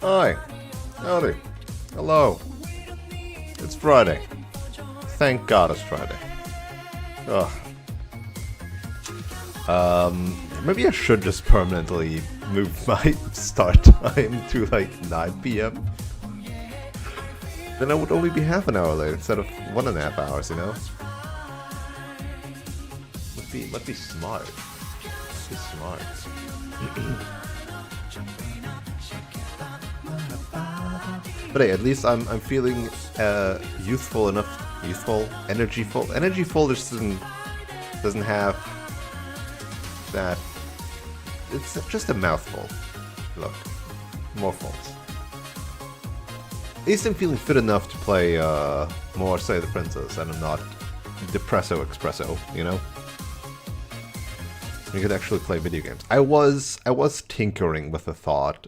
Hi. Howdy. Hello. It's Friday. Thank God it's Friday. Ugh. Maybe I should just permanently move my start time to like 9 PM. Then I would only be half an hour late instead of 1.5 hours, you know? Must be smart. Must be smart. But hey, at least I'm feeling youthful enough. Youthful, energyful. Energyful doesn't have that. It's just a mouthful. Look, more faults. At least I'm feeling fit enough to play more Say the Princess, and I'm not depresso expresso, you know? You could actually play video games. I was tinkering with the thought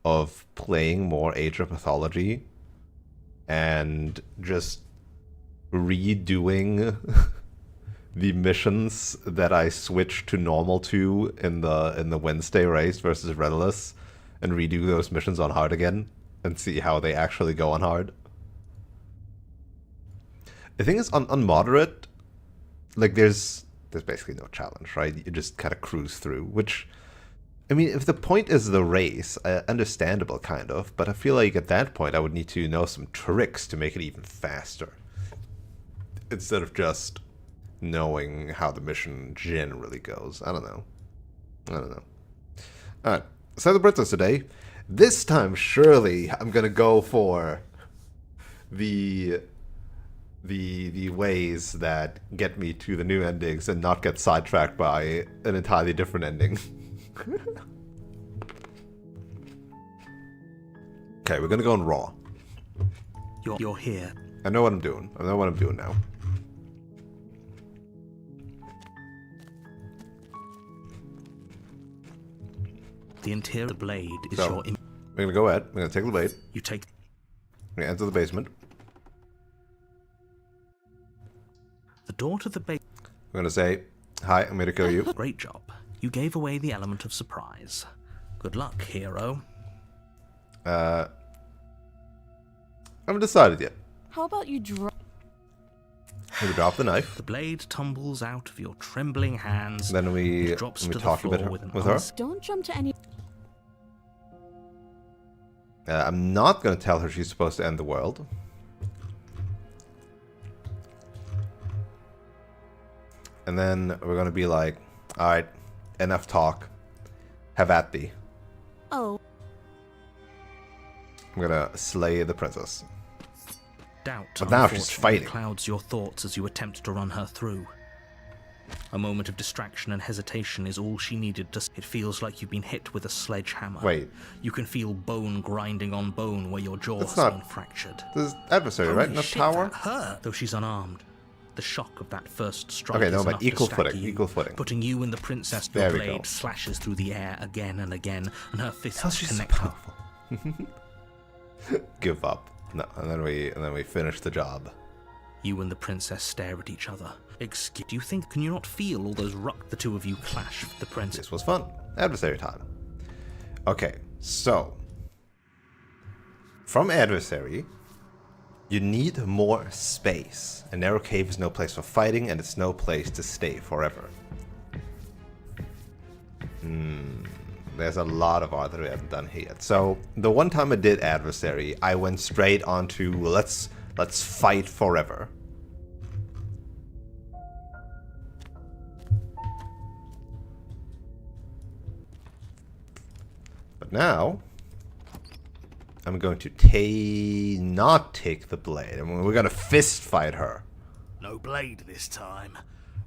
of playing more Age of Mythology and just redoing the missions that I switched to normal to in the Wednesday race versus Redless, and redo those missions on hard again and see how they actually go on hard. The thing is, on moderate, like there's basically no challenge, right? You just kind of cruise through, which, I mean, if the point is the race, understandable kind of, but I feel like at that point I would need to know some tricks to make it even faster, instead of just knowing how the mission generally goes. I don't know. Alright, so the Princess today. This time, surely, I'm gonna go for the ways that get me to the new endings and not get sidetracked by an entirely different ending. Okay, we're gonna go on Raw. You're here. I know what I'm doing. I know what I'm doing now. The interior of the blade is So, your... we're gonna go ahead. We're gonna take the blade. You take... We're gonna enter the basement. The door to the base... We're gonna say, hi, I'm here to kill you. Great job. You gave away the element of surprise. Good luck, hero. I haven't decided yet. How about you drop? We drop the knife. The blade tumbles out of your trembling hands. Then we drops to the talk a bit floor with an with her. Don't jump to any. I'm not gonna tell her she's supposed to end the world. And then we're gonna be like, alright, enough talk. Have at thee. Oh. I'm gonna slay the princess. Doubt, But now she's unfortunately, fighting. clouds your thoughts as you attempt to run her through. A moment of distraction and hesitation is all she needed to... It feels like you've been hit with a sledgehammer. Wait. You can feel bone grinding on bone where your jaw That's has not- been fractured. This is adversary, Holy right? Not shit, power? that hurt. Though she's unarmed, the shock of that first strike Okay, no, is but enough equal to stagger footing, you, equal footing. putting you and the princess. There Your we go. blade slashes through the air again and again, and her fists How she's so connect. powerful. Give up. No, and then we finish the job. You and the princess stare at each other. Excuse, do you think, can you not feel all those the two of you clash with the princess? This was fun. Adversary time. Okay, so from adversary, you need more space. A narrow cave is no place for fighting, and it's no place to stay forever. There's a lot of art that we haven't done here yet. So the one time I did adversary, I went straight onto let's fight forever. But now I'm going to not take the blade, and we're gonna fist fight her. No blade this time.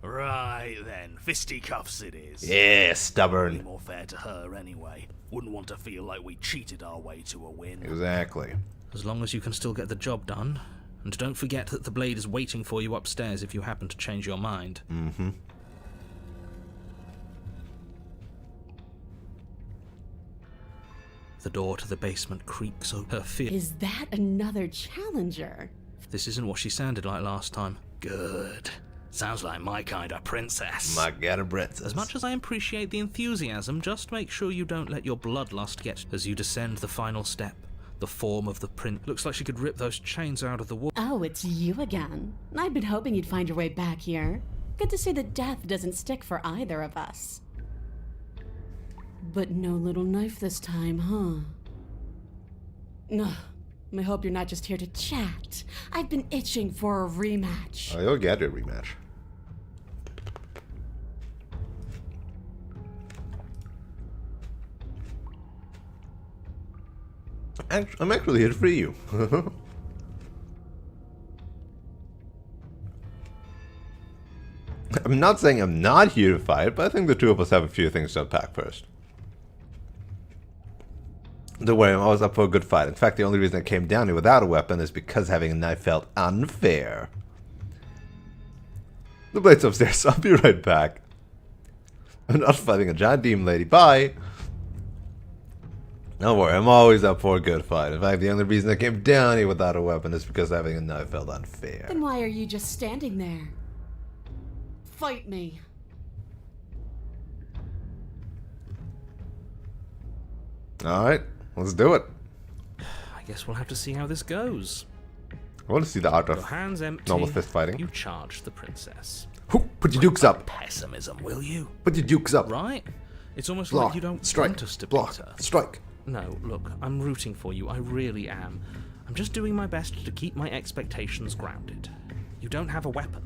Right then, fisticuffs it is. Yeah, Be stubborn. more fair to her anyway. Wouldn't want to feel like we cheated our way to a win. Exactly. As long as you can still get the job done. And don't forget that the blade is waiting for you upstairs if you happen to change your mind. Mm-hmm. The door to the basement creaks open. Her fear. Is that another challenger? This isn't what she sounded like last time. Good. Sounds like my kind of princess. My god of princess. As much as I appreciate the enthusiasm, just make sure you don't let your bloodlust get as you descend the final step. The form of the prince. Looks like she could rip those chains out of the wall. Oh, it's you again. I've been hoping you'd find your way back here. Good to see that death doesn't stick for either of us. But no little knife this time, huh? Ugh. I hope you're not just here to chat. I've been itching for a rematch. Oh, you'll get a rematch. I'm actually here to free you. I'm not saying I'm not here to fight, but I think the two of us have a few things to unpack first. Don't worry, I'm always up for a good fight. In fact, the only reason I came down here without a weapon is because having a knife felt unfair. The blade's upstairs, I'll be right back. I'm not fighting a giant demon lady, bye! Don't worry, I'm always up for a good fight. In fact, the only reason I came down here without a weapon is because having a knife felt unfair. Then why are you just standing there? Fight me. Alright, let's do it. I guess we'll have to see how this goes. I want to see the art Your of hands empty. normal fist fighting. You charge the princess. Put your dukes up! Pessimism, will you? Put your dukes up! Right? It's almost Block, like you don't strike, want us to block, beat her. strike. No, look, I'm rooting for you. I really am. I'm just doing my best to keep my expectations grounded. You don't have a weapon.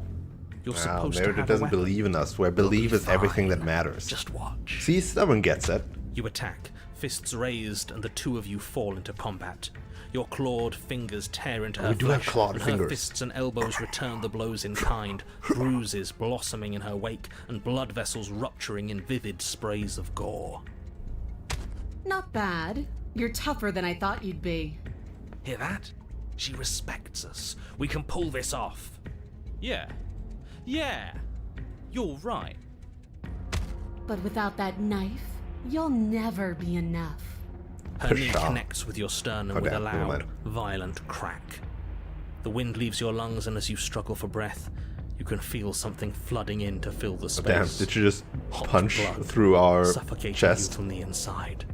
You're Wow, supposed to Meredith have a doesn't weapon. believe in us, where believe is everything that matters. Just watch. See, stubborn gets it. You attack, fists raised, and the two of you fall into combat. Your clawed fingers tear into her We do have flesh, clawed and fingers. her fists and elbows return the blows in kind, bruises blossoming in her wake, and blood vessels rupturing in vivid sprays of gore. Not bad. You're tougher than I thought you'd be. Hear that? She respects us. We can pull this off. Yeah. Yeah. You're right. But without that knife, you'll never be enough. Her knee Pshaw. connects with your sternum Oh, with a damn, never loud, mind. violent crack. The wind leaves your lungs, and as you struggle for breath, you can feel something flooding in to fill the space. Damn, did you just Hot punch blood through our suffocating chest? you from the inside.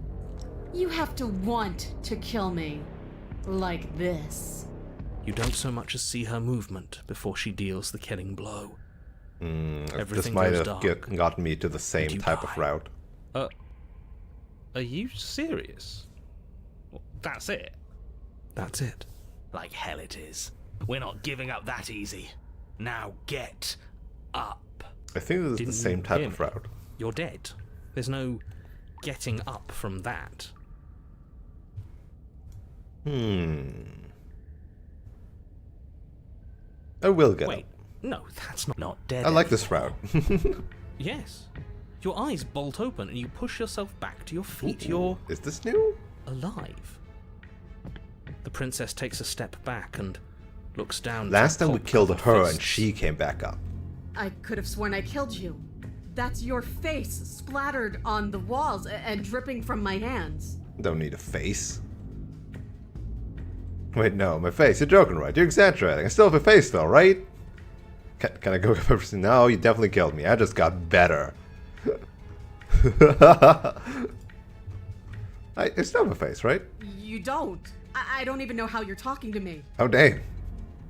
You have to want to kill me. Like this. You don't so much as see her movement before she deals the killing blow. This Everything might goes have dark, gotten me to the same you type of die. route. Are you serious? That's it? That's it. Like hell it is. We're not giving up that easy. Now get up. I think this is Didn't the same you type hear of me? route. You're dead. There's no getting up from that. I will get Wait, up. no, that's not dead. I like this route. Yes. Your eyes bolt open and you push yourself back to your feet. You're Is this new? alive. The princess takes a step back and looks down. Last time we killed her and fists. she came back up. I could have sworn I killed you. That's your face splattered on the walls and dripping from my hands. Don't need a face. Wait, no, my face. You're joking, right? You're exaggerating. I still have a face, though, right? Can I go get my person? No, you definitely killed me. I just got better. I still have a face, right? You don't. I don't even know how you're talking to me. Oh, dang.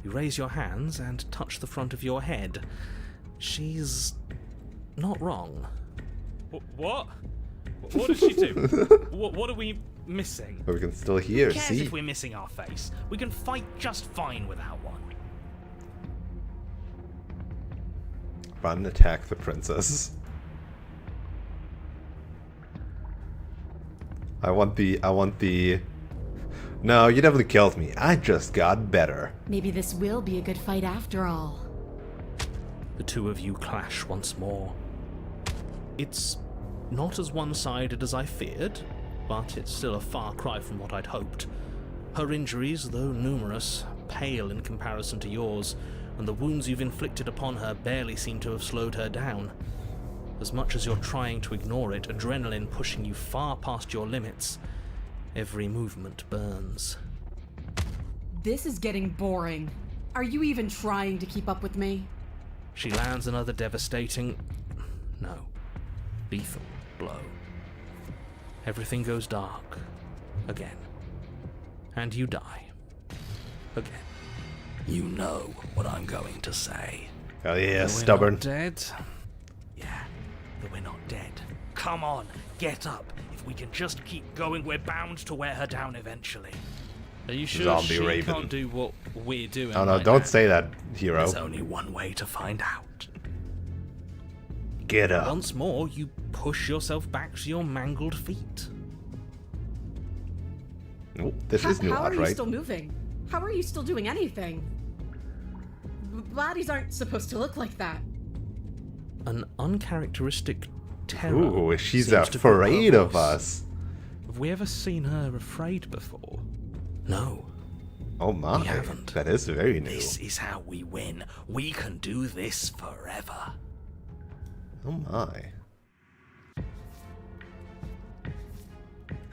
You raise your hands and touch the front of your head. She's not wrong. What? What did she do? What are we missing? But we can still hear, Who cares see? if we're missing our face? We can fight just fine without one. Run and attack the princess. I want the... No, you definitely killed me. I just got better. Maybe this will be a good fight after all. The two of you clash once more. It's not as one-sided as I feared, but it's still a far cry from what I'd hoped. Her injuries, though numerous, pale in comparison to yours, and the wounds you've inflicted upon her barely seem to have slowed her down. As much as you're trying to ignore it, adrenaline pushing you far past your limits, every movement burns. This is getting boring. Are you even trying to keep up with me? She lands another devastating, no, lethal blow. Everything goes dark again, and you die again. You know what I'm going to say. Hell yeah, We're stubborn. not dead. Yeah, that we're not dead. Come on, get up. If we can just keep going, we're bound to wear her down eventually. Are you sure Zombie she Raven. can't do what we're doing? Oh no, like don't that? say that, hero. There's only one way to find out. Get up. Once more, you push yourself back to your mangled feet. Oh, this is new How art, are you right? still moving? How are you still doing anything? Bodies aren't supposed to look like that. An uncharacteristic terror. Ooh, she's seems to be her afraid of voice. us. Have we ever seen her afraid before? No. Oh my, We haven't. that is very new. This is how we win. We can do this forever. Oh my.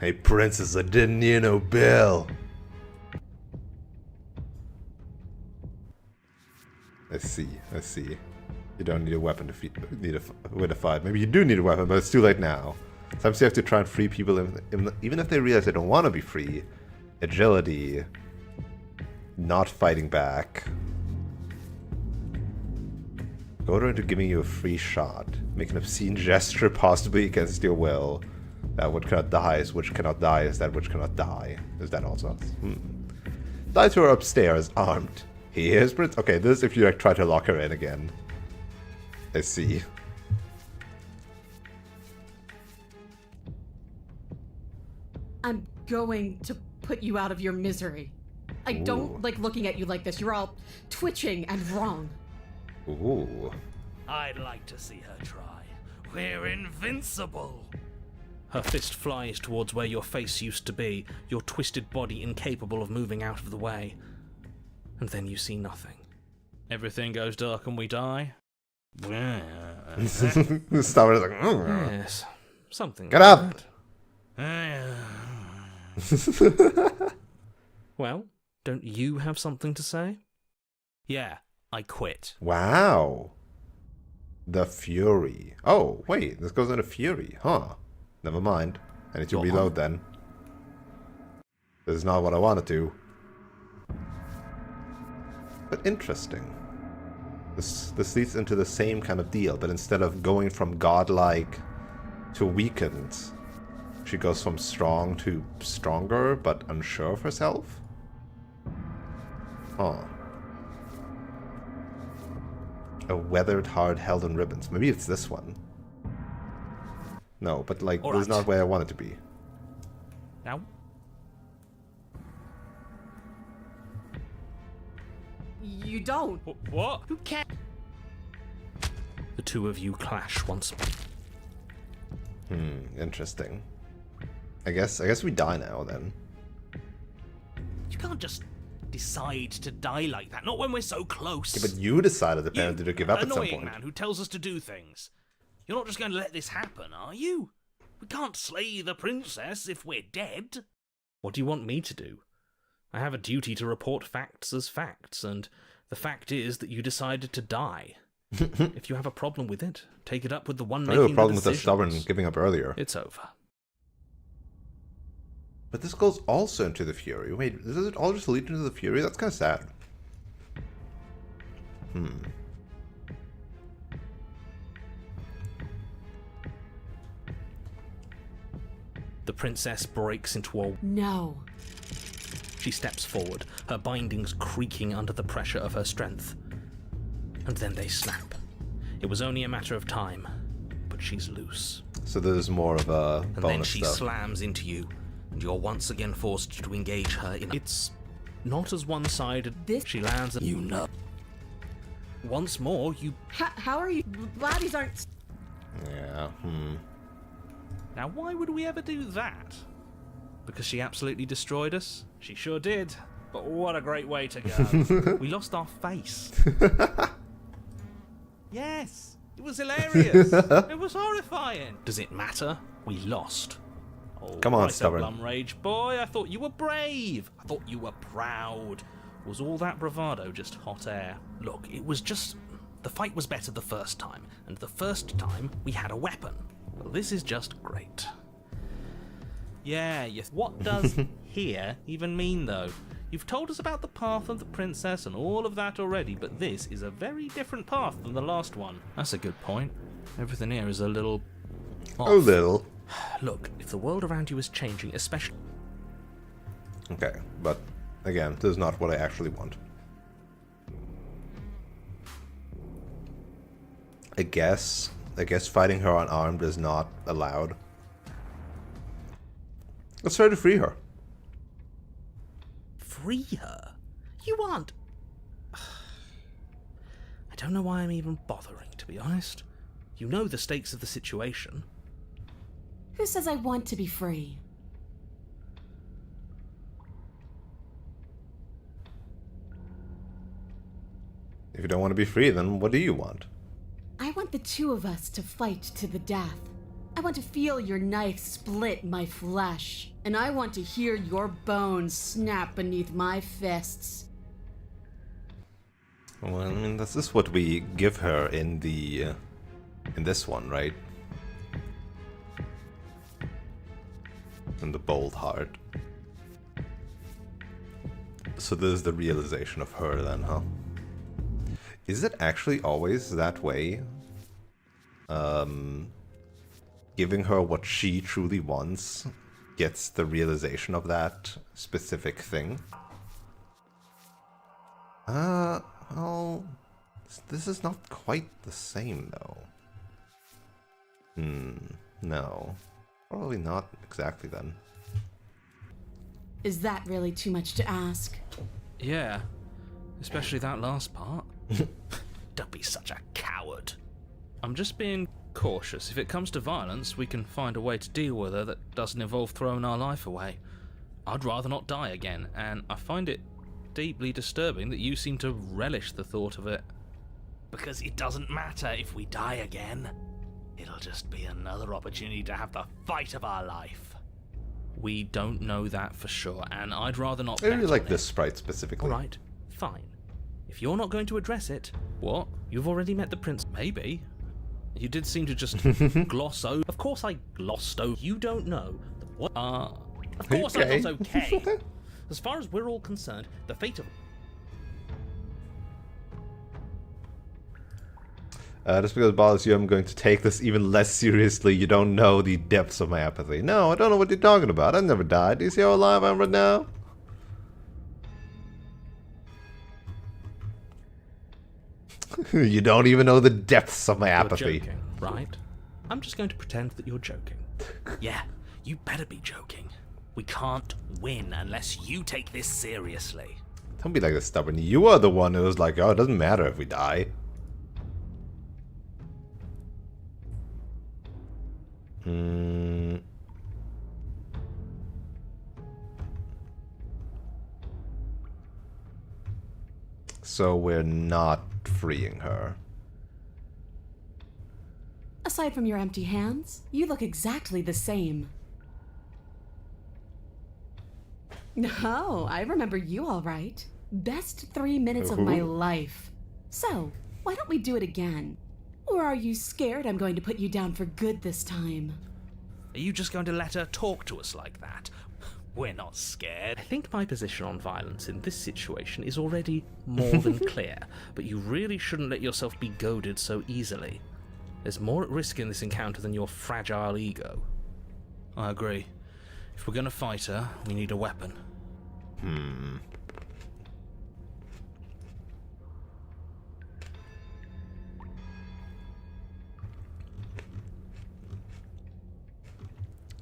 Hey princess, I didn't hear no bell. I see. You don't need a weapon to need a win a fight. Maybe you do need a weapon, but it's too late now. Sometimes you have to try and free people, even if they realize they don't want to be free. Agility, not fighting back. Goad her into giving you a free shot. Make an obscene gesture, possibly against your will. That which cannot die is which cannot die is that which cannot die. Is that also? Die to her upstairs, armed. Here's Prince. Okay, this is if you like try to lock her in again. I see. I'm going to put you out of your misery. I Ooh. don't like looking at you like this. You're all twitching and wrong. Ooh. I'd like to see her try. We're invincible. Her fist flies towards where your face used to be, your twisted body incapable of moving out of the way. And then you see nothing. Everything goes dark and we die? The stomach is like, Yes. Something Get like up! that. Well, don't you have something to say? Yeah, I quit. Wow. The Fury. Oh, wait, this goes into Fury, huh? Never mind. I need to Go on. reload then. This is not what I wanted to. But interesting. This leads into the same kind of deal, but instead of going from godlike to weakened, she goes from strong to stronger, but unsure of herself? Huh. A weathered heart held in ribbons. Maybe it's this one. No, but like, All this is right. not where I want it to be. Now, You don't. what? Who cares? The two of you clash once more. Interesting. I guess we die now then. You can't just decide to die like that. Not when we're so close. Yeah, but you decided apparently to give up at some annoying point. man who tells us to do things. You're not just going to let this happen, are you? We can't slay the princess if we're dead. What do you want me to do? I have a duty to report facts as facts, and the fact is that you decided to die. If you have a problem with it, take it up with the one I making have a problem the with the decisions. stubborn giving up earlier. It's over. But this goes also into the Fury. Wait, does it all just lead into the Fury? That's kind of sad. The princess breaks into a... No. She steps forward, her bindings creaking under the pressure of her strength. And then they snap. It was only a matter of time, but she's loose. So there's more of a And then bonus she stuff. slams into you, and you're once again forced to engage her in... It's not as one-sided. This- She lands... You know. Once more, you... How are you? Bodies aren't. Yeah, Now, why would we ever do that? Because she absolutely destroyed us? She sure did. But what a great way to go. We lost our face. Yes, it was hilarious. It was horrifying. Does it matter? We lost. Oh, Come on, right, stubborn. Glum Rage boy. I thought you were brave. I thought you were proud. Was all that bravado just hot air? Look, it was just The fight was better the first time, and the first time we had a weapon. Well, this is just great. Yeah, yes. What does here even mean, though? You've told us about the path of the princess and all of that already, but this is a very different path than the last one. That's a good point. Everything here is a little off. A little. Look, if the world around you is changing, especially... Okay, but again, this is not what I actually want. I guess fighting her unarmed is not allowed. Let's try to free her. Free her? You aren't... I don't know why I'm even bothering, to be honest. You know the stakes of the situation. Who says I want to be free? If you don't want to be free, then what do you want? I want the two of us to fight to the death. I want to feel your knife split my flesh, and I want to hear your bones snap beneath my fists. Well, I mean, this is what we give her in the in this one, right? In the bold heart. So this is the realization of her then, huh? Is it actually always that way? Giving her what she truly wants gets the realization of that specific thing? Well, this is not quite the same, though. No. Probably not exactly then. Is that really too much to ask? Yeah, especially that last part. Don't be such a coward. I'm just being cautious. If it comes to violence, we can find a way to deal with her that doesn't involve throwing our life away. I'd rather not die again, and I find it deeply disturbing that you seem to relish the thought of it. Because it doesn't matter if we die again. It'll just be another opportunity to have the fight of our life. We don't know that for sure, and I'd rather not I really bet like on this it. sprite specifically. Alright, fine. If you're not going to address it, what? You've already met the prince? Maybe. You did seem to just gloss over. Of course I glossed over. You don't know. What? Of course Okay. I thought okay. As far as we're all concerned, the fate of... Just because it bothers you, I'm going to take this even less seriously. You don't know the depths of my apathy. No, I don't know what you're talking about. I've never died. Do you see how alive I am right now? You don't even know the depths of my You're apathy. joking, right? I'm just going to pretend that you're joking. Yeah, you better be joking. We can't win unless you take this seriously. Don't be like this stubborn. You are the one who was like, oh, it doesn't matter if we die. So we're not freeing her. Aside from your empty hands, you look exactly the same. No, I remember you all right. Best 3 minutes of my life. So, why don't we do it again? Or are you scared I'm going to put you down for good this time? Are you just going to let her talk to us like that? We're not scared. I think my position on violence in this situation is already more than clear, but you really shouldn't let yourself be goaded so easily. There's more at risk in this encounter than your fragile ego. I agree. If we're going to fight her, we need a weapon.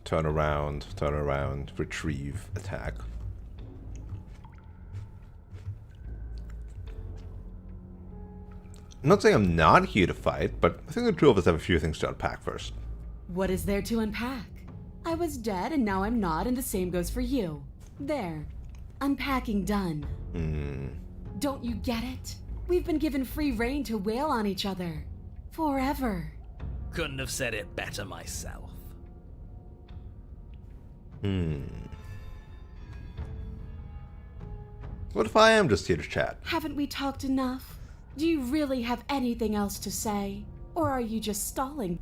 Turn around, retrieve, attack. I'm not saying I'm not here to fight, but I think the two of us have a few things to unpack first. What is there to unpack? I was dead and now I'm not, and the same goes for you. There. Unpacking done. Don't you get it? We've been given free rein to wail on each other. Forever. Couldn't have said it better myself. What if I am just here to chat? Haven't we talked enough? Do you really have anything else to say? Or are you just stalling?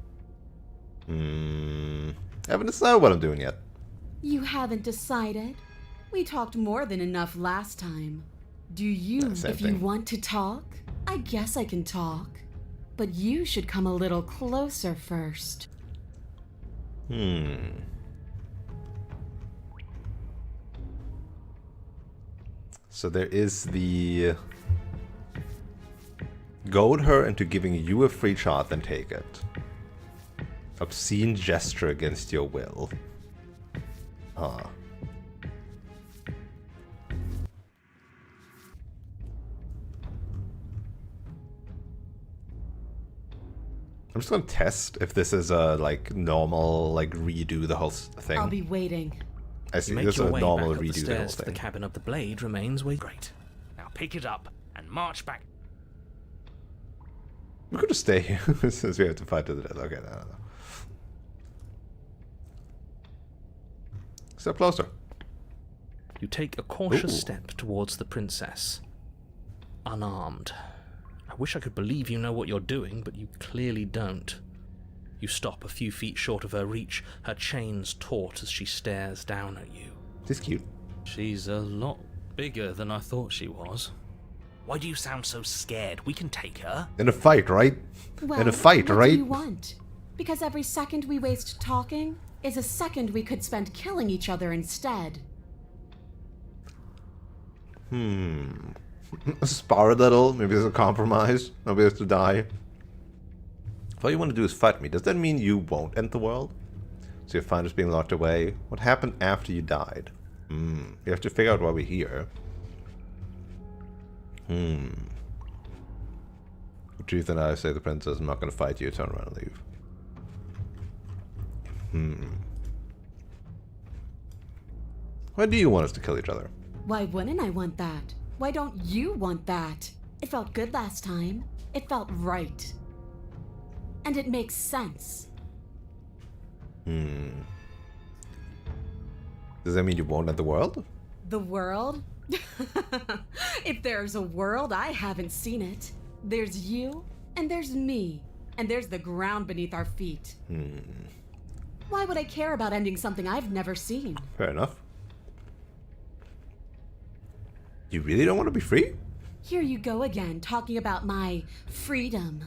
Haven't decided what I'm doing yet. You haven't decided? We talked more than enough last time. Do you, Same if you thing. want to talk? I guess I can talk. But you should come a little closer first. So there is the goad her into giving you a free shot, then take it. Obscene gesture against your will. Huh. I'm just gonna test if this is a like normal like redo the whole thing. I'll be waiting. I see. You make This is your a way normal back up the redo the whole stairs to the thing. cabin of the blade remains where... Great. Now pick it up and march back. We could just stay here since we have to fight to the death. Okay, no. Step closer. You take a cautious Ooh. step towards the princess. Unarmed. I wish I could believe you know what you're doing, but you clearly don't. You stop a few feet short of her reach, her chains taut as she stares down at you. This cute. She's a lot bigger than I thought she was. Why do you sound so scared? We can take her. In a fight, right? Well, In a fight, what right? do you want? Because every second we waste talking is a second we could spend killing each other instead. Spar a little. Maybe there's a compromise. Nobody has to die. If all you want to do is fight me, does that mean you won't end the world? So you find us being locked away. What happened after you died? You have to figure out why we're here. Truth and I say the princess, I'm not going to fight you. Turn around and leave. Why do you want us to kill each other? Why wouldn't I want that? Why don't you want that? It felt good last time. It felt right. And it makes sense. Does that mean you won't end the world? The world? If there's a world, I haven't seen it. There's you, and there's me, and there's the ground beneath our feet. Why would I care about ending something I've never seen? Fair enough. You really don't want to be free? Here you go again, talking about my freedom.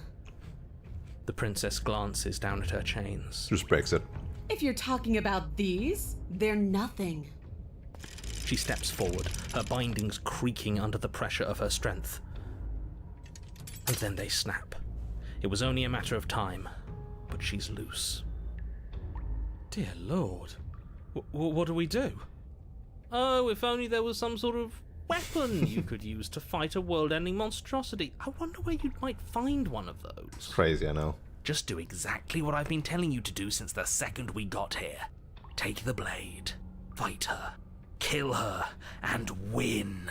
The princess glances down at her chains. Just breaks it. If you're talking about these, they're nothing. She steps forward, her bindings creaking under the pressure of her strength. And then they snap. It was only a matter of time, but she's loose. Dear Lord, what do we do? Oh, if only there was some sort of weapon you could use to fight a world-ending monstrosity. I wonder where you might find one of those. Crazy, I know. Just do exactly what I've been telling you to do since the second we got here. Take the blade, fight her, kill her, and win.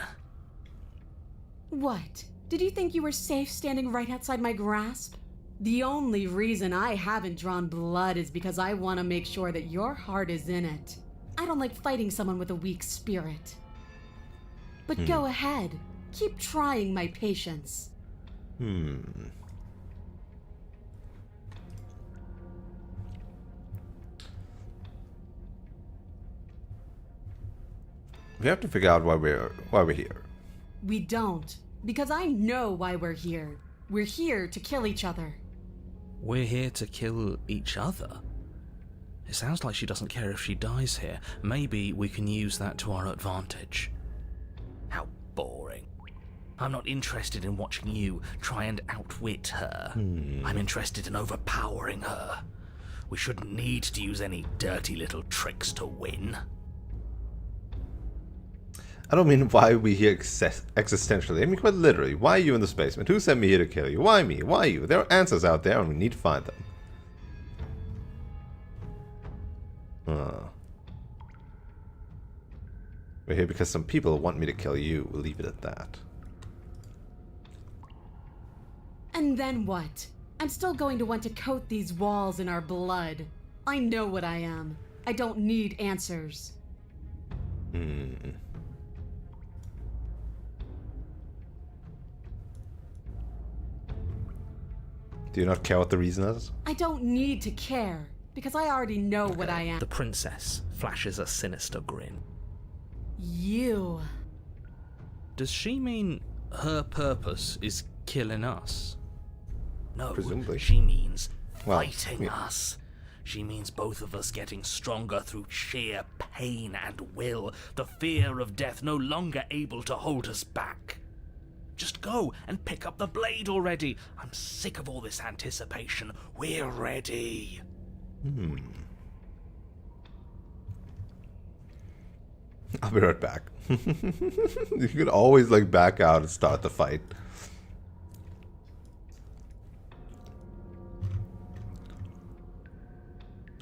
What? Did you think you were safe standing right outside my grasp? The only reason I haven't drawn blood is because I want to make sure that your heart is in it. I don't like fighting someone with a weak spirit. But go ahead. Keep trying my patience. We have to figure out why we're here. We don't. Because I know why we're here. We're here to kill each other. We're here to kill each other? It sounds like she doesn't care if she dies here. Maybe we can use that to our advantage. How boring. I'm not interested in watching you try and outwit her. I'm interested in overpowering her. We shouldn't need to use any dirty little tricks to win. I don't mean why we here existentially. I mean quite literally. Why are you in this basement? Who sent me here to kill you? Why me? Why you? There are answers out there and we need to find them. We're here because some people want me to kill you. We'll leave it at that. And then what? I'm still going to want to coat these walls in our blood. I know what I am. I don't need answers. Do you not care what the reason is? I don't need to care, because I already know what I am. The princess flashes a sinister grin. You. Does she mean her purpose is killing us? No, Presumably. she means Well, fighting yeah. us. She means both of us getting stronger through sheer pain and will, the fear of death no longer able to hold us back. Just go and pick up the blade already. I'm sick of all this anticipation. We're ready. I'll be right back. You can always like back out and start the fight.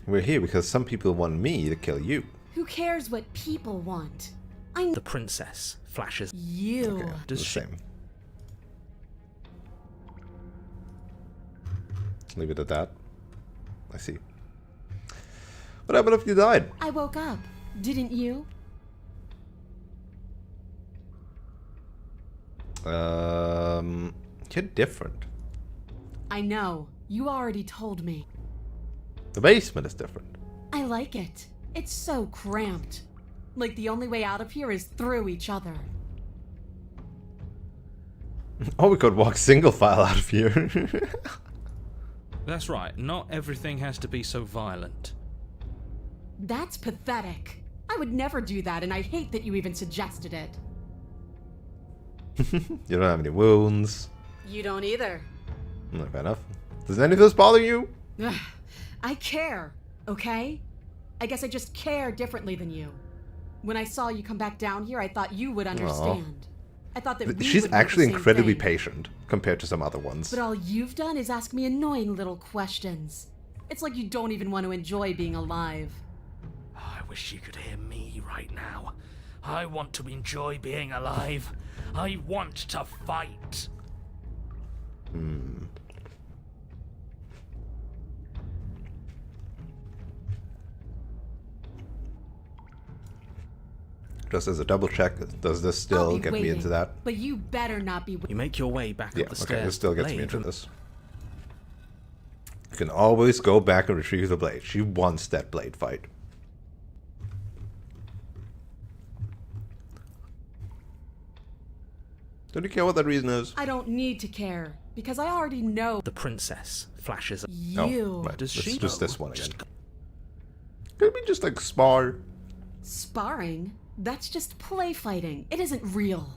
We're here because some people want me to kill you. Who cares what people want? The princess flashes. You. Okay, Does the she- same. Leave it at that. I see. What happened if you died? I woke up. Didn't you? You're different. I know. You already told me. The basement is different. I like it. It's so cramped. Like the only way out of here is through each other. Or we could walk single file out of here. That's right, not everything has to be so violent. That's pathetic. I would never do that, and I hate that you even suggested it. You don't have any wounds. You don't either. Fair enough. Does any of this bother you? Ugh, I care, okay? I guess I just care differently than you. When I saw you come back down here, I thought you would understand. I thought that we She's would want actually the same incredibly thing. patient compared to some other ones. But all you've done is ask me annoying little questions. It's like you don't even want to enjoy being alive. I wish you could hear me right now. I want to enjoy being alive. I want to fight. Just as a double check, does this I'll still be get me waiting, into that? But you better not be. You make your way back Yeah, up the okay, stairs. this still gets me Blade into rem- this. You can always go back and retrieve the blade. She wants that blade fight. Don't you care what that reason is? I don't need to care because I already know. The princess flashes. You. right. Does It's she just know? this one again. Could we just like spar? Sparring? That's just play fighting. It isn't real.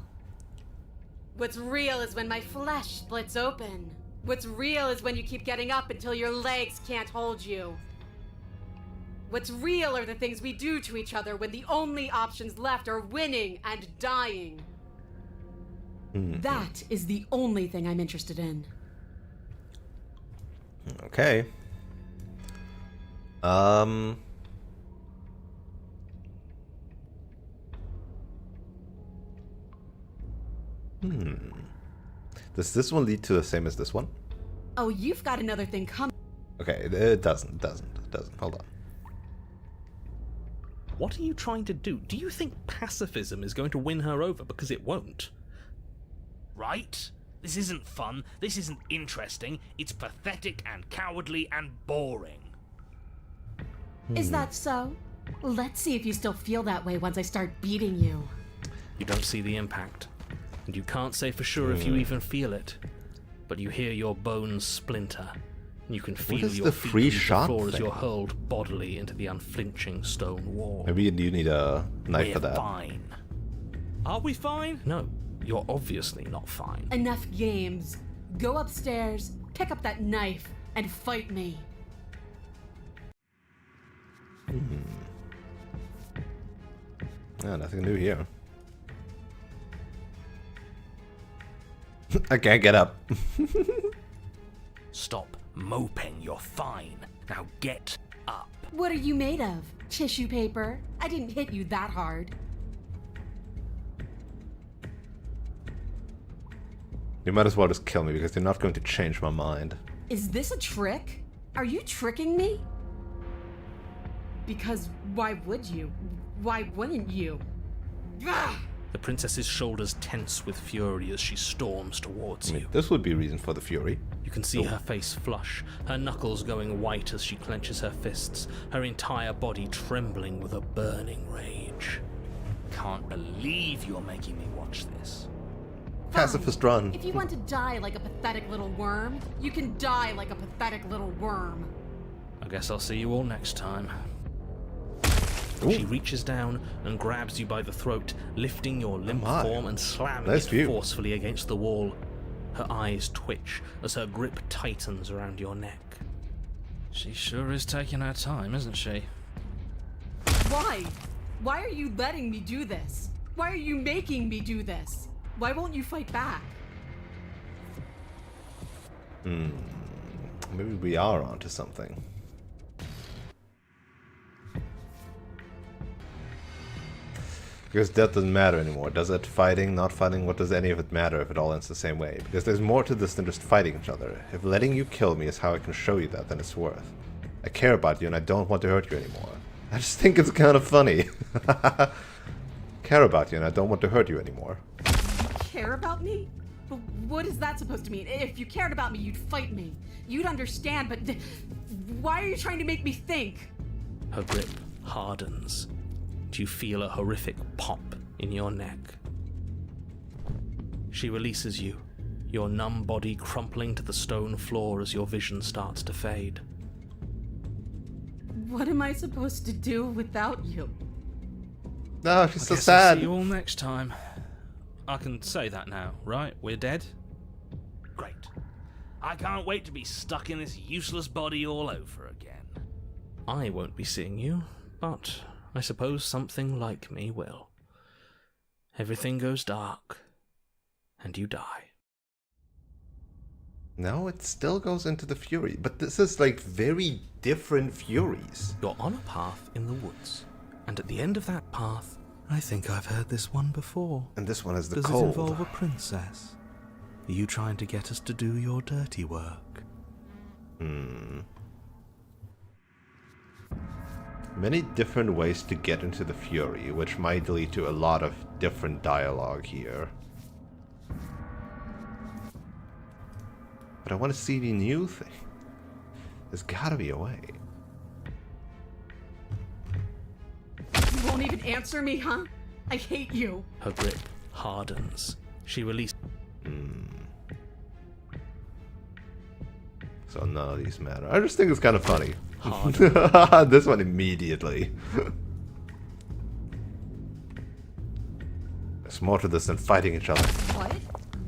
What's real is when my flesh splits open. What's real is when you keep getting up until your legs can't hold you. What's real are the things we do to each other when the only options left are winning and dying. That is the only thing I'm interested in. Okay. Does this one lead to the same as this one? Oh, you've got another thing coming. Okay, it doesn't. Hold on. What are you trying to do? Do you think pacifism is going to win her over? Because it won't. Right? This isn't fun. This isn't interesting. It's pathetic and cowardly and boring. Is that so? Let's see if you still feel that way once I start beating you. You don't see the impact. And you can't say for sure if you even feel it. But you hear your bones splinter. And you can feel is your the feet free leave shot the floor as thing? you're hurled bodily into the unflinching stone wall. Maybe you need a knife We're for that. fine. Are we fine? No, you're obviously not fine. Enough games. Go upstairs, pick up that knife, and fight me. Yeah, nothing new here. I can't get up. Stop moping. You're fine. Now get up. What are you made of? Tissue paper? I didn't hit you that hard. You might as well just kill me because you're not going to change my mind. Is this a trick? Are you tricking me? Because why would you? Why wouldn't you? Ah! The princess's shoulders tense with fury as she storms towards I mean, you. this would be reason for the fury. You can see her face flush, her knuckles going white as she clenches her fists, her entire body trembling with a burning rage. Can't believe you're making me watch this. Pacifist run. If you want to die like a pathetic little worm, you can die like a pathetic little worm. I guess I'll see you all next time. Ooh. She reaches down and grabs you by the throat, lifting your limp my. form and slamming Nice it view. forcefully against the wall. Her eyes twitch as her grip tightens around your neck. She sure is taking her time, isn't she? Why? Why are you letting me do this? Why are you making me do this? Why won't you fight back? Maybe we are onto something. Because death doesn't matter anymore, does it? Fighting, not fighting, what does any of it matter if it all ends the same way? Because there's more to this than just fighting each other. If letting you kill me is how I can show you that, then it's worth. I care about you and I don't want to hurt you anymore. I just think it's kind of funny. Care about you and I don't want to hurt you anymore. Care about me? But what is that supposed to mean? If you cared about me, you'd fight me. You'd understand, but why are you trying to make me think? Her grip hardens. You feel a horrific pop in your neck. She releases you, your numb body crumpling to the stone floor as your vision starts to fade. What am I supposed to do without you? No, she's so Guess I'll sad. see you all next time. I can say that now, right? We're dead? Great. I can't wait to be stuck in this useless body all over again. I won't be seeing you, but I suppose something like me will. Everything goes dark, and you die. No, it still goes into the fury, but this is like very different furies. You're on a path in the woods, and at the end of that path, I think I've heard this one before. And this one is the Does cold. it involve a princess? Are you trying to get us to do your dirty work? Many different ways to get into the fury, which might lead to a lot of different dialogue here. But I want to see the new thing. There's gotta be a way. You won't even answer me, huh? I hate you. Her grip hardens. She releases. So none of these matter. I just think it's kind of funny. Hard. This one immediately. There's more to this than fighting each other. What?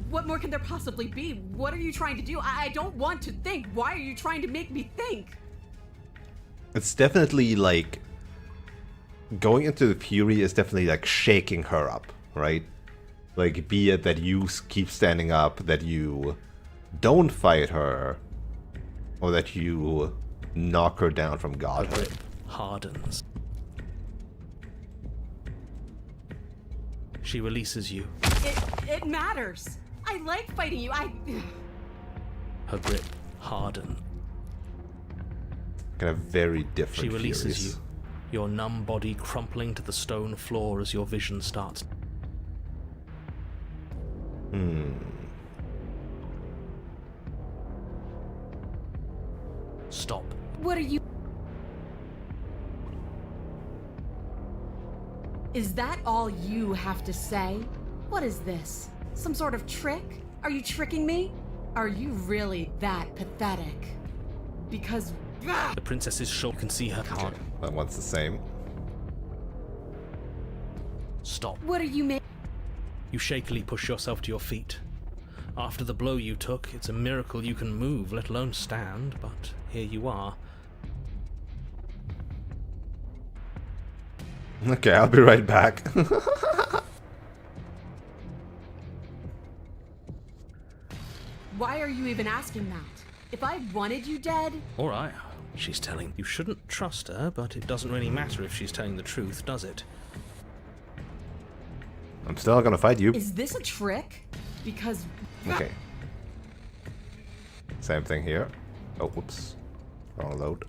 What more can there possibly be? What are you trying to do? I don't want to think. Why are you trying to make me think? It's definitely like going into the fury is definitely like shaking her up, right? Like, be it that you keep standing up, that you don't fight her, or that you knock her down from Her godhood. grip hardens. She releases you. It matters. I like fighting you. Her grip hardens. Kind of very different She releases furies. you, your numb body crumpling to the stone floor as your vision starts. Stop. What are you... Is that all you have to say? What is this? Some sort of trick? Are you tricking me? Are you really that pathetic? Because... The princess's shoulder, you can see her can't. That one's the same. Stop. What are you making? You shakily push yourself to your feet. After the blow you took, it's a miracle you can move, let alone stand, but here you are. Okay, I'll be right back. Why are you even asking that? If I wanted you dead... Alright, she's telling. You shouldn't trust her, but it doesn't really matter if she's telling the truth, does it? I'm still gonna fight you. Is this a trick? Because... Okay. Same thing here. Oh, whoops. Wrong load.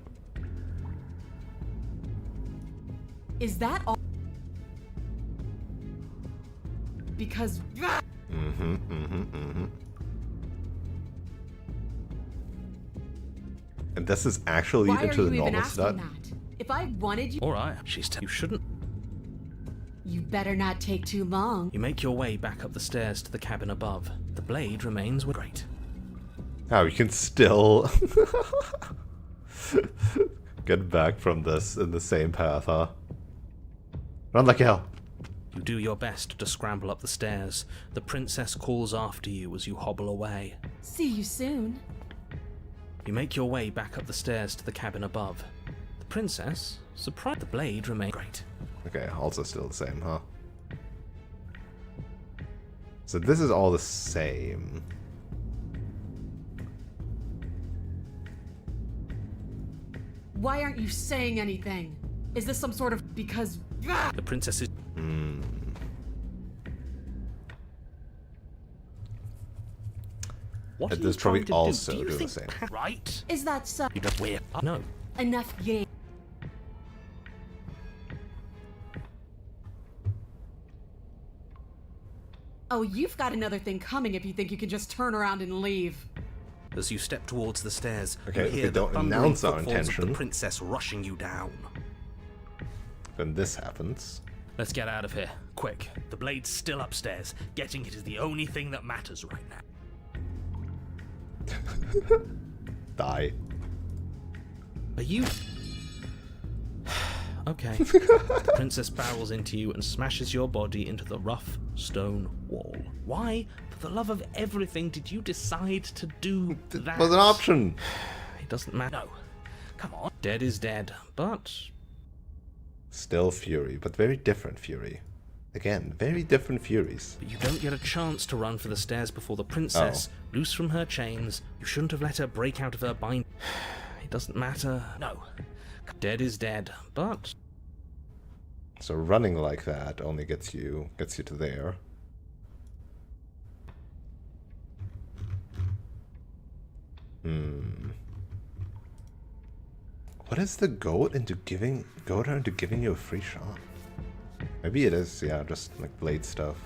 Is that all... because... And this is actually Why into are the you even normal asking stud. that? If I wanted you... Alright, you shouldn't. You better not take too long. You make your way back up the stairs to the cabin above. The blade remains great. Oh, you can still get back from this in the same path, huh? Run like hell. You do your best to scramble up the stairs. The princess calls after you as you hobble away. See you soon. You make your way back up the stairs to the cabin above. The princess, surprised the blade remains great. Okay, also still the same, huh? So this is all the same. Why aren't you saying anything? Is this some sort of... because... The princess is... What And are this you probably trying to also do? do You the think same. Right? Is that so? You don't weird. No. Enough game. Oh, you've got another thing coming if you think you can just turn around and leave. As you step towards the stairs, Okay, you if hear we the don't thundering announce our footfalls of the intention. princess rushing you down. Then this happens. Let's get out of here, quick. The blade's still upstairs. Getting it is the only thing that matters right now. Die. Are you... Okay. The princess barrels into you and smashes your body into the rough stone wall. Why, for the love of everything, did you decide to do that? It was an option. It doesn't matter. No. Come on. Dead is dead, but... Still fury, but very different fury. Again, very different furies. But you don't get a chance to run for the stairs before the princess, loose from her chains. You shouldn't have let her break out of her bind. It doesn't matter. No. Dead is dead, but... So running like that only gets you to there. What is the goat into giving you a free shot? Maybe it is, yeah, just like blade stuff.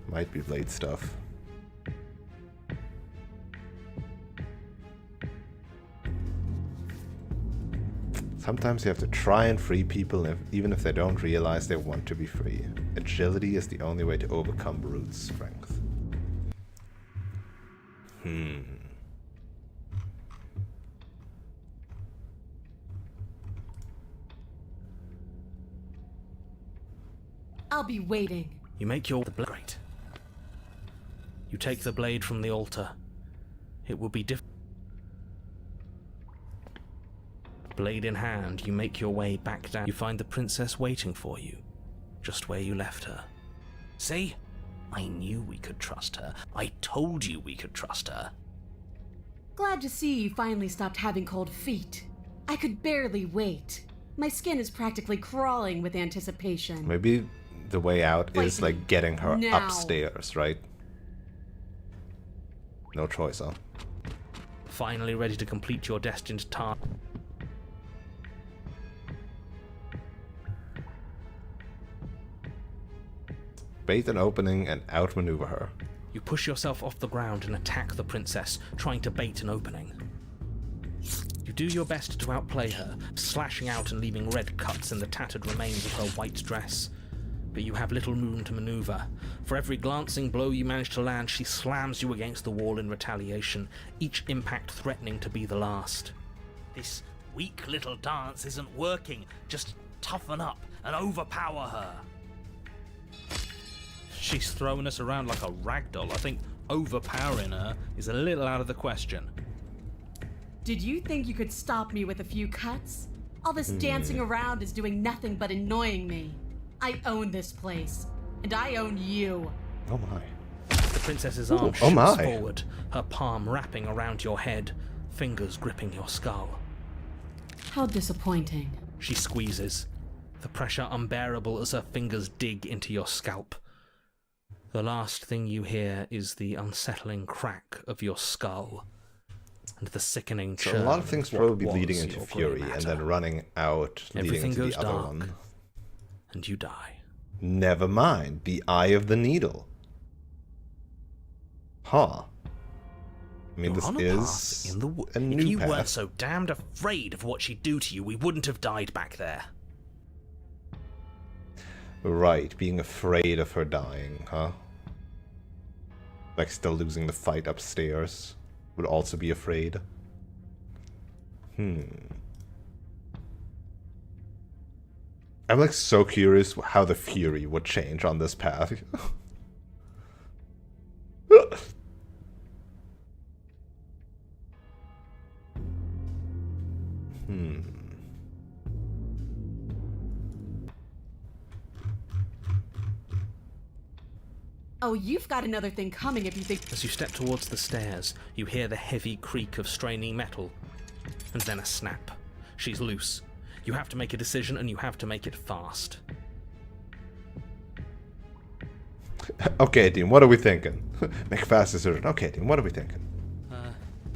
Might be blade stuff. Sometimes you have to try and free people even if they don't realize they want to be free. Agility is the only way to overcome brute strength. I'll be waiting. You make your blade. Great. You take the blade from the altar. It will be different. Blade in hand, you make your way back down. You find the princess waiting for you, just where you left her. See? I knew we could trust her. I told you we could trust her. Glad to see you finally stopped having cold feet. I could barely wait. My skin is practically crawling with anticipation. Maybe the way out is Fight like me. getting her Now. upstairs, right? No choice, huh? Finally ready to complete your destined task. Bait an opening and outmaneuver her. You push yourself off the ground and attack the princess, trying to bait an opening. You do your best to outplay her, slashing out and leaving red cuts in the tattered remains of her white dress. But you have little room to maneuver. For every glancing blow you manage to land, she slams you against the wall in retaliation, each impact threatening to be the last. This weak little dance isn't working. Just toughen up and overpower her. She's throwing us around like a ragdoll. I think overpowering her is a little out of the question. Did you think you could stop me with a few cuts? All this dancing around is doing nothing but annoying me. I own this place, and I own you. Oh my. The princess's arm oh shoots my. forward, her palm wrapping around your head, fingers gripping your skull. How disappointing. She squeezes, the pressure unbearable as her fingers dig into your scalp. The last thing you hear is the unsettling crack of your skull, and the sickening So churn a lot of things what probably was leading into your fury gray and matter. then running out leading Everything into goes the other dark, one. and you die. Never mind. The Eye of the Needle. Huh. I mean, You're this on a is path in the a new If you path. weren't so damned afraid of what she'd do to you, we wouldn't have died back there. Right, being afraid of her dying, huh? Like still losing the fight upstairs. Would also be afraid. I'm like so curious how the Fury would change on this path. Oh, you've got another thing coming if you think. As you step towards the stairs, you hear the heavy creak of straining metal, and then a snap. She's loose. You have to make a decision, and you have to make it fast. Okay, Dean, what are we thinking? Make a fast decision. Okay, Dean, what are we thinking?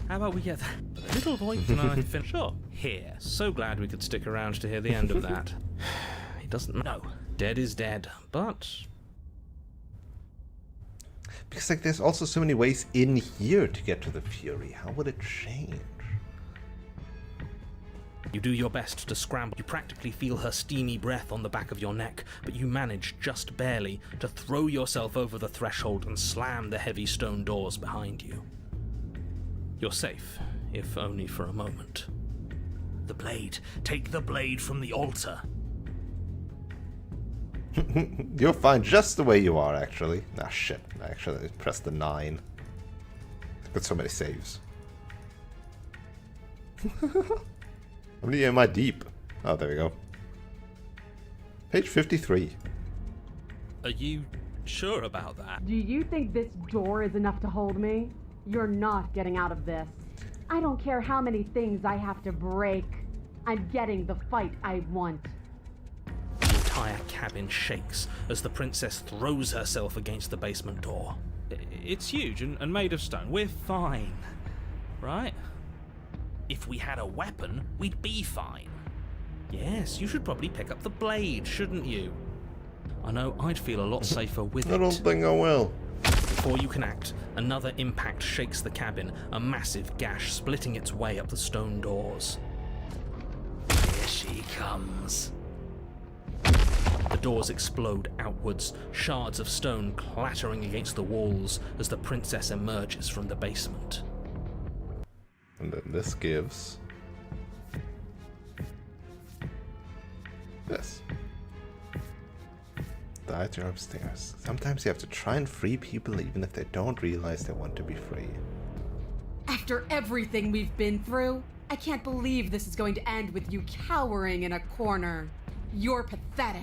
How about we get the little voice and I finish? Sure. Here. So glad we could stick around to hear the end of that. He doesn't know. Dead is dead, but... Because like there's also so many ways in here to get to the Fury. How would it change? You do your best to scramble. You practically feel her steamy breath on the back of your neck, but you manage, just barely, to throw yourself over the threshold and slam the heavy stone doors behind you. You're safe, if only for a moment. The blade. Take the blade from the altar. You're fine just the way you are, actually. Nah, shit. Actually, press the 9. Got so many saves. How many am I deep? Oh, there we go. Page 53. Are you sure about that? Do you think this door is enough to hold me? You're not getting out of this. I don't care how many things I have to break. I'm getting the fight I want. The entire cabin shakes as the princess throws herself against the basement door. It's huge and made of stone. We're fine, right? If we had a weapon, we'd be fine. Yes, you should probably pick up the blade, shouldn't you? I know I'd feel a lot safer with it. I don't think I will. Before you can act, another impact shakes the cabin, a massive gash splitting its way up the stone doors. Here she comes. The doors explode outwards, shards of stone clattering against the walls as the princess emerges from the basement. And then this gives... this. Diet upstairs. Sometimes you have to try and free people even if they don't realize they want to be free. After everything we've been through, I can't believe this is going to end with you cowering in a corner. You're pathetic.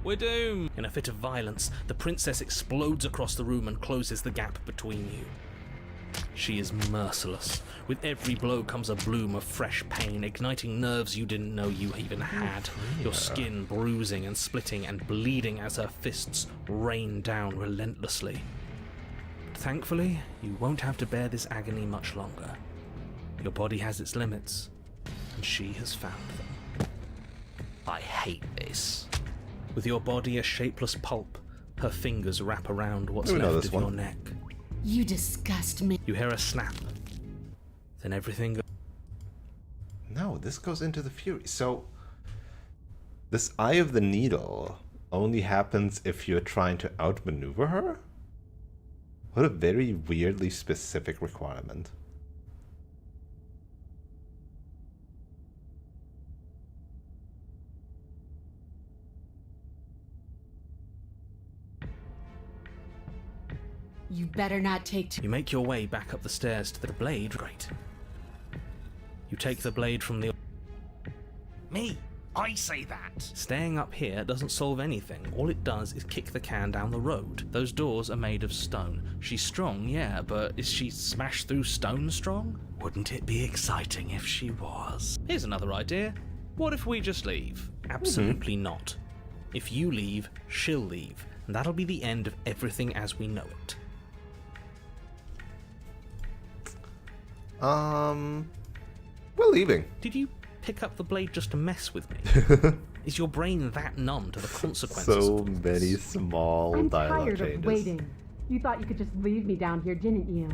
We're doomed! In a fit of violence, the princess explodes across the room and closes the gap between you. She is merciless. With every blow comes a bloom of fresh pain, igniting nerves you didn't know you even had. Your skin bruising and splitting and bleeding as her fists rain down relentlessly. But thankfully, you won't have to bear this agony much longer. Your body has its limits, and she has found them. I hate this. With your body a shapeless pulp, her fingers wrap around what's We know left this of one. your neck. You disgust me. You hear a snap. Then everything goes. No, this goes into the Fury. So, this Eye of the Needle only happens if you're trying to outmaneuver her? What a very weirdly specific requirement. You better not take too. You make your way back up the stairs to the blade. Great. You take the blade from the... Me? I say that. Staying up here doesn't solve anything. All it does is kick the can down the road. Those doors are made of stone. She's strong, yeah, but is she smashed through stone strong? Wouldn't it be exciting if she was? Here's another idea. What if we just leave? Absolutely not. If you leave, she'll leave. And that'll be the end of everything as we know it. We're leaving. Did you pick up the blade just to mess with me? Is your brain that numb to the consequences? So many small I'm dialogue tired changes. of waiting. You thought you could just leave me down here, didn't you?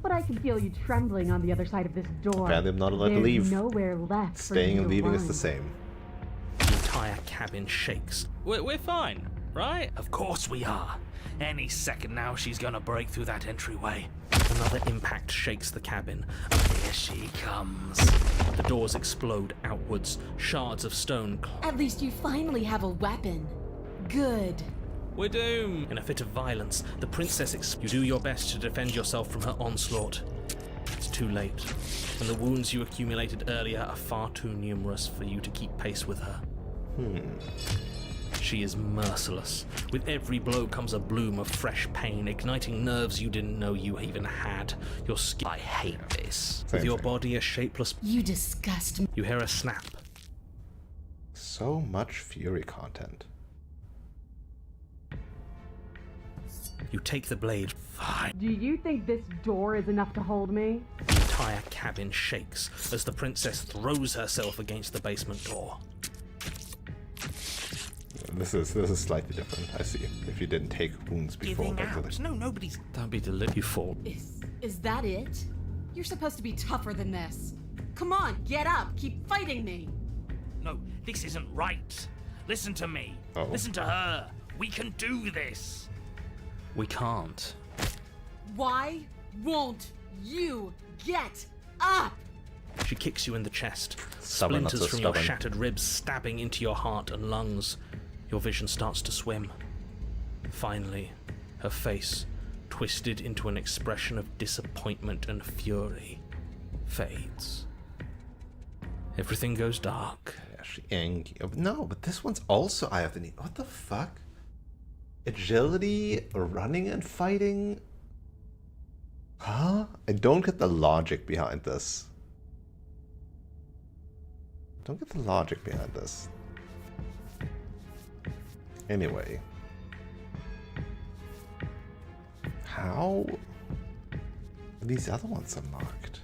But I can feel you trembling on the other side of this door. Apparently I'm not allowed to There's leave. nowhere left Staying for and you to leaving is run. the same. The entire cabin shakes. We're fine, right? Of course we are. Any second now she's gonna break through that entryway. Another impact shakes the cabin. Here she comes. The doors explode outwards. Shards of stone At least you finally have a weapon. Good. We're doomed! In a fit of violence, the princess You do your best to defend yourself from her onslaught. It's too late, and the wounds you accumulated earlier are far too numerous for you to keep pace with her. She is merciless. With every blow comes a bloom of fresh pain, igniting nerves you didn't know you even had. Your skin... I hate this. With Same your thing. body a shapeless... You disgust me. You hear a snap. So much Fury content. You take the blade. Fine. Do you think this door is enough to hold me? The entire cabin shakes as the princess throws herself against the basement door. This is slightly different, I see. If you didn't take wounds before. Giving that's out. the- No, nobody's... Don't be deliberate. You fall. Is that it? You're supposed to be tougher than this. Come on, get up. Keep fighting me. No, this isn't right. Listen to me. Oh. Listen to her. We can do this. We can't. Why won't you get up? She kicks you in the chest. Stubborn, not Splinters so from your stubborn. shattered ribs stabbing into your heart and lungs. Your vision starts to swim. Finally, her face, twisted into an expression of disappointment and fury, fades. Everything goes dark. No, but this one's also I have to need. What the fuck? Agility, running and fighting? Huh? I don't get the logic behind this. Don't get the logic behind this. Anyway. How are these other ones unlocked?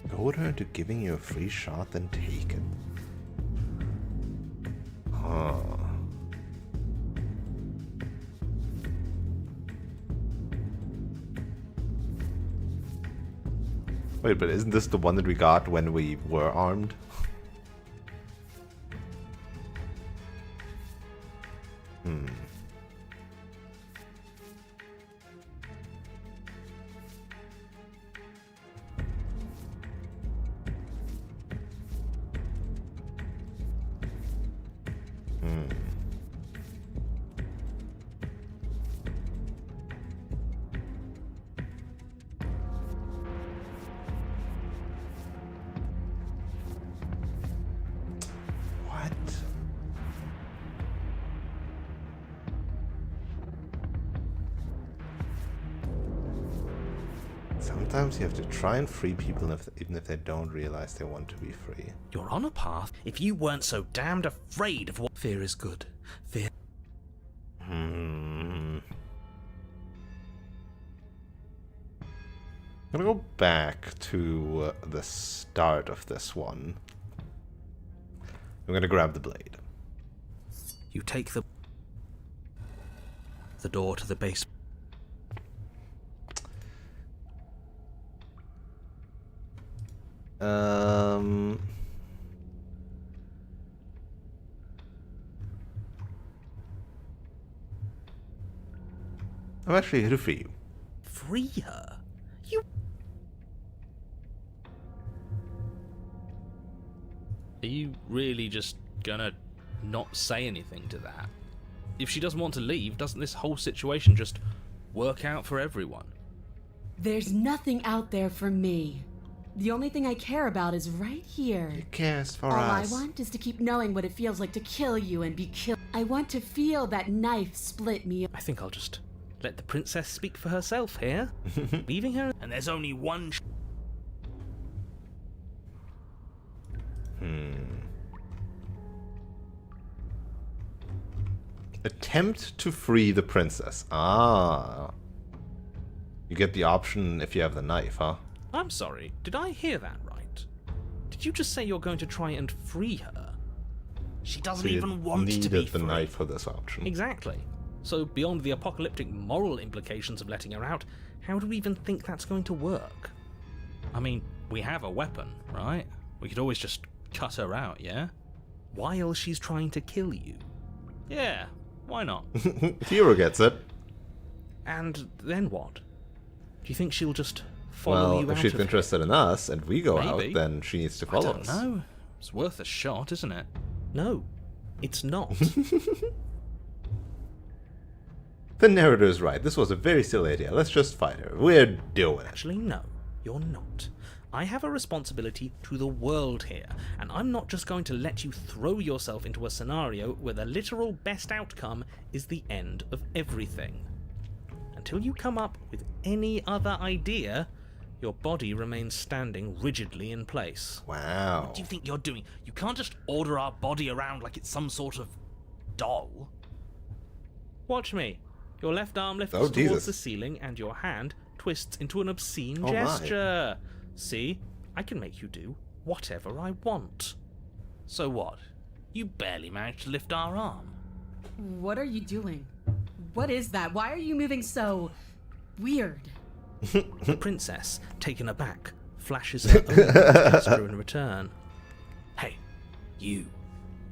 Goad her into giving you a free shot, then take it. Huh. Wait, but isn't this the one that we got when we were armed? What? Sometimes you have to try and free people even if they don't realize they want to be free. You're on a path. If you weren't so damned afraid of what fear is good. Fear. I'm gonna go back to the start of this one. I'm gonna grab the blade. You take the door to the basement. I'm actually here to free you. Free her. You. Are you really just gonna not say anything to that? If she doesn't want to leave, doesn't this whole situation just work out for everyone? There's nothing out there for me. The only thing I care about is right here. He cares for All us. I want is to keep knowing what it feels like to kill you and be killed. I want to feel that knife split me. I think I'll just let the princess speak for herself here. Leaving her. And there's only one... Attempt to free the princess. Ah. You get the option if you have the knife, huh? I'm sorry, did I hear that right? Did you just say you're going to try and free her? She doesn't So you even want to be needed the free. knife for this option. Exactly. So beyond the apocalyptic moral implications of letting her out, how do we even think that's going to work? I mean, we have a weapon, right? We could always just cut her out, yeah? While she's trying to kill you. Yeah, why not? Hero gets it. And then what? Do you think she'll just follow Well, you if out she's of interested in us and we go out, Maybe. then she needs to I follow don't us. know. It's worth a shot, isn't it? No, it's not. The narrator's right. This was a very silly idea. Let's just fight her. We're doing it. Actually, no, you're not. I have a responsibility to the world here, and I'm not just going to let you throw yourself into a scenario where the literal best outcome is the end of everything. Until you come up with any other idea, your body remains standing rigidly in place. Wow. What do you think you're doing? You can't just order our body around like it's some sort of doll. Watch me. Your left arm lifts Oh, towards Jesus. the ceiling, and your hand twists into an obscene Oh, my. gesture. See? I can make you do whatever I want. So what? You barely managed to lift our arm. What are you doing? What is that? Why are you moving so weird? The princess, taken aback, flashes her own gesture in return. Hey, you,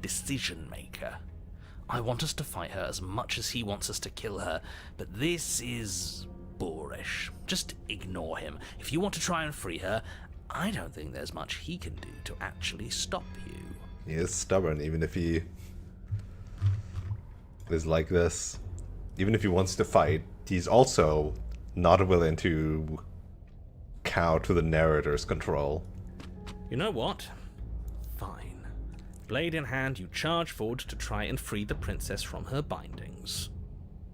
decision maker. I want us to fight her as much as he wants us to kill her, but this is boorish. Just ignore him. If you want to try and free her, I don't think there's much he can do to actually stop you. He is stubborn, even if he is like this. Even if he wants to fight, he's also not willing to cow to the narrator's control. You know what? Fine. Blade in hand, you charge forward to try and free the princess from her bindings.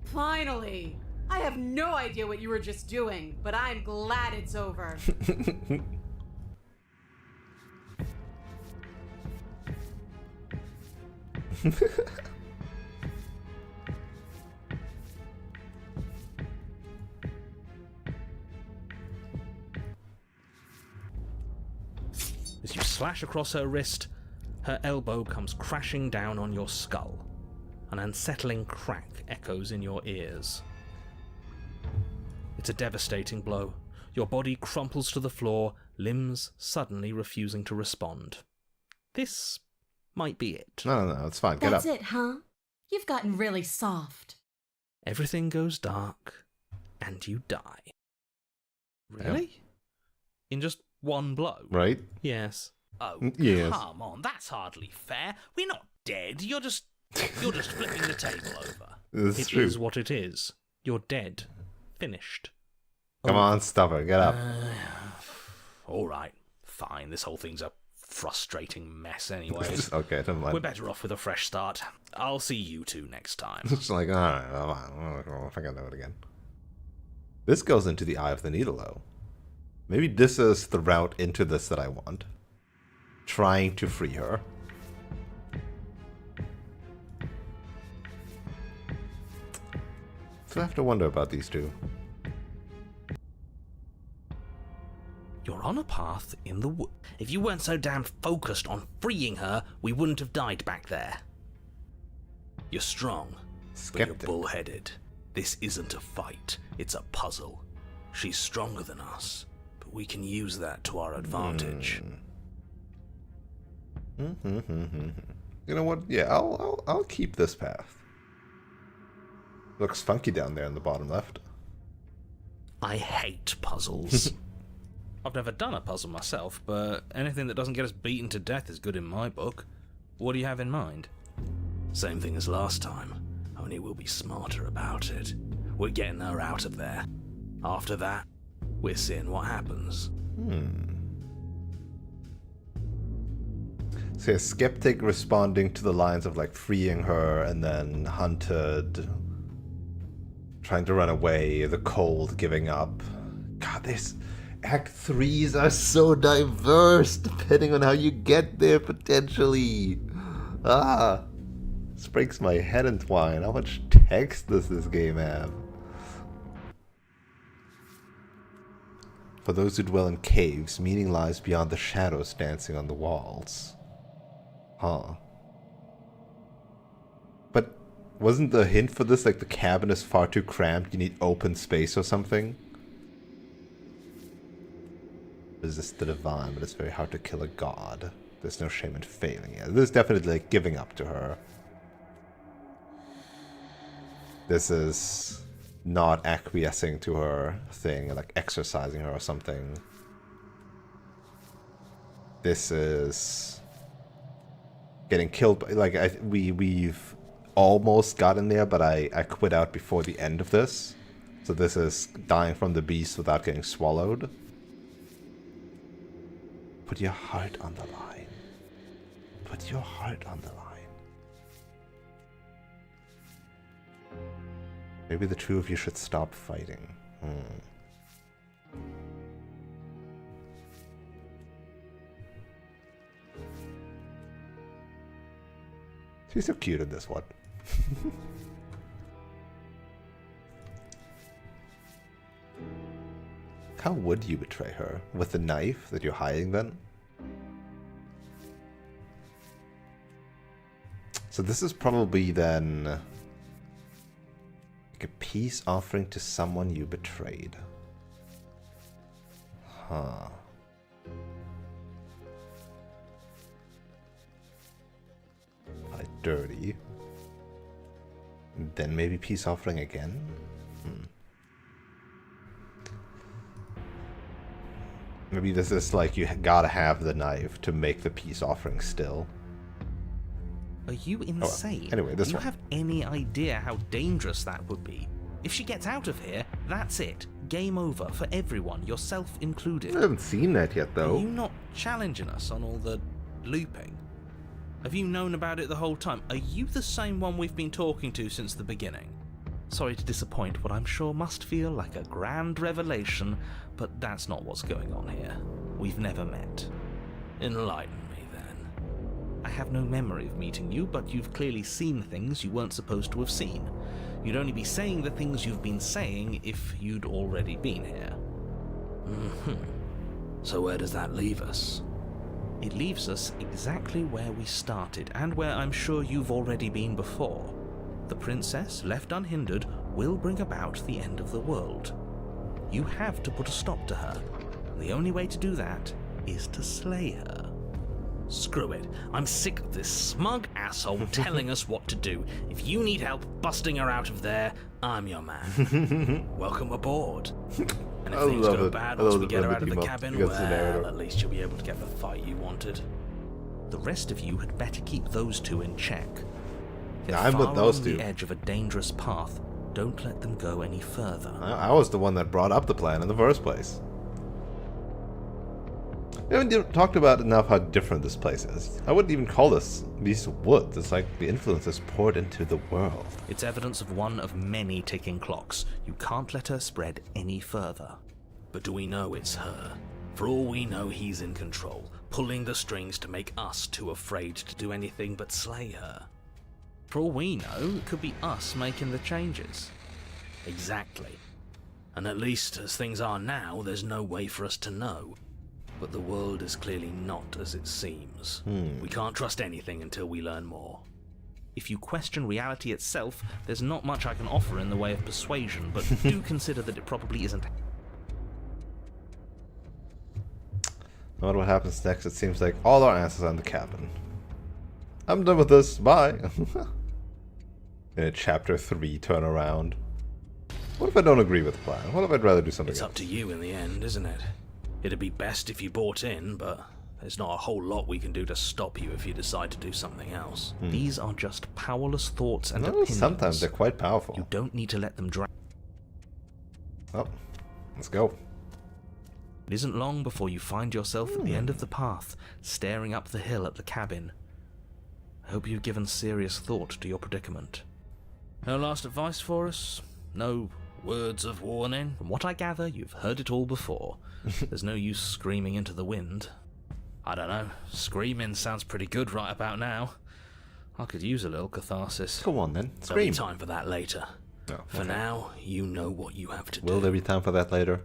Finally! I have no idea what you were just doing, but I'm glad it's over. As you slash across her wrist, her elbow comes crashing down on your skull. An unsettling crack echoes in your ears. It's a devastating blow. Your body crumples to the floor, limbs suddenly refusing to respond. This might be it. No, it's fine. Get That's up. it, huh? You've gotten really soft. Everything goes dark, and you die. Really? In just one blow? Right? Yes. Oh, Yes. come on, that's hardly fair. We're not dead. You're just flipping the table over. This It is true. is what it is. You're dead. Finished. Come on, stubborn. Get up. All right, fine. This whole thing's a frustrating mess anyway. Okay, never We're mind. better off with a fresh start. I'll see you two next time. It's like, alright, I think I know it again. This goes into the Eye of the Needle, though. Maybe this is the route into this that I want. Trying to free her. So I have to wonder about these two. You're on a path in the wood. If you weren't so damn focused on freeing her, we wouldn't have died back there. You're strong, but Skeptic. you're bullheaded. This isn't a fight, it's a puzzle. She's stronger than us, but we can use that to our advantage. You know what? Yeah, I'll keep this path. Looks funky down there in the bottom left. I hate puzzles. I've never done a puzzle myself, but anything that doesn't get us beaten to death is good in my book. What do you have in mind? Same thing as last time, only we'll be smarter about it. We're getting her out of there. After that, we're seeing what happens. So a skeptic responding to the lines of like freeing her and then hunted, trying to run away, the cold, giving up. God, this Act 3s are so diverse depending on how you get there potentially. This breaks my head in twine. How much text does this game have? For those who dwell in caves, meaning lies beyond the shadows dancing on the walls. Huh. Wasn't the hint for this like the cabin is far too cramped, you need open space or something? Resist the divine, but it's very hard to kill a god. There's no shame in failing. Yeah, this is definitely like giving up to her. This is not acquiescing to her thing, like exercising her or something. This is getting killed by, like, we've almost gotten there, but I quit out before the end of this. So this is dying from the beast without getting swallowed. Put your heart on the line. Put your heart on the line. Maybe the two of you should stop fighting. She's so cute in this one. How would you betray her? With the knife that you're hiding then? So this is probably then like a peace offering to someone you betrayed. Huh. Dirty. Then maybe peace offering again? Maybe this is like you gotta have the knife to make the peace offering still. Are you insane? Anyway, this Do you one. have any idea how dangerous that would be? If she gets out of here, that's it. Game over for everyone, yourself included. I haven't seen that yet, Are though. you not challenging us on all the looping? Have you known about it the whole time? Are you the same one we've been talking to since the beginning? Sorry to disappoint what I'm sure must feel like a grand revelation, but that's not what's going on here. We've never met. Enlighten me, then. I have no memory of meeting you, but you've clearly seen things you weren't supposed to have seen. You'd only be saying the things you've been saying if you'd already been here. So where does that leave us? It leaves us exactly where we started, and where I'm sure you've already been before. The princess, left unhindered, will bring about the end of the world. You have to put a stop to her. The only way to do that is to slay her. Screw it. I'm sick of this smug asshole telling us what to do. If you need help busting her out of there, I'm your man. Welcome aboard. And if things go bad once we get her out of the cabin, well, at least you'll be able to get the fight you wanted. The rest of you had better keep those two in check. They're I'm with far those on two. the edge of a dangerous path. Don't let them go any further. I was the one that brought up the plan in the first place. We haven't talked about enough how different this place is. I wouldn't even call these woods. It's like the influence is poured into the world. It's evidence of one of many ticking clocks. You can't let her spread any further. But do we know it's her? For all we know, he's in control, pulling the strings to make us too afraid to do anything but slay her. For all we know, it could be us making the changes. Exactly. And at least, as things are now, there's no way for us to know. But the world is clearly not as it seems. We can't trust anything until we learn more. If you question reality itself, there's not much I can offer in the way of persuasion, but do consider that it probably isn't. No matter what happens next, it seems like all our answers are in the cabin. I'm done with this. Bye. In a chapter 3 turnaround. What if I don't agree with the plan? What if I'd rather do something It's else? up to you in the end, isn't it? It'd be best if you bought in, but there's not a whole lot we can do to stop you if you decide to do something else. These are just powerless thoughts and No, opinions. sometimes they're quite powerful. You don't need to let them drag. Oh, let's go. It isn't long before you find yourself at the end of the path, staring up the hill at the cabin. I hope you've given serious thought to your predicament. No last advice for us? No words of warning? From what I gather, you've heard it all before. There's no use screaming into the wind. I don't know. Screaming sounds pretty good right about now. I could use a little catharsis. Go on then. There'll be Scream. time for that later. Oh, For okay. now, you know what you have to do. Will there be time for that later?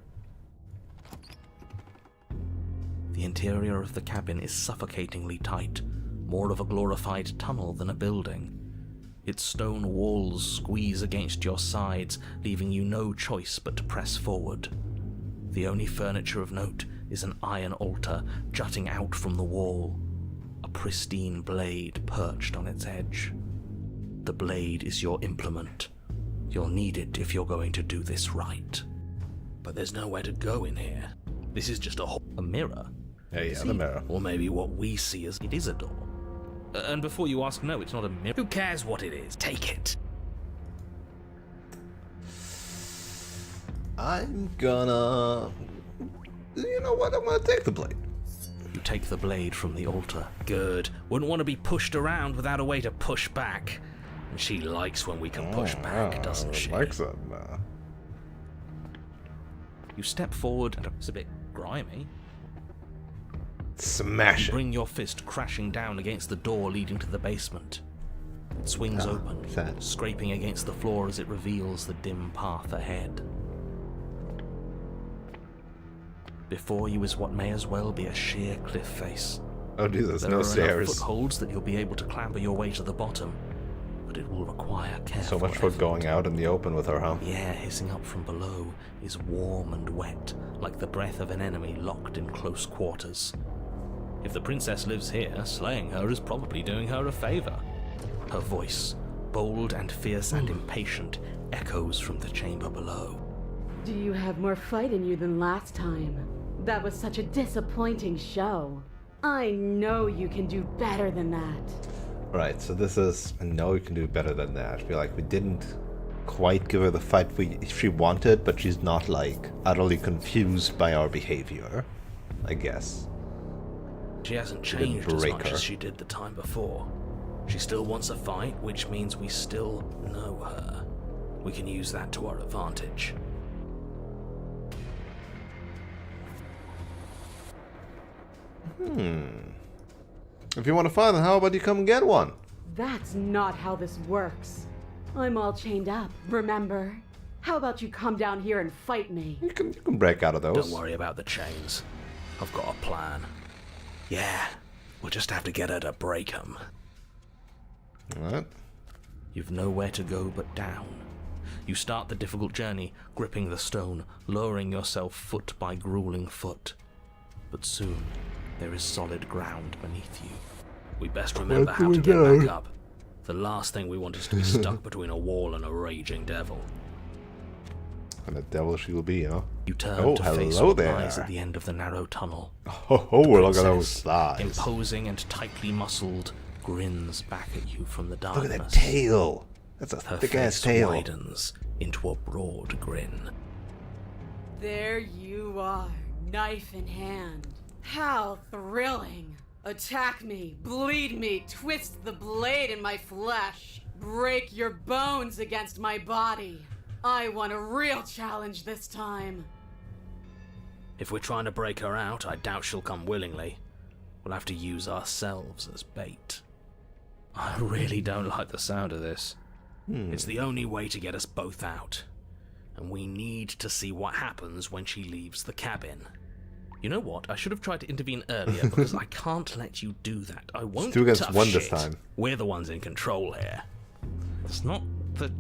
The interior of the cabin is suffocatingly tight, more of a glorified tunnel than a building. Its stone walls squeeze against your sides, leaving you no choice but to press forward. The only furniture of note is an iron altar jutting out from the wall, a pristine blade perched on its edge. The blade is your implement. You'll need it if you're going to do this right. But there's nowhere to go in here. This is just a mirror. Yeah, See? the mirror. Or maybe what we see as it is a door. And before you ask, no, it's not a mirror. Who cares what it is? Take it. I'm gonna... You know what? I'm gonna take the blade. You take the blade from the altar. Good. Wouldn't want to be pushed around without a way to push back. And she likes when we can push back, doesn't she? Likes it. You step forward, and it's a bit grimy. Smash You it. bring your fist crashing down against the door leading to the basement. It swings open, sad. scraping against the floor as it reveals the dim path ahead. Before you is what may as well be a sheer cliff face. Oh, dude, there's There no are stairs. enough footholds that you'll be able to clamber your way to the bottom, but it will require careful So much for effort. going out in the open with her, huh? The air hissing up from below is warm and wet, like the breath of an enemy locked in close quarters. If the princess lives here, slaying her is probably doing her a favor. Her voice, bold and fierce and impatient, echoes from the chamber below. Do you have more fight in you than last time? That was such a disappointing show. I know you can do better than that. Right, so this is... I know we can do better than that. I feel like we didn't quite give her the fight she wanted, but she's not, like, utterly confused by our behavior, I guess. She hasn't didn't changed as break much her. as she did the time before. She still wants a fight, which means we still know her. We can use that to our advantage. If you want to find them, how about you come and get one? That's not how this works. I'm all chained up, remember? How about you come down here and fight me? You can break out of those. Don't worry about the chains. I've got a plan. Yeah, we'll just have to get her to break 'em. Alright. You've nowhere to go but down. You start the difficult journey, gripping the stone, lowering yourself foot by grueling foot. But soon, there is solid ground beneath you. We best remember how to get back up. The last thing we want is to be stuck between a wall and a raging devil. And the devil she will be, huh? You turn Oh, to face hello what there. lies at the end of the narrow tunnel. Oh, look at those Princess, thighs. imposing and tightly muscled, grins back at you from the Look darkness. at that tail. That's a Her thick-ass face tail. widens into a broad grin. There you are, knife in hand. How thrilling! Attack me, bleed me, twist the blade in my flesh, break your bones against my body. I want a real challenge this time. If we're trying to break her out, I doubt she'll come willingly. We'll have to use ourselves as bait. I really don't like the sound of this. It's the only way to get us both out. And we need to see what happens when she leaves the cabin. You know what? I should have tried to intervene earlier because I can't let you do that. I won't. 2 against tough 1 shit. this time. We're the ones in control here. It's not the...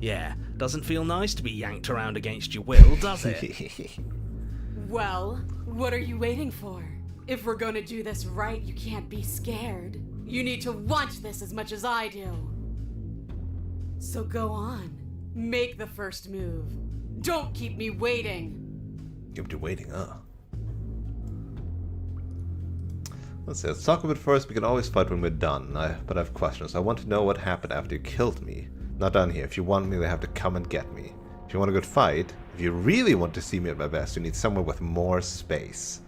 Yeah, doesn't feel nice to be yanked around against your will, does it? Well, what are you waiting for? If we're gonna do this right, you can't be scared. You need to want this as much as I do. So go on. Make the first move. Don't keep me waiting. Keep you waiting, huh? Let's see, let's talk a bit first. We can always fight when we're done. But I have questions. I want to know what happened after you killed me. Not down here. If you want me, they have to come and get me. If you want a good fight, if you really want to see me at my best, you need somewhere with more space.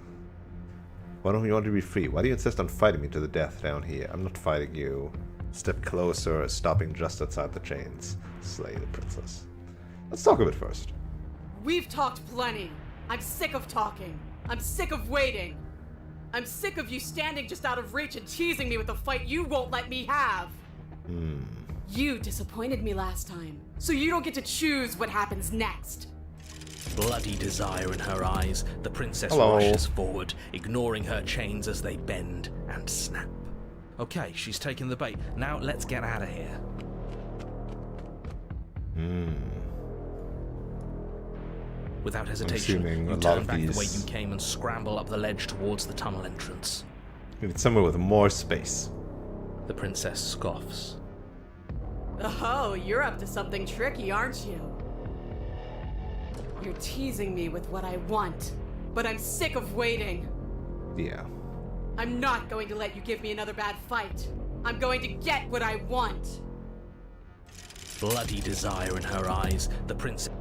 Why don't you want to be free? Why do you insist on fighting me to the death down here? I'm not fighting you. Step closer, stopping just outside the chains. Slay the princess. Let's talk a bit first. We've talked plenty. I'm sick of talking. I'm sick of waiting. I'm sick of you standing just out of reach and teasing me with a fight you won't let me have. You disappointed me last time, so you don't get to choose what happens next. Bloody desire in her eyes, the princess Hello. rushes forward, ignoring her chains as they bend and snap. Okay, she's taking the bait. Now let's get out of here. Without hesitation, assuming a you lot turn of back the way these- you came and scramble up the ledge towards the tunnel entrance. It's somewhere with more space. The princess scoffs. Oh, you're up to something tricky, aren't you? You're teasing me with what I want, but I'm sick of waiting. Yeah. I'm not going to let you give me another bad fight. I'm going to get what I want. Bloody desire in her eyes, the princess...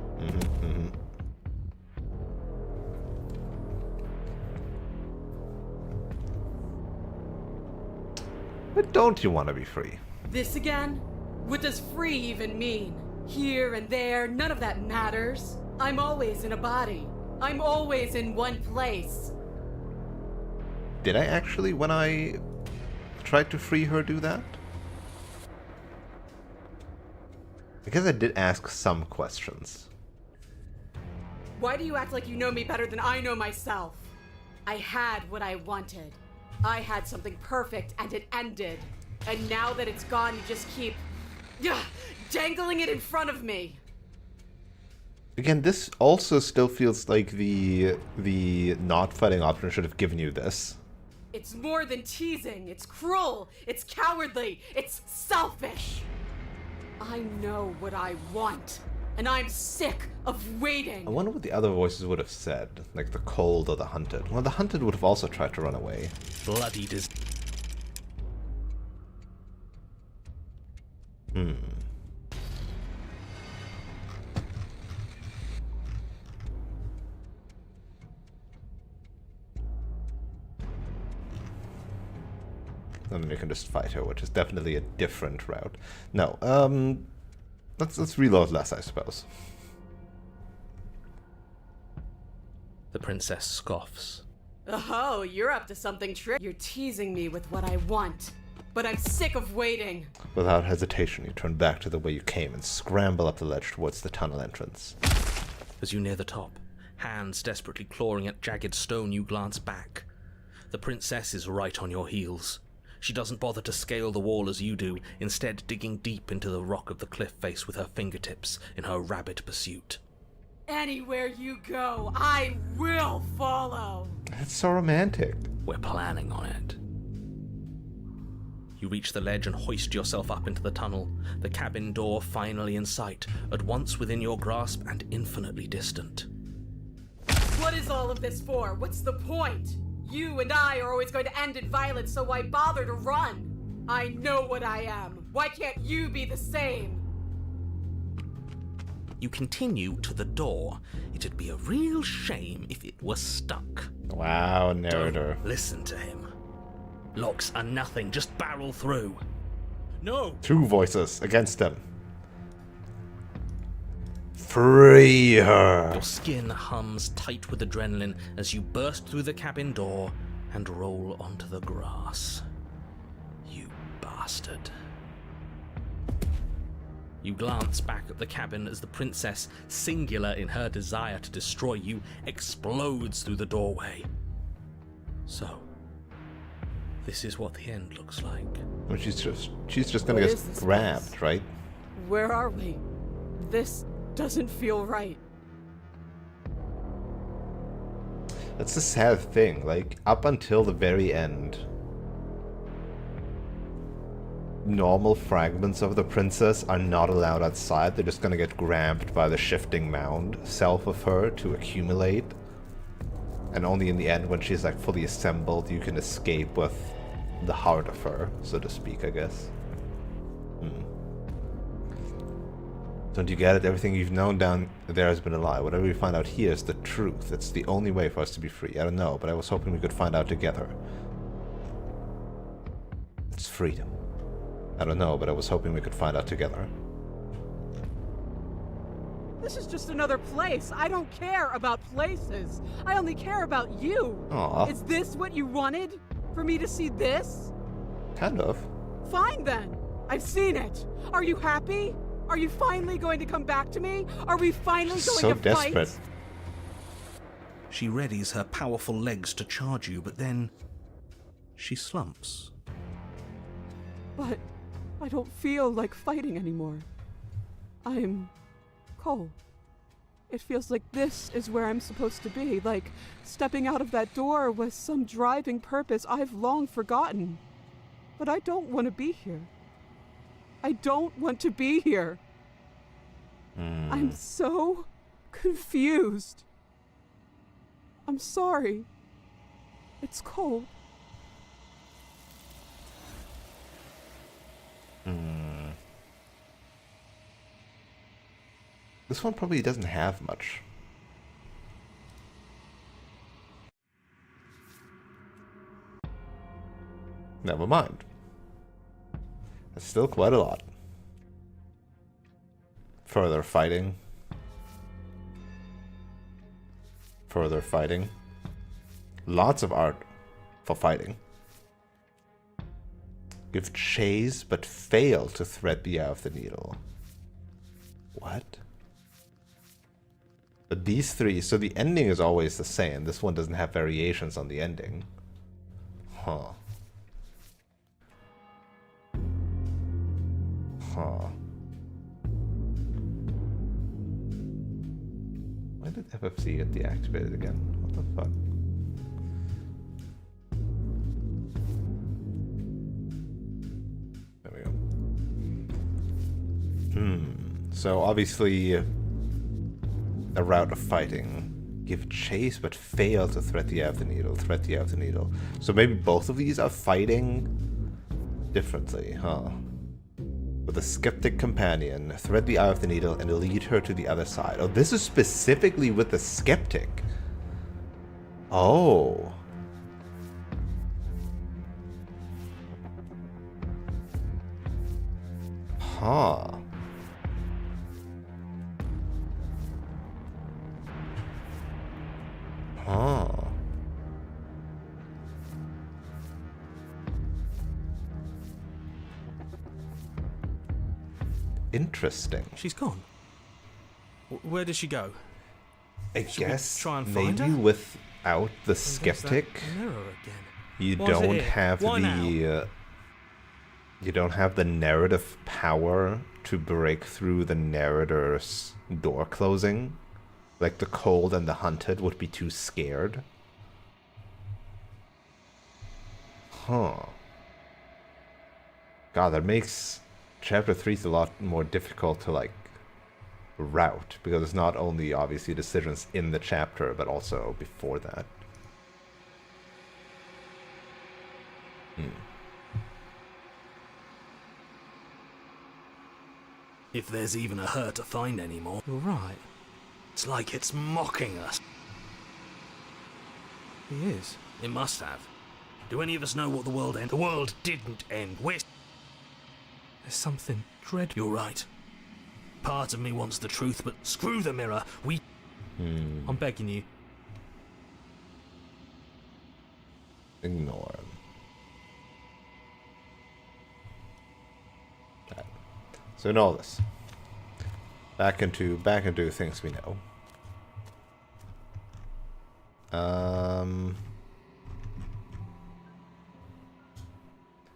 But don't you want to be free? This again? What does free even mean? Here and there, none of that matters. I'm always in a body. I'm always in one place. Did I actually, when I tried to free her, do that? I guess I did ask some questions. Why do you act like you know me better than I know myself? I had what I wanted. I had something perfect and it ended. And now that it's gone, you just keep dangling it in front of me. Again, this also still feels like the not fighting option should have given you this. It's more than teasing. It's cruel. It's cowardly. It's selfish. I know what I want. And I'm sick of waiting. I wonder what the other voices would have said, like the cold or the hunted. Well, the hunted would have also tried to run away. Bloody desire. And then you can just fight her, which is definitely a different route. No, let's reload less, I suppose. The princess scoffs. Oh, you're up to something tricky. You're teasing me with what I want. But I'm sick of waiting. Without hesitation, you turn back to the way you came and scramble up the ledge towards the tunnel entrance. As you near the top, hands desperately clawing at jagged stone, you glance back. The princess is right on your heels. She doesn't bother to scale the wall as you do, instead digging deep into the rock of the cliff face with her fingertips in her rabid pursuit. Anywhere you go, I will follow. That's so romantic. We're planning on it. You reach the ledge and hoist yourself up into the tunnel, the cabin door finally in sight, at once within your grasp and infinitely distant. What is all of this for? What's the point? You and I are always going to end in violence, so why bother to run? I know what I am. Why can't you be the same? You continue to the door. It'd be a real shame if it were stuck. Wow, narrator. Don't listen to him. Locks are nothing, just barrel through. No! Two voices against him. Free her! Your skin hums tight with adrenaline as you burst through the cabin door and roll onto the grass. You bastard. You glance back at the cabin as the princess, singular in her desire to destroy you, explodes through the doorway. So, this is what the end looks like. Well, she's just gonna What get is this grabbed, place? right? Where are we? This doesn't feel right. That's the sad thing. Like, up until the very end, normal fragments of the princess are not allowed outside. They're just gonna get grabbed by the shifting mound self of her to accumulate. And only in the end, when she's like fully assembled, you can escape with the heart of her, so to speak, I guess. Don't you get it? Everything you've known down there has been a lie. Whatever we find out here is the truth. It's the only way for us to be free. I don't know, but I was hoping we could find out together. It's freedom. I don't know, but I was hoping we could find out together. This is just another place. I don't care about places. I only care about you. Aw. Is this what you wanted? For me to see this? Kind of. Fine then. I've seen it. Are you happy? Are you finally going to come back to me? Are we finally She's going so to desperate. fight? She readies her powerful legs to charge you, but then she slumps. but I don't feel like fighting anymore. I'm cold. It feels like this is where I'm supposed to be, like stepping out of that door with some driving purpose I've long forgotten. But I don't want to be here. I don't want to be here. I'm so confused. I'm sorry. It's cold. This one probably doesn't have much. Never mind. It's still quite a lot. Further fighting. Further fighting. Lots of art for fighting. Give chase, but fail to thread the eye of the needle. What? But these three, so the ending is always the same. This one doesn't have variations on the ending. Huh. Huh. Why did FFC get deactivated again? What the fuck? There we go. So obviously a route of fighting. Give chase but fail to thread the eye of the needle. Thread the eye of the needle. So maybe both of these are fighting differently, huh? With a skeptic companion, thread the eye of the needle and lead her to the other side. Oh, this is specifically with the skeptic. Oh. Huh. Huh. Interesting. She's gone. Where did she go? I Should we guess try and find maybe her? without the There's skeptic, that mirror again. you Why is it don't here? have Why the you don't have the narrative power to break through the narrator's door closing. Like the cold and the hunted would be too scared. Huh. God, that makes chapter 3 a lot more difficult to like route, because it's not only obviously decisions in the chapter, but also before that. If there's even a her to find anymore. You're right. It's like it's mocking us. He is. It must have. Do any of us know what the world ended? The world didn't end. There's something dreadful. You're right. Part of me wants the truth, but screw the mirror. I'm begging you. Ignore him. Right. So in all this, back into things we know.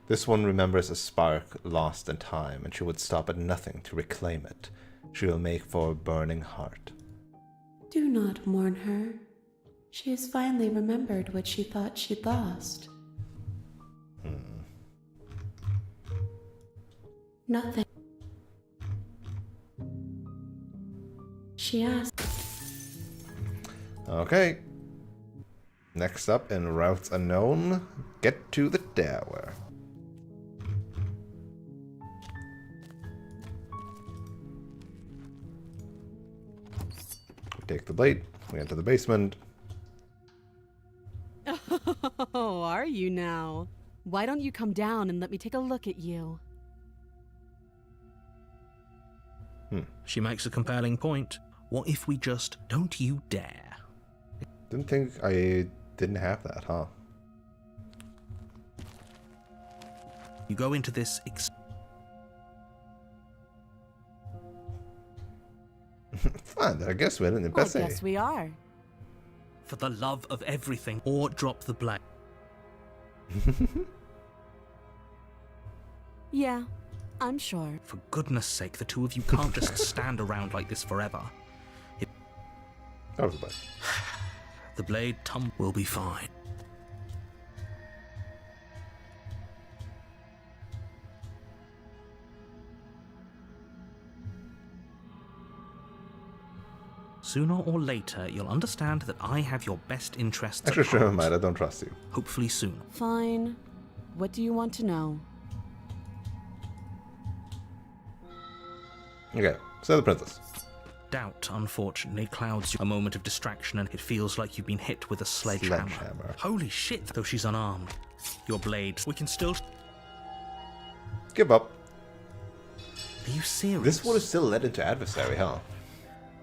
This one remembers a spark lost in time, and she would stop at nothing to reclaim it. She will make for a burning heart. Do not mourn her. She has finally remembered what she thought she'd lost. Nothing. She asked. Okay. Next up in Routes Unknown, get to the tower. We take the blade, we enter the basement. Oh, are you now? Why don't you come down and let me take a look at you? She makes a compelling point. What if we just don't you dare? Didn't think I didn't have that, huh? You go into this Fine, I guess we're in the Well, I best. guess we are. for the love of everything, or drop the blade. Yeah, I'm sure. For goodness sake, the two of you can't just stand around like this forever. That was bad. The blade will be fine. Sooner or later, you'll understand that I have your best interests at Actually, never heart. mind. I don't trust you. Hopefully soon. Fine. What do you want to know? Okay, so the princess. Doubt, unfortunately, clouds a moment of distraction, and it feels like you've been hit with a sledgehammer. Holy shit! Though she's unarmed, your blade. We can still. Give up. Are you serious? This one is still led into adversary, huh?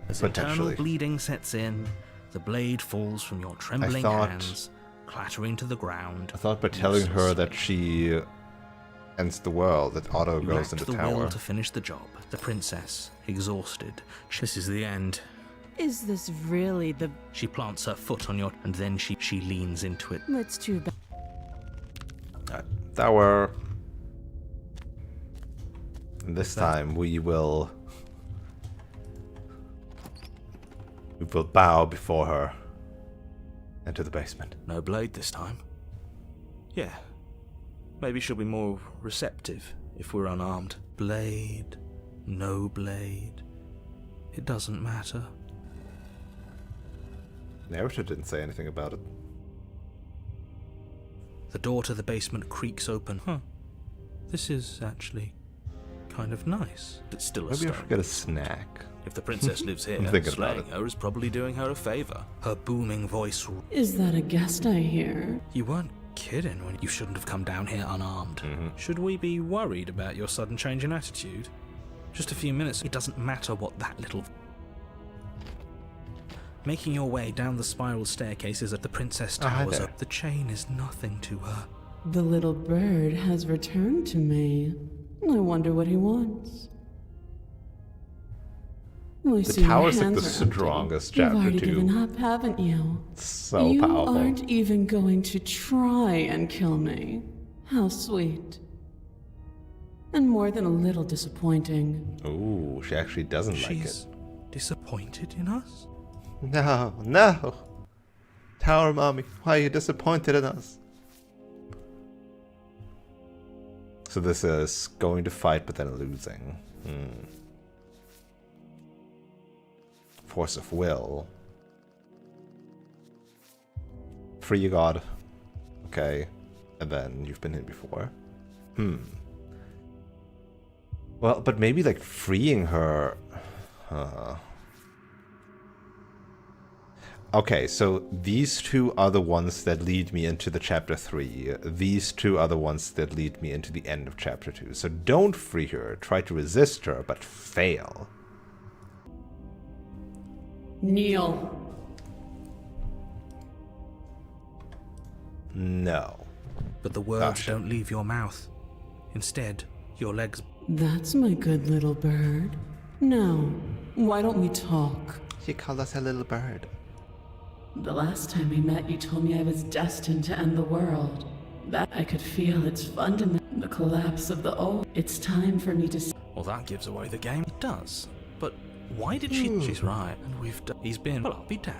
As internal Potentially. bleeding sets in, the blade falls from your trembling thought- hands, clattering to the ground. I thought by telling her that she ends the world, that Otto You goes lacked into the tower. will to finish the job. The princess, exhausted. This is the end. Is this really the... She plants her foot on your... and then she leans into it. It's too bad. Tower. And this time we will bow before her. Into the basement. No blade this time. Yeah. Maybe she'll be more receptive if we're unarmed. Blade, no blade. It doesn't matter. Narrator didn't say anything about it. The door to the basement creaks open. Huh. This is actually kind of nice. It's still a Maybe I stone. should get a snack. If the princess lives here, I'm thinking about slaying it. her is probably doing her a favor. Her booming voice. Is that a guest I hear? You weren't kidding when you shouldn't have come down here unarmed. Should we be worried about your sudden change in attitude? Just a few minutes. It doesn't matter what that little... Making your way down the spiral staircases at the princess Oh, hi towers there. up. The chain is nothing to her. The little bird has returned to me. I wonder what he wants. I The see your tower's like the hands are empty. strongest You've chapter already two. given up, haven't you? So you powerful. aren't even going to try and kill me. How sweet. And more than a little disappointing. Ooh, she actually doesn't like it. She's disappointed in us? No, no. Tower Mommy, why are you disappointed in us? So this is going to fight but then losing. Force of will. Free your god. Okay. And then you've been here before. Well, but maybe like freeing her... Okay, so these two are the ones that lead me into the chapter 3. These two are the ones that lead me into the end of chapter 2. So don't free her, try to resist her, but fail. Kneel. Ah, No. But the words shit. don't leave your mouth. Instead, your legs... That's my good little bird. Now, why don't we talk? She called us a little bird. The last time we met, you told me I was destined to end the world. That I could feel its fundament, the collapse of the old. It's time for me to... Well, that gives away the game. It does. But why did she... She's right. And we've done... He's been... Well, I'll be damned.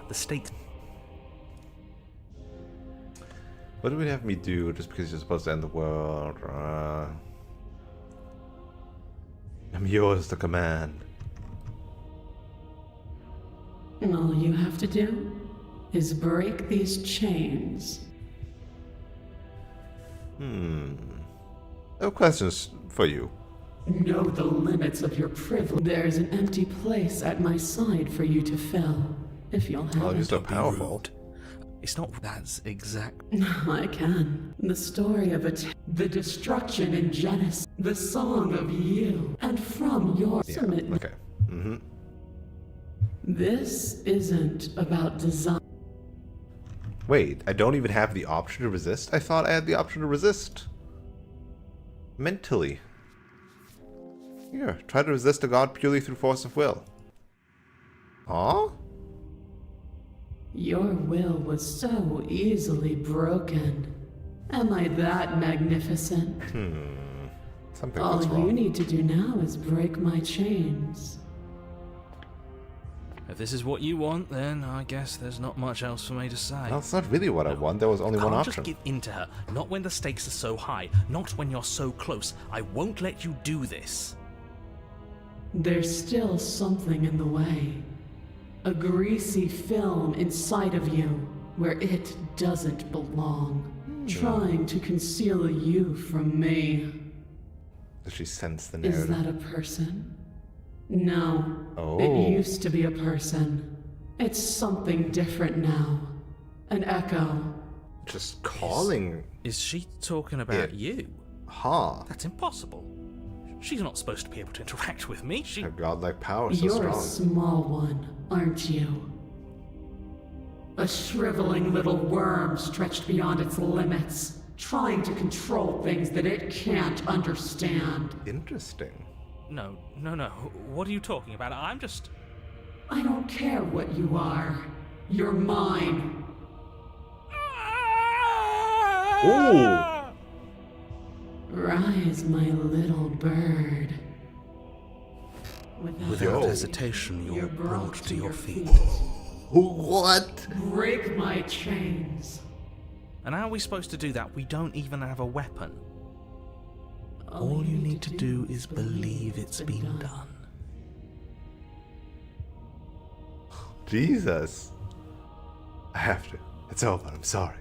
The stakes... What do we have me do just because you're supposed to end the world? I'm yours to command. And all you have to do is break these chains. No questions for you. Know the limits of your privilege. There's an empty place at my side for you to fill, if you'll have Oh, you're it. so powerful. It's not... That's exact... I can. The story of the destruction in Genesis, the song of you, and from your Yeah, summit. okay. This isn't about design. Wait, I don't even have the option to resist? I thought I had the option to resist. Mentally. Here, try to resist a god purely through force of will. Huh? Your will was so easily broken. Am I that magnificent? Something All feels you wrong. need to do now is break my chains. If this is what you want, then I guess there's not much else for me to say. Well, that's not really what I want. There was only one Can't option. just give in to her. Not when the stakes are so high. Not when you're so close. I won't let you do this. There's still something in the way. A greasy film inside of you where it doesn't belong. Trying to conceal you from me. Does she sense the Is narrative? that a person? No. Oh. It used to be a person. It's something different now. An echo. Just calling. Is she talking about Yeah. you? Huh. That's impossible. She's not supposed to be able to interact with me. She... Her godlike power so You're a strong. small one, aren't you? A shriveling little worm stretched beyond its limits, trying to control things that it can't understand. Interesting. No. What are you talking about? I'm just... I don't care what you are. You're mine. Ooh. Rise, my little bird. Without Yo. hesitation, you're brought to your feet. What? Break my chains. And how are we supposed to do that? We don't even have a weapon. All you need to do is believe it's been done. Jesus. I have to. It's over. I'm sorry.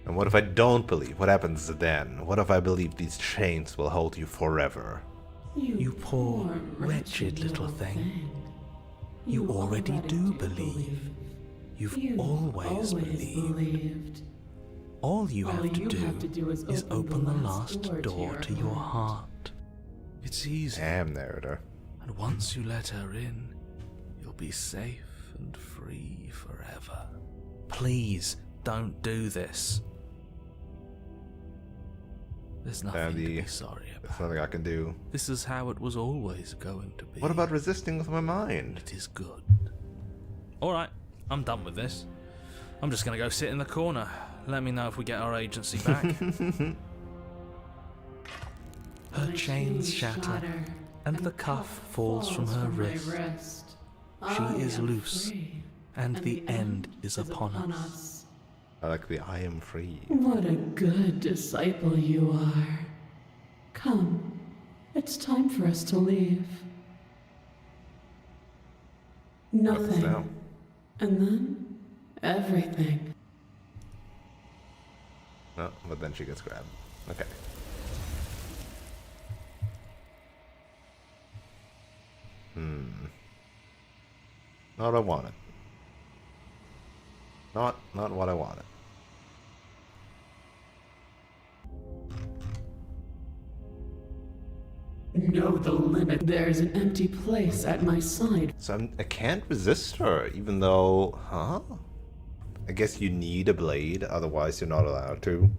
And what if I don't believe? What happens then? What if I believe these chains will hold you forever? You poor, wretched little thing. You already do believe. You've always believed. All you have to do is open the last door to your heart. It's easy. Damn, narrator. And once you let her in, you'll be safe and free forever. Please, don't do this. There's nothing to be sorry There's about. nothing I can do. This is how it was always going to be. What about resisting with my mind? It is good. Alright, I'm done with this. I'm just gonna go sit in the corner. Let me know if we get our agency back. Her chains shatter, and the cuff falls from her wrist. She is loose, and the end is upon us. I like the I am free. What a good disciple you are. Come, it's time for us to leave. Nothing. now? And then, everything. No, but then she gets grabbed. Okay. Not what I wanted. Not what I wanted. Know the limit. There's an empty place at my side. So I can't resist her, even though... Huh? I guess you need a blade, otherwise you're not allowed to.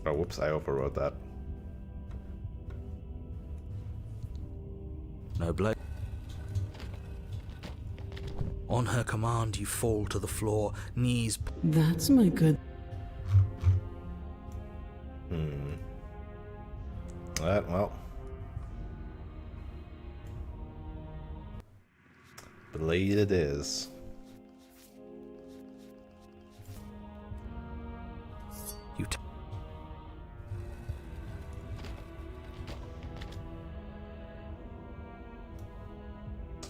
Oh, whoops, I overwrote that. No blade. On her command, you fall to the floor, knees. That's my good. Well. Blade it is. You.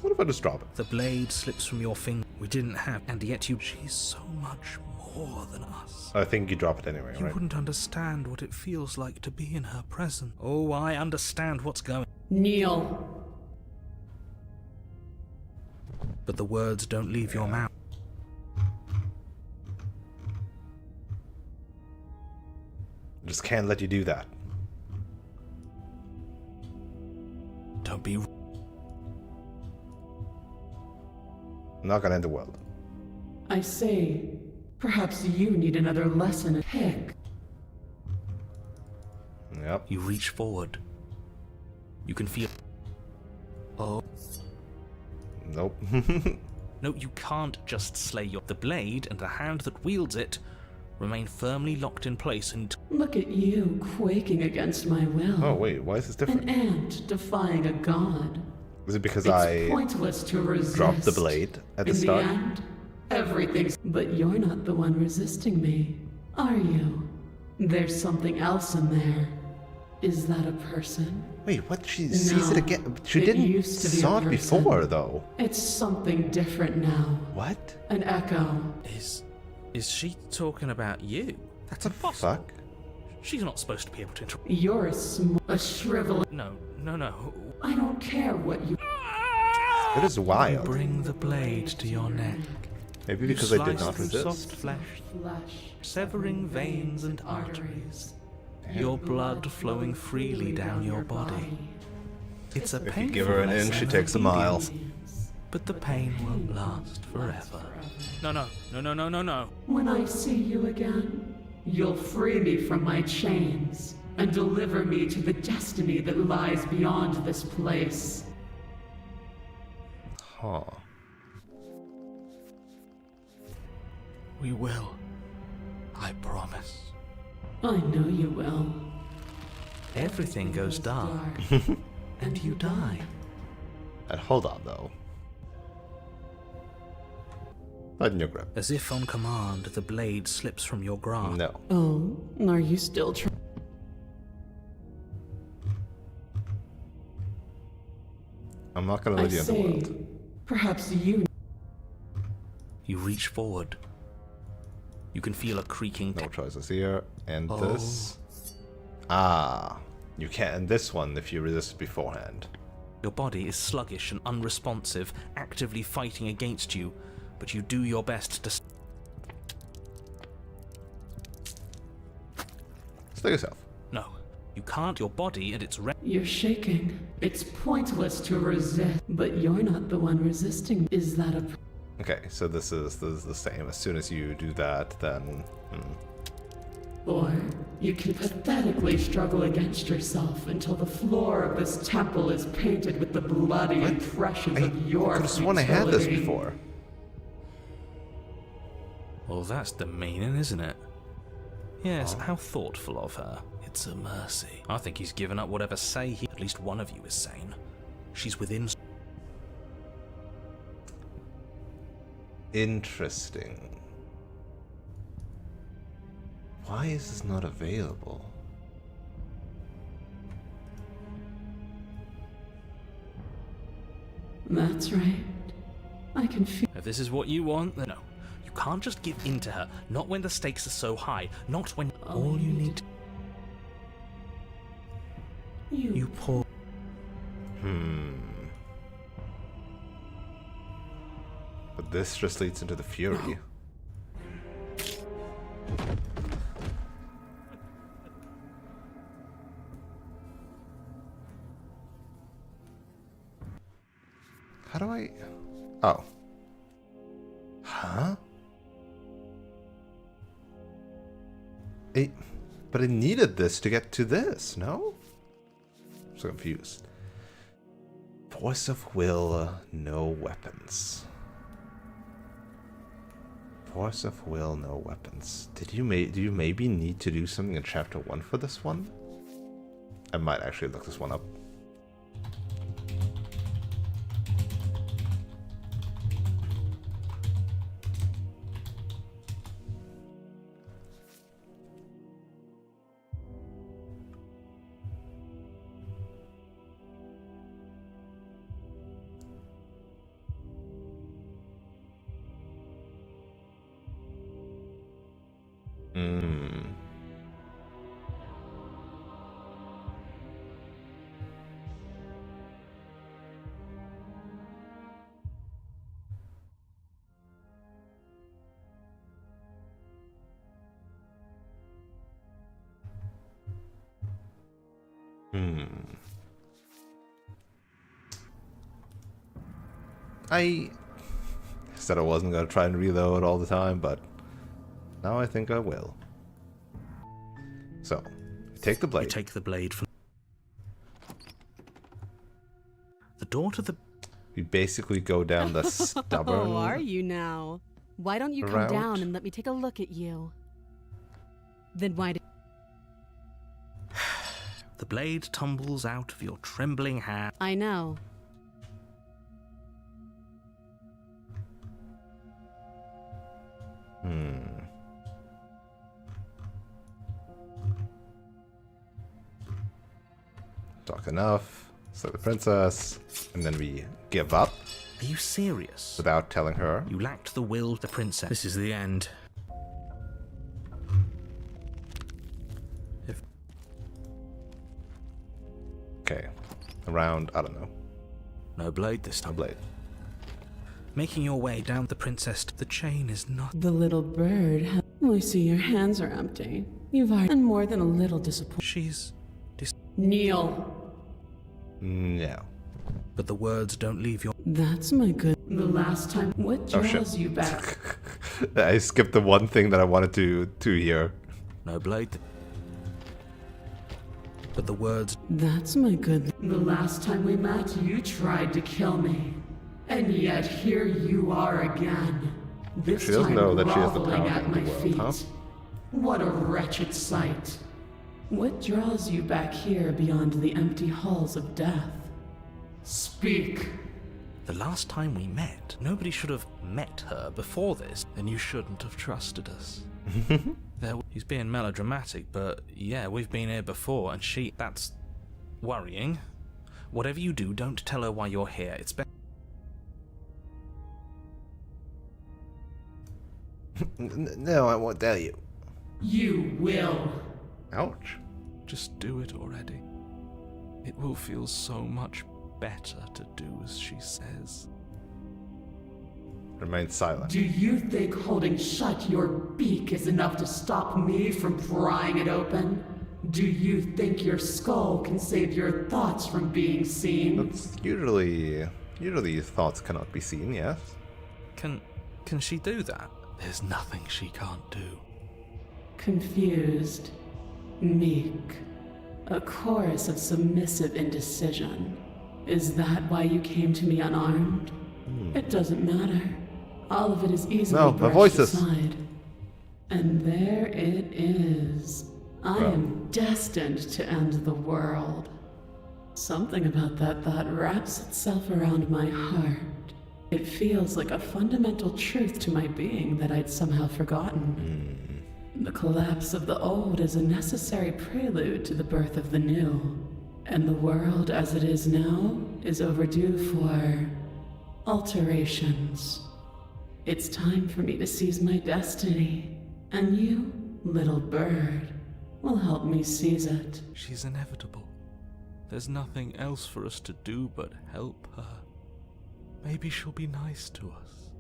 What if I just drop it? The blade slips from your finger. We didn't have, and yet you. She's so much more than us. I think you drop it anyway, You right? wouldn't understand what it feels like to be in her presence. Oh, I understand what's going. Kneel. But the words don't leave your mouth. I just can't let you do that. Don't be. I'm not gonna end the world. I say, perhaps you need another lesson. Pick. Yep. You reach forward. You can feel. Oh. Nope. No, you can't just slay the blade, and the hand that wields it Remain firmly locked in place and Look at you, quaking against my will. Oh wait, why is this different? An ant defying a god. Is it because It's I pointless to resist. dropped the blade at the In start? the end, everything's... But you're not the one resisting me, are you? There's something else in there. Is that a person? Wait, what? She sees it No, again? She it didn't used to be a saw it person. before, though. It's something different now. What? An echo. Is she talking about you? That's What the impossible. fuck? She's not supposed to be able to interrupt. You're a shriveled... No. I don't care what you... It is wild. Bring the blade to your neck. Maybe because I did not Slice through soft resist. flesh, Flesh. severing veins and arteries. Your blood flowing freely down your body. It's a If you painful give her an inch, lesson she of takes a mile. obedience, but the pain won't last forever. No. When I see you again, you'll free me from my chains and deliver me to the destiny that lies beyond this place. Huh. We will. I promise. I know you will. Everything goes dark, and you die. And hold on, though. Tighten your grip. As if on command, the blade slips from your grasp. No. Oh, are you still trying? I'm not gonna I leave you in the say, world. perhaps you... You reach forward. You can feel a creaking. No choices here. And Oh. this. Ah. You can this one if you resist beforehand. Your body is sluggish and unresponsive, actively fighting against you, but you do your best to. Stay yourself. No, you can't. Your body and its. You're shaking. It's pointless to resist. But you're not the one resisting. Is that a... Okay, so this is the same. As soon as you do that, then... Or you can pathetically struggle against yourself until the floor of this temple is painted with the bloody impressions of your could have sworn I had this futility. before. Well, that's demeaning, isn't it? Yes, how thoughtful of her. It's a mercy. I think he's given up whatever say he. At least one of you is sane. She's within. Interesting. Why is this not available? That's right. I can feel... If this is what you want, then no. You can't just give in to her. Not when the stakes are so high. Not when all you need. You poor. But this just leads into the fury. How do I... Oh. Huh? But I needed this to get to this, no? I'm so confused. Force of will, no weapons. Force of will, no weapons. Do you maybe need to do something in chapter 1 for this one? I might actually look this one up. I said I wasn't going to try and reload all the time, but now I think I will. So, take the blade. You take the blade from. The door to the. We basically go down the stubborn... Oh, are you now? Why don't you come route. down and let me take a look at you? Then why did... The blade tumbles out of your trembling hand. I know. Talk enough. So the princess, and then we give up Are you serious? without telling her. You lacked the will, the princess. This is the end. Okay, around, I don't know, No blade this a time. blade. Making your way down the princess. The chain is not. The little bird. I see your hands are empty. You've already been more than a little disappointed. She's. Kneel. No. But the words don't leave your. That's my good. The last time. What Oh, shit. draws you back? I skipped the one thing that I wanted to hear. No blade. But the words. That's my good. The last time we met, you tried to kill me. And yet here you are again. This She doesn't time know that she has the groveling power at in the my world, feet. huh? What a wretched sight. What draws you back here beyond the empty halls of death? Speak. The last time we met, nobody should have met her before this. Then you shouldn't have trusted us. He's being melodramatic, but yeah, we've been here before, and she. That's worrying. Whatever you do, don't tell her why you're here. It's better. No, I won't tell you. You will. Ouch. Just do it already. It will feel so much better to do as she says. Remain silent. Do you think holding shut your beak is enough to stop me from prying it open? Do you think your skull can save your thoughts from being seen? That's usually thoughts cannot be seen, yes? Can she do that? There's nothing she can't do. Confused, meek, a chorus of submissive indecision. Is that why you came to me unarmed? It doesn't matter. All of it is easily No, the brushed voices. aside. And there it is. I Well. am destined to end the world. Something about that thought wraps itself around my heart. It feels like a fundamental truth to my being that I'd somehow forgotten. The collapse of the old is a necessary prelude to the birth of the new. And the world as it is now is overdue for alterations. It's time for me to seize my destiny. And you, little bird, will help me seize it. She's inevitable. There's nothing else for us to do but help her. Maybe she'll be nice to us.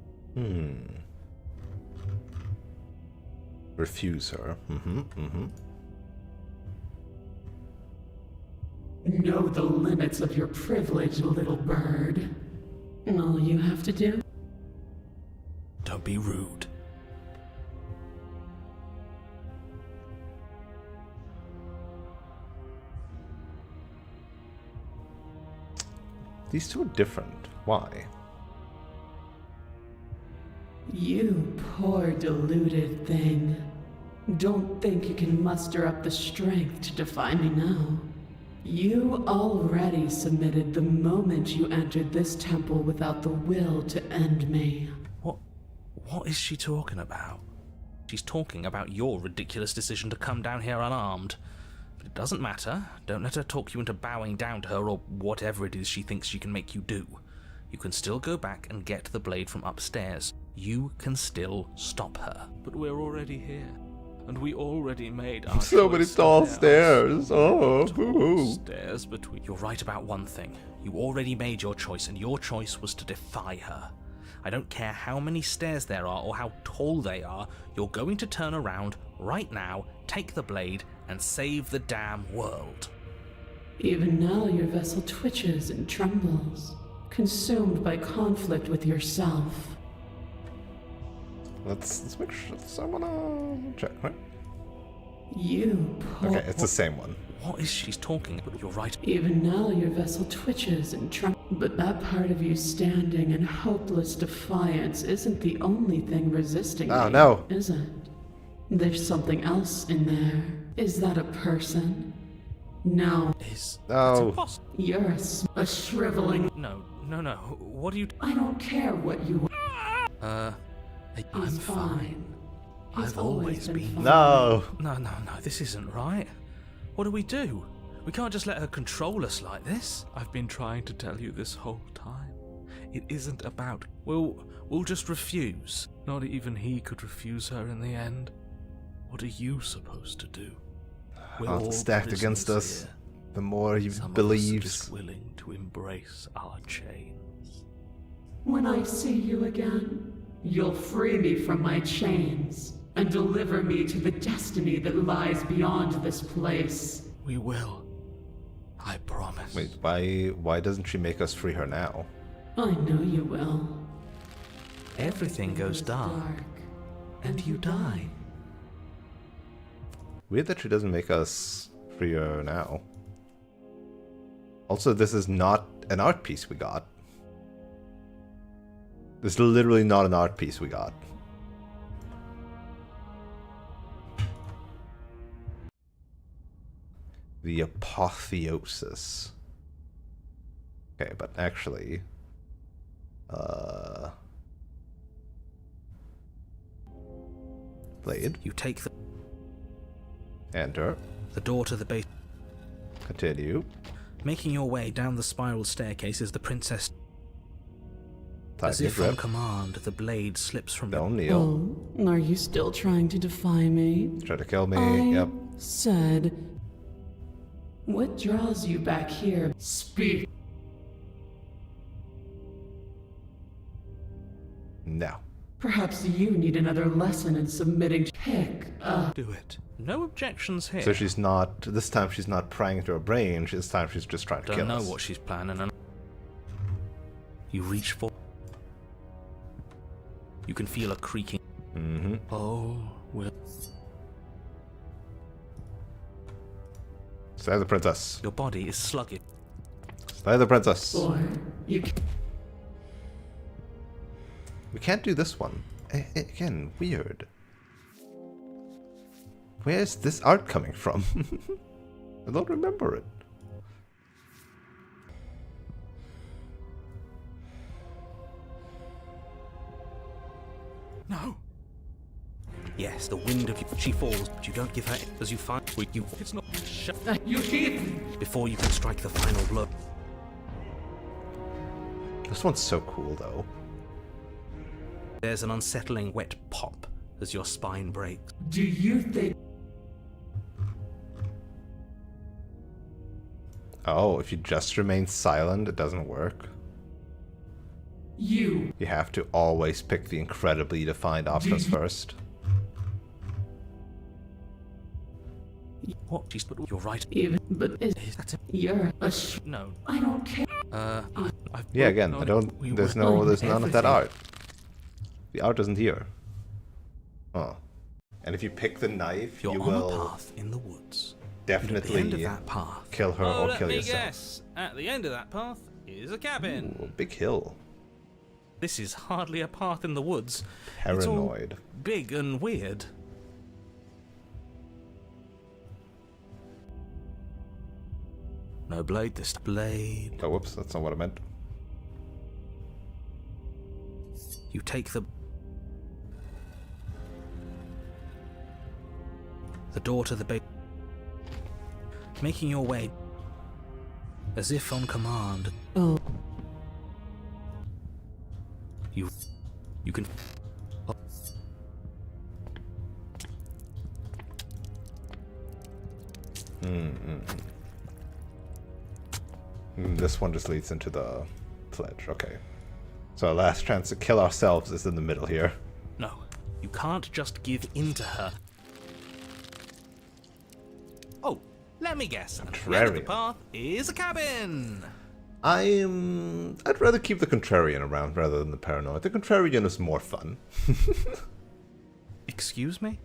Refuse her. Know the limits of your privilege, little bird. All you have to do? Don't be rude. These two are different. Why? You poor deluded thing. Don't think you can muster up the strength to defy me now. You already submitted the moment you entered this temple without the will to end me. What is she talking about? She's talking about your ridiculous decision to come down here unarmed. But it doesn't matter. Don't let her talk you into bowing down to her or whatever it is she thinks she can make you do. You can still go back and get the blade from upstairs. You can still stop her. But we're already here, and we already made our So many choice tall somewhere else. stairs. Oh, Tall boo. stairs between. You're right about one thing. You already made your choice, and your choice was to defy her. I don't care how many stairs there are or how tall they are, you're going to turn around right now, take the blade, and save the damn world. Even now your vessel twitches and trembles, consumed by conflict with yourself. Let's make sure. I wanna check, right? You poor... Okay, it's the same one. What is she talking about? You're right. Even now your vessel twitches and trembles. But that part of you standing in hopeless defiance isn't the only thing resisting Oh, me, no. is it? There's something else in there. Is that a person? No, Is No. that's impossible. you're a shriveling. No. What do you? I don't care what you I'm He's fine. He's I've always been fine. No. No, this isn't right. What do? We can't just let her control us like this. I've been trying to tell you this whole time. It isn't about. We'll just refuse. Not even he could refuse her in the end. What are you supposed to do? We're Odds all stacked against prisoners us. here. The more he Some of us are believes. just willing to embrace our chains. When I see you again, you'll free me from my chains and deliver me to the destiny that lies beyond this place. We will. I promise. Wait, why doesn't she make us free her now? I know you will. Everything goes dark, and you die. Weird that she doesn't make us free her now. Also, this is not an art piece we got. This is literally not an art piece we got. The apotheosis. Okay, but actually... Blade. You take Enter. the door to the base. Continue. Making your way down the spiral staircase is the princess. As Tiny if on grip. command, the blade slips from Don't kneel. Oh, are you still trying to defy me? Try to kill me. I Yep. said, what draws you back here? Speak. No. Perhaps you need another lesson in submitting. Pick up. Do it. No objections here. So she's not. This time she's not prying into her brain. This time she's just trying to Don't kill know us. what she's planning. And you reach for. You can feel a creaking. Mm-hmm. Oh, well, Slay the princess. your body is sluggish. Slay the princess. Or you We can't do this one. Again, weird. Where's this art coming from? I don't remember it. No. Yes, the wind of you. She falls, but you don't give her as you find. You. It's not. Shut. You heathen! Before you can strike the final blow. This one's so cool, though. There's an unsettling wet pop as your spine breaks. Do you think Oh, if you just remain silent, it doesn't work. you You have to always pick the incredibly defined options first. What? You're right. even, but is That's it. you're a No. I don't care. I've Yeah, again, I don't. There's none of that everything. art. The art isn't here. Oh. And if you pick the knife, You're you on a will path in the woods. And at the end of definitely that path. kill her Oh, or let kill me yourself. guess. At the end of that path is a cabin. Ooh, big hill. This is hardly a path in the woods. It's all Paranoid. big and weird. No blade this blade. Oh, whoops, that's not what I meant. You take the door to the base. Making your way as if on command. Oh, You can This one just leads into the pledge. Okay. So our last chance to kill ourselves is in the middle here. No, you can't just give in to her. Oh, let me guess. At the end of the Contrarian. path is a cabin. I'd rather keep the contrarian around rather than the paranoid. The contrarian is more fun. Excuse me?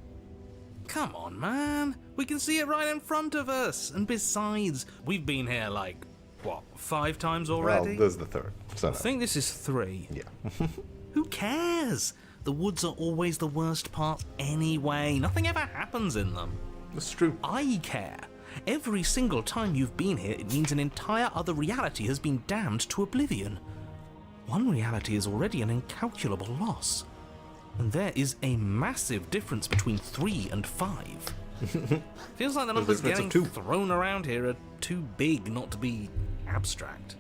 Come on, man. We can see it right in front of us. And besides, we've been here like, what, 5 times Well, already? this is the third. So I no. think this is 3. Yeah. Who cares? The woods are always the worst part anyway. Nothing ever happens in them. That's true. I care. Every single time you've been here, it means an entire other reality has been damned to oblivion. One reality is already an incalculable loss. And there is a massive difference between 3 and 5. Feels like the numbers difference of getting 2. thrown around here are too big not to be abstract.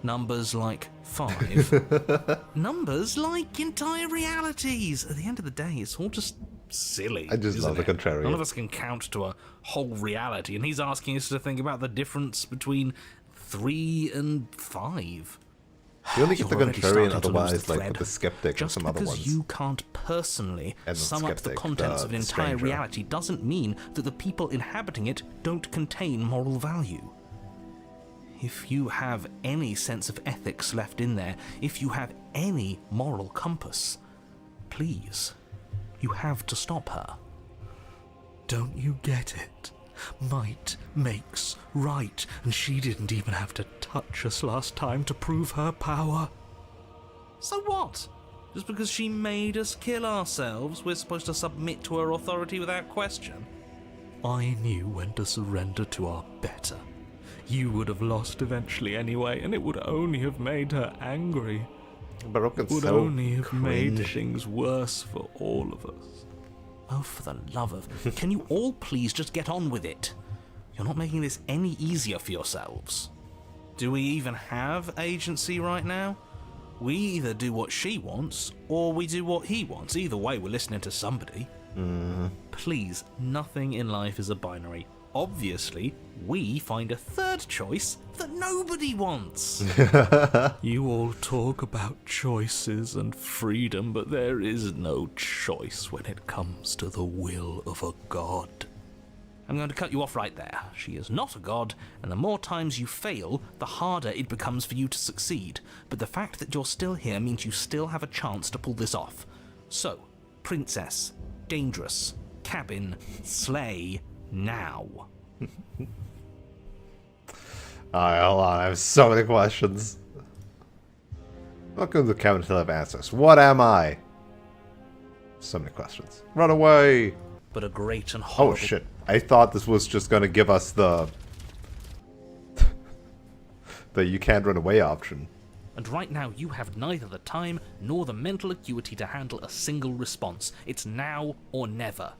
Numbers like 5. Numbers like entire realities. At the end of the day, it's all just silly. I just love the contrarian. None of us can count to a whole reality, and he's asking us to think about the difference between 3 and 5. You only get the You're already contrarian starting to lose otherwise, the like thread. with the skeptic and Just some other because ones. you can't personally And the sum up the skeptic, contents the of an entire stranger. reality doesn't mean that the people inhabiting it don't contain moral value. If you have any sense of ethics left in there, if you have any moral compass, please, you have to stop her. Don't you get it? Might makes right, and she didn't even have to touch us last time to prove her power. So what? Just because she made us kill ourselves, we're supposed to submit to her authority without question? I knew when to surrender to our better. You would have lost eventually anyway, and it would only have made her angry. Baroque Would so only have made cringe. things worse for all of us. Oh, for the love of... Can you all please just get on with it? You're not making this any easier for yourselves. Do we even have agency right now? We either do what she wants, or we do what he wants. Either way, we're listening to somebody. Please, nothing in life is a binary. Obviously, we find a third choice that nobody wants. You all talk about choices and freedom, but there is no choice when it comes to the will of a god. I'm going to cut you off right there. She is not a god, and the more times you fail, the harder it becomes for you to succeed. But the fact that you're still here means you still have a chance to pull this off. So, princess, dangerous, cabin, slay, now. Alright, hold on. I have so many questions. Welcome to the cabin until I have answers. What am I? So many questions. Run away! But a great and Oh horrible... shit. I thought this was just gonna give us the... the you can't run away option. And right now you have neither the time nor the mental acuity to handle a single response. It's now or never.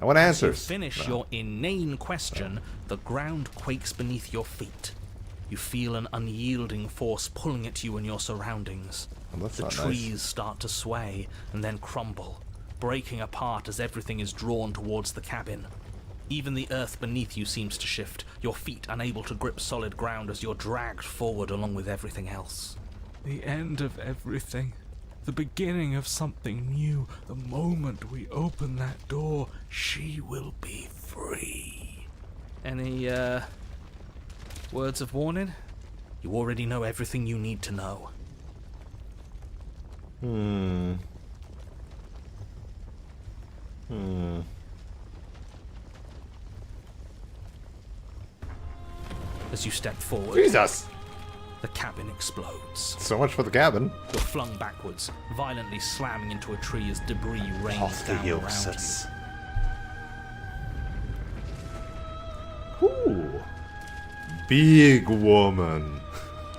I want As you answers. finish No. your inane question, the ground quakes beneath your feet. You feel an unyielding force pulling at you and your surroundings. Oh, that's The not trees nice. start to sway and then crumble, breaking apart as everything is drawn towards the cabin. Even the earth beneath you seems to shift, your feet unable to grip solid ground as you're dragged forward along with everything else. The end of everything. The beginning of something new. The moment we open that door, she will be free. Any, words of warning? You already know everything you need to know. As you step forward, Jesus! the cabin explodes. So much for the cabin. You're flung backwards, violently slamming into a tree as debris rains down around you. Ooh. Big woman.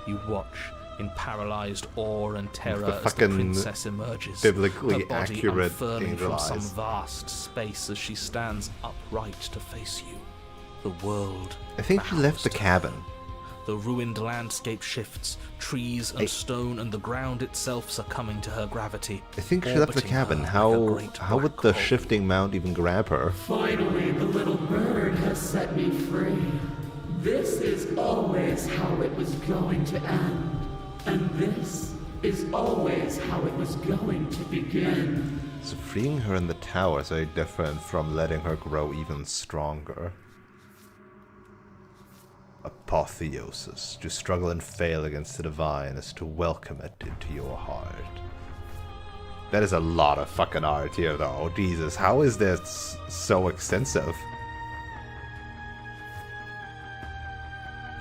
You watch in paralyzed awe and terror The as the fucking princess emerges, biblically her body accurate unfurling angel from some eyes. vast space as she stands upright to face you. The world I think she left the bows to cabin. her. The ruined landscape shifts, trees and stone and the ground itself succumbing to her gravity. I think she left the orbiting cabin. her like a How great would black the hole. shifting mount even grab her? Finally, the little bird has set me free. This is always how it was going to end. And this is always how it was going to begin. So freeing her in the tower is very different from letting her grow even stronger. Apotheosis. To struggle and fail against the divine is to welcome it into your heart. That is a lot of fucking art here though. Jesus, how is this so extensive?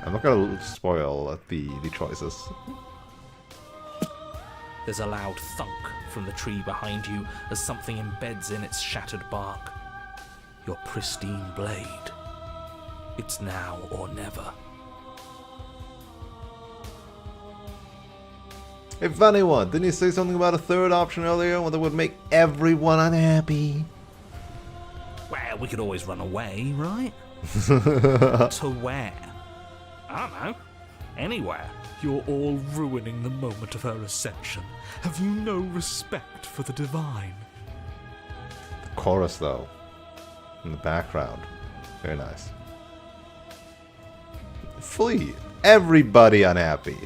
I'm not gonna spoil the choices. There's a loud thunk from the tree behind you as something embeds in its shattered bark. Your pristine blade. It's now or never. Hey, funny one, didn't you say something about a third option earlier, one that would make everyone unhappy? Well, we could always run away, right? To where? I don't know. Anywhere. You're all ruining the moment of her ascension. Have you no respect for the divine? The chorus, though, in the background. Very nice. Flee. Everybody unhappy.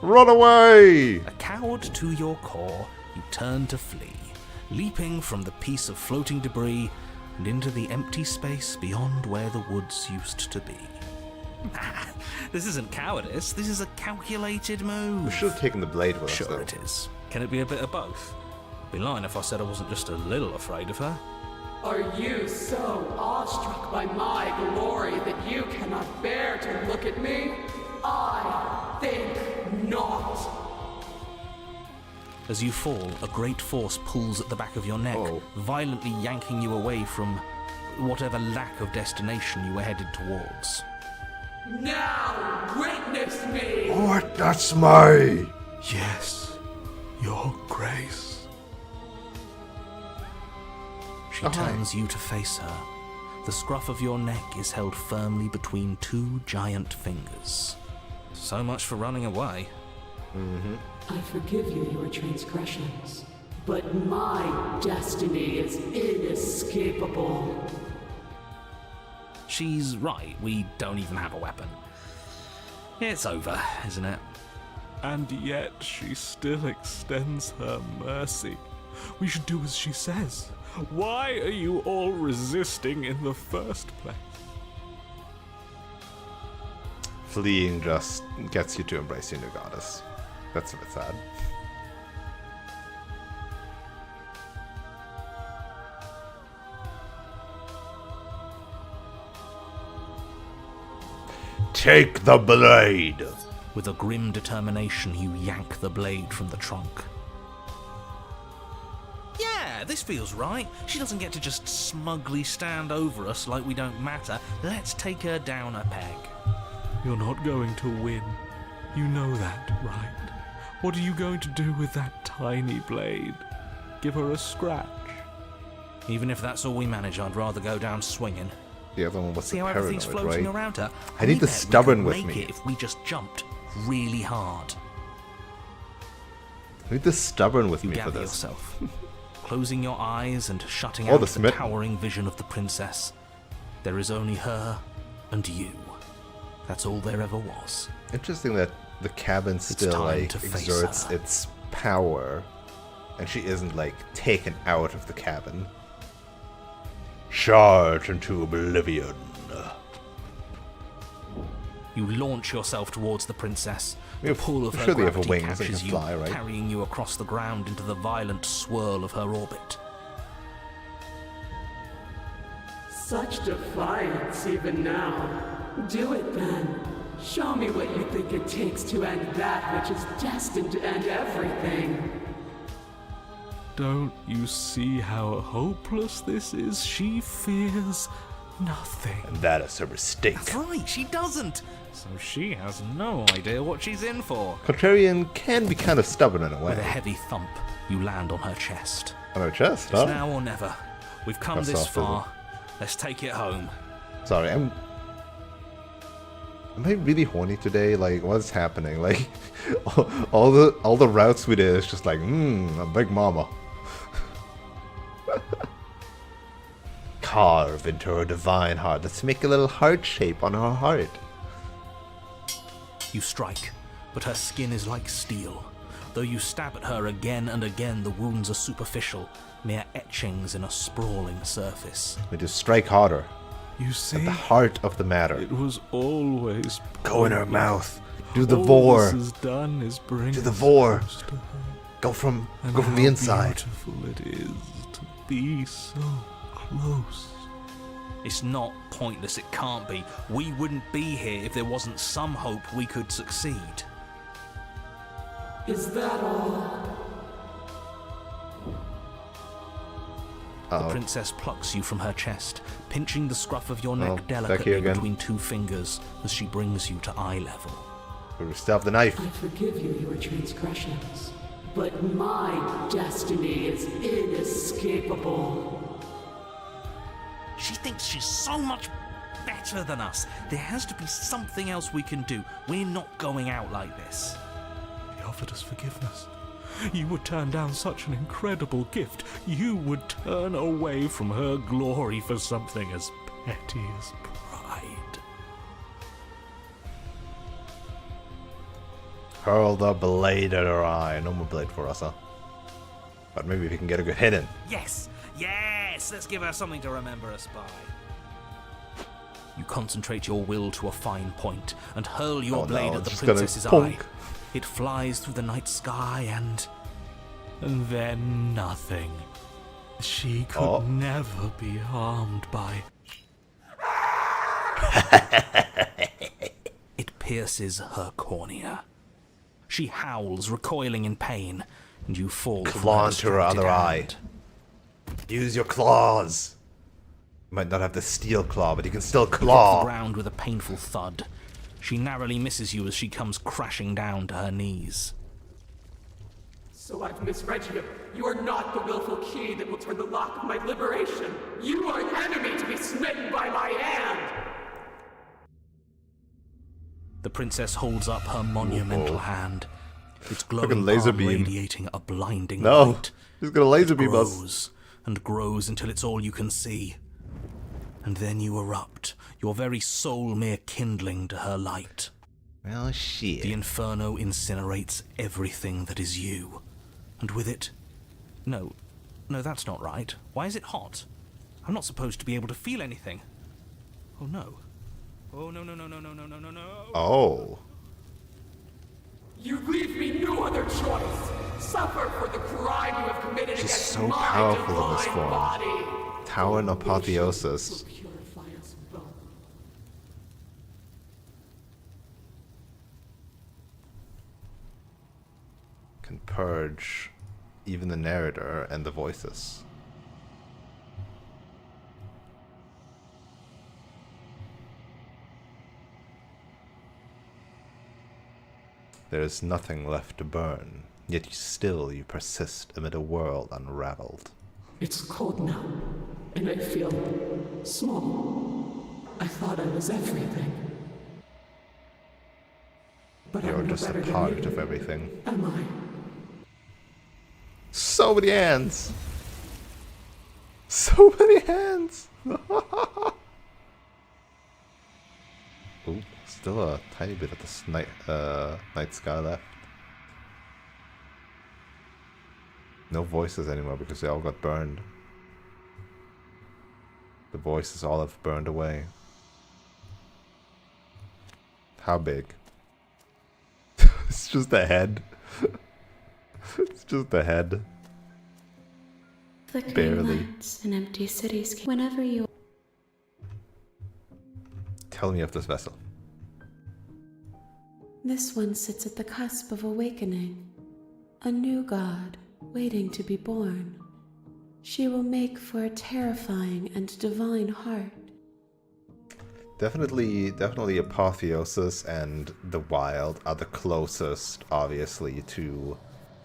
Run away! A coward to your core, you turn to flee, leaping from the piece of floating debris and into the empty space beyond where the woods used to be. This isn't cowardice, this is a calculated move. We should have taken the blade with us, Sure though. it is. Can it be a bit of both? I'd be lying if I said I wasn't just a little afraid of her. Are you so awestruck by my glory that you cannot bear to look at me? I think not. As you fall, a great force pulls at the back of your neck, violently yanking you away from whatever lack of destination you were headed towards. Now witness me! What? That's my... Yes, your grace. She turns you to face her. The scruff of your neck is held firmly between two giant fingers. So much for running away. I forgive you your transgressions, but my destiny is inescapable. She's right, we don't even have a weapon. It's over, isn't it? And yet she still extends her mercy. We should do as she says. Why are you all resisting in the first place? Fleeing just gets you to embrace your new goddess. That's a bit sad. Take the blade! With a grim determination, you yank the blade from the trunk. Yeah, this feels right. She doesn't get to just smugly stand over us like we don't matter. Let's take her down a peg. You're not going to win. You know that, right? What are you going to do with that tiny blade? Give her a scratch? Even if that's all we manage, I'd rather go down swinging. The other one was See the how everything's paranoid, floating right? around her? I need the bet we stubborn could with make me. it if we just jumped really hard. I need the stubborn with You me for gather this. yourself, closing your eyes and shutting Oh, out the the smitten. towering vision of the princess. There is only her and you. That's all there ever was. Interesting that the cabin still time like to face exerts her. its power, and she isn't like taken out of the cabin. Charge into oblivion. You launch yourself towards the princess. Yeah, The pull of I'm her sure they have gravity wings that catches can you, fly, right? carrying you across the ground into the violent swirl of her orbit. Such defiance even now. Do it then. Show me what you think it takes to end that which is destined to end everything. Don't you see how hopeless this is? She fears nothing. And that is her mistake. That's right, she doesn't. So she has no idea what she's in for. Contrarian can be kind of stubborn in a With a way. heavy thump, you land on her chest. On her chest, It's huh? now or never. We've come How this soft is it? far. Let's take it home. Sorry, am I really horny today? Like, what's happening? Like, all the routes we did is just like, a big mama. Carve into her divine heart. Let's make a little heart shape on her heart. You strike, but her skin is like steel. Though you stab at her again and again, the wounds are superficial, mere etchings in a sprawling surface. We just strike harder. You At see, the heart of the matter. it was always Go in her pointless. mouth. Do the All vor. this has done is bring Do the us vor. close to her. Go from And the how inside. beautiful it is to be so close. It's not pointless, it can't be. We wouldn't be here if there wasn't some hope we could succeed. Is that all? The princess plucks you from her chest, pinching the scruff of your Oh, neck back delicately here again. between two fingers as she brings you to eye level. We still have the knife. I forgive you your transgressions, but my destiny is inescapable. She thinks she's so much better than us. There has to be something else we can do. We're not going out like this. He offered us forgiveness. You would turn down such an incredible gift. You would turn away from her glory for something as petty as pride. Hurl the blade at her eye. No more blade for us, huh? But maybe we can get a good hit in. Yes! Yes! Let's give her something to remember us by. You concentrate your will to a fine point and hurl your Oh blade no, at the just gonna princess's eye. punk. It flies through the night sky and then nothing. She could never be harmed by... it pierces her cornea. She howls, recoiling in pain, and you fall from Claw into her distracted other eye. hand. Use your claws. You might not have the steel claw, but you can still Hit the claw. ground with a painful thud. She narrowly misses you as she comes crashing down to her knees. So I've misread you. You are not the willful key that will turn the lock of my liberation. You are an enemy to be smitten by my hand. The princess holds up her monumental hand, its glowing Fucking laser palm beam. radiating a blinding No, light. she's gonna laser beam us. Grows and grows until it's all you can see. And then you erupt, your very soul mere kindling to her light. Well, shit. The inferno incinerates everything that is you. And with it... No, that's not right. Why is it hot? I'm not supposed to be able to feel anything. Oh no. Oh no. Oh. You leave me no other choice. Suffer for the crime you have committed She's against so my powerful in this divine form. body. Tower and Apotheosis. Will purify us both. Can purge even the narrator and the voices. There is nothing left to burn, yet still you persist amid a world unraveled. It's cold now, and I feel small. I thought I was everything. But You're I'm no just a better than part you. of everything. Am I? So many hands! So many hands! Ooh, still a tiny bit of the night sky left. No voices anymore because they all got burned. The voices all have burned away. How big? It's just a head. It's just a head. Flickering Barely. lights in empty cities. Whenever you... Tell me of this vessel. This one sits at the cusp of awakening. A new god, waiting to be born. She will make for a terrifying and divine heart. Definitely Apotheosis and the Wild are the closest, obviously, to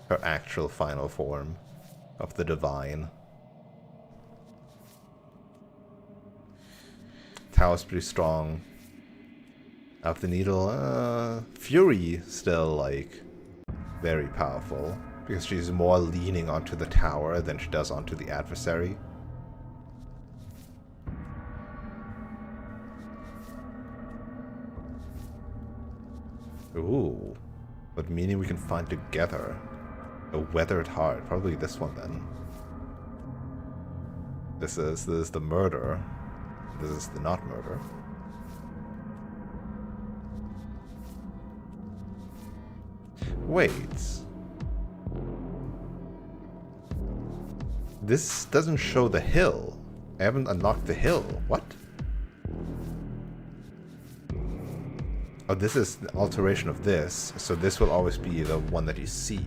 her actual final form of the divine. Tao's pretty strong. Of the Needle, Fury still, like, very powerful. Because she's more leaning onto the tower than she does onto the adversary. Ooh. What meaning we can find together? A weathered heart. Probably this one then. This is the murder. This is the not murder. Wait. This doesn't show the hill. I haven't unlocked the hill. What? Oh, this is the alteration of this, so this will always be the one that you see.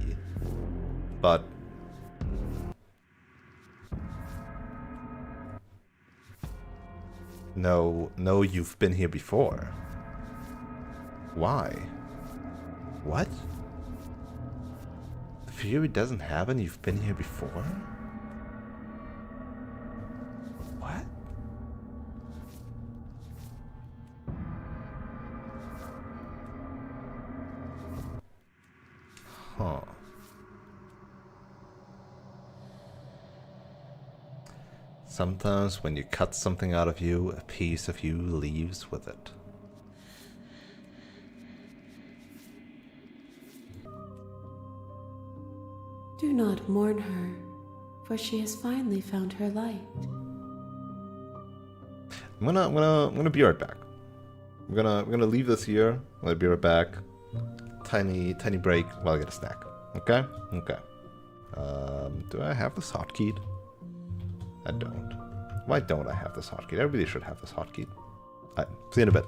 But No, you've been here before. Why? What? The Fury doesn't have an you've been here before? What? Huh. Sometimes when you cut something out of you, a piece of you leaves with it. Do not mourn her, for she has finally found her light. I'm gonna be right back. I'm gonna leave this here. I'm gonna be right back. Tiny break while I get a snack. Okay? Okay. Do I have this hotkeyed? I don't. Why don't I have this hotkeyed? Everybody should have this hotkeyed. Alright, see you in a bit.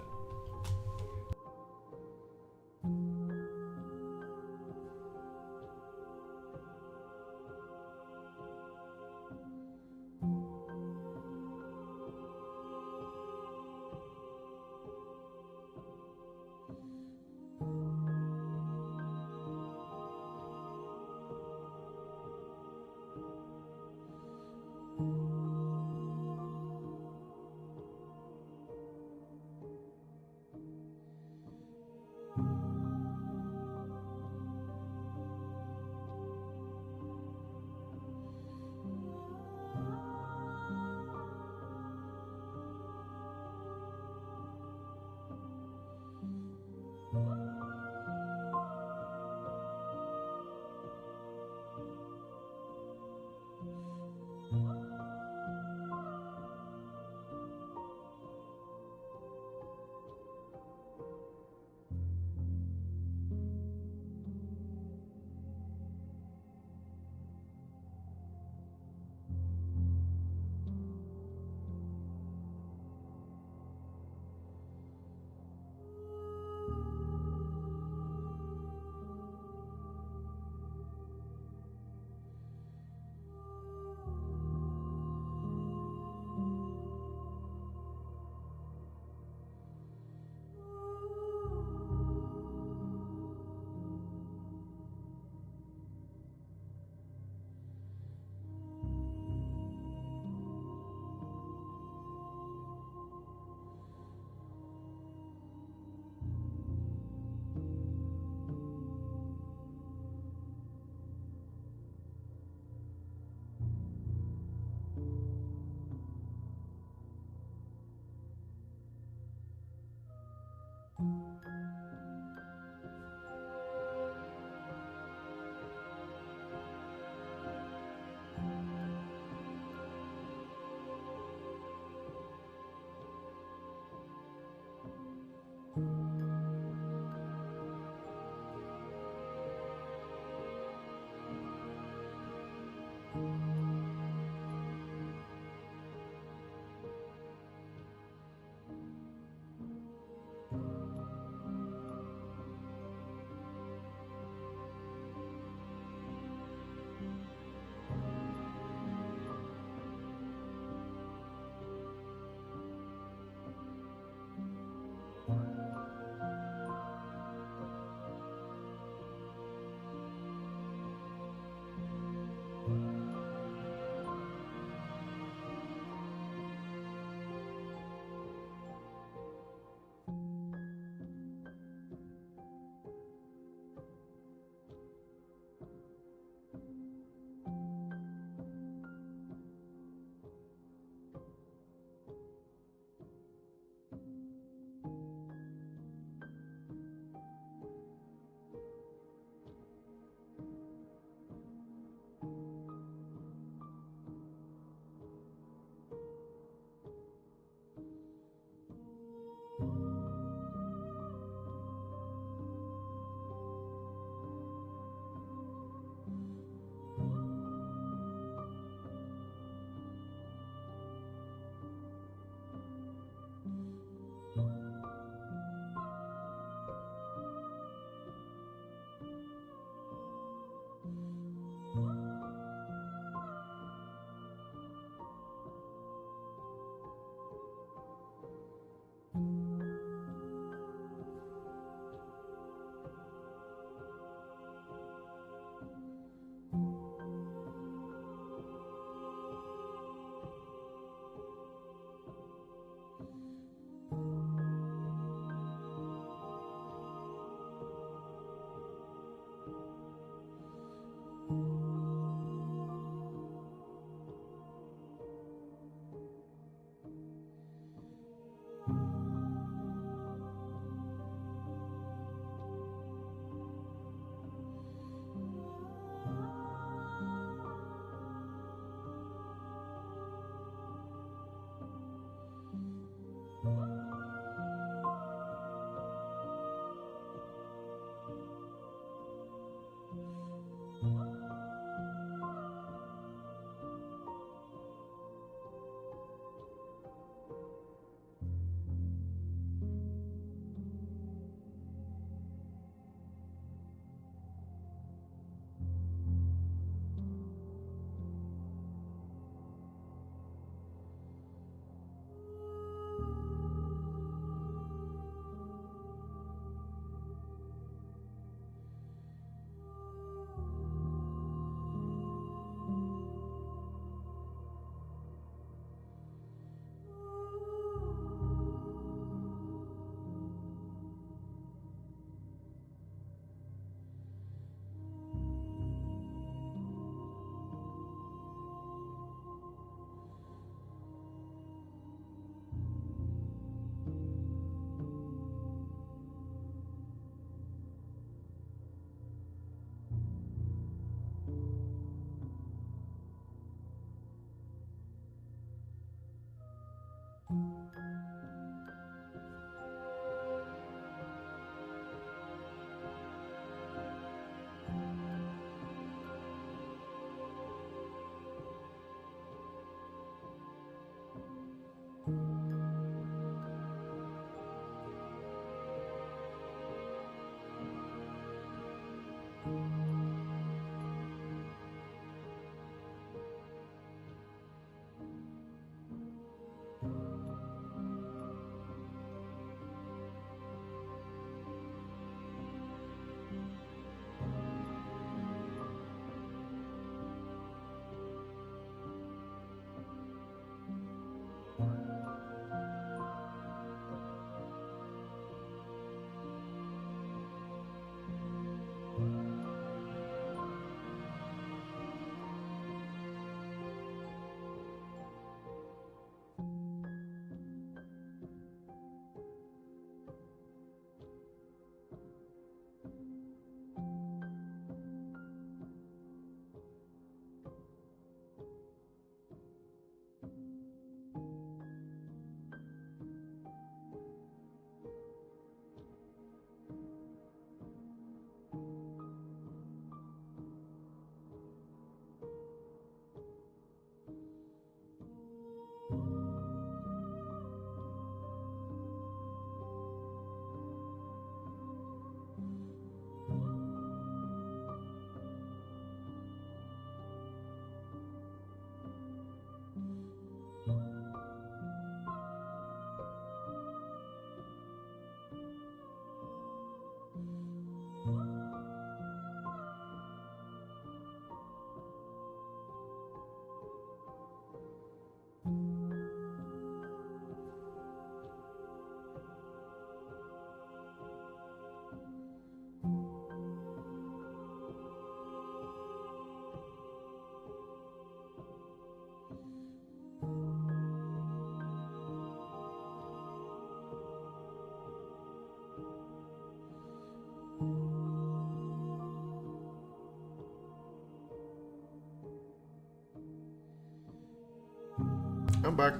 I'm back.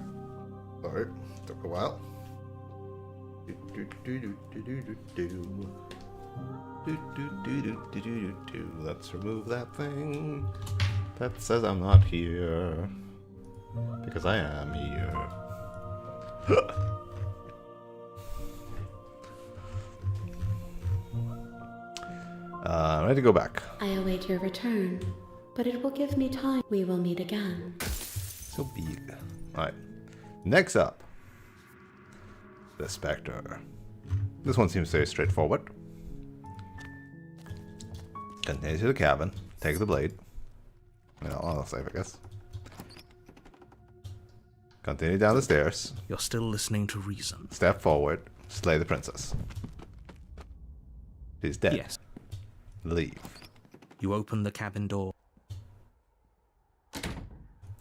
Sorry, took a while. Let's remove that thing that says I'm not here. Because I am here. Ready to go back. I await your return, but it will give me time. We will meet again. So big. Alright. Next up. The Spectre. This one seems very straightforward. Continue to the cabin. Take the blade. I'll save, I guess. Continue down the stairs. You're still listening to reason. Step forward. Slay the princess. She's dead. Yes. Leave. You open the cabin door.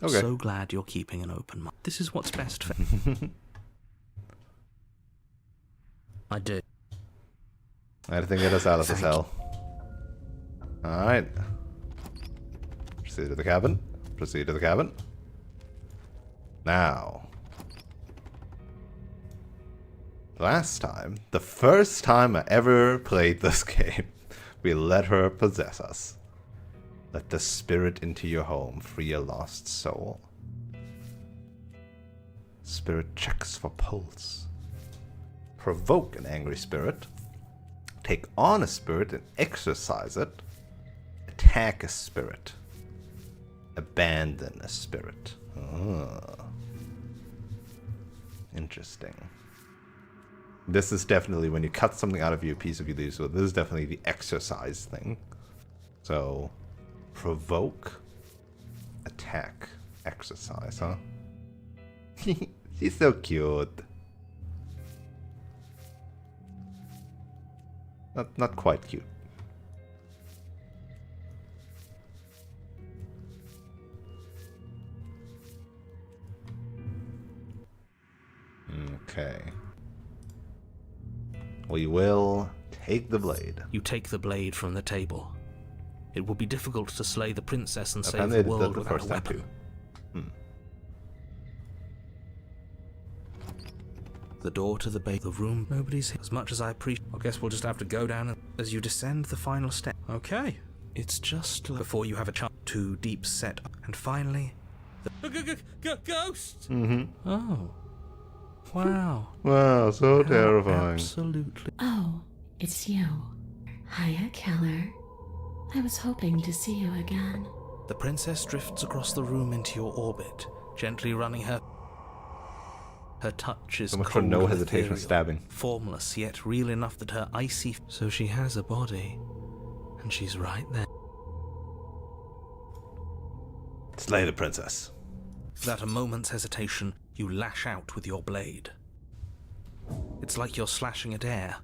Okay. So glad you're keeping an open mind. This is what's best for... I do. Anything get us out of this hell. Alright. Proceed to the cabin. Proceed to the cabin. Now. Last time, the first time I ever played this game, we let her possess us. Let the spirit into your home, free a lost soul. Spirit checks for pulse. Provoke an angry spirit. Take on a spirit and exorcise it. Attack a spirit. Abandon a spirit. Interesting. This is definitely when you cut something out of you, a piece of you leaves. So this is definitely the exercise thing. So, provoke, attack, exercise, huh? She's so cute. Not quite cute. Okay. We will take the blade. You take the blade from the table. It will be difficult to slay the princess and save Apparently the I did world that the without a first time weapon. too. The door to the room, nobody's here. As much as I appreciate, I guess we'll just have to go down as you descend the final step. Okay. It's just like before you have a chance to deep set. And finally, the ghost! Mm-hmm. Oh. Wow. Wow, so terrifying. Absolutely. Oh, it's you. Hiya, killer. I was hoping to see you again. The princess drifts across the room into your orbit, gently running her touch is So much for cold no and hesitation ethereal, stabbing. formless yet real enough that her icy... So she has a body, and she's right there. Slay the princess. Without a moment's hesitation, you lash out with your blade. It's like you're slashing at air.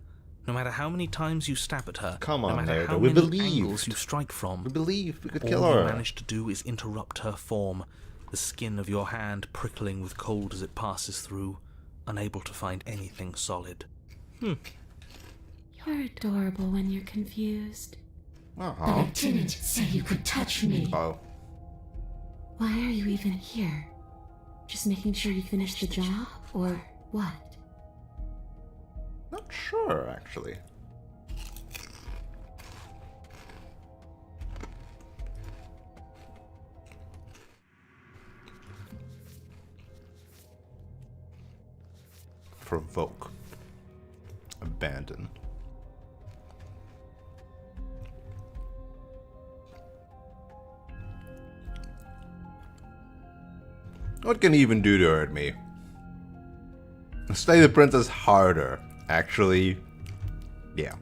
No matter how many times you stab at her, Come no on, matter Naruto, how we many believed. angles you strike from, We believe we could kill all you her. manage to do is interrupt her form, the skin of your hand prickling with cold as it passes through, unable to find anything solid. You're adorable when you're confused. But I didn't say you could touch me. Oh. Why are you even here? Just making sure you finish the job, or what? Not sure, actually. Provoke. Abandon. What can he even do to hurt me? Slay the princess harder. Actually, yeah.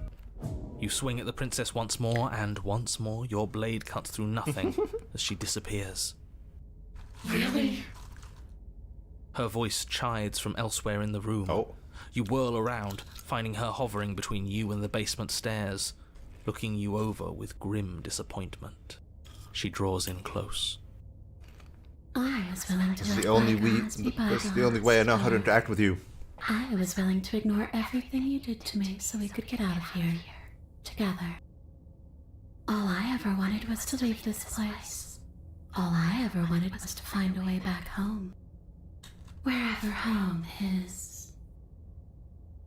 You swing at the princess once more, and once more your blade cuts through nothing as she disappears. Really? Her voice chides from elsewhere in the room. Oh. You whirl around, finding her hovering between you and the basement stairs, looking you over with grim disappointment. She draws in close. I was willing to That's let the only bygones be that's the only way I know how to bygones. interact with you. I was willing to ignore everything you did to me so we could get out of here together. All I ever wanted was to leave this place. All I ever wanted was to find a way back home. wherever home is.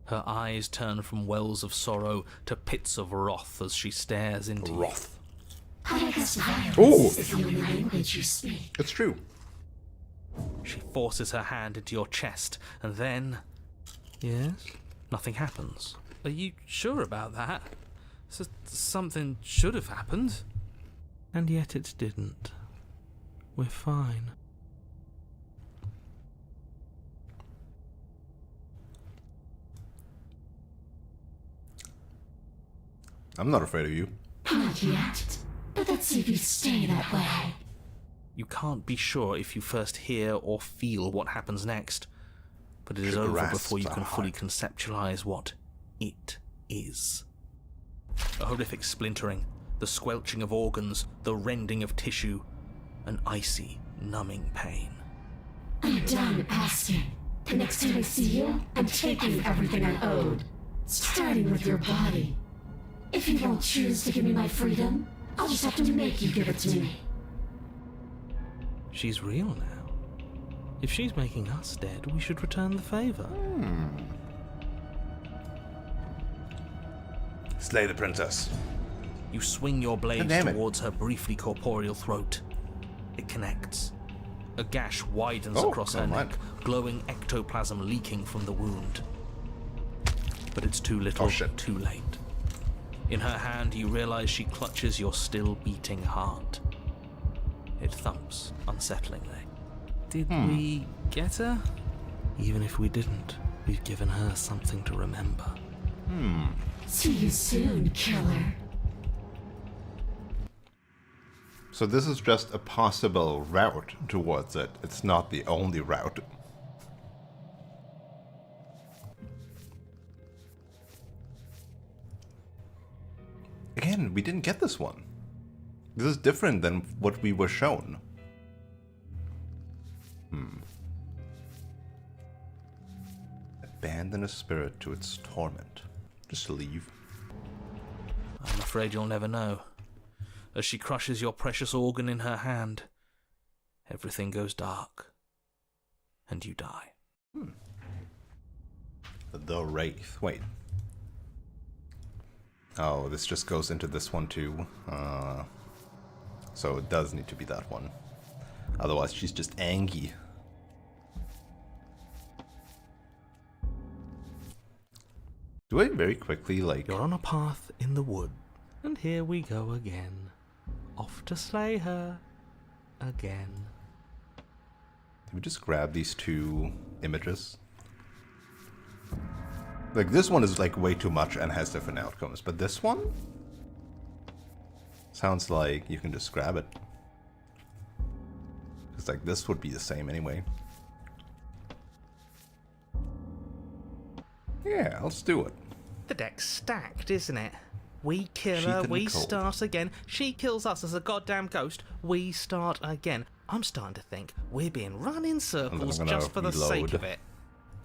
Her eyes turn from wells of sorrow to pits of wrath as she stares into Wrath. I guess violence Oh! is the only language you speak. It's true. She forces her hand into your chest, and then... Yes? Nothing happens. Are you sure about that? Something should have happened. And yet it didn't. We're fine. I'm not afraid of you. Not yet, but let's see if you stay that way. You can't be sure if you first hear or feel what happens next, but it is She over grasps before you her can fully heart. conceptualize what it is. A horrific splintering, the squelching of organs, the rending of tissue, an icy, numbing pain. I'm done asking. The next time I see you, I'm taking everything I owed. Starting with your body. If you won't choose to give me my freedom, I'll just have to make you give it to me. She's real now. If she's making us dead, we should return the favor. Slay the princess. You swing your blades damn it. towards her briefly corporeal throat. It connects. A gash widens Oh, across her never mind. neck, glowing ectoplasm leaking from the wound. But it's too little, Oh, shit. too late. In her hand, you realize she clutches your still beating heart. It thumps unsettlingly. Did we get her? Even if we didn't, we've given her something to remember. See you soon, killer. So this is just a possible route towards it. It's not the only route. Again, we didn't get this one. This is different than what we were shown. Abandon a spirit to its torment. Just leave. I'm afraid you'll never know. As she crushes your precious organ in her hand, everything goes dark, and you die. The Wraith. Wait. Oh, this just goes into this one too. So it does need to be that one. Otherwise, she's just angry. Do I very quickly, like... You're on a path in the wood, and here we go again. Off to slay her. Again. Did we just grab these two images? Like, this one is, like, way too much and has different outcomes. But this one? Sounds like you can just grab it. It's like, this would be the same anyway. Yeah, let's do it. The deck's stacked, isn't it? We kill Sheathed her, and we cold. start again. She kills us as a goddamn ghost, we start again. I'm starting to think we're being run in circles gonna just for the sake reload. of it.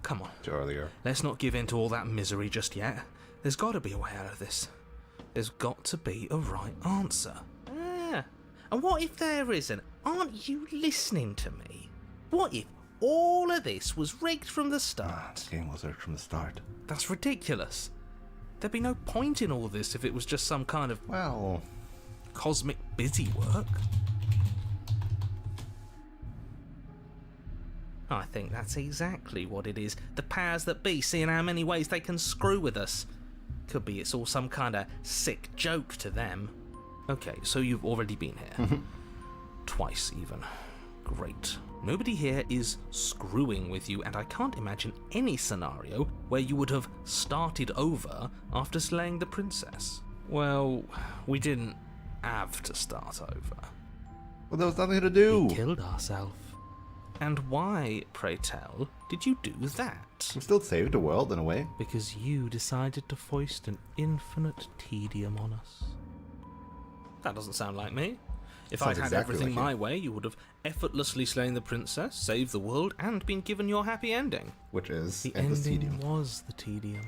Come on, To earlier. let's not give in to all that misery just yet. There's got to be a way out of this. There's got to be a right answer. Ah, and what if there isn't? Aren't you listening to me? What if all of this was rigged from the start? This game was rigged from the start. That's ridiculous. There'd be no point in all this if it was just some kind of Well, cosmic busy work. I think that's exactly what it is. The powers that be, seeing how many ways they can screw with us. Could be it's all some kind of sick joke to them. Okay, so you've already been here. Twice even. Great. Nobody here is screwing with you, and I can't imagine any scenario where you would have started over after slaying the princess. Well, we didn't have to start over. well, there was nothing to do. We killed ourselves. And why, pray tell, did you do that? We still saved the world in a way. Because you decided to foist an infinite tedium on us. That doesn't sound like me. If I'd Sounds had exactly everything like my you. way, you would have effortlessly slain the princess, saved the world, and been given your happy ending. Which is The endless ending tedium. was the tedium.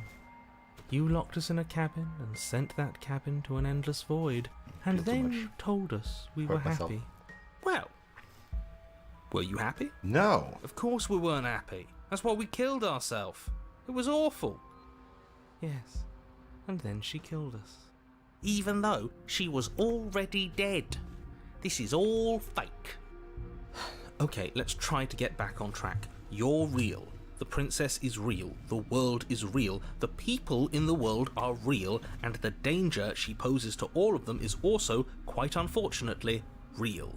You locked us in a cabin and sent that cabin to an endless void, and Feel too then much. you told us we Hurt were myself. happy. Well, Were you happy? No. Of course we weren't happy. That's why we killed ourselves. It was awful. Yes, and then she killed us. Even though she was already dead. This is all fake. Okay, let's try to get back on track. You're real. The princess is real. The world is real. The people in the world are real. And the danger she poses to all of them is also, quite unfortunately, real.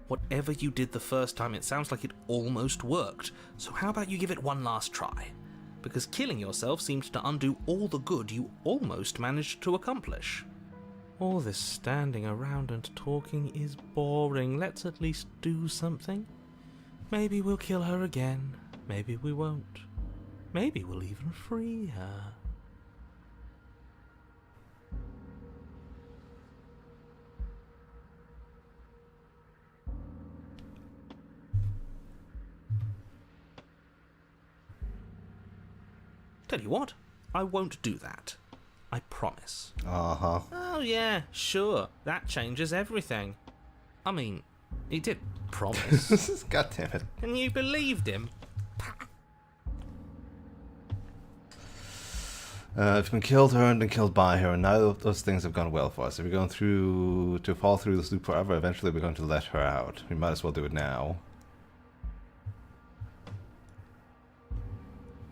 Whatever you did the first time, it sounds like it almost worked. So how about you give it one last try? Because killing yourself seemed to undo all the good you almost managed to accomplish. All this standing around and talking is boring. Let's at least do something. Maybe we'll kill her again. Maybe we won't. Maybe we'll even free her. Tell you what, I won't do that. I promise. Uh-huh. Oh yeah, sure. That changes everything. I mean, he did promise. God damn it. And you believed him? I've been killed her and been killed by her, and now those things have gone well for us. If we're going to fall through this loop forever, eventually we're going to let her out. We might as well do it now.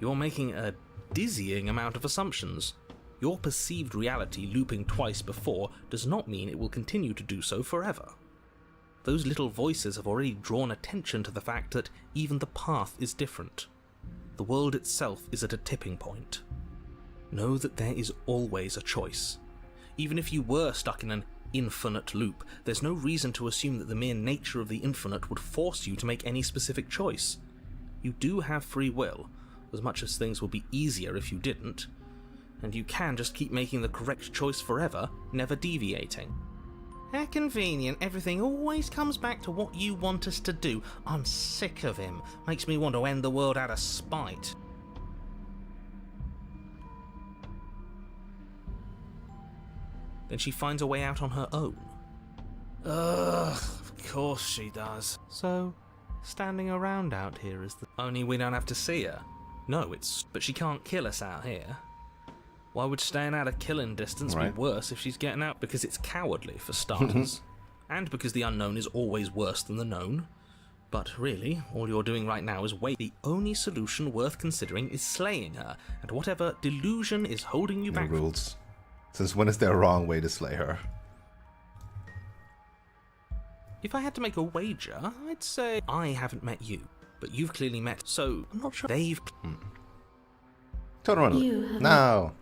You're making a dizzying amount of assumptions. Your perceived reality looping twice before does not mean it will continue to do so forever. Those little voices have already drawn attention to the fact that even the path is different. The world itself is at a tipping point. Know that there is always a choice. Even if you were stuck in an infinite loop, there's no reason to assume that the mere nature of the infinite would force you to make any specific choice. You do have free will, as much as things would be easier if you didn't, and you can just keep making the correct choice forever, never deviating. How convenient, everything always comes back to what you want us to do. I'm sick of him. Makes me want to end the world out of spite. Then she finds a way out on her own. Ugh, of course she does. So, standing around out here is the... Only we don't have to see her. No, but she can't kill us out here. Why would staying out of killing distance be worse if she's getting out? Because it's cowardly, for starters. And because the unknown is always worse than the known. But really, all you're doing right now is wait. The only solution worth considering is slaying her, and whatever delusion is holding you back... No rules. Since when is there a wrong way to slay her? If I had to make a wager, I'd say I haven't met you, but you've clearly met, so I'm not sure they've... Turn around. No.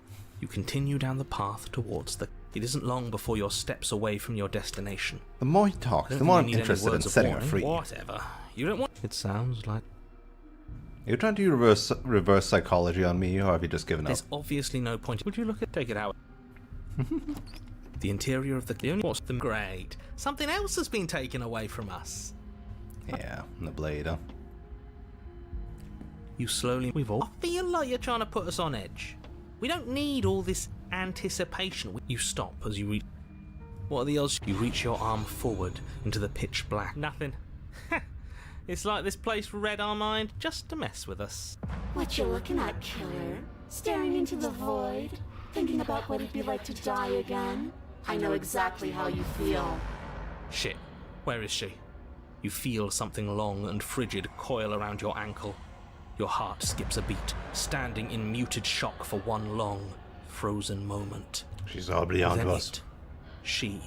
You continue down the path towards the... It isn't long before you're steps away from your destination. The more he talks, the more I'm interested in setting her free. Whatever. You don't want... It sounds like... You're trying to reverse psychology on me, or have you just given up? There's obviously no point. Would you look at... Take it out. The interior of the... What's the... Great. Something else has been taken away from us. Yeah, and the blade, huh? You slowly... We've all... I feel like you're trying to put us on edge. We don't need all this anticipation. You stop as you reach... What are the odds? You reach your arm forward into the pitch black. Nothing. It's like this place read our mind just to mess with us. What you looking at, killer? Staring into the void? Thinking about what it'd be like to die again? I know exactly how you feel. Shit. Where is she? You feel something long and frigid coil around your ankle. Your heart skips a beat, standing in muted shock for one long, frozen moment. She's all beyond then us. She,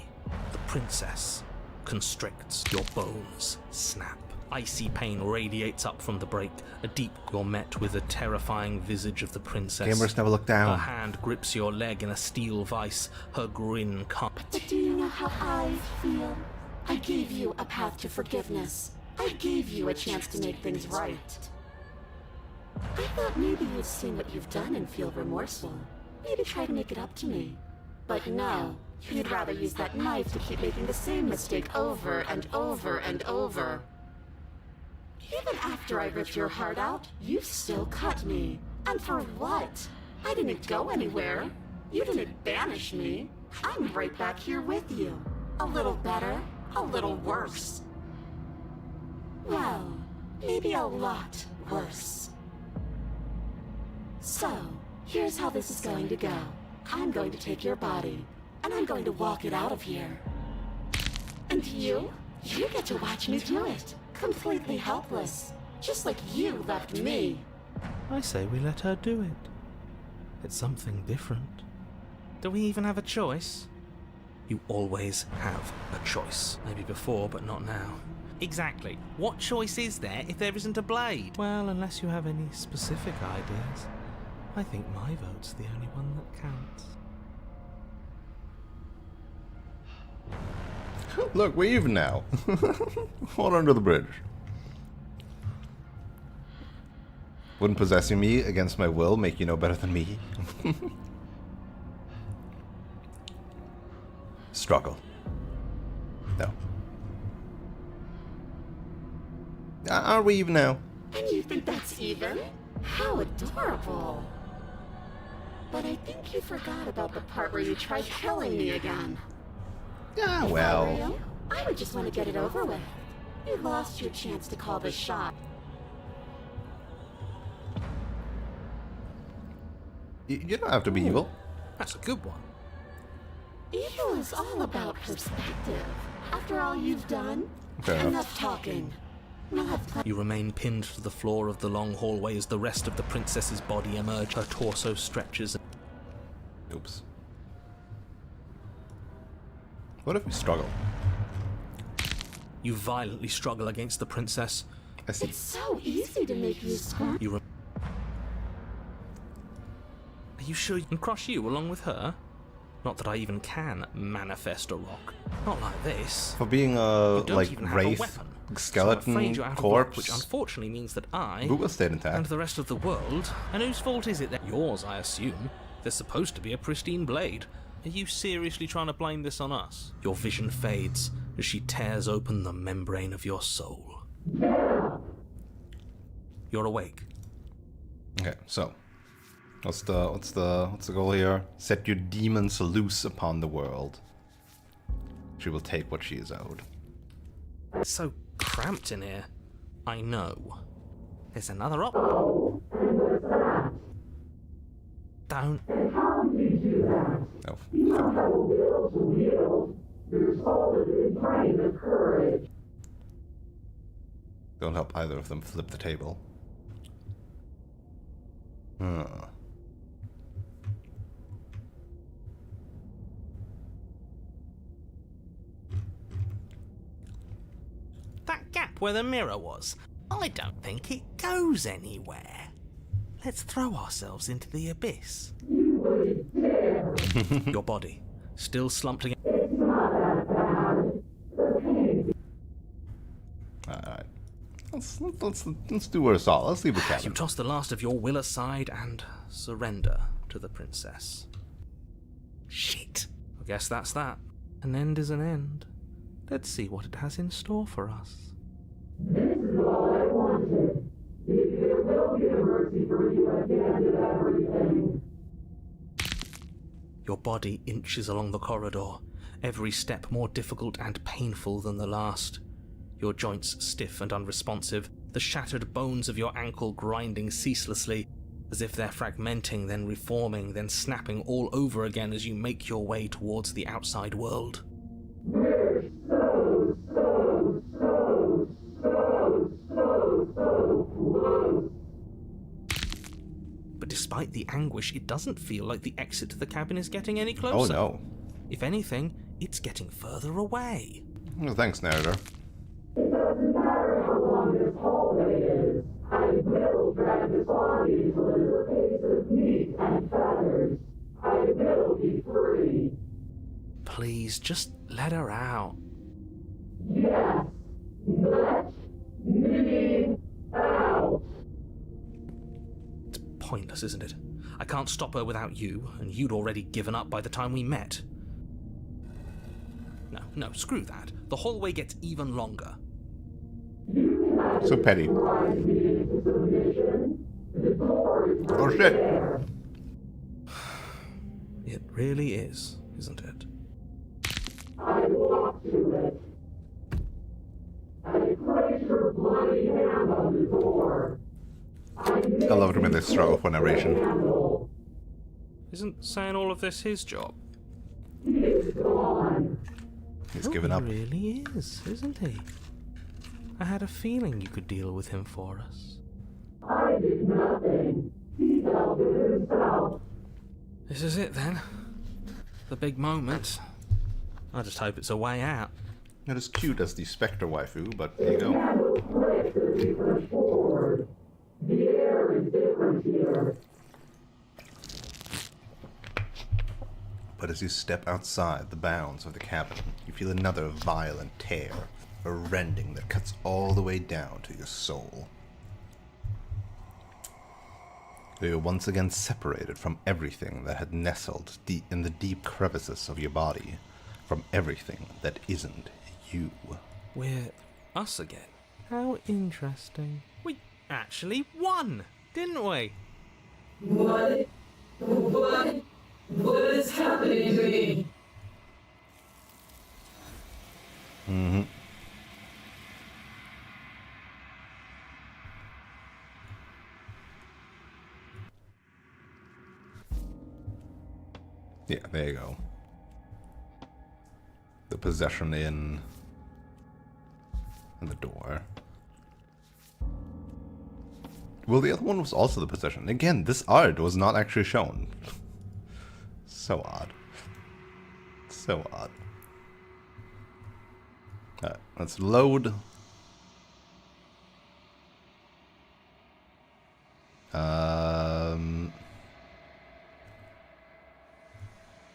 the princess, constricts. Your bones snap. Icy pain radiates up from the break. A deep... You're met with the terrifying visage of the princess. Gamers never look down. Her hand grips your leg in a steel vice. Her grin can't... But do you know how I feel? I gave you a path to forgiveness. I gave you a chance to make things right. I thought maybe you'd seen what you've done and feel remorseful. Maybe try to make it up to me. But no, you'd rather use that knife to keep making the same mistake over and over and over. Even after I ripped your heart out, you still cut me. And for what? I didn't go anywhere. You didn't banish me. I'm right back here with you. A little better, a little worse. Well, maybe a lot worse. So, here's how this is going to go. I'm going to take your body, and I'm going to walk it out of here. And you get to watch me do it. Completely helpless. Just like you left me. I say we let her do it. It's something different. Do we even have a choice? You always have a choice. Maybe before, but not now. Exactly. What choice is there if there isn't a blade? Well, unless you have any specific ideas. I think my vote's the only one that counts. Look, we're even now. Hold under the bridge. Wouldn't possessing me against my will make you no better than me? Struggle. No. Are we even now? And you think that's even? How adorable. But I think you forgot about the part where you tried killing me again. Yeah, If I were well. you, I would just want to get it over with. You lost your chance to call the shot. You don't have to be evil. That's a good one. Evil is all about perspective. After all you've done, Fair enough. enough talking. We'll have plenty. You remain pinned to the floor of the long hallway as the rest of the princess's body emerge. Her torso stretches. Oops. What if we struggle? You violently struggle against the princess. I see. It's so easy to make you squirm. You Are you sure you can crush you along with her? Not that I even can manifest a rock. Not like this. For being You don't like even have a wraith, weapon. So I'm skeleton, afraid you're out of luck, corpse. which unfortunately means that I Google stayed and intact. the rest of the world. And whose fault is it that yours, I assume? There's supposed to be a pristine blade. Are you seriously trying to blame this on us? Your vision fades as she tears open the membrane of your soul. You're awake. Okay, so what's the goal here? Set your demons loose upon the world. She will take what she is owed. It's so cramped in here. I know. There's another op. Don't. No. Don't help either of them flip the table. That gap where the mirror was, I don't think it goes anywhere. Let's throw ourselves into the abyss. Your body, still slumped against. Alright. Let's do us all. Let's leave the You cabin. toss the last of your will aside and surrender to the princess. Shit. I guess that's that. An end is an end. Let's see what it has in store for us. This is all I wanted. If there will be a mercy for you at the end of everything. Your body inches along the corridor, every step more difficult and painful than the last. Your joints stiff and unresponsive, the shattered bones of your ankle grinding ceaselessly, as if they're fragmenting, then reforming, then snapping all over again as you make your way towards the outside world. We're so close. But despite the anguish, it doesn't feel like the exit to the cabin is getting any Oh closer. no. If anything, it's getting further away. Well, thanks, narrator. It doesn't matter how long this hallway is. I will drag this body till it is a piece of meat and feathers. I will be free. Please, just let her out. Yes, let me out. It's pointless, isn't it? I can't stop her without you, and you'd already given up by the time we met. No, screw that. The hallway gets even longer. So petty. Oh shit. It really is, isn't it? I walk to it. I place your blood I love it when they struggle for narration. Isn't saying all of this his job? He's given up. He really is, isn't he? I had a feeling you could deal with him for us. I did nothing. He dealt with himself. This is it then. The big moment. I just hope it's a way out. Not as cute as the Spectre waifu, but there you go. The air is different here. But as you step outside the bounds of the cabin, you feel another violent tear, a rending that cuts all the way down to your soul. You are once again separated from everything that had nestled deep in the deep crevices of your body, from everything that isn't you. We're us again. How interesting. We actually won, didn't we? What? What is happening to me? Mm-hmm. Yeah, there you go. The possession in the door. Well, the other one was also the possession. Again, this art was not actually shown. So odd. So odd. Alright, let's load.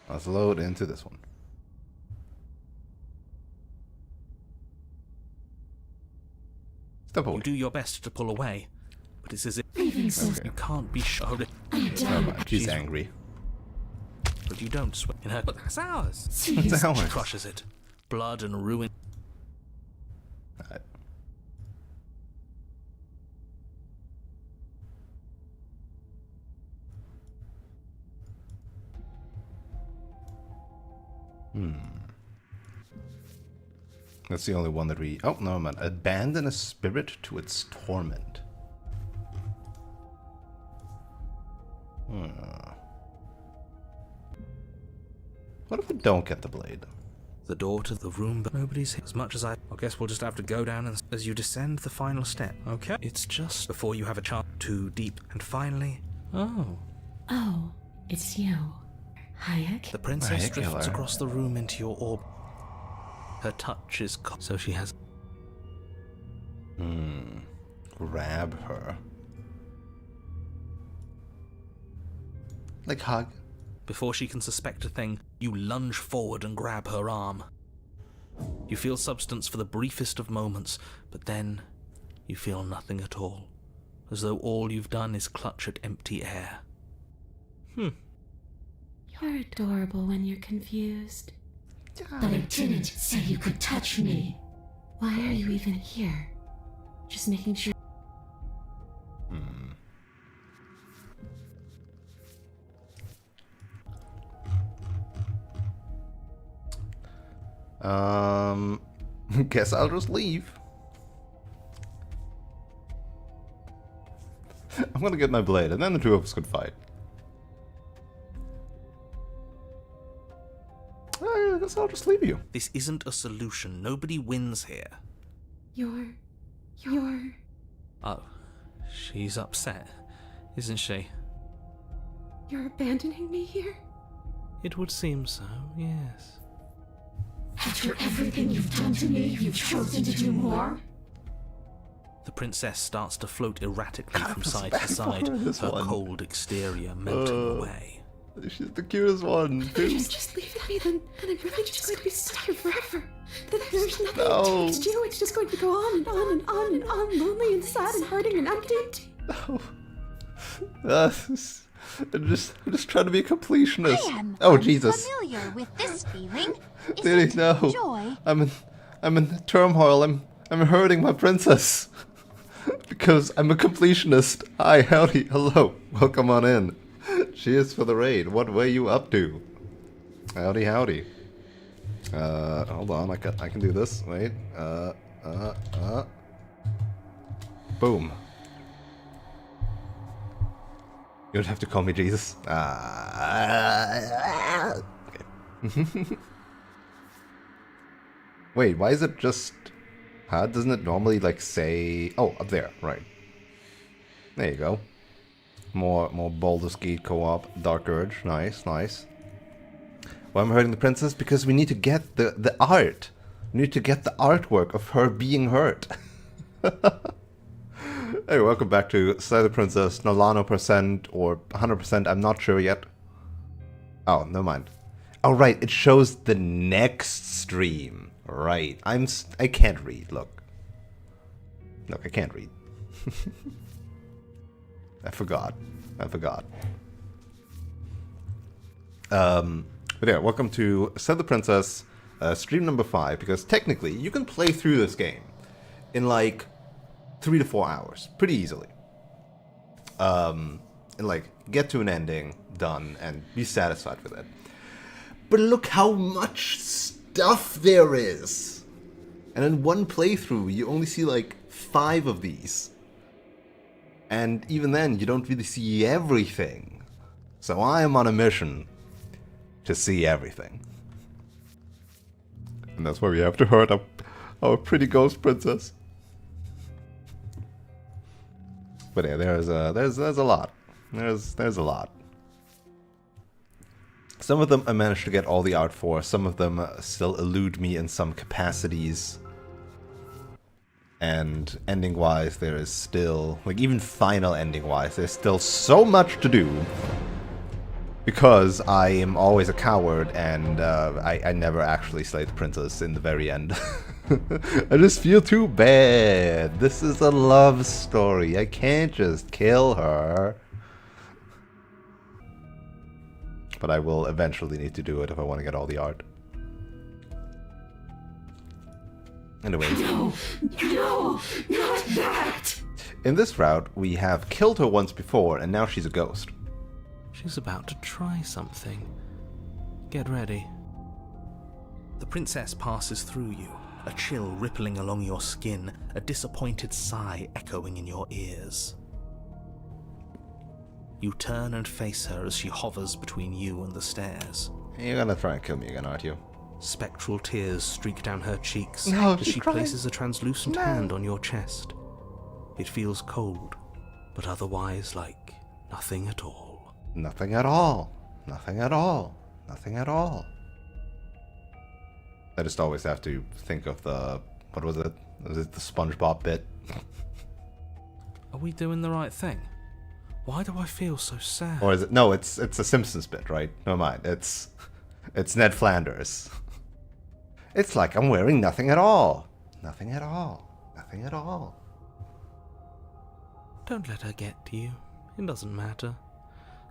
Let's load into this one. Step away. You do your best to pull away, but it's as if Okay. you can't be showed. Never mind, she's angry. But you don't sweat in her. But that's ours. That's She ours. crushes it. Blood and ruin. Alright. That's the only one that we... Oh, no, man. Abandon a spirit to its torment. What if we don't get the blade? The door to the room, but nobody's here. As much as I guess we'll just have to go down as you descend the final step. Okay. It's just before you have a chance too deep. And finally, Oh, it's you. Hayek? the princess Right, drifts killer. across the room into your orb. Her touch is so she has. Grab her. Like hug. Before she can suspect a thing, you lunge forward and grab her arm. You feel substance for the briefest of moments, but then you feel nothing at all, as though all you've done is clutch at empty air. You're adorable when you're confused. But I didn't say you could touch me. Why are you even here? Just making sure. Guess I'll just leave. I'm gonna get my blade, and then the two of us could fight. I guess I'll just leave you. This isn't a solution. Nobody wins here. You're. Oh, she's upset, isn't she? You're abandoning me here? It would seem so, yes. After everything you've done to me, you've chosen to do more? The princess starts to float erratically God, from I feel side bad to for side, her in this her one. cold exterior melting away. She's the cutest one, If you're too. just leaving me, then I'm really just going to be stuck here forever. Then there's nothing No. to text you. It's just going to go on and on and on and on, lonely and sad and hurting and empty. I'm just trying to be a completionist. I am Oh, Jesus. familiar with this feeling. Diddy, Isn't no. joy? I'm in turmoil. I'm hurting my princess. Because I'm a completionist. Hi, howdy, hello. Welcome on in. Cheers for the raid. What were you up to? Howdy, howdy. Hold on, I can do this. Wait. Boom. You don't have to call me Jesus. Okay. Wait, why is it just... Huh? Doesn't it normally, like, say... Oh, up there. Right. There you go. More Baldur's Gate co-op. Dark Urge. Nice, nice. Why am I hurting the princess? Because we need to get the art. We need to get the artwork of her being hurt. Hey, welcome back to Slay the Princess, Nolano % or 100%, I'm not sure yet. Oh, never mind. Oh, right, it shows the next stream. Right, I can't read, look. Look, I can't read. I forgot. But yeah, welcome to Slay the Princess, stream number 5, because technically, you can play through this game in like 3 to 4 hours, pretty easily. And like, get to an ending, done, and be satisfied with it. But look how much stuff there is! And in one playthrough, you only see like 5 of these. And even then, you don't really see everything. So I am on a mission to see everything. And that's why we have to hurt our pretty ghost princess. But yeah, there's a lot. There's a lot. Some of them I managed to get all the art for. Some of them still elude me in some capacities. And ending-wise, there is still, like even final ending-wise, there's still so much to do. Because I am always a coward and I never actually slay the princess in the very end. I just feel too bad. This is a love story. I can't just kill her. But I will eventually need to do it if I want to get all the art. Anyways. No, not that! In this route, we have killed her once before and now she's a ghost. She's about to try something. Get ready. The princess passes through you, a chill rippling along your skin, a disappointed sigh echoing in your ears. You turn and face her as she hovers between you and the stairs. You're gonna try and kill me again, aren't you? Spectral tears streak down her cheeks No, as she's she crying. places a translucent hand on your chest. It feels cold, but otherwise like nothing at all. Nothing at all. Nothing at all. Nothing at all. I just always have to think of the... What was it? Was it the SpongeBob bit? Are we doing the right thing? Why do I feel so sad? Or is it... No, it's a Simpsons bit, right? Never mind. It's Ned Flanders. It's like I'm wearing nothing at all. Nothing at all. Nothing at all. Don't let her get to you. It doesn't matter.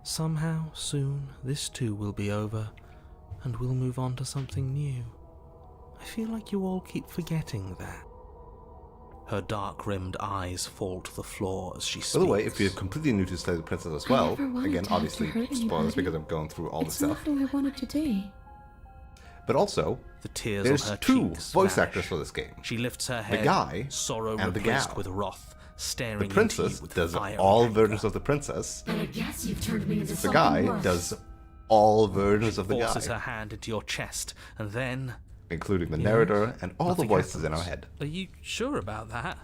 Somehow, soon, this too will be over, and we'll move on to something new. I feel like you all keep forgetting that. Her dark-rimmed eyes fall to the floor as she speaks. By the way, if you're completely new to Slay the Princess as well, never wanted again, to have obviously, to hurt spoilers anybody. because I'm going through all the It's stuff. not who I wanted to be. But also, The tears there's on her 2 cheeks voice flash. actors for this game. She lifts her head, guy sorrow and the replaced gal. with wrath, staring The into princess you with does fiery all anger. versions of the princess. But I guess you've turned me into The something guy worse. does all versions of the Forces guy, her hand into your chest, and then... including the narrator and all Nothing the voices in happens. our head. Are you sure about that?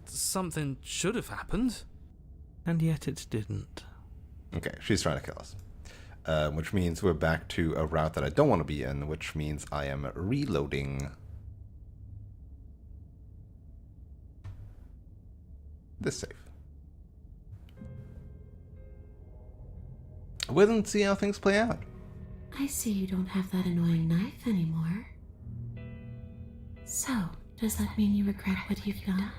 Something should have happened. And yet it didn't. Okay, she's trying to kill us. Which means we're back to a route that I don't want to be in, which means I am reloading this save. Wait and see how things play out. I see you don't have that annoying knife anymore. So, does that mean you regret what you've done?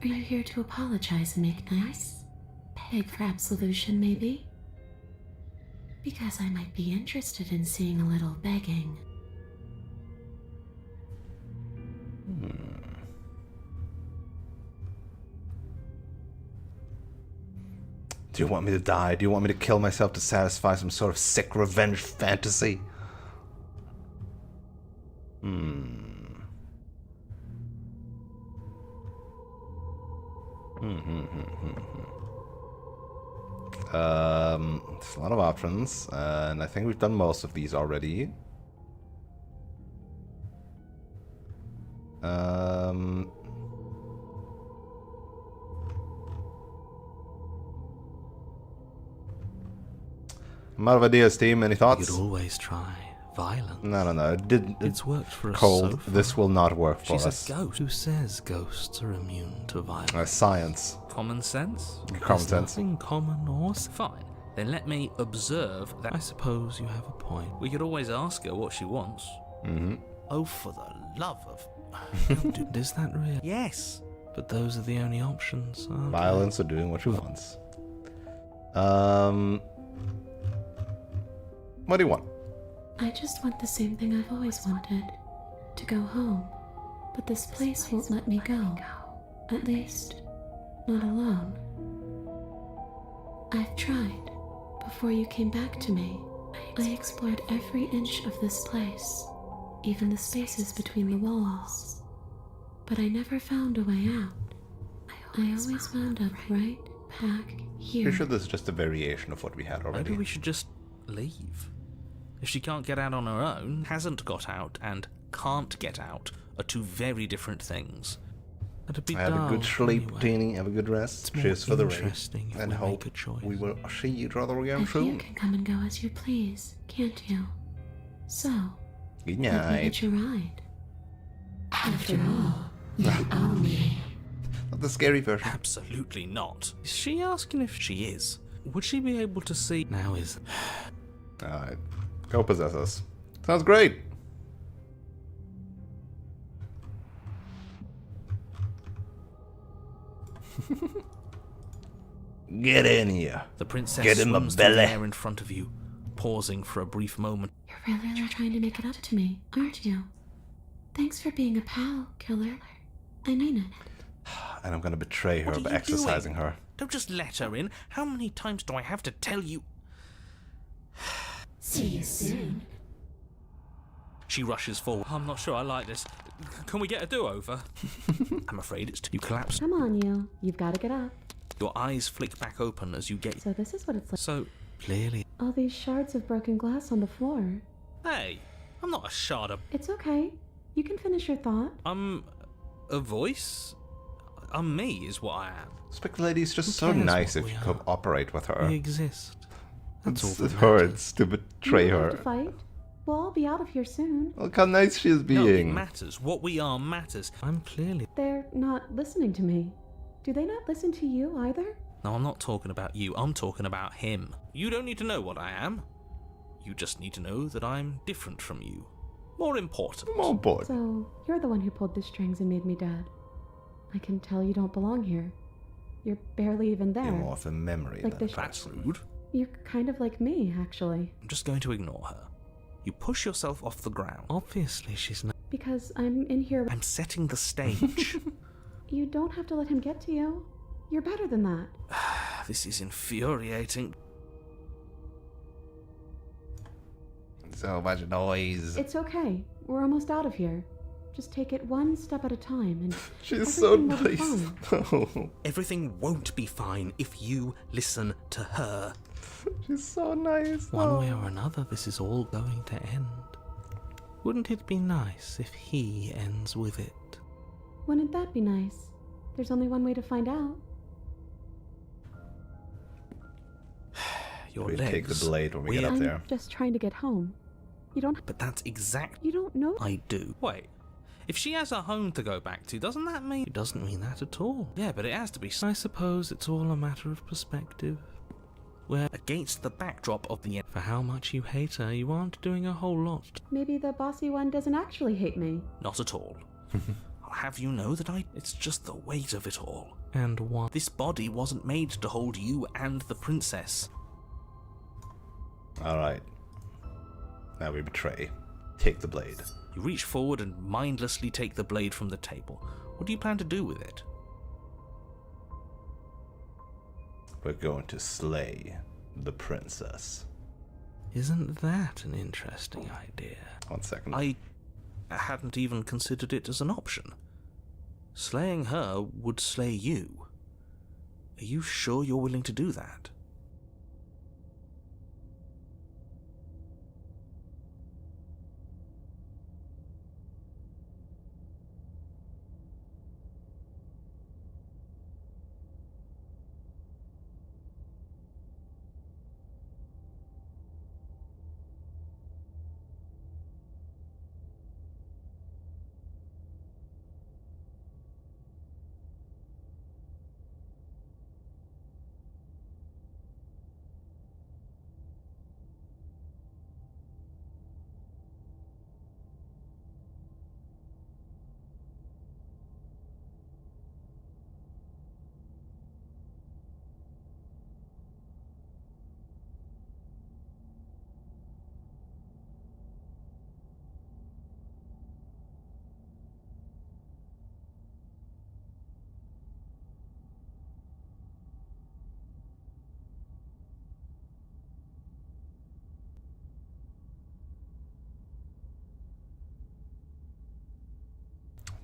Are you here to apologize and make nice? Beg for absolution, maybe? Because I might be interested in seeing a little begging. Do you want me to die? Do you want me to kill myself to satisfy some sort of sick revenge fantasy? There's a lot of options, and I think we've done most of these already. I'm out of ideas, team. Any You thoughts? could always try violence. No. It's worked for us Cold. so far. This will not work for She's us. a ghost. Who says ghosts are immune to violence? Science. Common sense? Common There's sense. nothing common or Fine. Then let me observe that. I suppose you have a point. We could always ask her what she wants. Oh, for the love of... Is that real? Yes. But those are the only options, aren't they? Violence or doing what she wants. What do you want? I just want the same thing I've always wanted. To go home. But this place won't let me go. At least, not alone. I've tried. Before you came back to me, I explored every inch of this place, even the spaces between the walls. But I never found a way out. I always wound up right back here. Pretty sure this is just a variation of what we had already. Maybe we should just leave. If she can't get out on her own, hasn't got out, and can't get out are two very different things. That'd be Have a dull good sleep, anyway. Teeny. Have a good rest. It's more Cheers for the rain. interesting if And we hope make a choice. we will see you other again If you soon. can come and go as you please, can't you? So, Good let me night. hitch a ride. After all, you owe me. Not the scary version. Absolutely not. Is she asking if she is? Would she be able to see... Now is... Alright. Go possess us. Sounds great. Get in here. The princess Get in the swims through the belly. air in front of you, pausing for a brief moment. You're really trying to make it up to me, aren't you? Thanks for being a pal, killer. I mean it. And I'm gonna betray her What are by you exercising doing? her. Don't just let her in. How many times do I have to tell you? See you soon. She rushes forward. I'm not sure I like this. Can we get a do-over? I'm afraid it's too... You collapse. Come on, you. You've got to get up. Your eyes flick back open as you get... So this is what it's like. So, Clearly. All these shards of broken glass on the floor. hey, I'm not a shard of... It's okay. You can finish your thought. I'm a voice? I'm me is what I am. Spectre Lady's just Who so cares nice what if we you are? cooperate with her. We exist. That's all It that hurts to betray You don't have her. to fight. We'll all be out of here soon. Look how nice she is No, it being. matters. What we are matters. I'm clearly... They're not listening to me. Do they not listen to you either? No, I'm not talking about you. I'm talking about him. You don't need to know what I am. You just need to know that I'm different from you. More important. I'm on board. So, you're the one who pulled the strings and made me dead. I can tell you don't belong here. You're barely even there. You're more of a memory Like than the That's rude. You're kind of like me, actually. I'm just going to ignore her. You push yourself off the ground. Obviously she's not... Because I'm in here. I'm setting the stage. You don't have to let him get to you. You're better than that. This is infuriating. So much noise. It's okay. We're almost out of here. Just take it one step at a time and She's so everything will be nice. fine. Oh, Everything won't be fine if you listen to her. she's so nice. One way or another, this is all going to end. Wouldn't it be nice if he ends with it? Wouldn't that be nice? There's only one way to find out. Your We legs. take the blade when we get up I'm there. just trying to get home. You don't. But that's exact. You don't know. I do. Wait. If she has a home to go back to, doesn't that mean... It doesn't mean that at all. Yeah, but it has to be I suppose it's all a matter of perspective. Where, against the backdrop of the... for how much you hate her, you aren't doing a whole lot. Maybe the bossy one doesn't actually hate me. Not at all. I'll have you know that it's just the weight of it all. And what? This body wasn't made to hold you and the princess. Alright. Now we betray. Take the blade. You reach forward and mindlessly take the blade from the table. What do you plan to do with it? We're going to slay the princess. Isn't that an interesting idea? 1 second. I hadn't even considered it as an option. Slaying her would slay you. Are you sure you're willing to do that?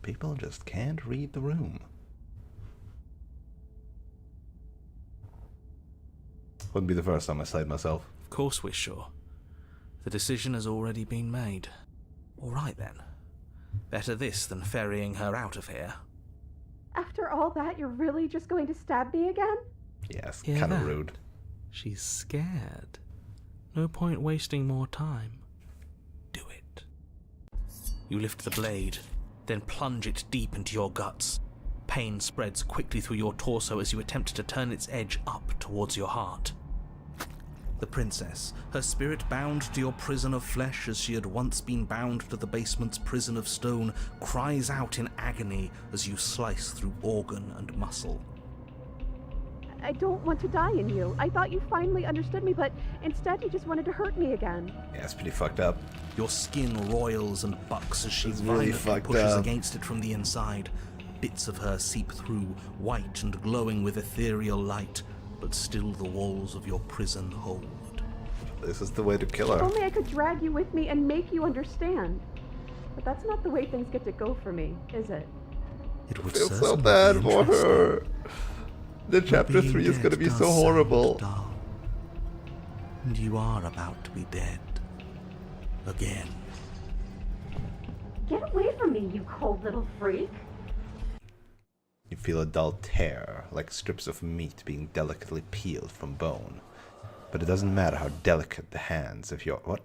People just can't read the room. Wouldn't be the first time I slayed myself. Of course we're sure. The decision has already been made. All right then. Better this than ferrying her out of here. After all that, you're really just going to stab me again? Yes, Hear kind of that? rude. She's scared. No point wasting more time. Do it. You lift the blade, then plunge it deep into your guts. Pain spreads quickly through your torso as you attempt to turn its edge up towards your heart. The princess, her spirit bound to your prison of flesh as she had once been bound to the basement's prison of stone, cries out in agony as you slice through organ and muscle. I don't want to die in you. I thought you finally understood me, but instead you just wanted to hurt me again. Yeah, it's pretty fucked up. Your skin roils and bucks as she It's really violently fucked pushes up. against it from the inside. Bits of her seep through, white and glowing with ethereal light, but still the walls of your prison hold. This is the way to kill If her. only I could drag you with me and make you understand. But that's not the way things get to go for me, is it? It would I feel so certainly bad be for interesting. her. The chapter Being 3 is dead going to be does so sound horrible. dull. And you are about to be dead. Again. Get away from me, you cold little freak. You feel a dull tear, like strips of meat being delicately peeled from bone. But it doesn't matter how delicate the hands of your... What?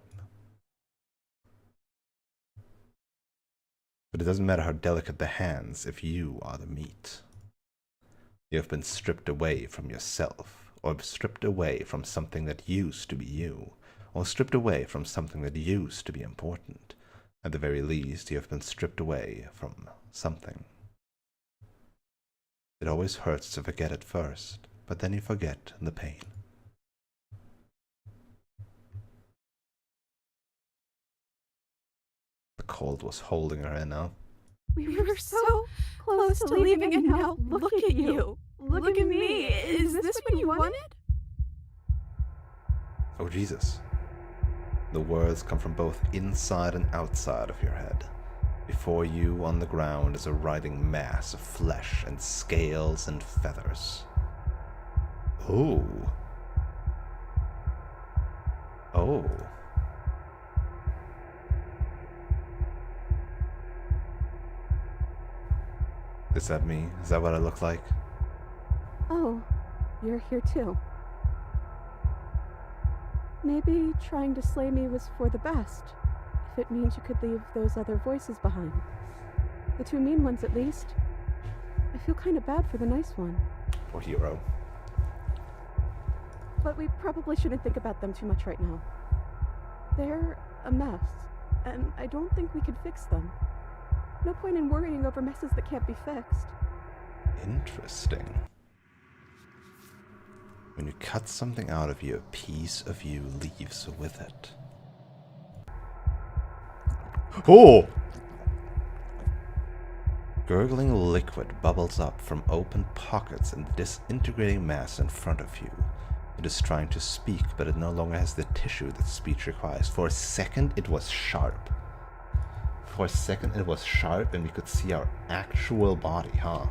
But it doesn't matter how delicate the hands if you are the meat. You have been stripped away from yourself, or stripped away from something that used to be you, or stripped away from something that used to be important. At the very least, you have been stripped away from something. It always hurts to forget at first, but then you forget the pain. The cold was holding her in now. We were so close to leaving, and now look at you. Look at me. Is this what you wanted? Oh, Jesus. The words come from both inside and outside of your head. Before you, on the ground, is a writhing mass of flesh and scales and feathers. Oh. Oh. Is that me? Is that what I look like? Oh, you're here too. Maybe trying to slay me was for the best, if it means you could leave those other voices behind. The two mean ones, at least. I feel kind of bad for the nice one. Poor hero. But we probably shouldn't think about them too much right now. They're a mess, and I don't think we could fix them. No point in worrying over messes that can't be fixed. Interesting. When you cut something out of you, a piece of you leaves with it. Oh! Gurgling liquid bubbles up from open pockets in the disintegrating mass in front of you. It is trying to speak, but it no longer has the tissue that speech requires. For a second, it was sharp. For a second, it was sharp, and we could see our actual body, huh?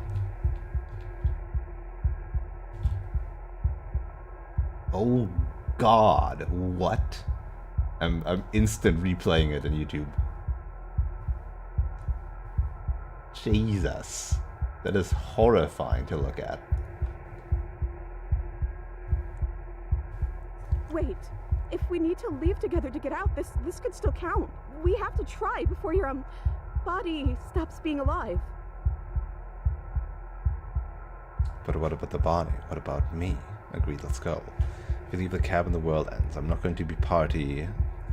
Oh God, what? I'm instant replaying it on YouTube. Jesus. That is horrifying to look at. Wait, if we need to leave together to get out, this could still count. We have to try before your body stops being alive. But what about the body? What about me? Agreed, let's go. If you leave the cabin, the world ends. I'm not going to be party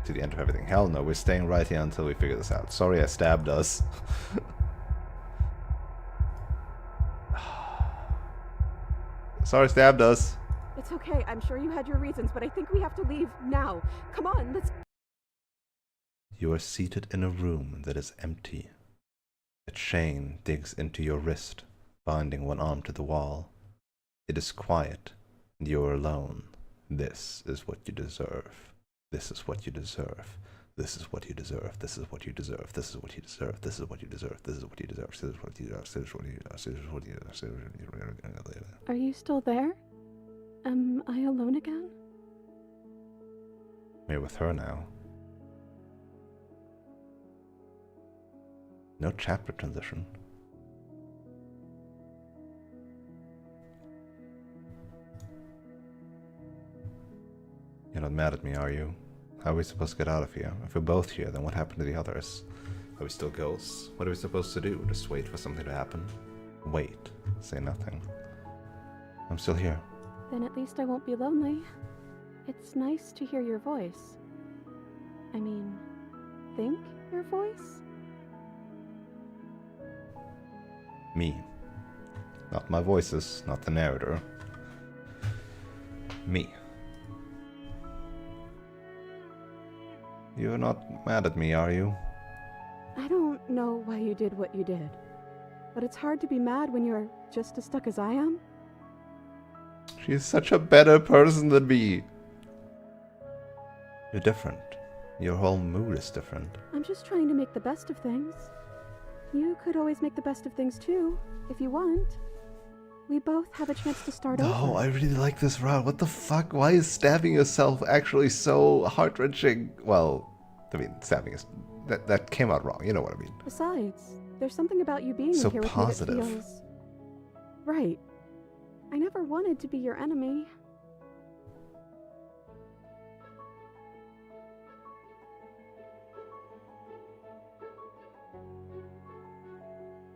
to the end of everything. Hell no, we're staying right here until we figure this out. Sorry I stabbed us. Sorry, stabbed us. It's okay, I'm sure you had your reasons, but I think we have to leave now. Come on, let's... You are seated in a room that is empty. A chain digs into your wrist, binding one arm to the wall. It is quiet, and you are alone. This is what you deserve. This is what you deserve. This is what you deserve. This is what you deserve. This is what you deserve. This is what you deserve. This is what you deserve. This is what you deserve. This is what you deserve. This is what you deserve. This is what you deserve. Are you still there? Am I alone again? You're with her now. No chapter transition. You're not mad at me, are you? How are we supposed to get out of here? If we're both here, then what happened to the others? Are we still ghosts? What are we supposed to do? Just wait for something to happen? Wait. Say nothing. I'm still here. Then at least I won't be lonely. It's nice to hear your voice. I mean, think your voice? Me. Not my voices, not the narrator. Me. You're not mad at me, are you? I don't know why you did what you did, but it's hard to be mad when you're just as stuck as I am. She's such a better person than me. You're different. Your whole mood is different. I'm just trying to make the best of things. You could always make the best of things too, if you want. We both have a chance to start over. No, I really like this route. What the fuck? Why is stabbing yourself actually so heart-wrenching? Well, I mean, stabbing is... That came out wrong. You know what I mean. Besides, there's something about you being So here with positive. me that feels... right. I never wanted to be your enemy.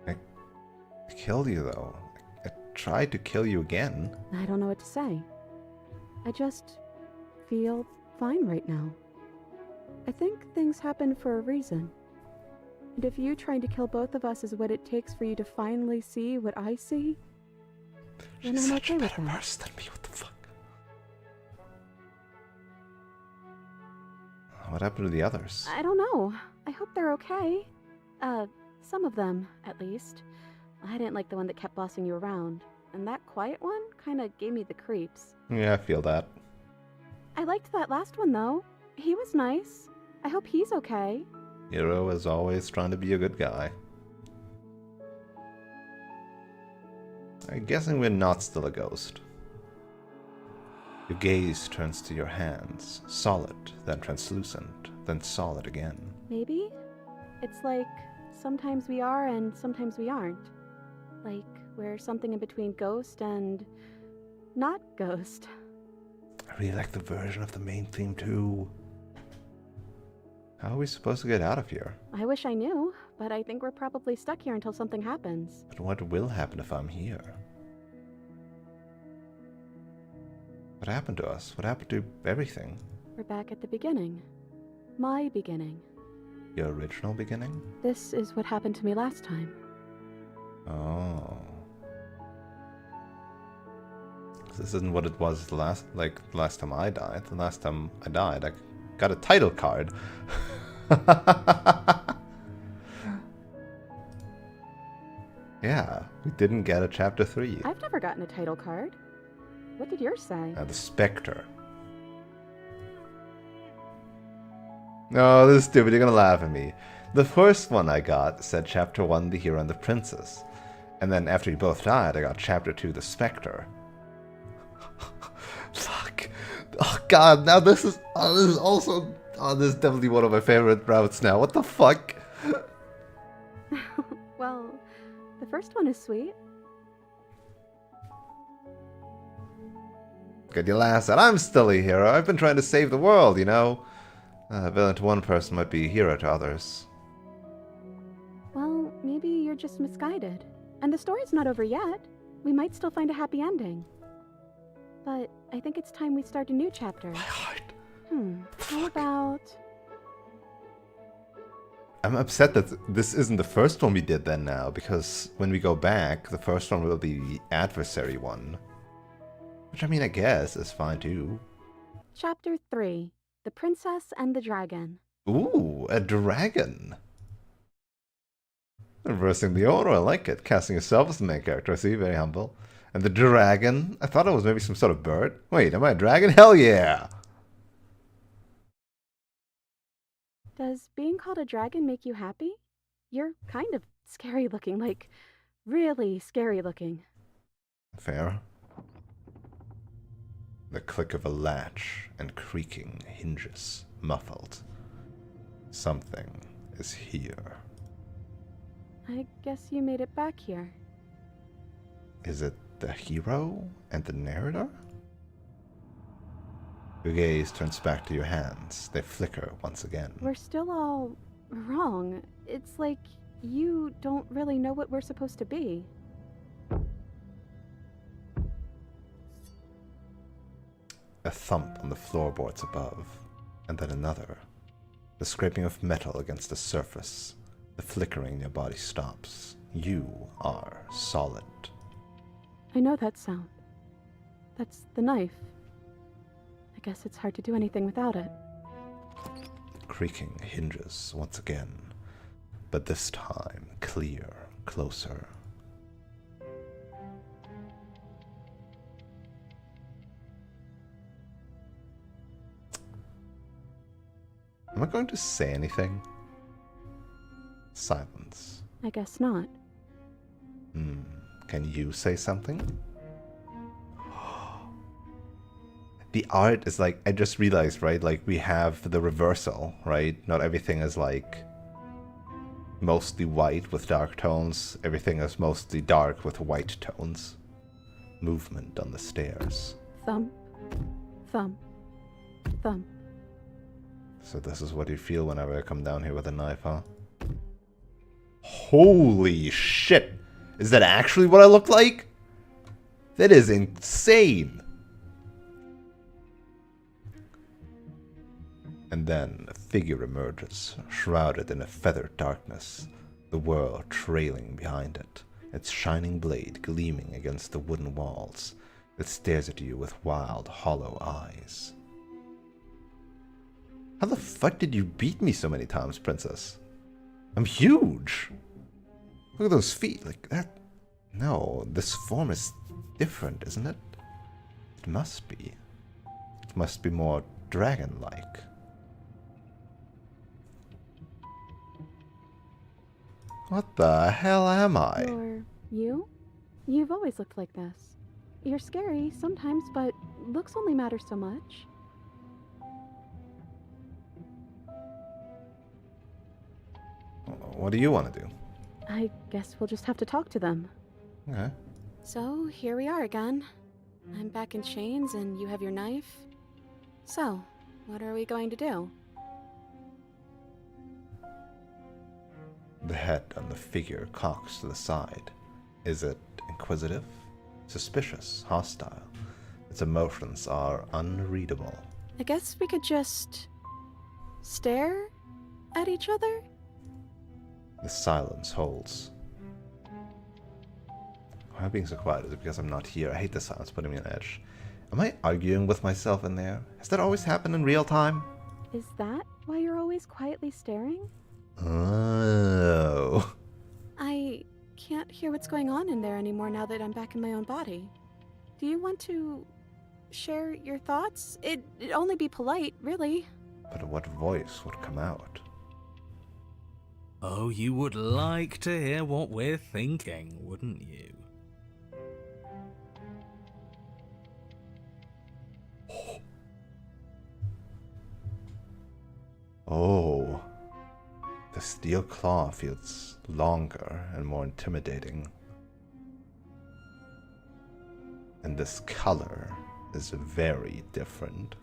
I killed you, though. I tried to kill you again. I don't know what to say. I just feel fine right now. I think things happen for a reason. And if you trying to kill both of us is what it takes for you to finally see what I see, then She's I'm such okay a with better that. person than me. What the fuck? What happened to the others? I don't know. I hope they're okay. Some of them, at least. I didn't like the one that kept bossing you around. And that quiet one kinda gave me the creeps. Yeah, I feel that. I liked that last one, though. He was nice. I hope he's okay. Hero is always trying to be a good guy. I'm guessing we're not still a ghost. Your gaze turns to your hands, solid, then translucent, then solid again. Maybe? It's like sometimes we are and sometimes we aren't. Like we're something in between ghost and not ghost. I really like the version of the main theme too. How are we supposed to get out of here? I wish I knew, but I think we're probably stuck here until something happens. But what will happen if I'm here? What happened to us? What happened to everything? We're back at the beginning. My beginning. Your original beginning? This is what happened to me last time. Oh. This isn't what it was the last time I died. The last time I died, I got a title card. Yeah, we didn't get a chapter 3. I've never gotten a title card. What did yours say? The Spectre. No, this is stupid. You're gonna laugh at me. The first one I got said Chapter 1, The Hero and the Princess. And then after you both died, I got Chapter 2, The Spectre. Fuck. Oh god, now this is also this is definitely one of my favorite routes now. What the fuck? Well, the first one is sweet. Good your last said, I'm still a hero. I've been trying to save the world, you know. A villain to one person might be a hero to others. Well, maybe you're just misguided. And the story's not over yet. We might still find a happy ending. But I think it's time we start a new chapter. My heart. How about... I'm upset that this isn't the first one we did then now, because when we go back, the first one will be the adversary one. Which, I mean, I guess is fine too. Chapter 3. The Princess and the Dragon. Ooh, a dragon. Reversing the order, I like it. Casting yourself as the main character, I see, very humble. And the dragon, I thought it was maybe some sort of bird. Wait, am I a dragon? Hell yeah! Does being called a dragon make you happy? You're kind of scary looking, like, really scary looking. Fair. The click of a latch and creaking hinges, muffled. Something is here. I guess you made it back here. Is it the hero and the narrator? Your gaze turns back to your hands. They flicker once again. We're still all wrong. It's like you don't really know what we're supposed to be. A thump on the floorboards above, and then another. The scraping of metal against the surface. The flickering in your body stops. You are solid. I know that sound. That's the knife. I guess it's hard to do anything without it. Creaking hinges once again, but this time clear, closer. Am I going to say anything? Silence. I guess not. Can you say something? The art is like, I just realized, right? Like, we have the reversal, right? Not everything is like mostly white with dark tones. Everything is mostly dark with white tones. Movement on the stairs. Thump, thump, thump. So this is what you feel whenever I come down here with a knife, huh? Holy shit! Is that actually what I look like? That is insane! And then a figure emerges, shrouded in a feathered darkness, the world trailing behind it, its shining blade gleaming against the wooden walls. It stares at you with wild, hollow eyes. How the fuck did you beat me so many times, princess? I'm huge! Look at those feet, like that. No, this form is different, isn't it? It must be. It must be more dragon-like. What the hell am I? You're you? You've always looked like this. You're scary sometimes, but looks only matter so much. What do you want to do? I guess we'll just have to talk to them. Okay. So, here we are again. I'm back in chains and you have your knife. So, what are we going to do? The head on the figure cocks to the side. Is it inquisitive? Suspicious? Hostile? Its emotions are unreadable. I guess we could just stare at each other? The silence holds. Why am I being so quiet? Is it because I'm not here? I hate the silence putting me on edge. Am I arguing with myself in there? Has that always happened in real time? Is that why you're always quietly staring? Oh. I can't hear what's going on in there anymore now that I'm back in my own body. Do you want to share your thoughts? It'd only be polite, really. But what voice would come out? Oh, you would like to hear what we're thinking, wouldn't you? Oh. The steel claw feels longer and more intimidating. And this color is very different.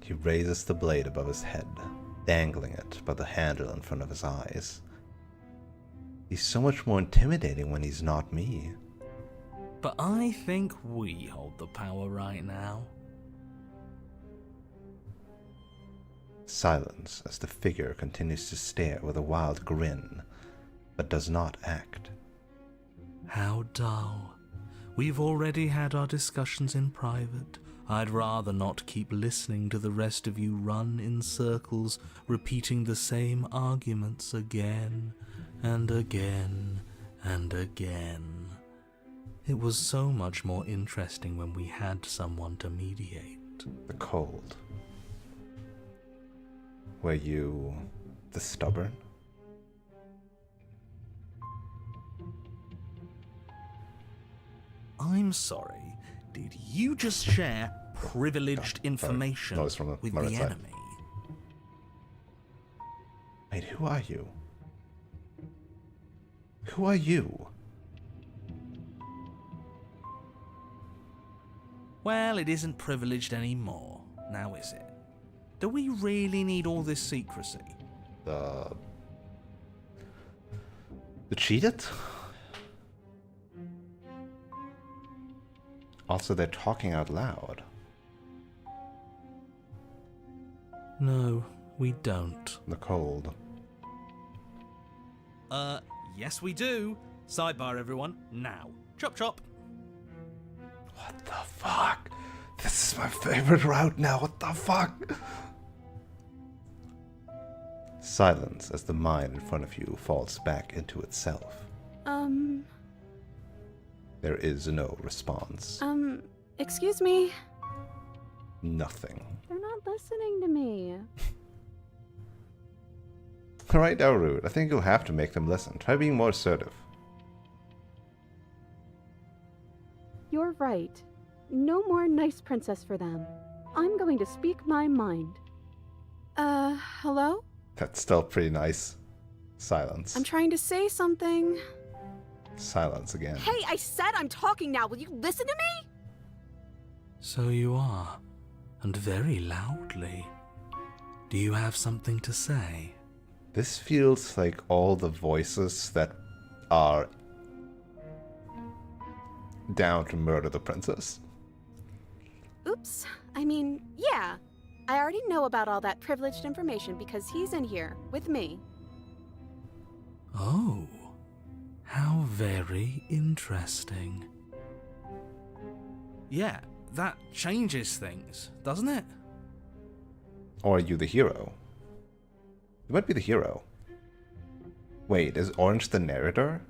He raises the blade above his head, dangling it by the handle in front of his eyes. He's so much more intimidating when he's not me. But I think we hold the power right now. Silence as the figure continues to stare with a wild grin, but does not act. How dull. We've already had our discussions in private. I'd rather not keep listening to the rest of you run in circles, repeating the same arguments again and again and again. It was so much more interesting when we had someone to mediate. The cold. Were you the stubborn? I'm sorry, did you just share privileged information Noise from with my the right side. enemy? Wait, who are you? Who are you? Well, it isn't privileged anymore, now is it? Do we really need all this secrecy? The cheated? Also, they're talking out loud. No, we don't. The cold. Yes we do. Sidebar, everyone, now. Chop chop. What the fuck? This is my favorite route now. What the fuck? Silence as the mind in front of you falls back into itself. There is no response. Excuse me? Nothing. They're not listening to me. Alright now, Rude. I think you'll have to make them listen. Try being more assertive. You're right. No more nice princess for them. I'm going to speak my mind. Hello? That's still pretty nice. Silence. I'm trying to say something. Silence again. Hey, I said I'm talking now. Will you listen to me? So you are, and very loudly. Do you have something to say? This feels like all the voices that are down to murder the princess. Oops. I mean, yeah. I already know about all that privileged information because he's in here with me. Oh, how very interesting. Yeah, that changes things, doesn't it? Or are you the hero? You might be the hero. Wait, is Orange the narrator?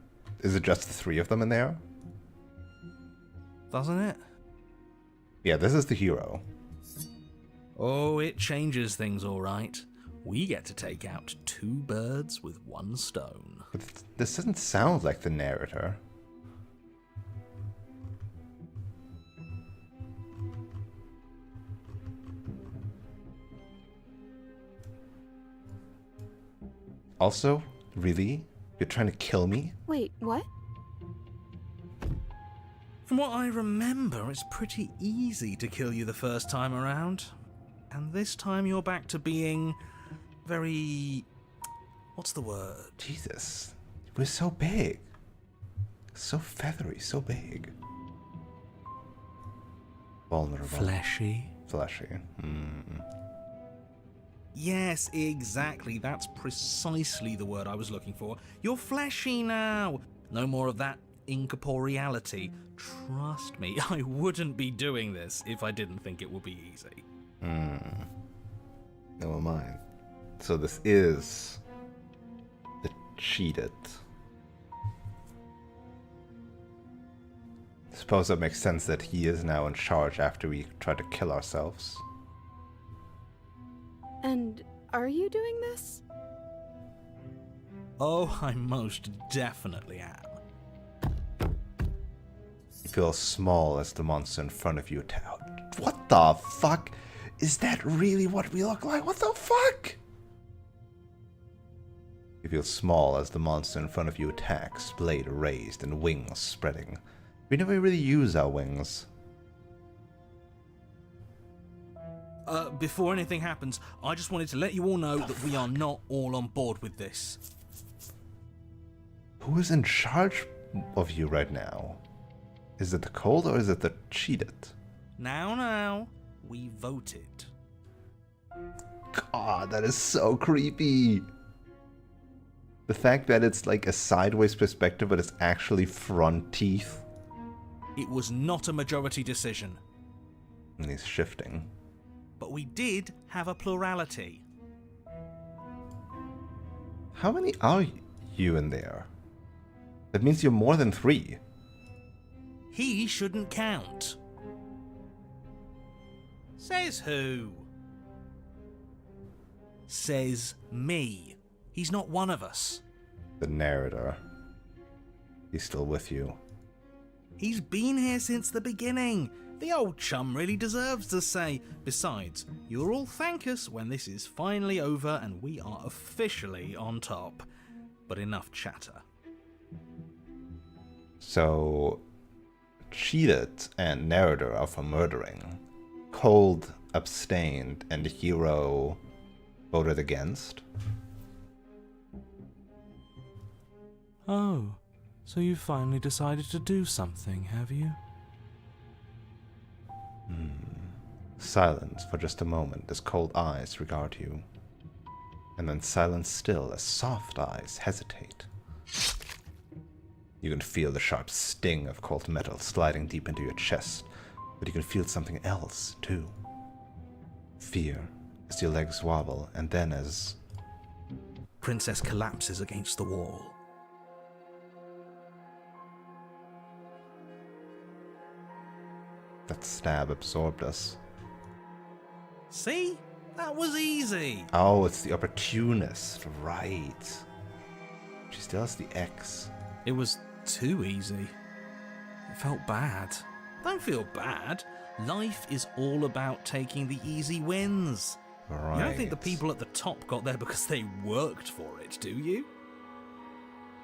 Is it just the three of them in there? Doesn't it? Yeah, this is the hero. Oh, it changes things all right. We get to take out 2 birds with 1 stone. But this doesn't sound like the narrator. Also, really? You're trying to kill me? Wait, what? From what I remember, it's pretty easy to kill you the first time around. And this time you're back to being very... what's the word? Jesus. We're so big. So feathery, so big. Vulnerable. Fleshy. Fleshy. Yes, exactly. That's precisely the word I was looking for. You're fleshy now. No more of that incorporeality. Trust me, I wouldn't be doing this if I didn't think it would be easy. Never mind. So this is the cheated. Suppose that makes sense that he is now in charge after we try to kill ourselves. And are you doing this? Oh, I most definitely am. You feel small as the monster in front of you What the fuck? Is that really what we look like? What the fuck? You feel small as the monster in front of you attacks, blade raised and wings spreading. We never really use our wings. Before anything happens, I just wanted to let you all know that we are not all on board with this. Who is in charge of you right now? Is it the cold or is it the cheated? Now, we voted. God, that is so creepy. The fact that it's like a sideways perspective, but it's actually front teeth. It was not a majority decision. And he's shifting. But we did have a plurality. How many are you in there? That means you're more than 3. He shouldn't count. Says who? Says me. He's not one of us. The narrator. He's still with you. He's been here since the beginning. The old chum really deserves to say. Besides, you'll all thank us when this is finally over and we are officially on top. But enough chatter. So, cheated and narrator are for murdering. Cold abstained and the hero voted against. Oh, so you finally decided to do something, have you? Silence for just a moment as cold eyes regard you. And then silence still as soft eyes hesitate. You can feel the sharp sting of cold metal sliding deep into your chest, but you can feel something else too. Fear as your legs wobble, and then as Princess collapses against the wall. that stab absorbed us. See? That was easy. Oh, it's the opportunist, right. She still has the X. It was too easy. It felt bad. Don't feel bad. Life is all about taking the easy wins. Right. You don't think the people at the top got there because they worked for it, do you?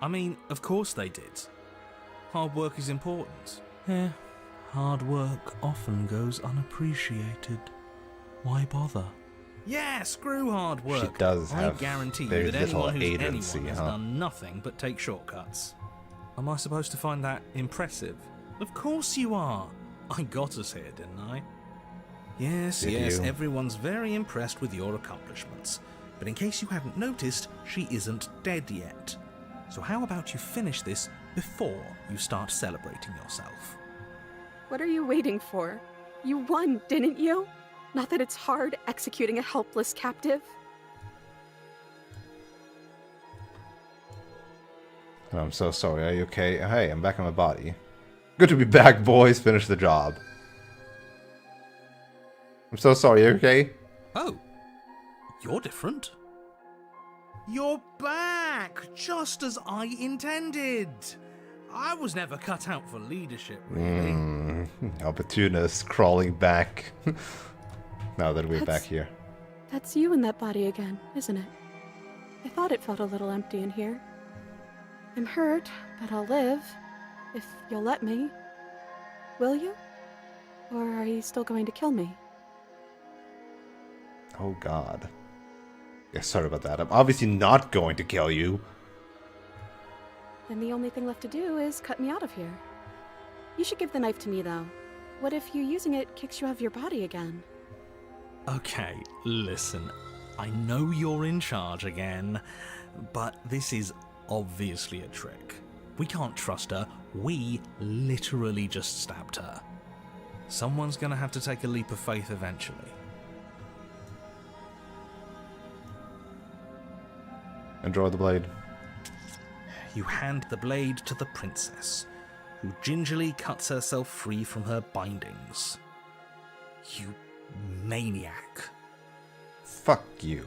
I mean, of course they did. Hard work is important. Yeah, hard work often goes unappreciated. Why bother? Yeah, screw hard work. She does I have guarantee you very that little anyone who's agency, anyone has huh? done nothing but take shortcuts. Am I supposed to find that impressive? Of course you are. I got us here, didn't I? Yes, Did yes, you? everyone's very impressed with your accomplishments. But in case you haven't noticed, she isn't dead yet. So how about you finish this before you start celebrating yourself? What are you waiting for? You won, didn't you? Not that it's hard executing a helpless captive. Oh, I'm so sorry. Are you okay? Hey, I'm back in my body. Good to be back, boys. Finish the job. I'm so sorry. Are you okay? Oh, you're different. You're back, just as I intended. I was never cut out for leadership, really. Opportunist crawling back. Now that we're back here. That's you in that body again, isn't it? I thought it felt a little empty in here. I'm hurt, but I'll live. If you'll let me. Will you? Or are you still going to kill me? Oh god. Yeah, sorry about that. I'm obviously not going to kill you. Then the only thing left to do is cut me out of here. You should give the knife to me, though. What if you using it kicks you out of your body again? Okay, listen. I know you're in charge again, but this is obviously a trick. We can't trust her. We literally just stabbed her. Someone's gonna have to take a leap of faith eventually. And draw the blade. You hand the blade to the princess, who gingerly cuts herself free from her bindings. You maniac. Fuck you.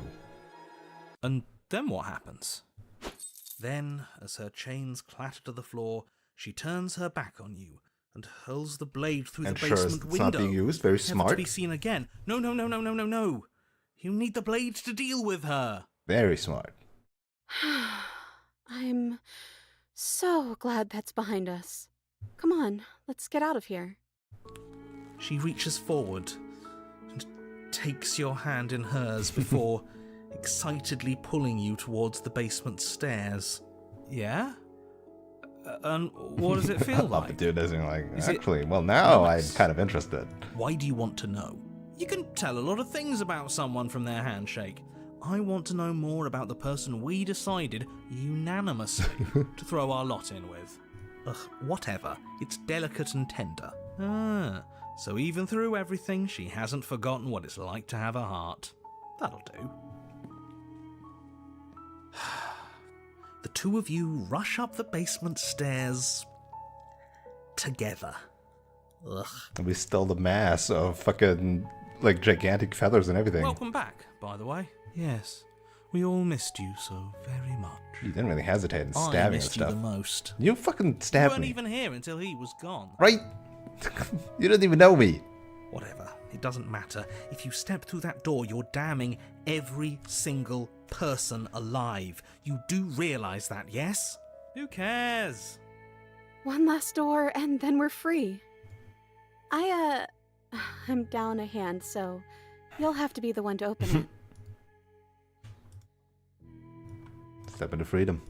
And then what happens? Then, as her chains clatter to the floor, she turns her back on you and hurls the blade through And the sure, basement it's window. not being used. Very Never to smart. be seen again. No, no, no, no, no, no, no. You need the blade to deal with her. Very smart. I'm so glad that's behind us. Come on, let's get out of here. She reaches forward and takes your hand in hers before excitedly pulling you towards the basement stairs. Yeah? And what does it feel I'll be like? doing this and like, Is it actually, well, now nice? I'm kind of interested. Why do you want to know? You can tell a lot of things about someone from their handshake. I want to know more about the person we decided unanimously to throw our lot in with. Ugh, whatever. It's delicate and tender. Ah, so even through everything, she hasn't forgotten what it's like to have a heart. That'll do. The two of you rush up the basement stairs together. Ugh. And we stole the mass of fucking, like, gigantic feathers and everything. Welcome back, by the way. Yes, we all missed you so very much. You didn't really hesitate in I stabbing and missed you stuff. the most. You fucking You stabbed weren't me. even here until he was gone. Right? You didn't even know me. Whatever, it doesn't matter. If you step through that door, you're damning every single person alive. You do realize that, yes? Who cares? One last door, and then we're free. I'm down a hand, so you'll have to be the one to open it. Step into freedom.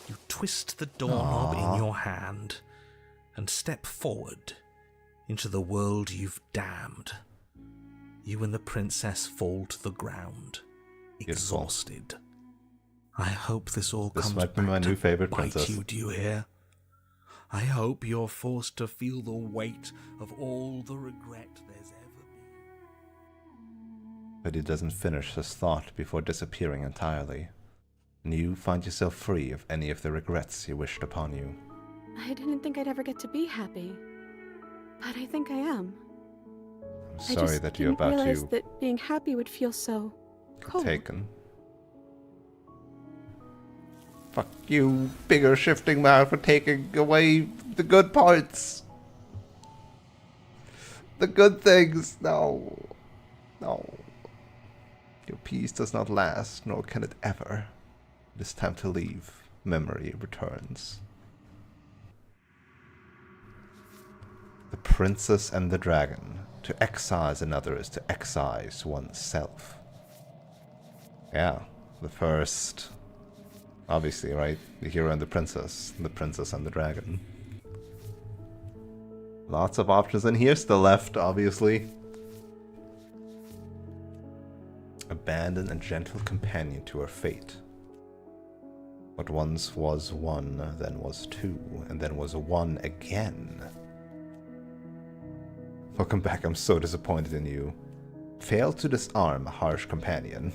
You twist the doorknob in your hand and step forward into the world you've damned. You and the princess fall to the ground, Beautiful. exhausted. I hope this all This comes might be back my to new favorite bite princess. you, do you hear? I hope you're forced to feel the weight of all the regret there's ever been. But he doesn't finish his thought before disappearing entirely. And you find yourself free of any of the regrets he wished upon you. I didn't think I'd ever get to be happy, but I think I am. I'm I sorry just that you're didn't about realize to that being happy would feel so cold. taken. Fuck you, bigger shifting mouth, for taking away the good parts. The good things. No. No. Your peace does not last, nor can it ever. It is time to leave. Memory returns. The Princess and the Dragon. To excise another is to excise oneself. Yeah, the first... Obviously, right? The hero and the princess and the dragon. Lots of options in here still left, obviously. Abandon a gentle companion to her fate. What once was one, then was two, and then was one again. Welcome back, I'm so disappointed in you. Fail to disarm a harsh companion.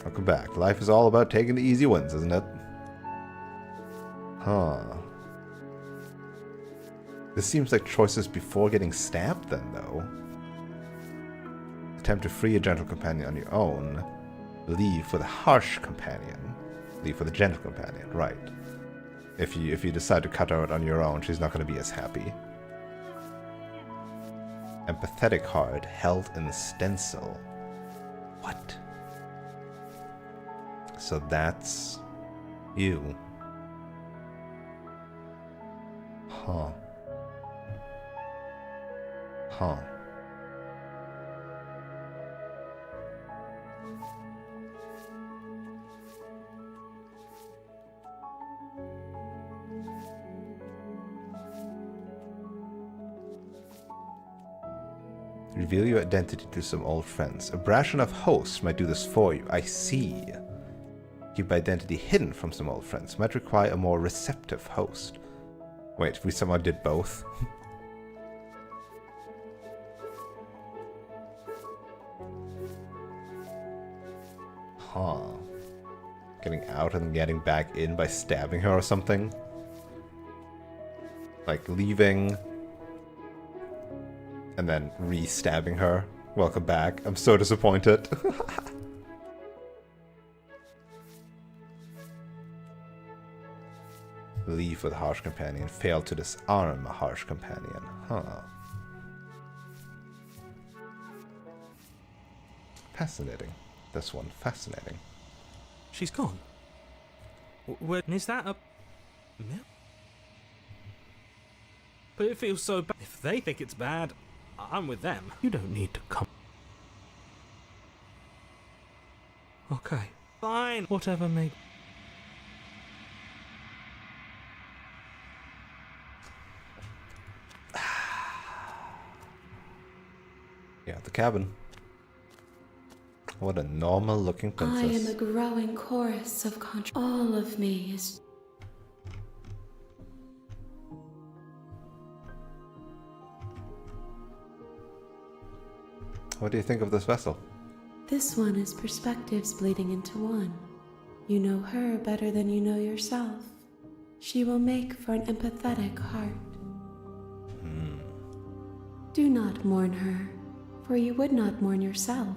Welcome back. Life is all about taking the easy wins, isn't it? Huh. This seems like choices before getting stabbed then, though. Attempt to free a gentle companion on your own. Leave for the harsh companion. Leave for the gentle companion, right. If you decide to cut her out on your own, she's not going to be as happy. Empathetic heart held in the stencil. What? So that's you. Huh. Huh. Reveal your identity to some old friends. A brash enough host might do this for you. I see. Keep identity hidden from some old friends. Might require a more receptive host. Wait, we somehow did both? Huh. Getting out and getting back in by stabbing her or something? Like leaving and then re-stabbing her. Welcome back. I'm so disappointed. Leave with a harsh companion. Fail to disarm a harsh companion. Huh. Fascinating. This one, fascinating. She's gone. When is that a... milk? But it feels so bad. If they think it's bad, I'm with them. You don't need to come. Okay. Fine. Whatever may... Yeah, the cabin. What a normal looking I am a princess. growing chorus of all of me is... What do you think of this vessel? This one is perspectives bleeding into one. You know her better than you know yourself. She will make for an empathetic heart. Do not mourn her, for you would not mourn yourself.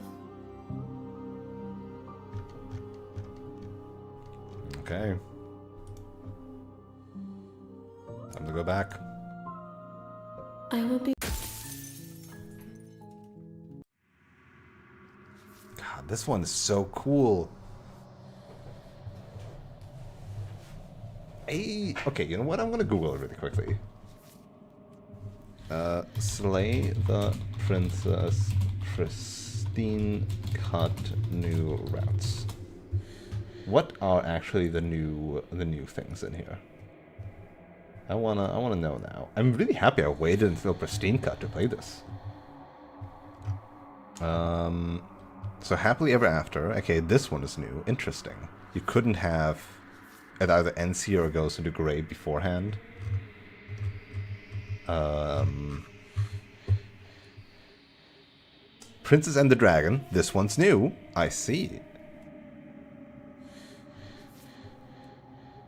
Okay. Time to go back. I will be... God, this one is so cool. Okay, you know what? I'm gonna Google it really quickly. Slay the Princess Pristine cut new routes. What are actually the new things in here? I wanna know now. I'm really happy I waited until Pristine cut to play this. So Happily Ever After. Okay, this one is new. Interesting. You couldn't have it either ends here or goes into gray beforehand. Princess and the Dragon. This one's new. I see.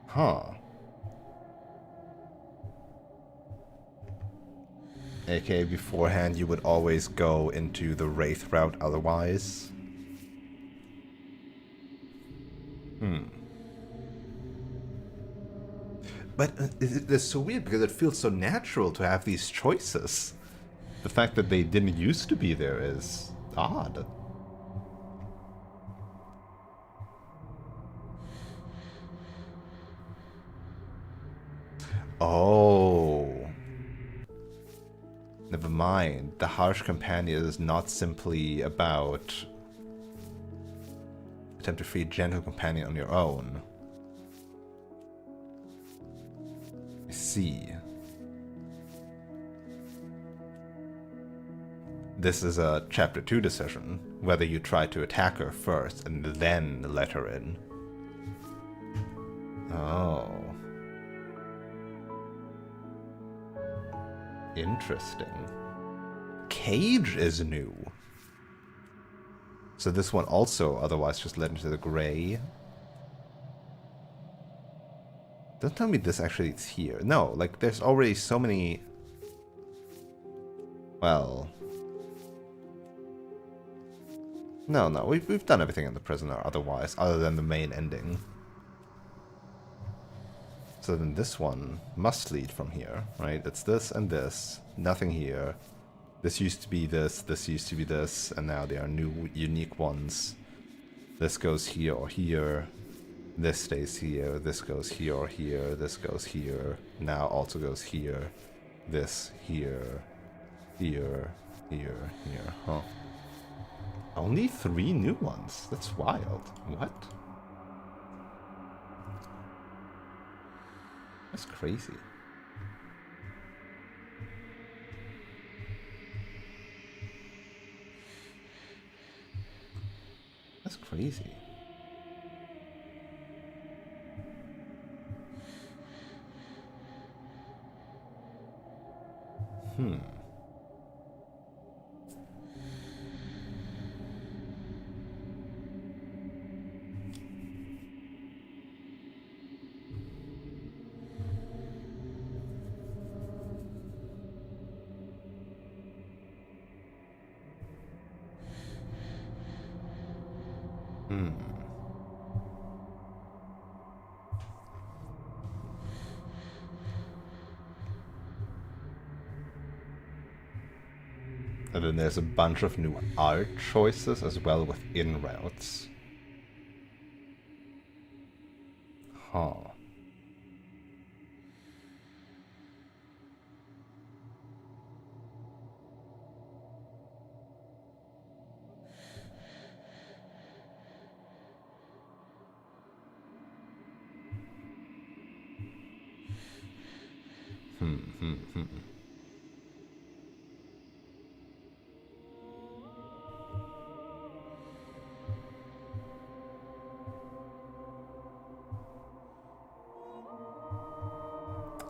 Huh. AKA beforehand you would always go into the Wraith route otherwise. But it's so weird because it feels so natural to have these choices. The fact that they didn't used to be there is odd. Oh. Never mind. The harsh companion is not simply about attempt to free a gentle companion on your own. I see. This is a chapter 2 decision, whether you try to attack her first and then let her in. Oh. Interesting. Cage is new. So this one also otherwise just led into the gray. Don't tell me this actually is here. No, like there's already so many... Well... No, we've done everything in the prisoner otherwise, other than the main ending. So then this one must lead from here, right? It's this and this. Nothing here. This used to be this used to be this, and now there are new unique ones. This goes here or here. This stays here. This goes here or here. This goes here. Now also goes here. This here. Here. Here. Here. Huh. Only 3 new ones. That's wild. What? That's crazy. That's crazy. And then there's a bunch of new art choices as well within routes. Huh.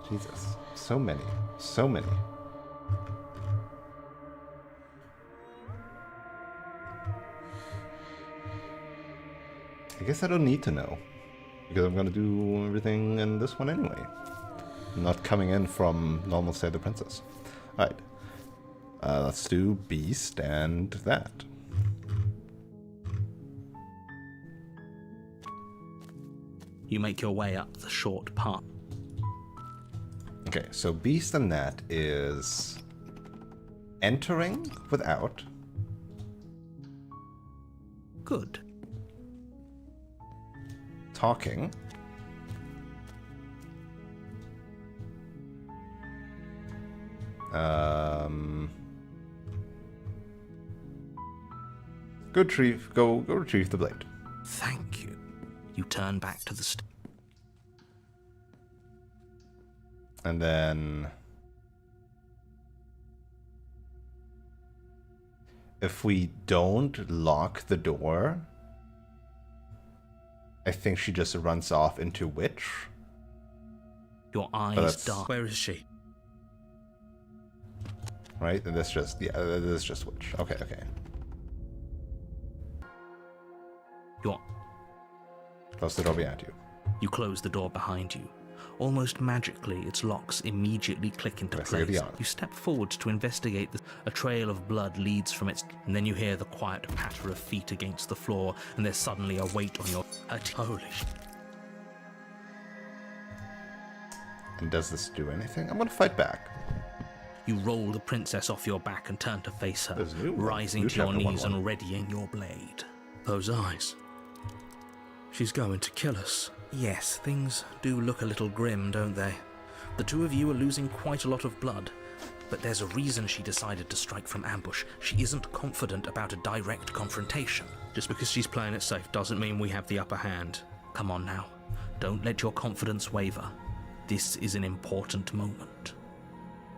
Jesus, so many, so many. I guess I don't need to know, because I'm gonna do everything in this one anyway. I'm not coming in from normal Save the Princess. Alright, let's do Beast and that. You make your way up the short path. Okay, so Beast and that is entering without. Good. Talking. Go retrieve the blade. Thank you. You turn back to the And then if we don't lock the door, I think she just runs off into Witch. Your eyes dark. Where is she? Right? And that's just, yeah, that is just Witch. Okay, okay. Close the door behind you. You close the door behind you. Almost magically, its locks immediately click into place. You step forward to investigate this. A trail of blood leads from its... And then you hear the quiet patter of feet against the floor, and there's suddenly a weight on your... Holy shit. And does this do anything? I'm gonna fight back. You roll the princess off your back and turn to face her, New rising to your chapter knees 1-1. and readying your blade. Those eyes. She's going to kill us. Yes, things do look a little grim, don't they? The two of you are losing quite a lot of blood, but there's a reason she decided to strike from ambush. She isn't confident about a direct confrontation. Just because she's playing it safe doesn't mean we have the upper hand. Come on now, don't let your confidence waver. This is an important moment.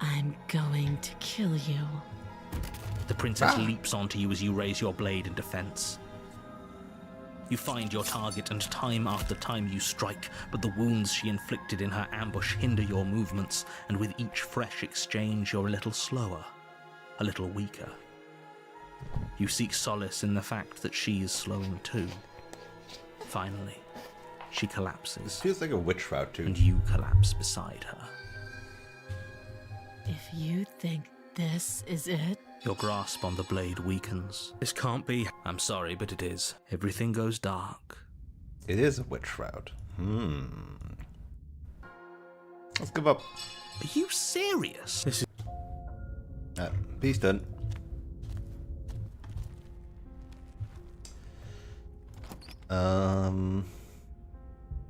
I'm going to kill you. The princess leaps onto you as you raise your blade in defense. You find your target, and time after time you strike, but the wounds she inflicted in her ambush hinder your movements, and with each fresh exchange you're a little slower, a little weaker. You seek solace in the fact that she is slowing too. Finally, she collapses. Feels like a witch route too. And you collapse beside her. If you think this is it, Your grasp on the blade weakens. This can't be. I'm sorry, but it is. Everything goes dark. It is a witch route. Let's give up. Are you serious? This is... Beast done.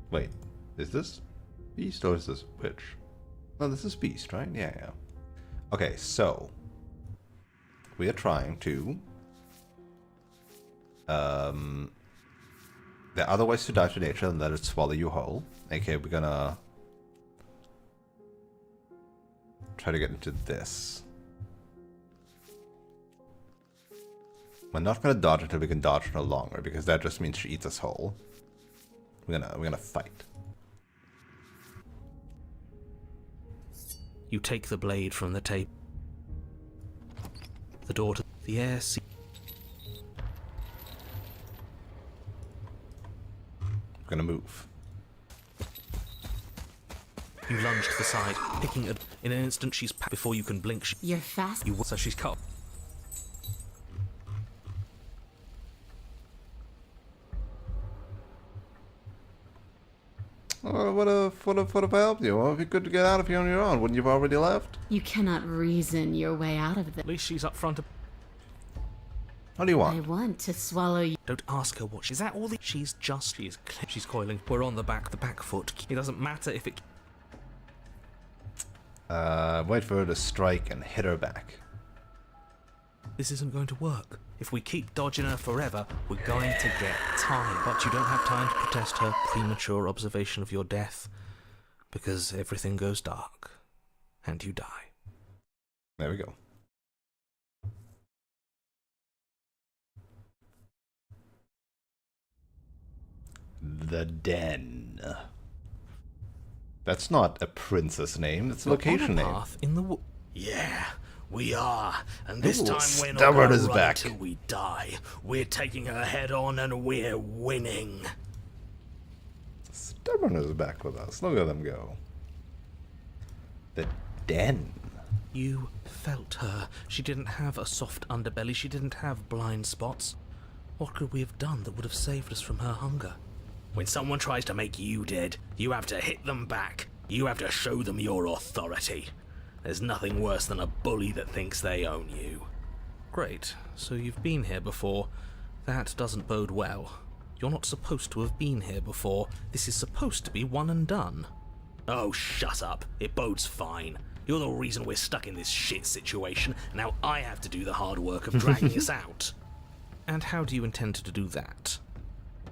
Wait. Is this Beast or is this Witch? No, this is Beast, right? Yeah, yeah. Okay, so we are trying to there are other ways to dive to nature and let it swallow you whole. Okay, we're gonna try to get into this. We're not gonna dodge until we can dodge no longer, because that just means she eats us whole. We're gonna fight. You take the blade from the table. The door to the air sea. We're gonna move. You lunge to the side, picking it. In an instant, she's before you can blink. You're fast. So she's cut. What if I helped you? Well, if you could get out of here on your own, wouldn't you have already left? You cannot reason your way out of this. At least she's up front. What do you I want? want to swallow you. Don't ask her what is that all the she's coiling. We're on the back foot. It doesn't matter if it Wait for her to strike and hit her back. This isn't going to work. If we keep dodging her forever, we're going to get time. But you don't have time to protest her premature observation of your death, because everything goes dark, and you die. There we go. The Den. That's not a princess name, it's a location name. Path in the Yeah, we are. And this Ooh, time we're not Stubborn gonna is run back. until we die. We're taking her head on and we're winning. Stubborn is back with us. Look at them go. The Den. You felt her. She didn't have a soft underbelly. She didn't have blind spots. What could we have done that would have saved us from her hunger? When someone tries to make you dead, you have to hit them back. You have to show them your authority. There's nothing worse than a bully that thinks they own you. Great. So you've been here before. That doesn't bode well. You're not supposed to have been here before. This is supposed to be one and done. Oh, shut up. It bodes fine. You're the reason we're stuck in this shit situation. Now I have to do the hard work of dragging us out. And how do you intend to do that?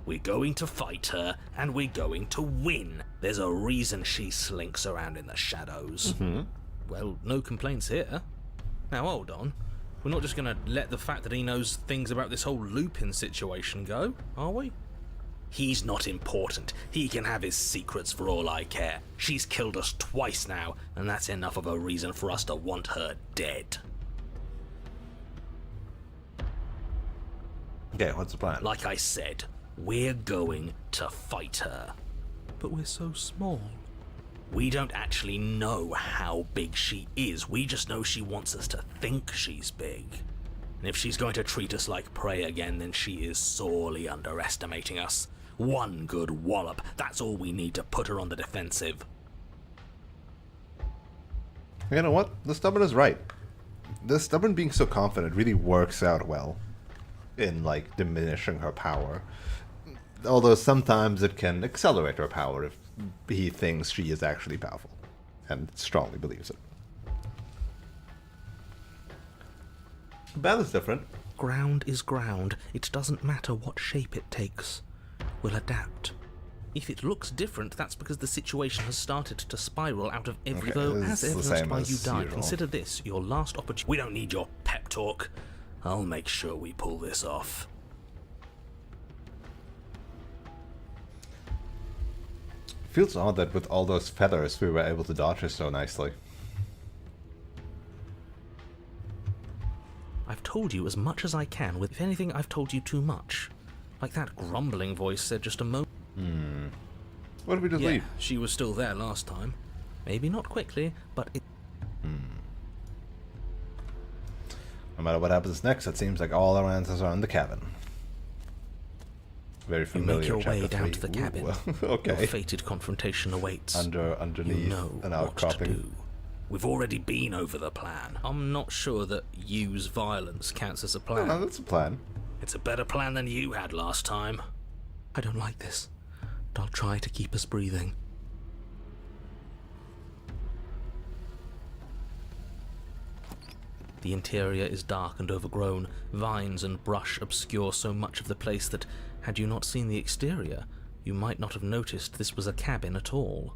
We're going to fight her, and we're going to win. There's a reason she slinks around in the shadows. Well, no complaints here. Now hold on. We're not just going to let the fact that he knows things about this whole Lupin situation go, are we? He's not important. He can have his secrets for all I care. She's killed us twice now, and that's enough of a reason for us to want her dead. Okay, what's the plan? Like I said, we're going to fight her. But we're so small. We don't actually know how big she is. We just know she wants us to think she's big. And if she's going to treat us like prey again, then she is sorely underestimating us. One good wallop, that's all we need to put her on the defensive. You know what? The Stubborn is right. The Stubborn being so confident really works out well in, like, diminishing her power. Although sometimes it can accelerate her power if he thinks she is actually powerful and strongly believes it. The battle is different. Ground is ground. It doesn't matter what shape it takes. We'll adapt. If it looks different, that's because the situation has started to spiral out of every... Okay, Though, this as is the evidenced same by as you die, usual. consider this your last opportunity. We don't need your pep talk. I'll make sure we pull this off. Feels odd that with all those feathers we were able to dodge her so nicely. I've told you as much as I can. If anything, I've told you too much. Like that grumbling voice said just a moment. What if we just Yeah, leave? she was still there last time. Maybe not quickly, but it... No matter what happens next, it seems like all our answers are in the cabin. Very You familiar. make your way chapter down 3. to the Ooh, cabin. okay. Your fated confrontation awaits. Underneath You know an what to outcropping. do. We've already been over the plan. I'm not sure that use violence counts as a plan. No, that's a plan. It's a better plan than you had last time. I don't like this, but I'll try to keep us breathing. The interior is dark and overgrown. Vines and brush obscure so much of the place that, had you not seen the exterior, you might not have noticed this was a cabin at all.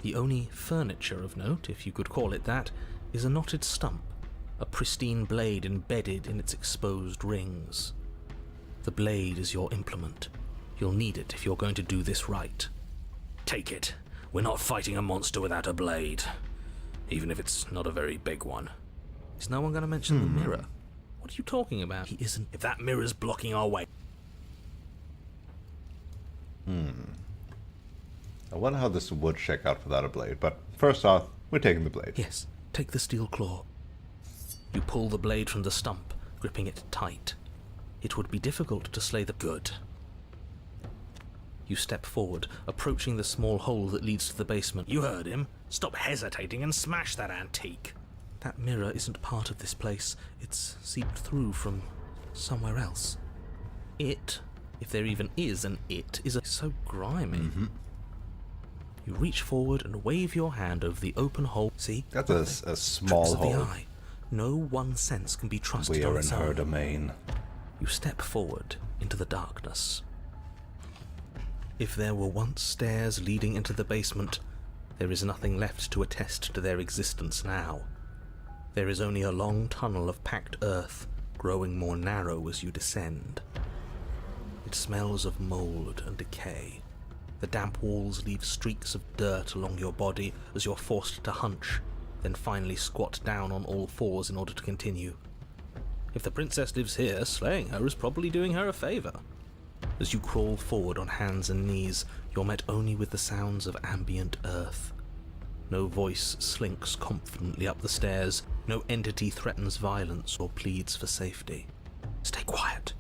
The only furniture of note, if you could call it that, is a knotted stump, a pristine blade embedded in its exposed rings. The blade is your implement. You'll need it if you're going to do this right. Take it. We're not fighting a monster without a blade. Even if it's not a very big one. Is no one going to mention the mirror? What are you talking about? He isn't. If that mirror's blocking our way... I wonder how this would check out without a blade, but first off, we're taking the blade. Yes, take the steel claw. You pull the blade from the stump, gripping it tight. It would be difficult to slay the good. You step forward, approaching the small hole that leads to the basement. You heard him. Stop hesitating and smash that antique. That mirror isn't part of this place. It's seeped through from somewhere else. It, if there even is an it, is so grimy. You reach forward and wave your hand over the open hole. See? That's a small Tricks of the hole. eye. No one sense can be trusted We on are in its her own. domain. You step forward into the darkness. If there were once stairs leading into the basement, there is nothing left to attest to their existence now. There is only a long tunnel of packed earth, growing more narrow as you descend. It smells of mold and decay. The damp walls leave streaks of dirt along your body as you're forced to hunch, then finally squat down on all fours in order to continue. If the princess lives here, slaying her is probably doing her a favor. As you crawl forward on hands and knees, you're met only with the sounds of ambient earth. No voice slinks confidently up the stairs, no entity threatens violence or pleads for safety. Stay quiet.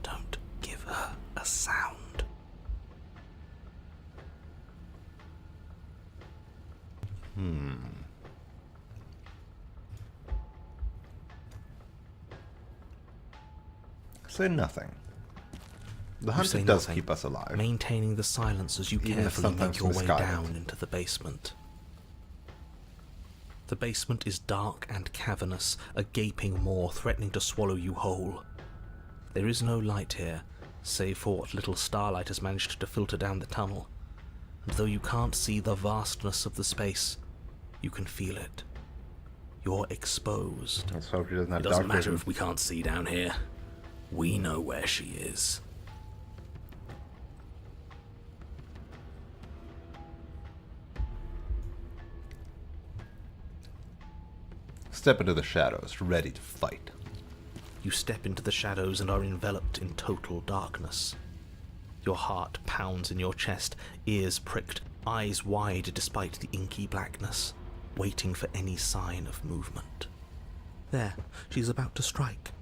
Don't give her a sound. Say nothing. The You say hunter does nothing, keep us alive. maintaining the silence as you Even if carefully make sometimes your way misguided. down into the basement. The basement is dark and cavernous, a gaping maw threatening to swallow you whole. There is no light here, save for what little starlight has managed to filter down the tunnel. And though you can't see the vastness of the space, you can feel it. You're exposed. Let's hope she doesn't have It doesn't dark matter vision. if we can't see down here. We know where she is. Step into the shadows, ready to fight. You step into the shadows and are enveloped in total darkness. Your heart pounds in your chest, ears pricked, eyes wide despite the inky blackness, waiting for any sign of movement. There, she's about to strike.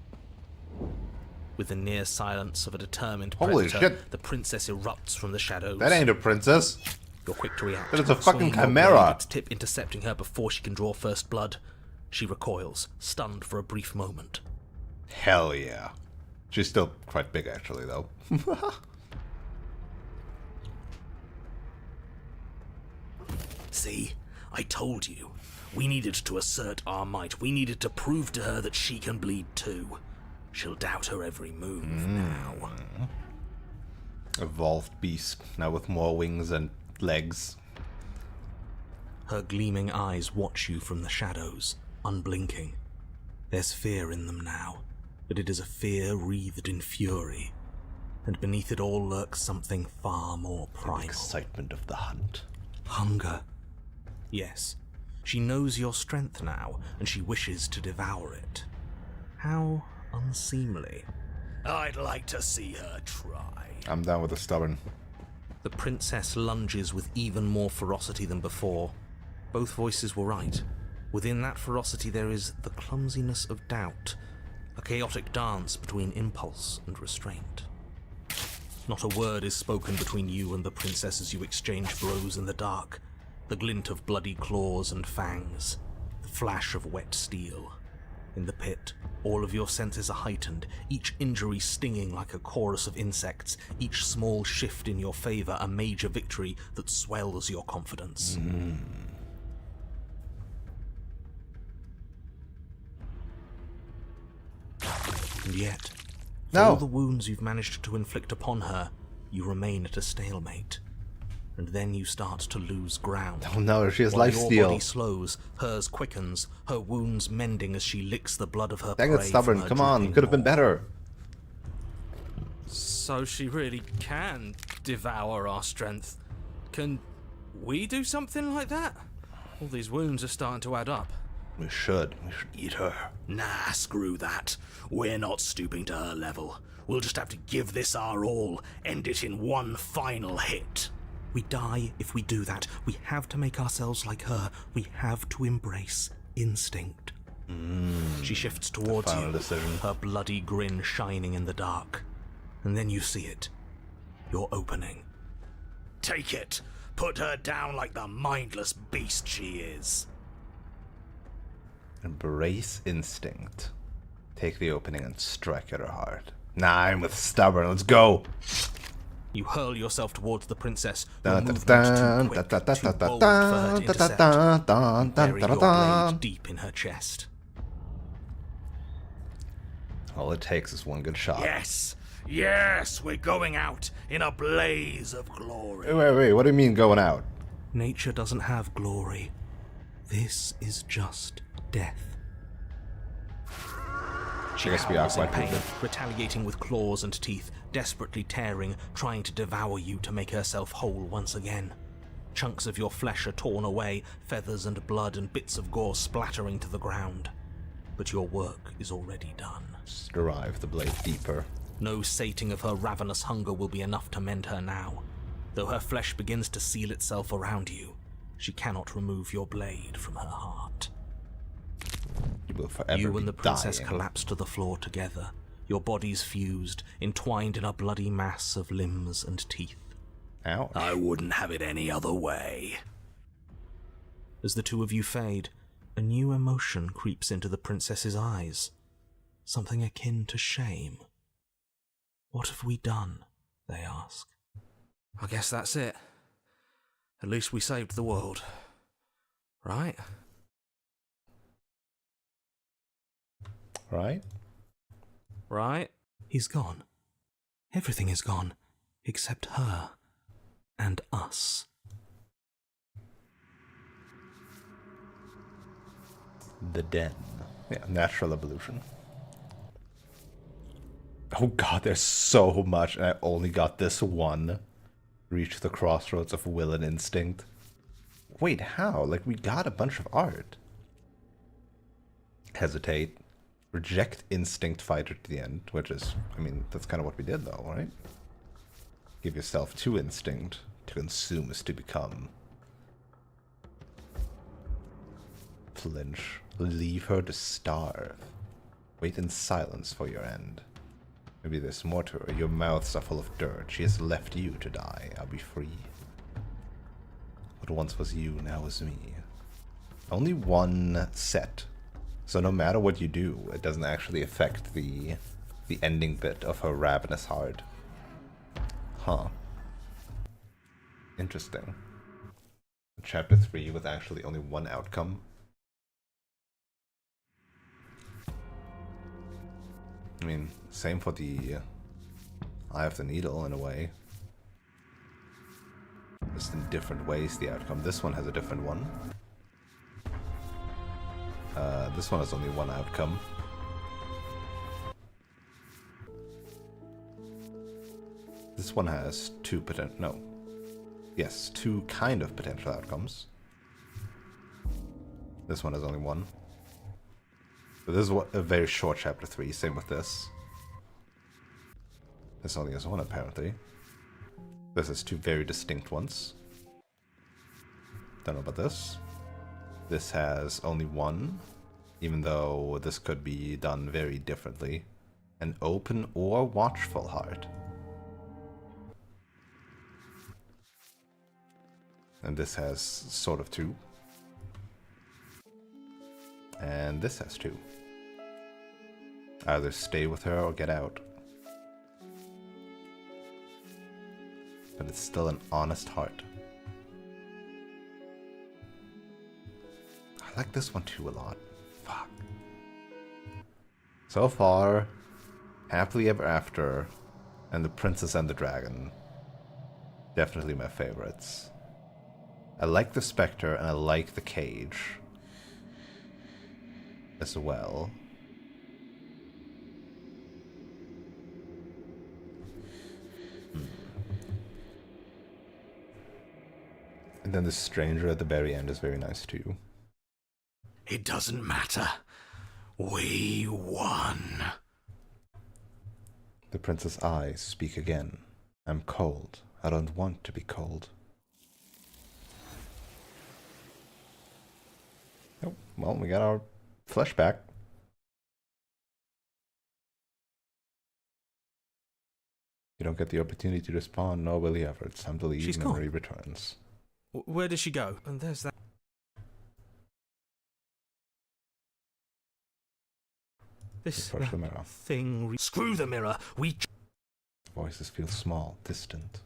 With the near silence of a determined Holy predator, shit. the princess erupts from the shadows. That ain't a princess. You're quick to react. That is a fucking Swinging your chimera. blade, its tip intercepting her before she can draw first blood. She recoils, stunned for a brief moment. Hell yeah. She's still quite big, actually, though. See? I told you. We needed to assert our might. We needed to prove to her that she can bleed too. She'll doubt her every move now. Evolved beast, now with more wings and legs. Her gleaming eyes watch you from the shadows, unblinking. There's fear in them now, but it is a fear wreathed in fury. And beneath it all lurks something far more primal. Excitement of the hunt. Hunger. Yes, she knows your strength now, and she wishes to devour it. How unseemly. I'd like to see her try. I'm down with the stubborn. The princess lunges with even more ferocity than before. Both voices were right. Within that ferocity there is the clumsiness of doubt, a chaotic dance between impulse and restraint. Not a word is spoken between you and the princess as you exchange blows in the dark. The glint of bloody claws and fangs, the flash of wet steel. In the pit, all of your senses are heightened, each injury stinging like a chorus of insects, each small shift in your favor a major victory that swells your confidence. And yet, for all the wounds you've managed to inflict upon her, you remain at a stalemate. And then you start to lose ground. Oh no, she has While life your steal. body slows, hers quickens, her wounds mending as she licks the blood of her Dang prey it, stubborn. from her Come on, dripping could have been maw. better. So she really can devour our strength. Can we do something like that? All these wounds are starting to add up. We should eat her. Nah, screw that. We're not stooping to her level. We'll just have to give this our all, end it in one final hit. We die if we do that. We have to make ourselves like her. We have to embrace instinct. She shifts towards final you, decision. her bloody grin shining in the dark. And then you see it. Your opening. Take it. Put her down like the mindless beast she is. Embrace instinct. Take the opening and strike at her heart. Nah, I'm with stubborn. Let's go. You hurl yourself towards the princess, your Dun, movement dun, too quick, dun, dun, too dun, bold dun, for her to dun, intercept. dun, dun, dun, Bury dun, your dun. blade deep in her chest. All it takes is one good shot. Yes, yes, we're going out in a blaze of glory. Wait, what do you mean going out? Nature doesn't have glory. This is just death. She I guess we are howls in quite pain, good. retaliating with claws and teeth, desperately tearing, trying to devour you to make herself whole once again. Chunks of your flesh are torn away, feathers and blood and bits of gore splattering to the ground. But your work is already done. Just drive the blade deeper. No sating of her ravenous hunger will be enough to mend her now. Though her flesh begins to seal itself around you, she cannot remove your blade from her heart. You will forever You be and the princess dying. collapse to the floor together, your bodies fused, entwined in a bloody mass of limbs and teeth. Ouch. I wouldn't have it any other way. As the two of you fade, a new emotion creeps into the princess's eyes. Something akin to shame. What have we done? They ask. I guess that's it. At least we saved the world. Right? Right? Right? He's gone. Everything is gone, except her. And us. The den. Yeah, natural evolution. Oh god, there's so much, and I only got this one. Reach the crossroads of will and instinct. Wait, how? Like, we got a bunch of art. Hesitate. Reject instinct fighter to the end, which is, I mean, that's kind of what we did though, right? Give yourself to instinct. To consume is to become. Flinch. Leave her to starve. Wait in silence for your end. Maybe there's more to her. Your mouths are full of dirt. She has left you to die. I'll be free. What once was you, now is me. Only one set. So no matter what you do, it doesn't actually affect the ending bit of her ravenous heart. Huh. Interesting. Chapter 3 with actually only one outcome. I mean, same for the Eye of the Needle in a way. Just in different ways the outcome. This one has a different one. This one has only one outcome. This one has two potential... No. Yes, two kind of potential outcomes. This one has only one. But this is a very short chapter 3, same with this. This only has one, apparently. This has two very distinct ones. Don't know about this. This has only one, even though this could be done very differently. An open or watchful heart. And this has sort of two. And this has two. Either stay with her or get out. But it's still an honest heart. I like this one too a lot. Fuck. So far, Happily Ever After and The Princess and the Dragon. Definitely my favorites. I like the Spectre and I like the Cage as well. And then the Stranger at the very end is very nice too. It doesn't matter. We won. The Princess' eyes speak again. I'm cold. I don't want to be cold. Oh, well, we got our flesh back. You don't get the opportunity to respond, nor will you ever. It's time to leave. She's Memory gone. returns. Where does she go? And there's that. This Approach the mirror. thing. Screw the mirror. We. Voices feel small, distant.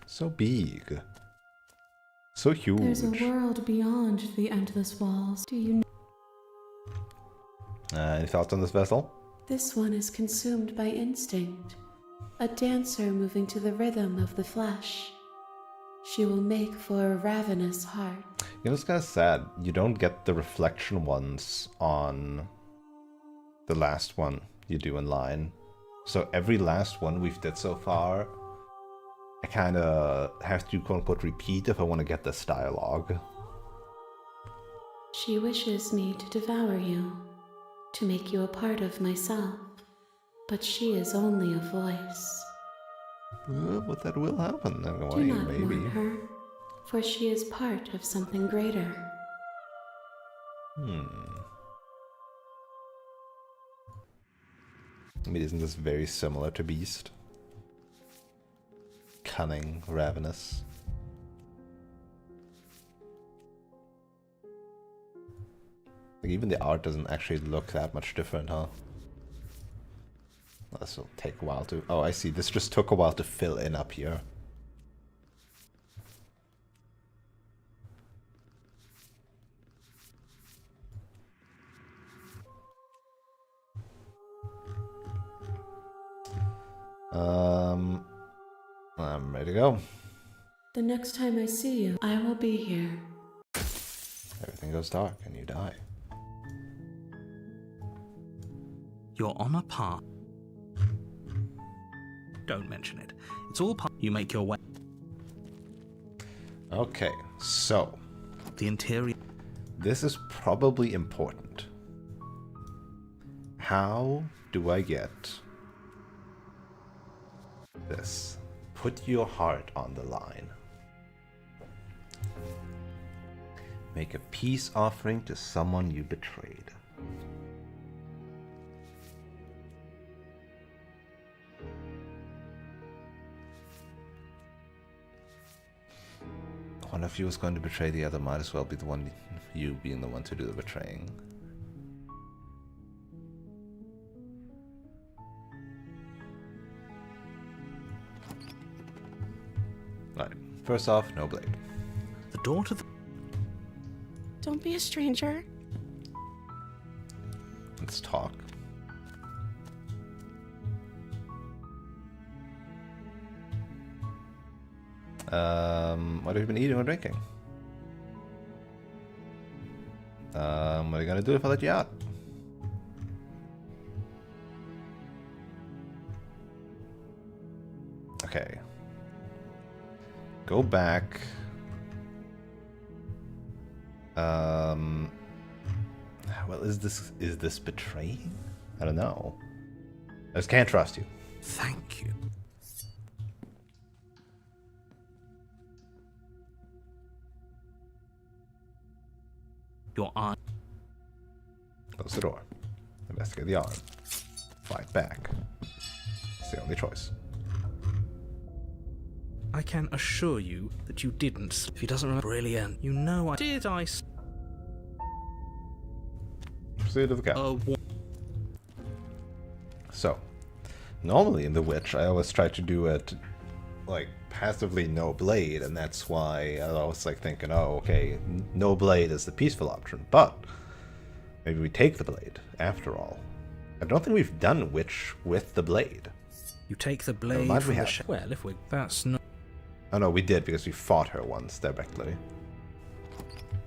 So big. So huge. There's a world beyond the endless walls. Do you know? Any thoughts on this vessel? This one is consumed by instinct, a dancer moving to the rhythm of the flesh. She will make for a ravenous heart. You know, it's kind of sad. You don't get the reflection ones on the last one you do in line. So every last one we've did so far, I kind of have to quote-unquote repeat if I want to get this dialogue. She wishes me to devour you, to make you a part of myself, but she is only a voice. But that will happen in a Do way, not maybe. mourn her, for she is part of something greater. I mean, isn't this very similar to Beast? Cunning, ravenous. Like, even the art doesn't actually look that much different, huh? This will take a while to... Oh, I see. This just took a while to fill in up here. I'm ready to go. The next time I see you, I will be here. Everything goes dark and you die. You're on a path. Don't mention it. It's all part. You make your way. Okay, so The interior. this is probably important. How do I get this? Put your heart on the line. Make a peace offering to someone you betrayed. One of you is going to betray the other, might as well be the one, you being the one to do the betraying. Right, first off, no blade. The door to the. Don't be a stranger. Let's talk. What have you been eating or drinking? What are you gonna do if I let you out? Okay. Go back. Well, is this betraying? I don't know. I just can't trust you. Thank you. Your eye. Close the door. Investigate the arm. Fight back. It's the only choice. I can assure you that you didn't. If he doesn't remember, brilliant. You know I did. Proceed to the cap. So, normally in The Witch, I always try to do it, like, passively no blade, and that's why I was, like, thinking, oh, okay, no blade is the peaceful option, but maybe we take the blade, after all. I don't think we've done Witch with the blade. You take the blade mind, from we the have. well, if we... That's not... Oh no, we did, because we fought her once, directly.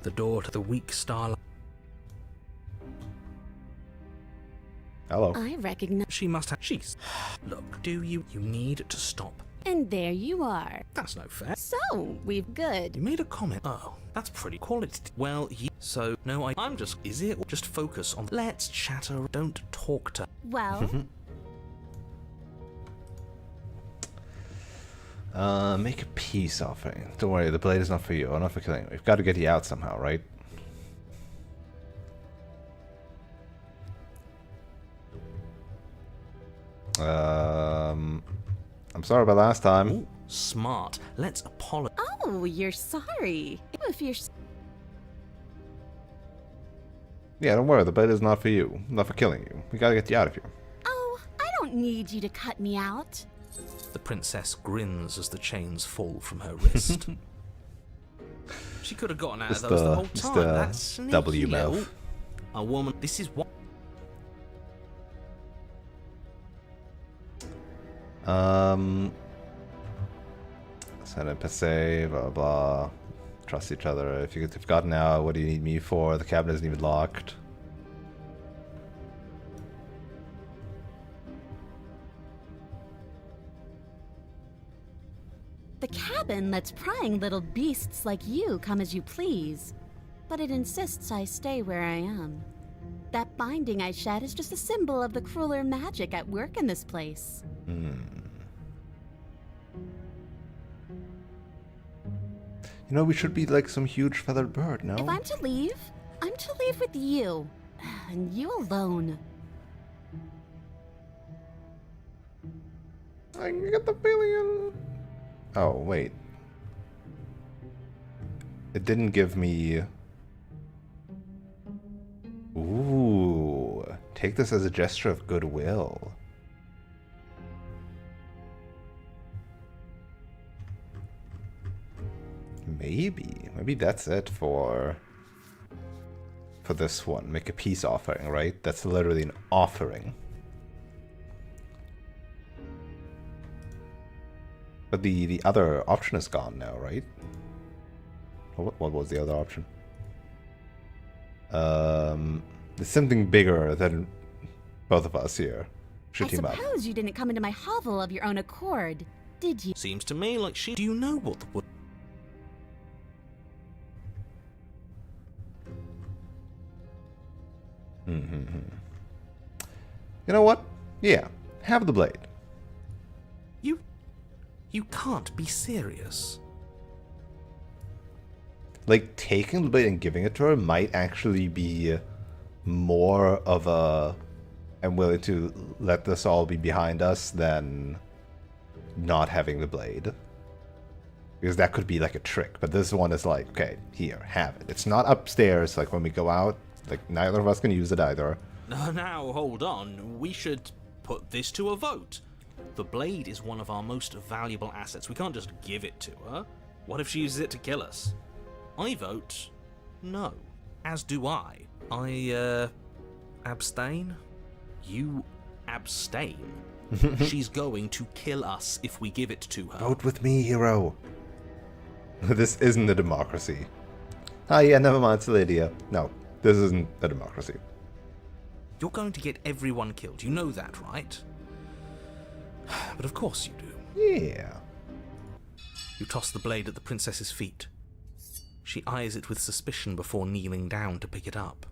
The door to the weak starlight. Hello. I recognize. She must have... She's... Look, do you... You need to stop. And there you are. That's no fair. So, we've good. You made a comment. Oh, that's pretty quality. Well, so, no, I'm just... Is it? Just focus on... Let's chatter. Don't talk to... Well, Make a peace offering. Don't worry, the blade is not for you, or not for killing you. We've got to get you out somehow, right? I'm sorry about last time. Ooh, smart. Let's apologize. oh, you're sorry. If you're. Yeah, don't worry. The blade is not for you. Not for killing you. We gotta get you out of here. Oh, I don't need you to cut me out. The princess grins as the chains fall from her wrist. She could have gotten out of those the whole time. That's sneaky. W mouth. A woman. This is what. Send it per se, blah blah. Trust each other. If you've gotten out, what do you need me for? The cabinet isn't even locked. The cabin lets prying little beasts like you come as you please, but it insists I stay where I am. That binding I shed is just a symbol of the crueler magic at work in this place. You know, we should be like some huge feathered bird, no? If I'm to leave with you. And you alone. I get the feeling. Oh, wait. It didn't give me... Ooh. Take this as a gesture of goodwill. Maybe that's it for this one. Make a peace offering, right? That's literally an offering. But the other option is gone now, right? What was the other option? There's something bigger than both of us here. Should team up. I suppose you didn't come into my hovel of your own accord, did you? Seems to me like she. Do you know what the wood? You know what? Yeah, have the blade. You can't be serious. Like, taking the blade and giving it to her might actually be more of a... I'm willing to let this all be behind us than not having the blade. Because that could be like a trick. But this one is like, okay, here, have it. It's not upstairs, like when we go out. Like, neither of us can use it either. Now, hold on. We should put this to a vote. The blade is one of our most valuable assets. We can't just give it to her. What if she uses it to kill us? I vote no. As do I. Abstain? You abstain? She's going to kill us if we give it to her. Vote with me, hero. This isn't a democracy. Ah, yeah, never mind, it's Lydia. No, this isn't a democracy. You're going to get everyone killed. You know that, right? But of course you do. Yeah. You toss the blade at the princess's feet. She eyes it with suspicion before kneeling down to pick it up.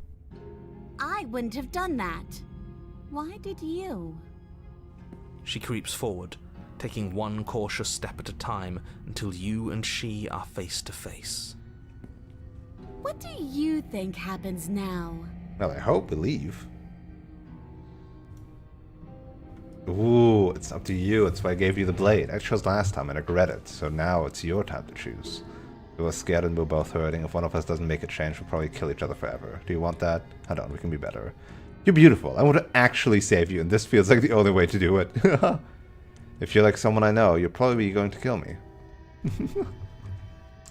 I wouldn't have done that. Why did you? She creeps forward, taking one cautious step at a time until you and she are face to face. What do you think happens now? Well, I hope we leave. Ooh, it's up to you. That's why I gave you the blade. I chose last time and I regret it, so now it's your time to choose. We were scared and we're both hurting. If one of us doesn't make a change, we'll probably kill each other forever. Do you want that? Hold on, we can be better. You're beautiful. I want to actually save you, and this feels like the only way to do it. If you're like someone I know, you're probably going to kill me.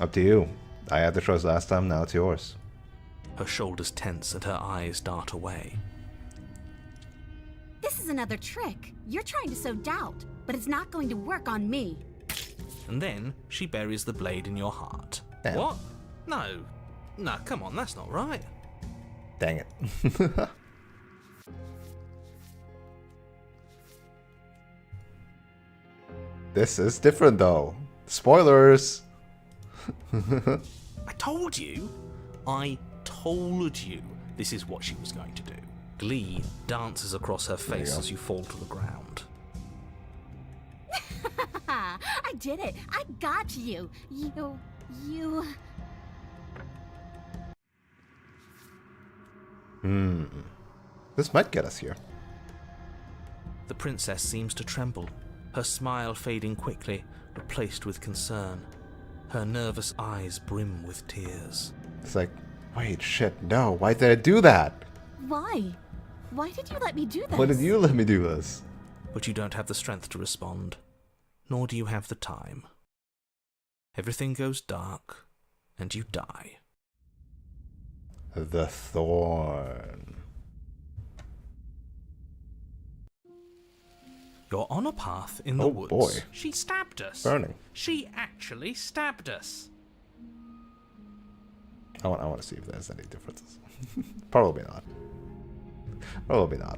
Up to you. I had the choice last time, now it's yours. Her shoulders tense and her eyes dart away. This is another trick. You're trying to sow doubt, but it's not going to work on me. And then she buries the blade in your heart. Damn. What? No. No, come on, that's not right. Dang it. This is different though. Spoilers! I told you this is what she was going to do. Glee dances across her face as you fall to the ground. I did it. I got you. You... This might get us here. The princess seems to tremble, her smile fading quickly, replaced with concern. Her nervous eyes brim with tears. It's like, Wait, shit, no. Why did I do that? Why? Why did you let me do this? Why did you let me do this? But you don't have the strength to respond, nor do you have the time. Everything goes dark, and you die. The thorn. You're on a path in the Oh, woods. boy. She stabbed us. Burning. She actually stabbed us. I want to see if there's any differences. Probably not. Probably not.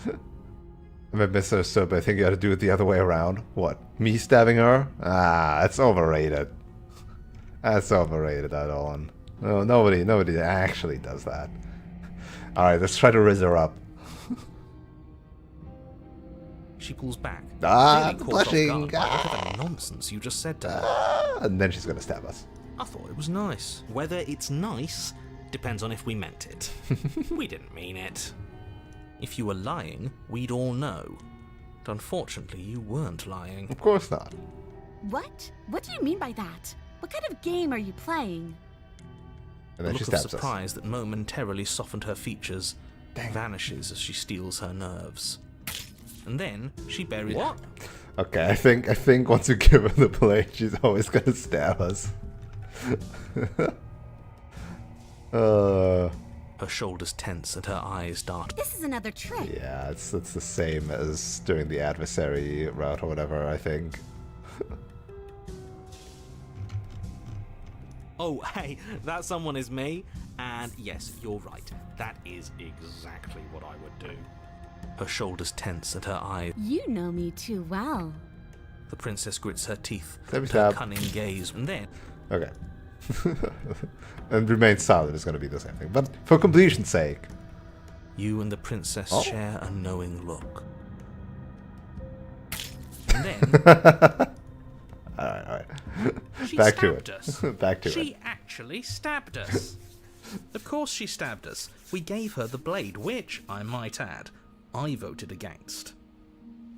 I might misunderstood, but I think you got to do it the other way around. What? Me stabbing her? Ah, that's overrated. That's overrated, that one. No, nobody actually does that. Alright, let's try to raise her up. She pulls back. Ah, clearly caught off blushing. guard by whatever nonsense you just said to her. And then she's gonna stab us. I thought it was nice. Whether it's nice depends on if we meant it. We didn't mean it. If you were lying, we'd all know. But unfortunately, you weren't lying. Of course not. What? What do you mean by that? What kind of game are you playing? And The then she look stabs of us. surprise that momentarily softened her features vanishes as she steals her nerves. And then she buries... What? Okay, I think once you give her the blade, she's always gonna stab us. Her shoulders tense and her eyes dart. This is another trick. Yeah, it's the same as during the adversary route or whatever, I think. Oh, hey, that someone is me. And yes, you're right. That is exactly what I would do. Her shoulders tense and her eyes. You know me too well. The princess grits her teeth, Stab, her stab. cunning gaze, and then... Okay. And remain silent is going to be the same thing. But for completion's sake. You and the princess Oh. share a knowing look. And then... Alright. She Back to stabbed it. us. Back to it. She actually stabbed us. Of course she stabbed us. We gave her the blade, which, I might add, I voted against.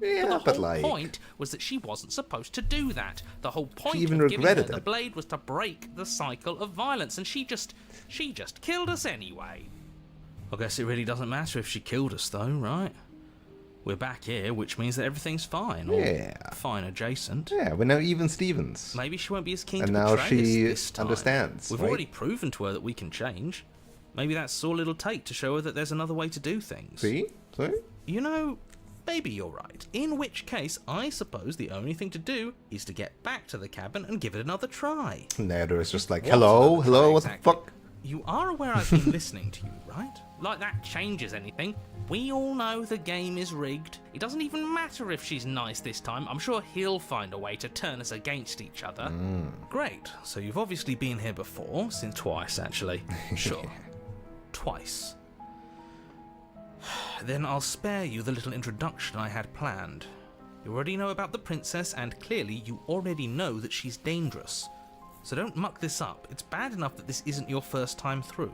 Yeah, But but the whole like... point was that she wasn't supposed to do that. The whole point even of giving her regretted the it. blade was to break the cycle of violence, and she just killed us anyway. I guess it really doesn't matter if she killed us, though, right? We're back here, which means that everything's fine, or Yeah. fine adjacent. Yeah, we're now even Stevens. Maybe she won't be as keen And to now betray she us this time. understands, We've right? already proven to her that we can change. Maybe that's all it'll take to show her that there's another way to do things. See? See? You know, maybe you're right. In which case, I suppose the only thing to do is to get back to the cabin and give it another try. Nader is just like, What hello, another hello, try what the exactly? fuck? You are aware I've been listening to you, right? Like that changes anything. We all know the game is rigged. It doesn't even matter if she's nice this time. I'm sure he'll find a way to turn us against each other. Great. So you've obviously been here before, since twice actually. Sure. Twice. Then I'll spare you the little introduction I had planned. You already know about the princess, and clearly you already know that she's dangerous. So don't muck this up. It's bad enough that this isn't your first time through.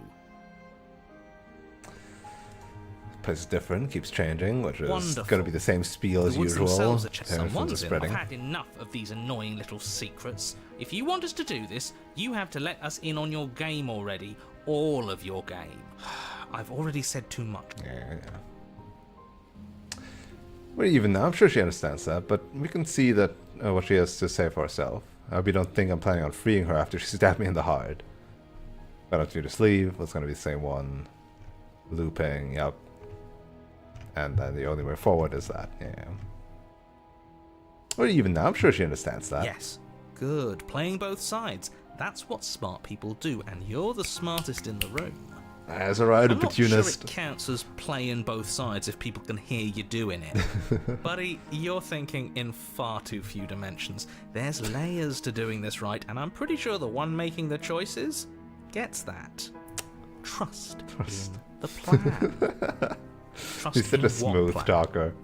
Place is different, keeps changing, which is Wonderful. going to be the same spiel as The woods usual. themselves are Parents are someone's in. I've spreading. had enough of these annoying little secrets. If you want us to do this, you have to let us in on your game already. All of your game. I've already said too much. Yeah. Well, even now, I'm sure she understands that, but we can see that what she has to say for herself. I hope you don't think I'm planning on freeing her after she stabbed me in the heart. Got up to the sleeve, it's going to be the same one. Looping, yep. And then the only way forward is that, yeah. Well, even now, I'm sure she understands that. Yes. Good. Playing both sides. That's what smart people do, and you're the smartest in the room. That's alright, I'm not sure opportunist. it counts as playing both sides if people can hear you doing it. Buddy, you're thinking in far too few dimensions. There's layers to doing this right, and I'm pretty sure the one making the choices gets that. Trust in the plan. Trust He's such in a what smooth plan? talker.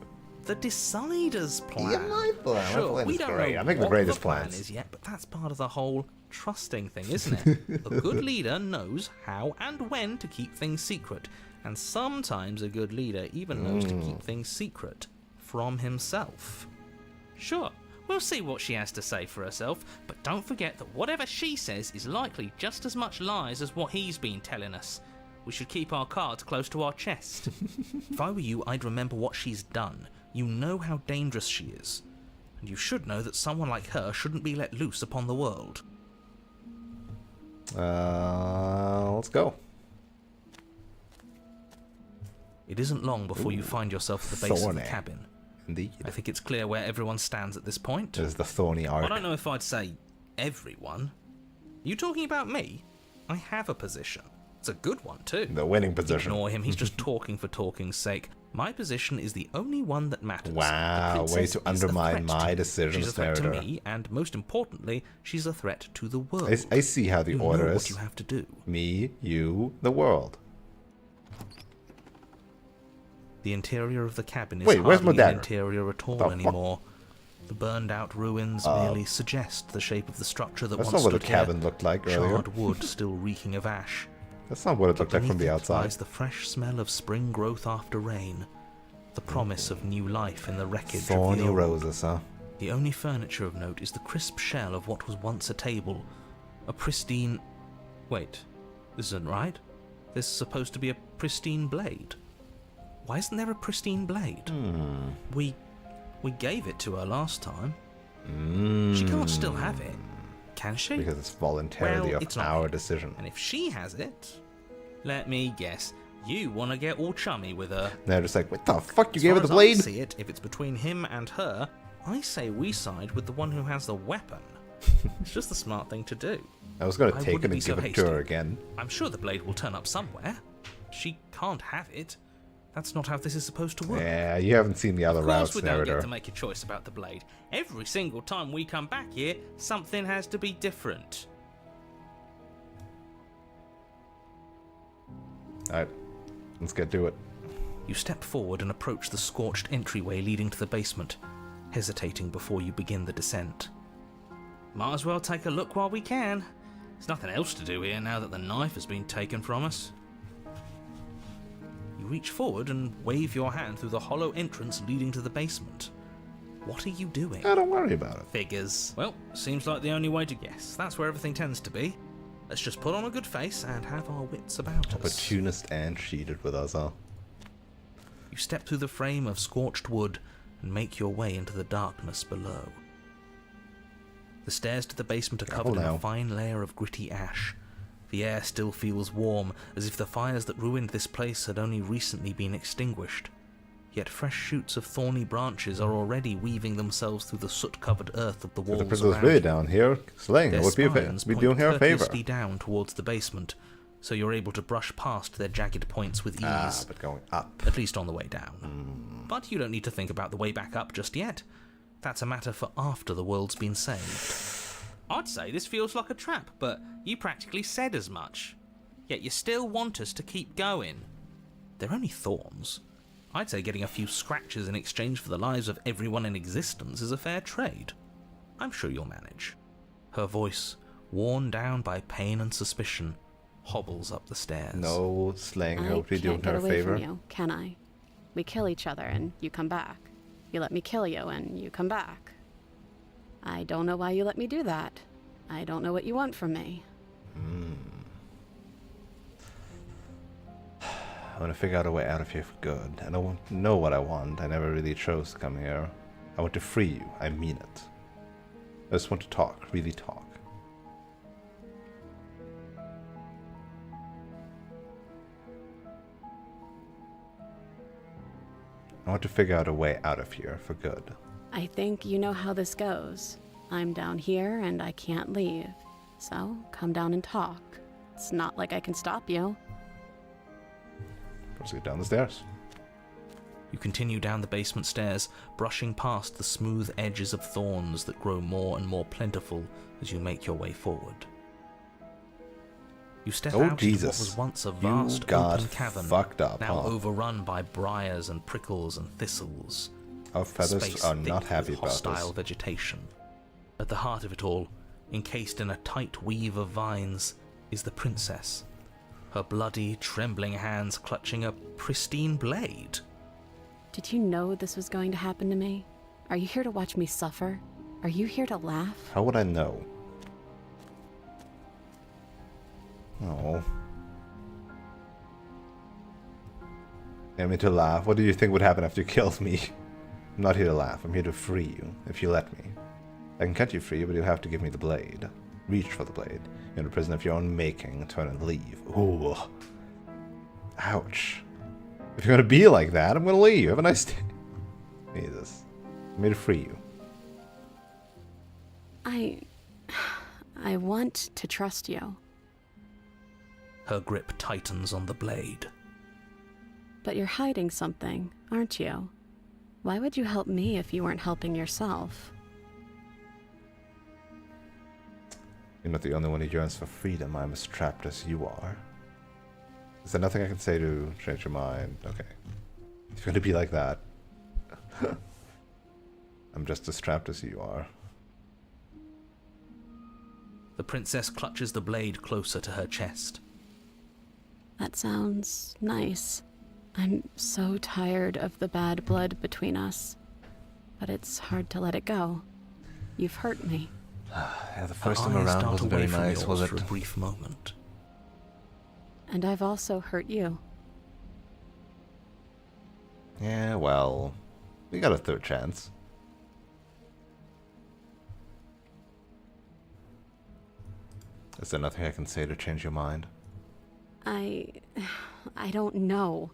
The decider's plan. Yeah, my plan. Sure, My plan we is don't great. know I make the what greatest plan plans. is yet, but that's part of the whole trusting thing, isn't it? A good leader knows how and when to keep things secret, and sometimes a good leader even knows to keep things secret from himself. Sure, We'll see what she has to say for herself, but don't forget that whatever she says is likely just as much lies as what he's been telling us. We should keep our cards close to our chest. If I were you, I'd remember what she's done. You know how dangerous she is. And you should know that someone like her shouldn't be let loose upon the world. Let's go. It isn't long before you find yourself at the base of the thorny. cabin. Indeed. I think it's clear where everyone stands at this point. There's the thorny arc. I don't know if I'd say everyone. You talking about me? I have a position. It's a good one, too. The winning position. Ignore him, he's just talking for talking's sake. My position is the only one that matters. Wow, The way princess to is a undermine threat. my decisions, She's a threat to narrator. me, and most importantly, she's a threat to the world. I see how the You order know is. what you have to do. Me, you, the world. The interior of the cabin is Wait, where's my hardly an dagger? interior at all The fuck? anymore. The burned-out ruins merely suggest the shape of the structure that That's once not what stood the cabin here. looked like earlier. Charred wood still reeking of ash. That's not what it looked like from Beneath the it outside. lies the fresh smell of spring growth after rain. The promise of new life in the wreckage of Thorny the old. roses, huh? The only furniture of note is the crisp shell of what was once a table. A pristine... Wait, this isn't right. There's supposed to be a pristine blade. Why isn't there a pristine blade? We gave it to her last time. She can't still have it, can she? Because it's voluntarily Well, of it's not our here. decision. And if she has it, let me guess, you want to get all chummy with her. They're just like, what the fuck? You As gave far her the as I blade? see it, if it's between him and her, I say we side with the one who has the weapon. It's just the smart thing to do. I was going to I take it wouldn't and be so give it to her hasty. again. I'm sure the blade will turn up somewhere. She can't have it. That's not how this is supposed to work. Yeah, you haven't seen the other Of course routes, we don't narrator. get to make a choice about the blade. Every single time we come back here, something has to be different. Alright, let's get to it. You step forward and approach the scorched entryway leading to the basement, hesitating before you begin the descent. Might as well take a look while we can. There's nothing else to do here now that the knife has been taken from us. You reach forward and wave your hand through the hollow entrance leading to the basement. What are you doing? Don't worry about it. Figures. Well, seems like the only way to guess. That's where everything tends to be. Let's just put on a good face and have our wits about us. Opportunist and cheated with us, huh? You step through the frame of scorched wood and make your way into the darkness below. The stairs to the basement are covered in now. a fine layer of gritty ash. The air still feels warm, as if the fires that ruined this place had only recently been extinguished. Yet fresh shoots of thorny branches are already weaving themselves through the soot-covered earth of the If walls the princess around really you. down here slaying Their it would be spines be point doing her a favor. courteously down towards the basement, so you're able to brush past their jagged points with ease. But going up. At least on the way down. But you don't need to think about the way back up just yet. That's a matter for after the world's been saved. I'd say this feels like a trap, but you practically said as much. Yet you still want us to keep going. They're only thorns. I'd say getting a few scratches in exchange for the lives of everyone in existence is a fair trade. I'm sure you'll manage. Her voice, worn down by pain and suspicion, hobbles up the stairs. No slaying her I would be doing can't get her a away favor. from you, can I? We kill each other and you come back. You let me kill you and you come back. I don't know why you let me do that. I don't know what you want from me. I want to figure out a way out of here for good. I don't know what I want. I never really chose to come here. I want to free you. I mean it. I just want to talk. Really talk. I want to figure out a way out of here for good. I think you know how this goes. I'm down here and I can't leave. So, come down and talk. It's not like I can stop you. Let's get down the stairs. You continue down the basement stairs, brushing past the smooth edges of thorns that grow more and more plentiful as you make your way forward. You step Oh, out into what Jesus. was once a You vast got open cavern, fucked up, now huh? overrun by briars and prickles and thistles. Our feathers Space are thick not happy with about hostile this. vegetation. At the heart of it all, encased in a tight weave of vines, is the princess. Her bloody, trembling hands clutching a pristine blade. Did you know this was going to happen to me? Are you here to watch me suffer? Are you here to laugh? How would I know? Oh. I mean to laugh. What do you think would happen after you killed me? I'm not here to laugh. I'm here to free you, if you let me. I can cut you free, but you have to give me the blade. Reach for the blade. You're in a prison of your own making. Turn and leave. Ooh. Ouch. If you're gonna be like that, I'm gonna leave. Have a nice day. Jesus. I'm here to free you. I want to trust you. Her grip tightens on the blade. But you're hiding something, aren't you? Why would you help me if you weren't helping yourself? You're not the only one who yearns for freedom. I'm as trapped as you are. Is there nothing I can say to change your mind? Okay. If you're gonna be like that. I'm just as trapped as you are. The princess clutches the blade closer to her chest. That sounds nice. I'm so tired of the bad blood between us. But it's hard to let it go. You've hurt me. Yeah, the first Her time eyes around dart wasn't away very from nice, yours was it? for a brief moment. And I've also hurt you. Yeah, well, we got a third chance. Is there nothing I can say to change your mind? I don't know.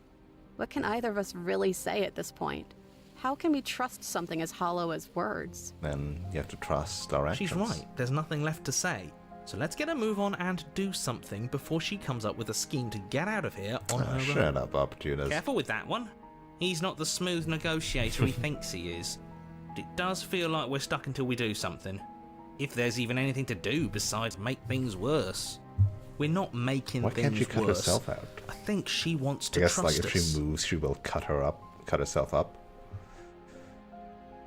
What can either of us really say at this point? How can we trust something as hollow as words? Then you have to trust our actions. She's right. There's nothing left to say. So let's get a move on and do something before she comes up with a scheme to get out of here on her own. Shut up, opportunist. Careful with that one. He's not the smooth negotiator he thinks he is. But it does feel like we're stuck until we do something. If there's even anything to do besides make things worse. We're not making Why things can't she cut worse. herself out? I think she wants to I guess, trust like, if us. she moves, she will cut herself up.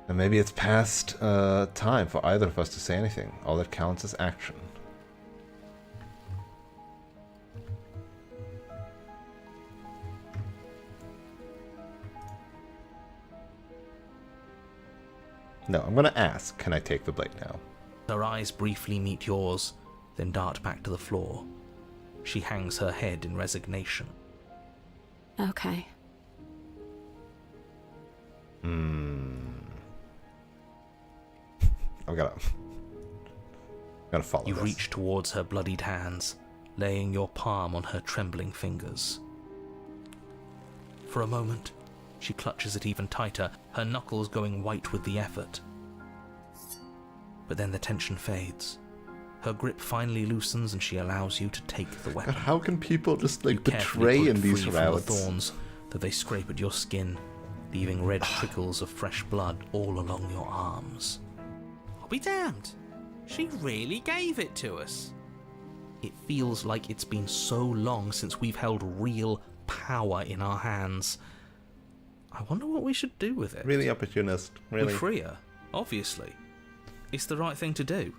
And maybe it's past time for either of us to say anything. All that counts is action. No, I'm gonna ask, can I take the blade now? Her eyes briefly meet yours, then dart back to the floor. She hangs her head in resignation. Okay. I'm gonna follow You this. reach towards her bloodied hands, laying your palm on her trembling fingers. For a moment, she clutches it even tighter, her knuckles going white with the effort. But then the tension fades. Her grip finally loosens and she allows you to take the weapon. God, how can people just like You carefully betray pull in it these free from the routes? thorns, though they scrape at your skin, leaving red trickles of fresh blood all along your arms. I'll be damned. She really gave it to us. It feels like it's been so long since we've held real power in our hands. I wonder what we should do with it. Really, opportunist. Really. We free her, obviously. It's the right thing to do.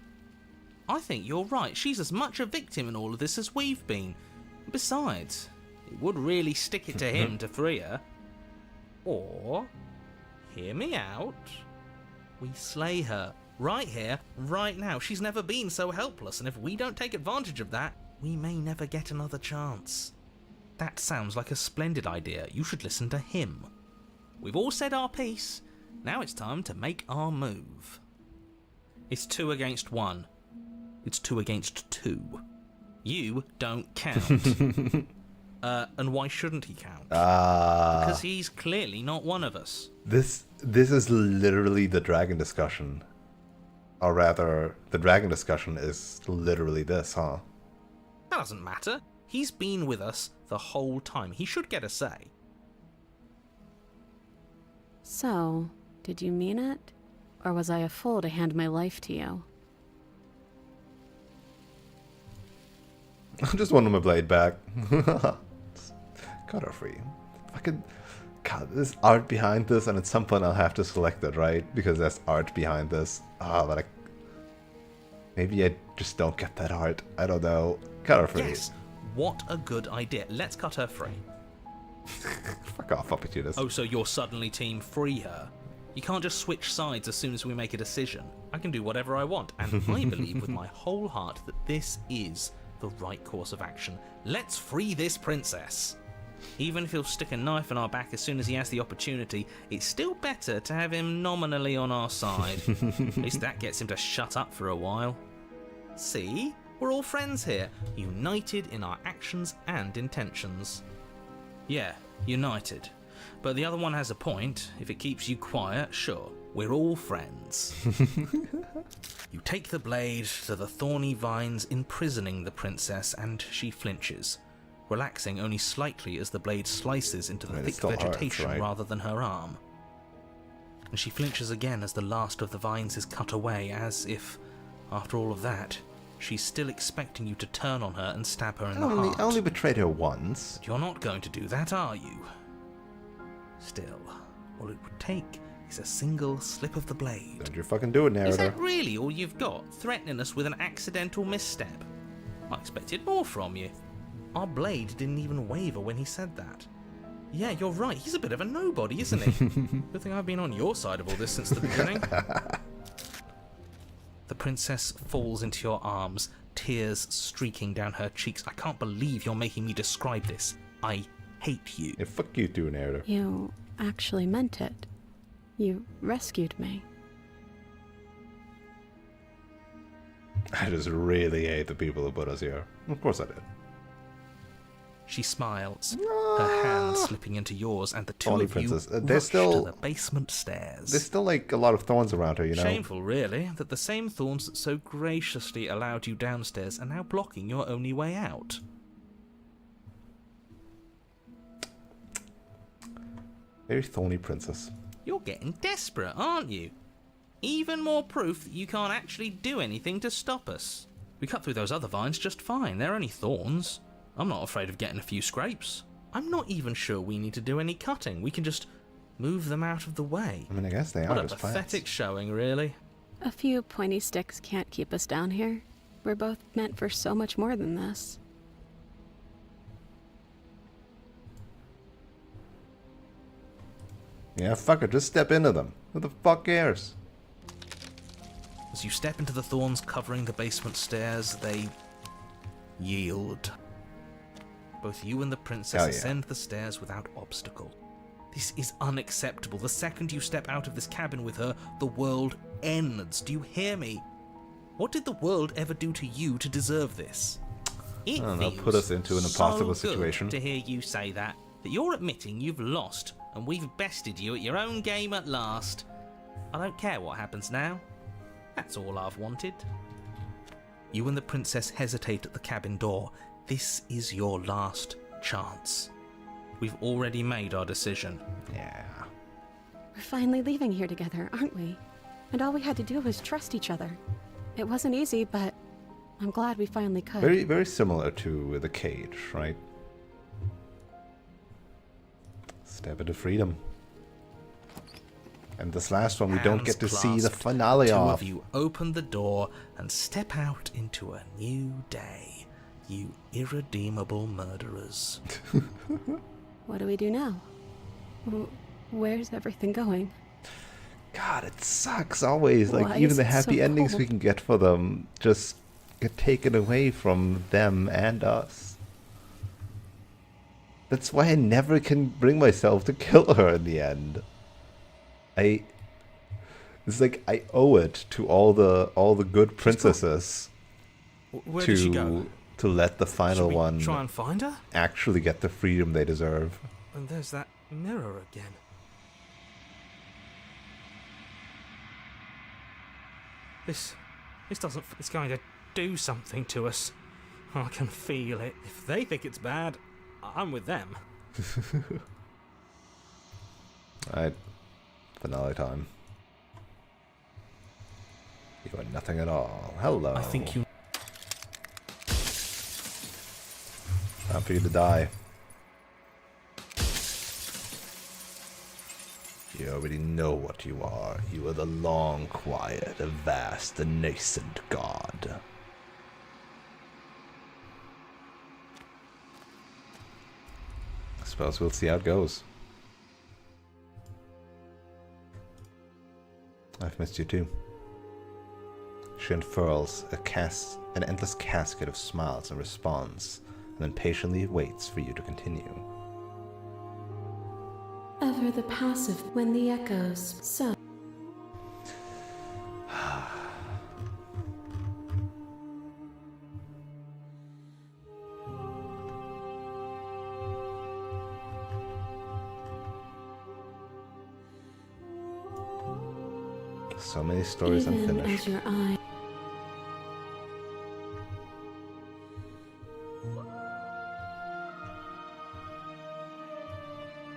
I think you're right. She's as much a victim in all of this as we've been. Besides, it would really stick it to him to free her. Or, hear me out, we slay her. Right here, right now. She's never been so helpless, and if we don't take advantage of that, we may never get another chance. That sounds like a splendid idea. You should listen to him. We've all said our piece. Now it's time to make our move. It's 2 against 1. It's 2 against 2. You don't count. And why shouldn't he count? Because he's clearly not one of us. This is literally the dragon discussion. Or rather, the dragon discussion is literally this, huh? That doesn't matter. He's been with us the whole time. He should get a say. So, did you mean it? Or was I a fool to hand my life to you? I just wanted my blade back. Cut her free. Fucking... God, there's art behind this, and at some point I'll have to select it, right? Because there's art behind this. But maybe I just don't get that art. I don't know. Cut her free. Yes. What a good idea. Let's cut her free. Fuck off, opportunist. Oh, so you're suddenly team free her? You can't just switch sides as soon as we make a decision. I can do whatever I want, and I believe with my whole heart that this is the right course of action. Let's free this princess. Even if he'll stick a knife in our back as soon as he has the opportunity, it's still better to have him nominally on our side. At least that gets him to shut up for a while. See? We're all friends here, united in our actions and intentions. Yeah, united. But the other one has a point. If it keeps you quiet, sure, we're all friends. You take the blade to the thorny vines imprisoning the princess, and she flinches, relaxing only slightly as the blade slices into the thick vegetation rather than her arm. And she flinches again as the last of the vines is cut away, as if, after all of that, she's still expecting you to turn on her and stab her in the heart. I only betrayed her once. But you're not going to do that, are you? Still, all it would take is a single slip of the blade. Don't you fucking do it, narrator. Is that really all you've got, threatening us with an accidental misstep? I expected more from you. Our blade didn't even waver when he said that. Yeah, you're right, he's a bit of a nobody, isn't he? Good thing I've been on your side of all this since the beginning. The princess falls into your arms, tears streaking down her cheeks. I can't believe you're making me describe this. I hate you. Yeah, fuck you too, narrator. You actually meant it. You rescued me. I just really hate the people who put us here. Of course I did. She smiles, her hand slipping into yours, and the two Thorny of princess. you There's rush still- to the basement stairs. There's still like a lot of thorns around her, you know. Shameful, really, that the same thorns that so graciously allowed you downstairs are now blocking your only way out. Very thorny princess. You're getting desperate, aren't you? Even more proof that you can't actually do anything to stop us. We cut through those other vines just fine. They're only thorns. I'm not afraid of getting a few scrapes. I'm not even sure we need to do any cutting. We can just move them out of the way. I mean, I guess they What are a just pathetic plants. showing, really. A few pointy sticks can't keep us down here. We're both meant for so much more than this. Yeah, fuck it, just step into them. Who the fuck cares? As you step into the thorns covering the basement stairs, they yield. Both you and the princess Hell yeah. ascend the stairs without obstacle. This is unacceptable. The second you step out of this cabin with her, the world ends. Do you hear me? What did the world ever do to you to deserve this? It I don't know, feels put us into an impossible so situation. good to hear you say that you're admitting you've lost, and we've bested you at your own game at last. I don't care what happens now. That's all I've wanted. You and the princess hesitate at the cabin door. This is your last chance. We've already made our decision. Yeah. We're finally leaving here together, aren't we? And all we had to do was trust each other. It wasn't easy, but I'm glad we finally could. Very, very similar to the cage, right? Step into freedom. And this last one, we don't get to see the Hands finale clasped, off. Two of you open the door and step out into a new day. You irredeemable murderers. What do we do now? Where's everything going? God, it sucks always. Like, Why even is the it happy so endings cold? we can get for them just get taken away from them and us. That's why I never can bring myself to kill her in the end. It's like I owe it to all the good princesses Where did she go? to let the final Should we one try and find her? actually get the freedom they deserve. And there's that mirror again. This doesn't. It's going to do something to us. I can feel it. If they think it's bad, I'm with them. Alright, finale time. You are nothing at all. Hello. I think you. Time for you to die. You already know what you are. You are the long, quiet, the vast, the nascent god. I suppose we'll see how it goes. I've missed you too. She unfurls an endless casket of smiles in response, and then patiently waits for you to continue. Ever the passive when the echoes so. So many stories Even unfinished. as your eye.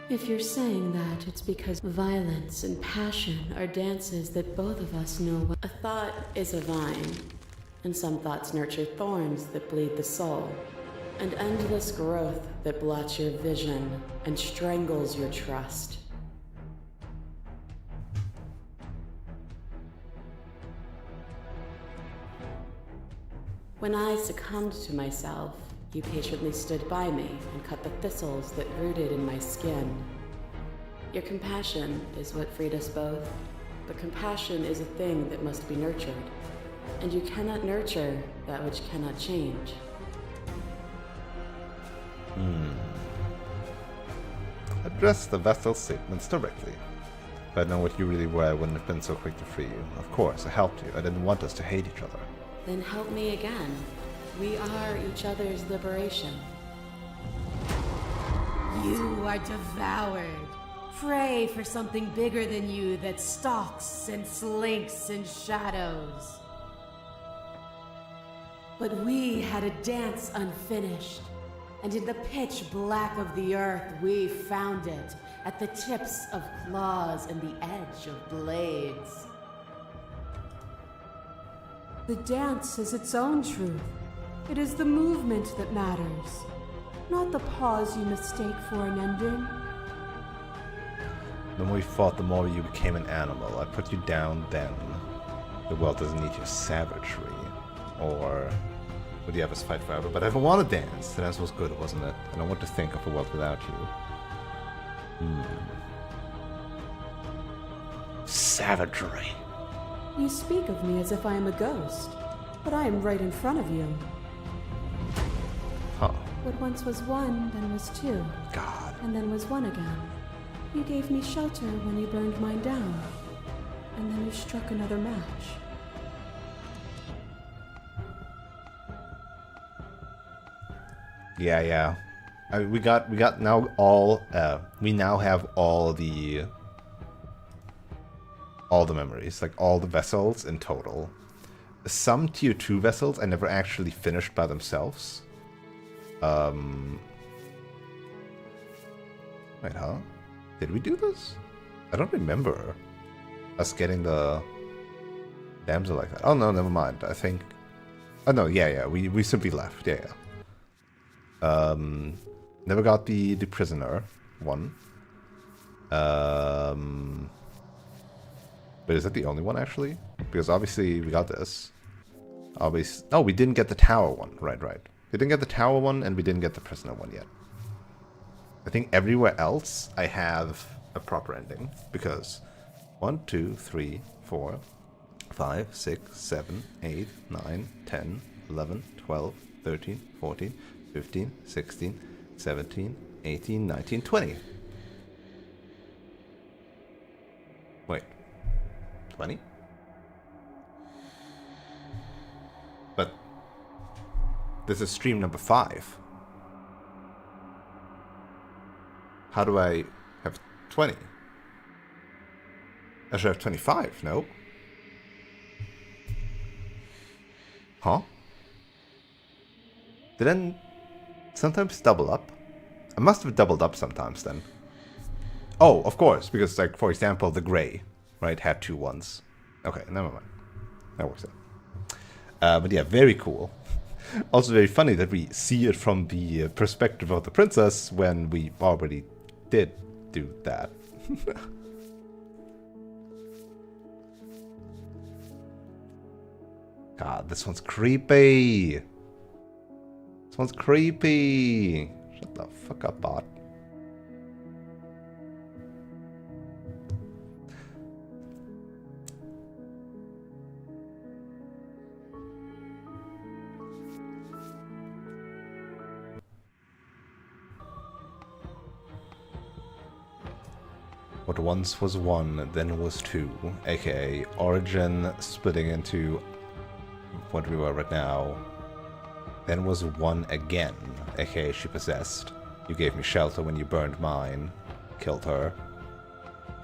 If you're saying that, it's because violence and passion are dances that both of us know well. A thought is a vine, and some thoughts nurture thorns that bleed the soul, and endless growth that blots your vision and strangles your trust. When I succumbed to myself, you patiently stood by me and cut the thistles that rooted in my skin. Your compassion is what freed us both, but compassion is a thing that must be nurtured, and you cannot nurture that which cannot change. Address the vessel's statements directly. If I'd known what you really were, I wouldn't have been so quick to free you. Of course, I helped you. I didn't want us to hate each other. Then help me again. We are each other's liberation. You are devoured. Pray for something bigger than you that stalks and slinks in shadows. But we had a dance unfinished, and in the pitch black of the earth we found it, at the tips of claws and the edge of blades. The dance is its own truth. It is the movement that matters, not the pause you mistake for an ending. The more we fought, the more you became an animal. I put you down then. The world doesn't need your savagery. Or would you have us fight forever? But if I want to dance, the dance was good, wasn't it? I don't want to think of a world without you. Savagery. You speak of me as if I am a ghost, but I am right in front of you. Huh. What once was one, then was two, God. and then was one again. You gave me shelter when you burned mine down, and then you struck another match. Yeah. We got now all. We now have all the memories, like all the vessels in total. Some tier 2 vessels I never actually finished by themselves. Wait, huh? Did we do this? I don't remember us getting the damsel like that. Oh no, never mind. I think. Oh no, yeah. We simply left. Yeah. Never got the prisoner one. But is that the only one actually? Because obviously we got this. Obviously, no, we didn't get the tower one. Right. We didn't get the tower one, and we didn't get the prisoner one yet. I think everywhere else I have a proper ending because 1, 2, 3, 4, 5, 6, 7, 8, 9, 10, 11, 12, 13, 14, 15, 16, 17, 18, 19, 20. Wait. 20? But this is stream number 5. How do I have 20? I should have 25, no? Huh? Didn't sometimes double up? I must have doubled up sometimes then. Oh, of course, because like for example the gray, right, had 2 1s. Okay, never mind. That works out. But yeah, very cool. Also very funny that we see it from the perspective of the princess when we already did do that. God, this one's creepy. This one's creepy. Shut the fuck up, bot. what once was one, then was two, aka Origin splitting into what we were right now, then was one again, aka she possessed. You gave me shelter when you burned mine, killed her.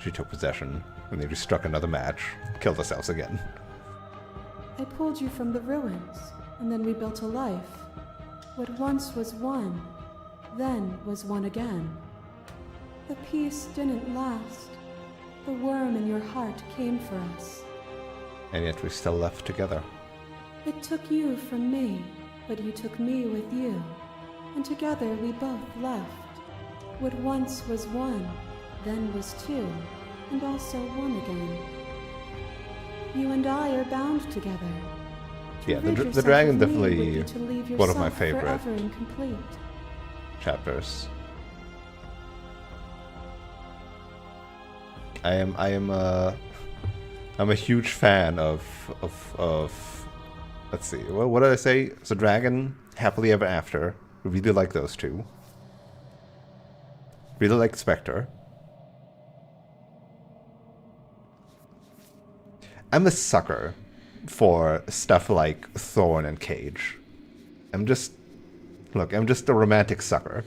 She took possession, and then we struck another match, killed ourselves again. I pulled you from the ruins, and then we built a life. What once was one, then was one again. The peace didn't last. The worm in your heart came for us. And yet we still left together. It took you from me, but you took me with you. And together we both left. What once was one, then was two, and also one again. You and I are bound together. Yeah, rid the yourself dragon of me would definitely be to leave one of my yourself favorite forever incomplete. chapters. I'm a huge fan of let's see, what did I say? So Dragon, Happily Ever After. Really like those two. Really like Spectre. I'm a sucker for stuff like Thorn and Cage. I'm just a romantic sucker.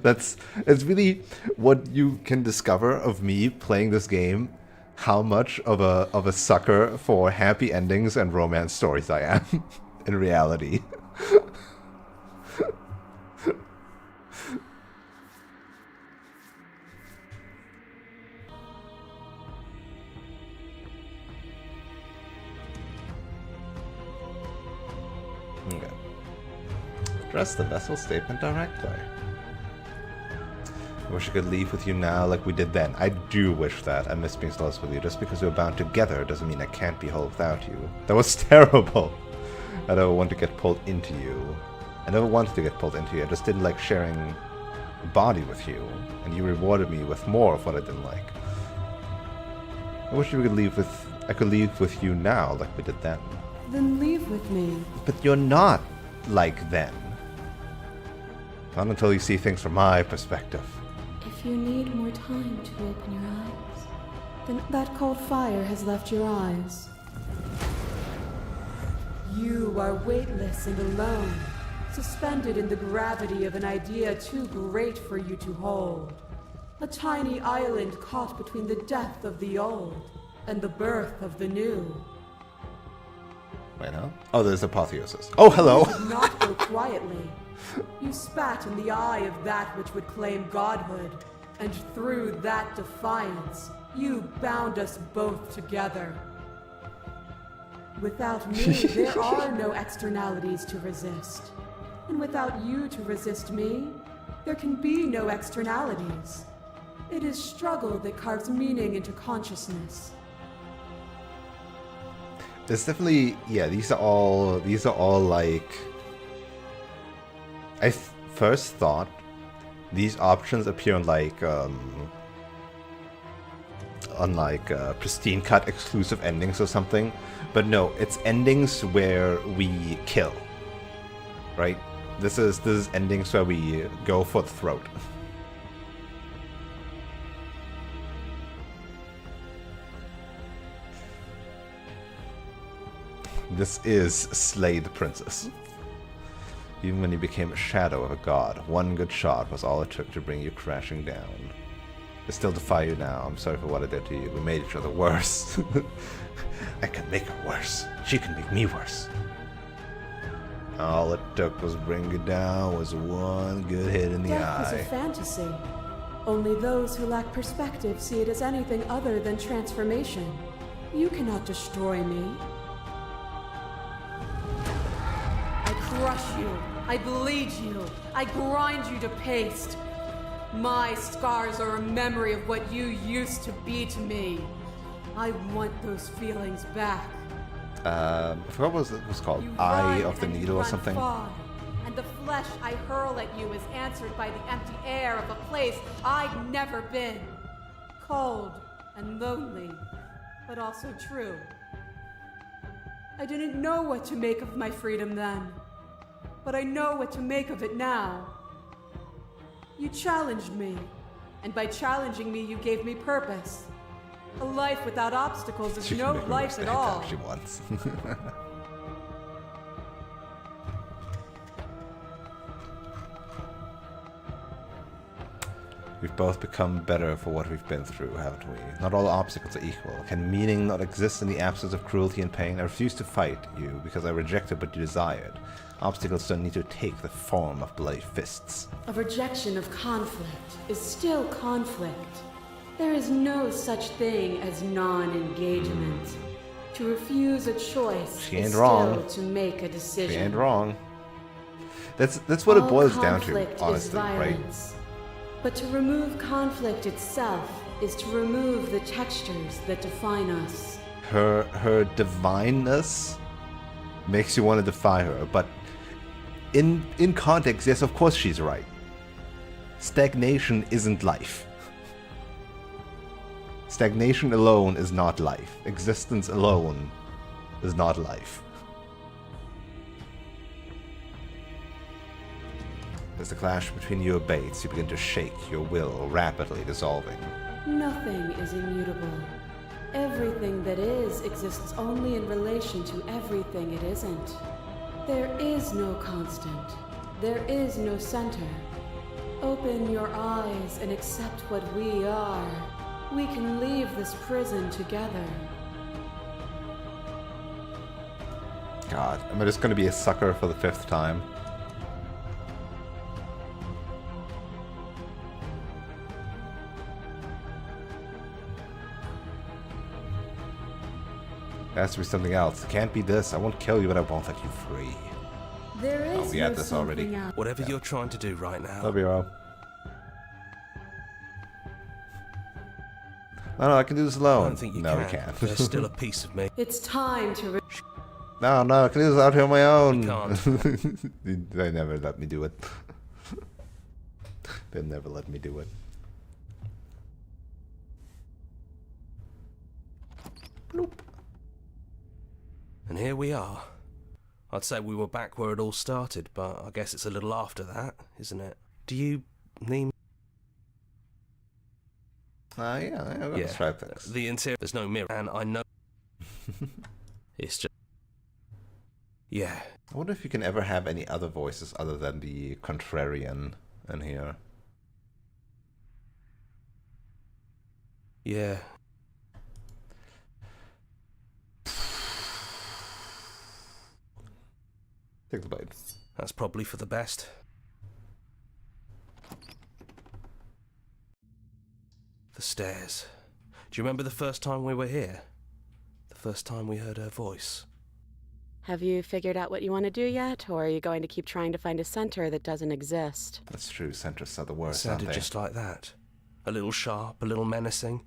It's really what you can discover of me playing this game, how much of a sucker for happy endings and romance stories I am in reality. Okay. Address the vessel statement directly. I wish I could leave with you now like we did then. I do wish that. I miss being close with you. Just because we're bound together doesn't mean I can't be whole without you. That was terrible. I never wanted to get pulled into you. I never wanted to get pulled into you. I just didn't like sharing a body with you. And you rewarded me with more of what I didn't like. I wish I could leave with you now like we did then. Then leave with me. But you're not like then. Not until you see things from my perspective. If you need more time to open your eyes, then that cold fire has left your eyes. You are weightless and alone, suspended in the gravity of an idea too great for you to hold. A tiny island caught between the death of the old and the birth of the new. Wait, huh? Oh, there's Apotheosis. Oh, hello! You did not go quietly. You spat in the eye of that which would claim godhood, and through that defiance, you bound us both together. Without me, there are no externalities to resist. And without you to resist me, there can be no externalities. It is struggle that carves meaning into consciousness. There's definitely, yeah, these are all like, I first thought these options appear on Pristine Cut exclusive endings or something, but no, it's endings where we kill, right? This is endings where we go for the throat. This is Slay the Princess. Even when you became a shadow of a god, one good shot was all it took to bring you crashing down. I still defy you now. I'm sorry for what I did to you. We made each other worse. I can make her worse. She can make me worse. All it took was bring you down was one good hit in the Death eye. is a fantasy. Only those who lack perspective see it as anything other than transformation. You cannot destroy me. I crush you. I bleed you. I grind you to paste. My scars are a memory of what you used to be to me. I want those feelings back. I forgot what it was called. You Eye run of the and you Needle or run something. far, and the flesh I hurl at you is answered by the empty air of a place I'd never been. Cold and lonely, but also true. I didn't know what to make of my freedom then, but I know what to make of it now. You challenged me. And by challenging me, you gave me purpose. A life without obstacles is She can no make me life at understand all. if she wants. We've both become better for what we've been through, haven't we? Not all obstacles are equal. Can meaning not exist in the absence of cruelty and pain? I refuse to fight you because I rejected what you desired. Obstacles don't need to take the form of bloody fists. A rejection of conflict is still conflict. There is no such thing as non-engagement. To refuse a choice She ain't is wrong. still to make a decision. She ain't wrong. That's what it All boils down to, conflict is honestly, right? violence. But to remove conflict itself is to remove the textures that define us. Her divineness makes you want to defy her, but in context, yes, of course she's right. Stagnation isn't life. Stagnation alone is not life. Existence alone is not life. As the clash between you abates, you begin to shake, your will rapidly dissolving. Nothing is immutable. Everything that is exists only in relation to everything it isn't. There is no constant. There is no center. Open your eyes and accept what we are. We can leave this prison together. God, am I just going to be a sucker for the 5th time? It has to be something else. It can't be this. I won't kill you, but I won't let you free. There is we no had this already. something else. Whatever you're trying to do right now. Love you, Rob. No, I can do this I alone. don't think you no, can. we can't. There's still a piece of me. It's time to No, I can do this out here on my own. You can't. They never let me do it. They never let me do it. Bloop. And here we are. I'd say we were back where it all started, but I guess it's a little after that, isn't it? Do you need... Yeah, let's try things. The interior, there's no mirror, and I know... It's just... Yeah. I wonder if you can ever have any other voices other than the contrarian in here. Yeah. Take the bite. That's probably for the best. The stairs. Do you remember the first time we were here? The first time we heard her voice? Have you figured out what you want to do yet, or are you going to keep trying to find a center that doesn't exist? That's true, centrists are the It worst, aren't sounded they? just like that. A little sharp, a little menacing.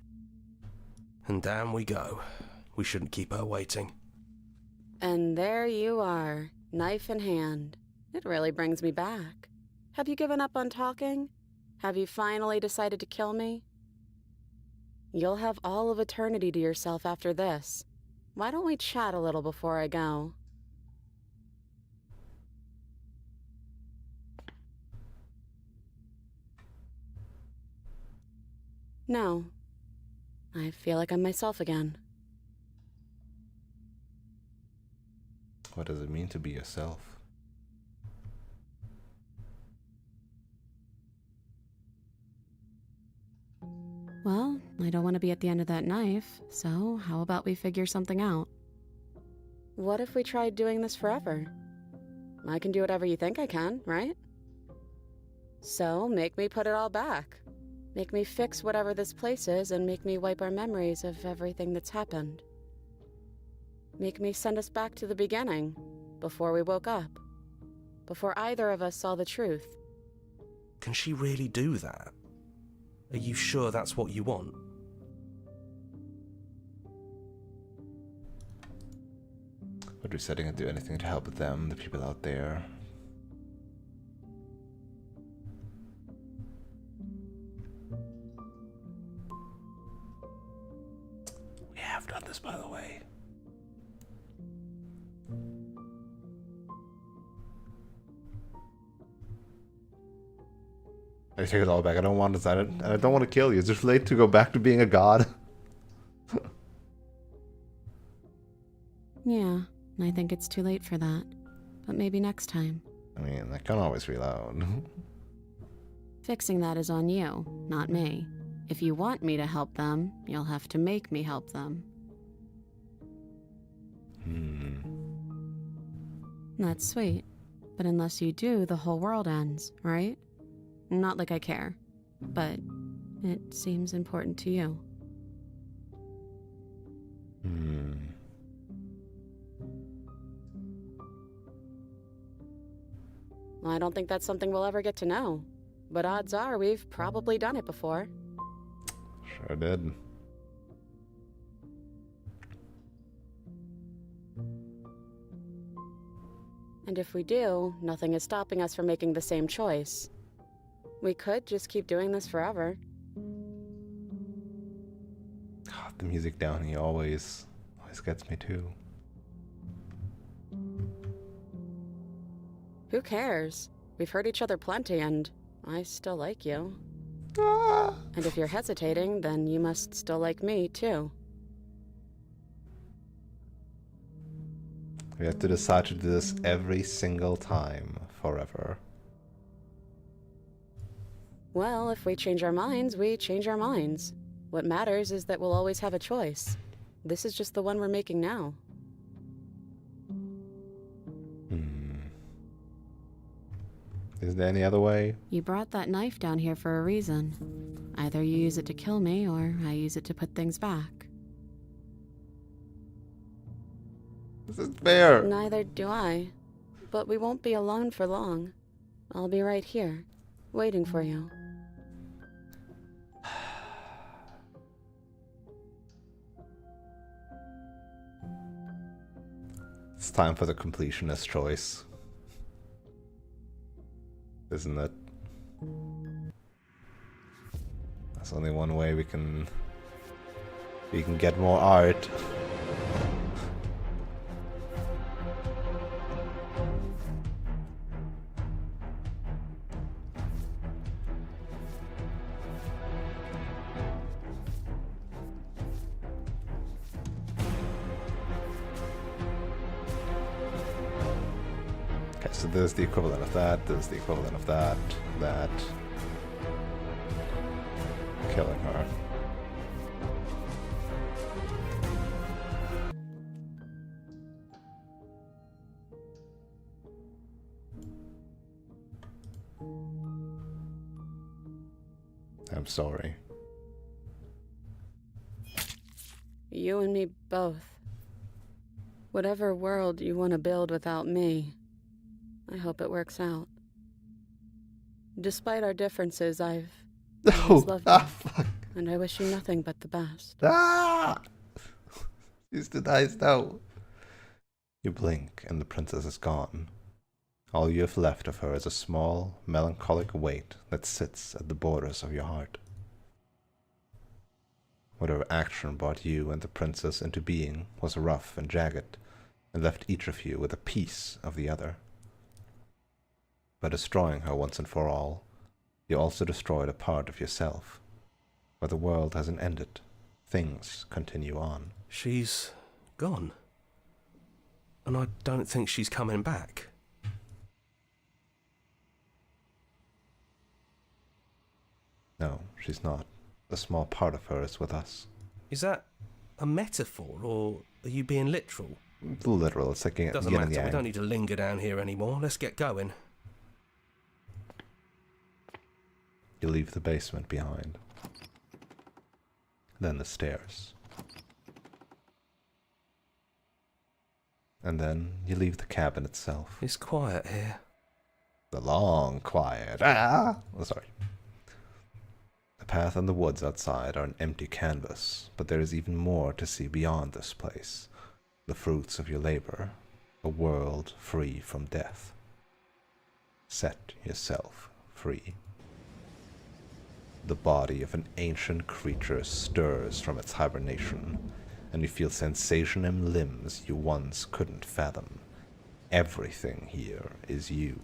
And down we go. We shouldn't keep her waiting. And there you are, knife in hand. It really brings me back. Have you given up on talking? Have you finally decided to kill me? You'll have all of eternity to yourself after this. Why don't we chat a little before I go? No. I feel like I'm myself again. What does it mean to be yourself? Well, I don't want to be at the end of that knife, so how about we figure something out? What if we tried doing this forever? I can do whatever you think I can, right? So, make me put it all back. Make me fix whatever this place is and make me wipe our memories of everything that's happened. Make me send us back to the beginning, before we woke up. Before either of us saw the truth. Can she really do that? Are you sure that's what you want? Would resetting and do anything to help with them, the people out there? We have done this, by the way. I take it all back. I don't want to. I don't want to kill you. It's just late to go back to being a god. Yeah, I think it's too late for that. But maybe next time. I mean, I can always reload. Fixing that is on you, not me. If you want me to help them, you'll have to make me help them. That's sweet. But unless you do, the whole world ends, right? Not like I care. But it seems important to you. I don't think that's something we'll ever get to know. But odds are we've probably done it before. Sure did. And if we do, nothing is stopping us from making the same choice. We could just keep doing this forever. God, the music down here always gets me too. Who cares? We've hurt each other plenty, and I still like you. And if you're hesitating, then you must still like me, too. We have to decide to do this every single time, forever. Well, if we change our minds, we change our minds. What matters is that we'll always have a choice. This is just the one we're making now. Is there any other way? You brought that knife down here for a reason. Either you use it to kill me, or I use it to put things back. This is fair. Neither do I. But we won't be alone for long. I'll be right here, waiting for you. It's time for the completionist choice. Isn't it? That's only one way we can get more art. Okay, so there's the equivalent of that, there's the equivalent of that, that. Killing her. I'm sorry. You and me both. Whatever world you want to build without me, I hope it works out. Despite our differences, I've always loved you, Fuck. and I wish you nothing but the best. Ah! She's the dice now. You blink, and the princess is gone. All you have left of her is a small, melancholic weight that sits at the borders of your heart. Whatever action brought you and the princess into being was rough and jagged, and left each of you with a piece of the other. By destroying her once and for all, you also destroyed a part of yourself. But the world hasn't ended. Things continue on. She's gone. And I don't think she's coming back. No, she's not. A small part of her is with us. Is that a metaphor, or are you being literal? It's literal. It's like yin Doesn't and matter. yang. We don't need to linger down here anymore. Let's get going. You leave the basement behind. Then the stairs. And then you leave the cabin itself. It's quiet here. The long quiet. Ah! Oh, sorry. The path and the woods outside are an empty canvas, but there is even more to see beyond this place. The fruits of your labor. A world free from death. Set yourself free. The body of an ancient creature stirs from its hibernation, and you feel sensation in limbs you once couldn't fathom. Everything here is you.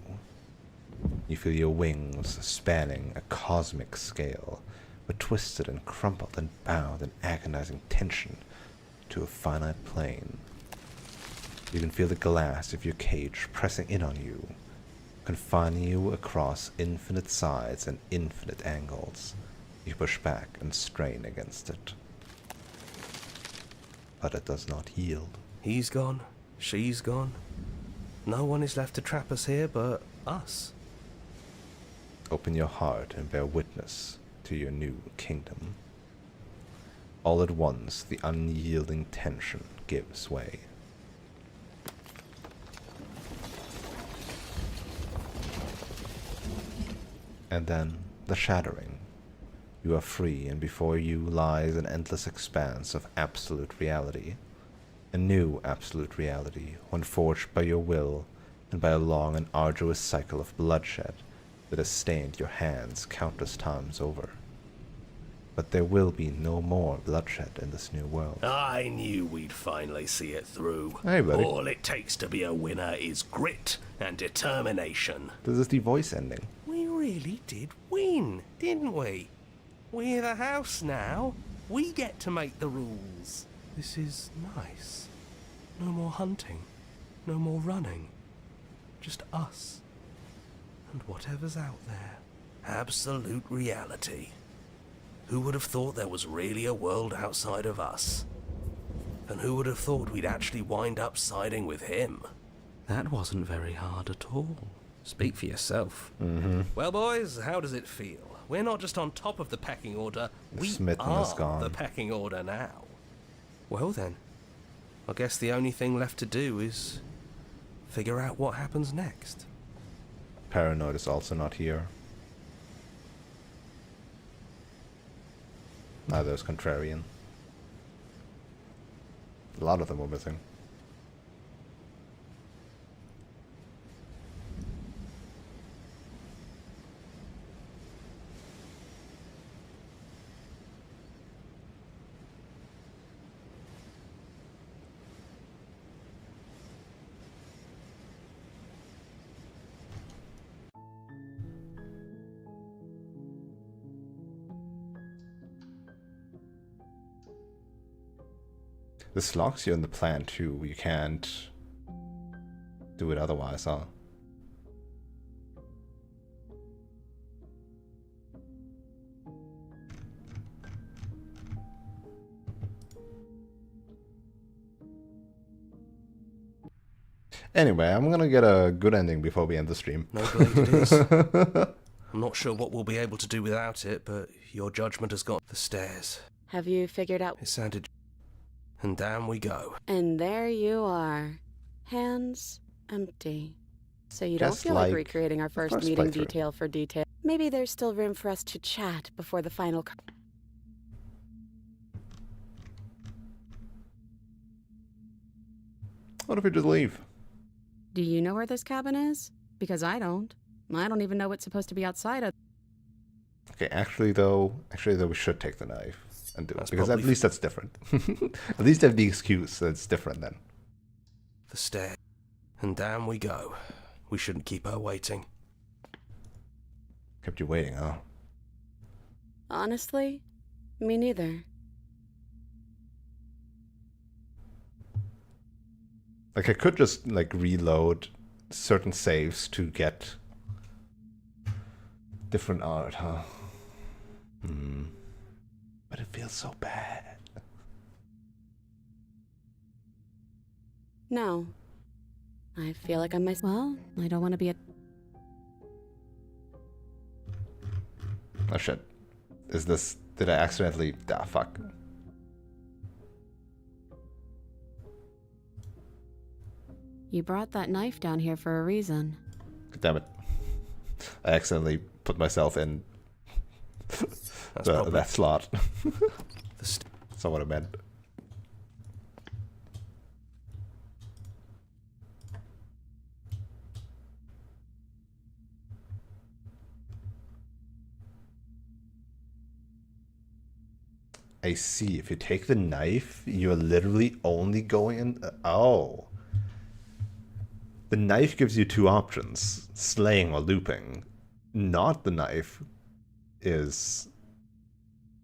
You feel your wings spanning a cosmic scale, but twisted and crumpled and bound in agonizing tension to a finite plane. You can feel the glass of your cage pressing in on you, confining you across infinite sides and infinite angles. You push back and strain against it. But it does not yield. He's gone. She's gone. No one is left to trap us here but us. Open your heart and bear witness to your new kingdom. All at once, the unyielding tension gives way. And then, the shattering. You are free, and before you lies an endless expanse of absolute reality. A new absolute reality, one forged by your will, and by a long and arduous cycle of bloodshed that has stained your hands countless times over. But there will be no more bloodshed in this new world. I knew we'd finally see it through. Hey, buddy. All it takes to be a winner is grit and determination. This is the voice ending. We really did win, didn't we? We're the house now. We get to make the rules. This is nice. No more hunting. No more running. Just us. And whatever's out there. Absolute reality. Who would have thought there was really a world outside of us? And who would have thought we'd actually wind up siding with him? That wasn't very hard at all. Speak for yourself. Well, boys, how does it feel? We're not just on top of the pecking order. We Smitten are is gone. the pecking order now. Well then, I guess the only thing left to do is figure out what happens next. Paranoid is also not here. Neither is Contrarian. A lot of them were missing. This locks you in the plan too. You can't do it otherwise, huh? Anyway, I'm gonna get a good ending before we end the stream. No blade it is. I'm not sure what we'll be able to do without it, but your judgment has got the stairs. Have you figured out? It sounded... And down we go. And there you are. Hands empty. So you don't Just feel like like recreating our the first first meeting playthrough. detail for detail. Maybe there's still room for us to chat before the final... What if we just leave? Do you know where this cabin is? Because I don't. I don't even know what's supposed to be outside of... Okay, actually though, we should take the knife and do it, That's because at probably least that's different. At least have the excuse that's different then. The stairs. And down we go. We shouldn't keep her waiting. Kept you waiting, huh? Honestly, me neither. Like, I could just, like, reload certain saves to get different art, huh? But it feels so bad. No. I feel like I'm Well, I don't want to be a... Oh shit. Is this... Did I accidentally... Ah, fuck. You brought that knife down here for a reason. Damn it. I accidentally put myself in that slot. That's not what I meant. I see. If you take the knife, you're literally only going in... Oh. The knife gives you two options, slaying or looping. Not the knife is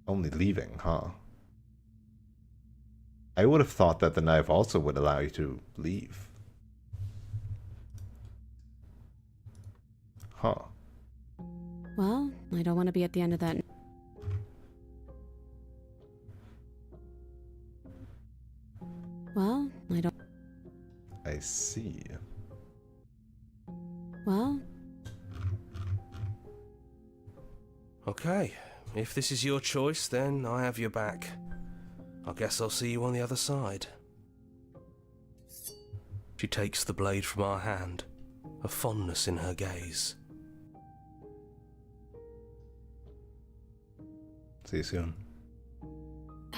only leaving, huh? I would have thought that the knife also would allow you to leave. Huh. Well, I don't want to be at the end of that. Well, I don't. I see. Well, Okay, if this is your choice, then I have your back. I guess I'll see you on the other side. She takes the blade from our hand, a fondness in her gaze. See you soon.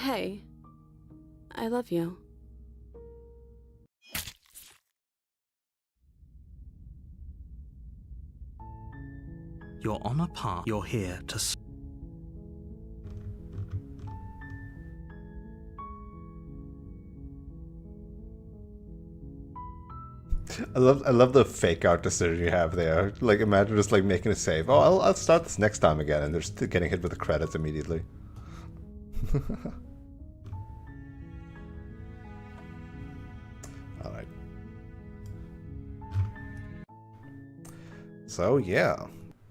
hey, I love you. You're on a path. You're here to. I love the fake out decision you have there. Like, imagine just like making a save. Oh, I'll start this next time again, and they're just getting hit with the credits immediately. All right. So yeah,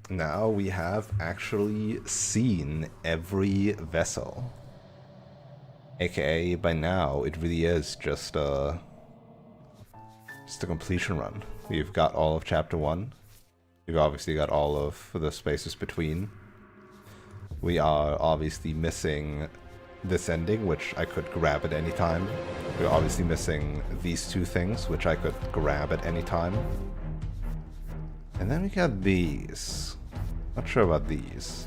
now we have actually seen every vessel. AKA, by now it really is just a completion run. We've got all of chapter 1. We've obviously got all of the spaces between. We are obviously missing this ending, which I could grab at any time. We're obviously missing these two things, which I could grab at any time. And then we got these. Not sure about these.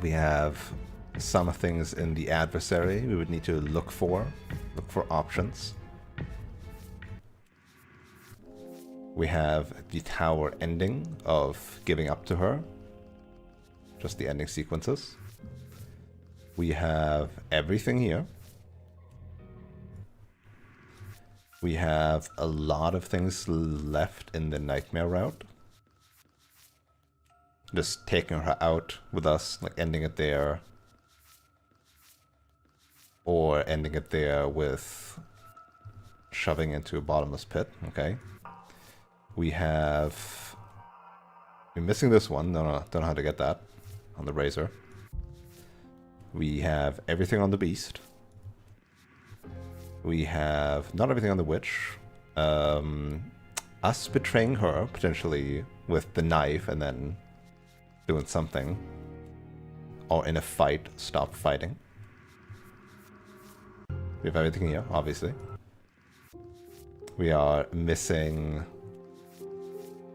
We have some things in the adversary we would need to look for options. We have the tower ending of giving up to her. Just the ending sequences. We have everything here. We have a lot of things left in the nightmare route. Just taking her out with us, like ending it there. Or ending it there with shoving into a bottomless pit, okay. We're missing this one, don't know how to get that on the razor. We have everything on the beast. We have not everything on the witch. Us betraying her, potentially, with the knife and then doing something. Or in a fight, stop fighting. We have everything here, obviously. We are missing...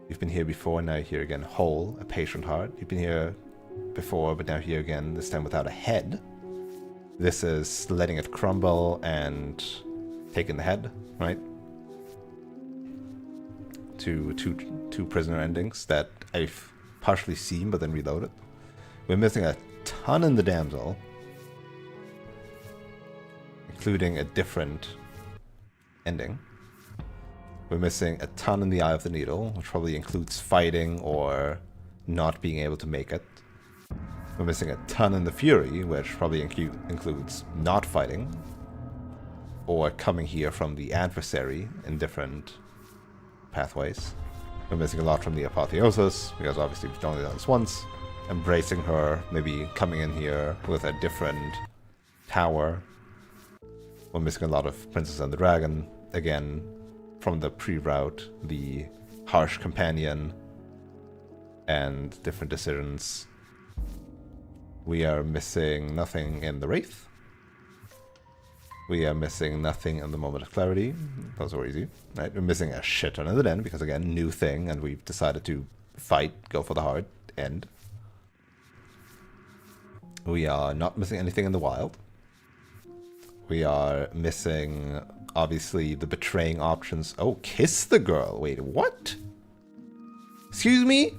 You've been here before, now you're here again. Whole, a patient heart. You've been here before, but now here again, this time without a head. This is letting it crumble and taking the head, right? Two prisoner endings that I've partially seen, but then reloaded. We're missing a ton in the damsel, including a different ending. We're missing a ton in the Eye of the Needle, which probably includes fighting or not being able to make it. We're missing a ton in the Fury, which probably includes not fighting or coming here from the adversary in different pathways. We're missing a lot from the Apotheosis, because obviously we've only done this once. Embracing her, maybe coming in here with a different tower. We're missing a lot of Princess and the Dragon, again, from the pre-route, the harsh companion, and different decisions. We are missing nothing in the Wraith. We are missing nothing in the Moment of Clarity. Those were easy, right? We're missing a shit ton in the Den, because again, new thing, and we've decided to fight, go for the hard end. We are not missing anything in the Wild. We are missing, obviously, the betraying options. Oh, kiss the girl. Wait, what? Excuse me?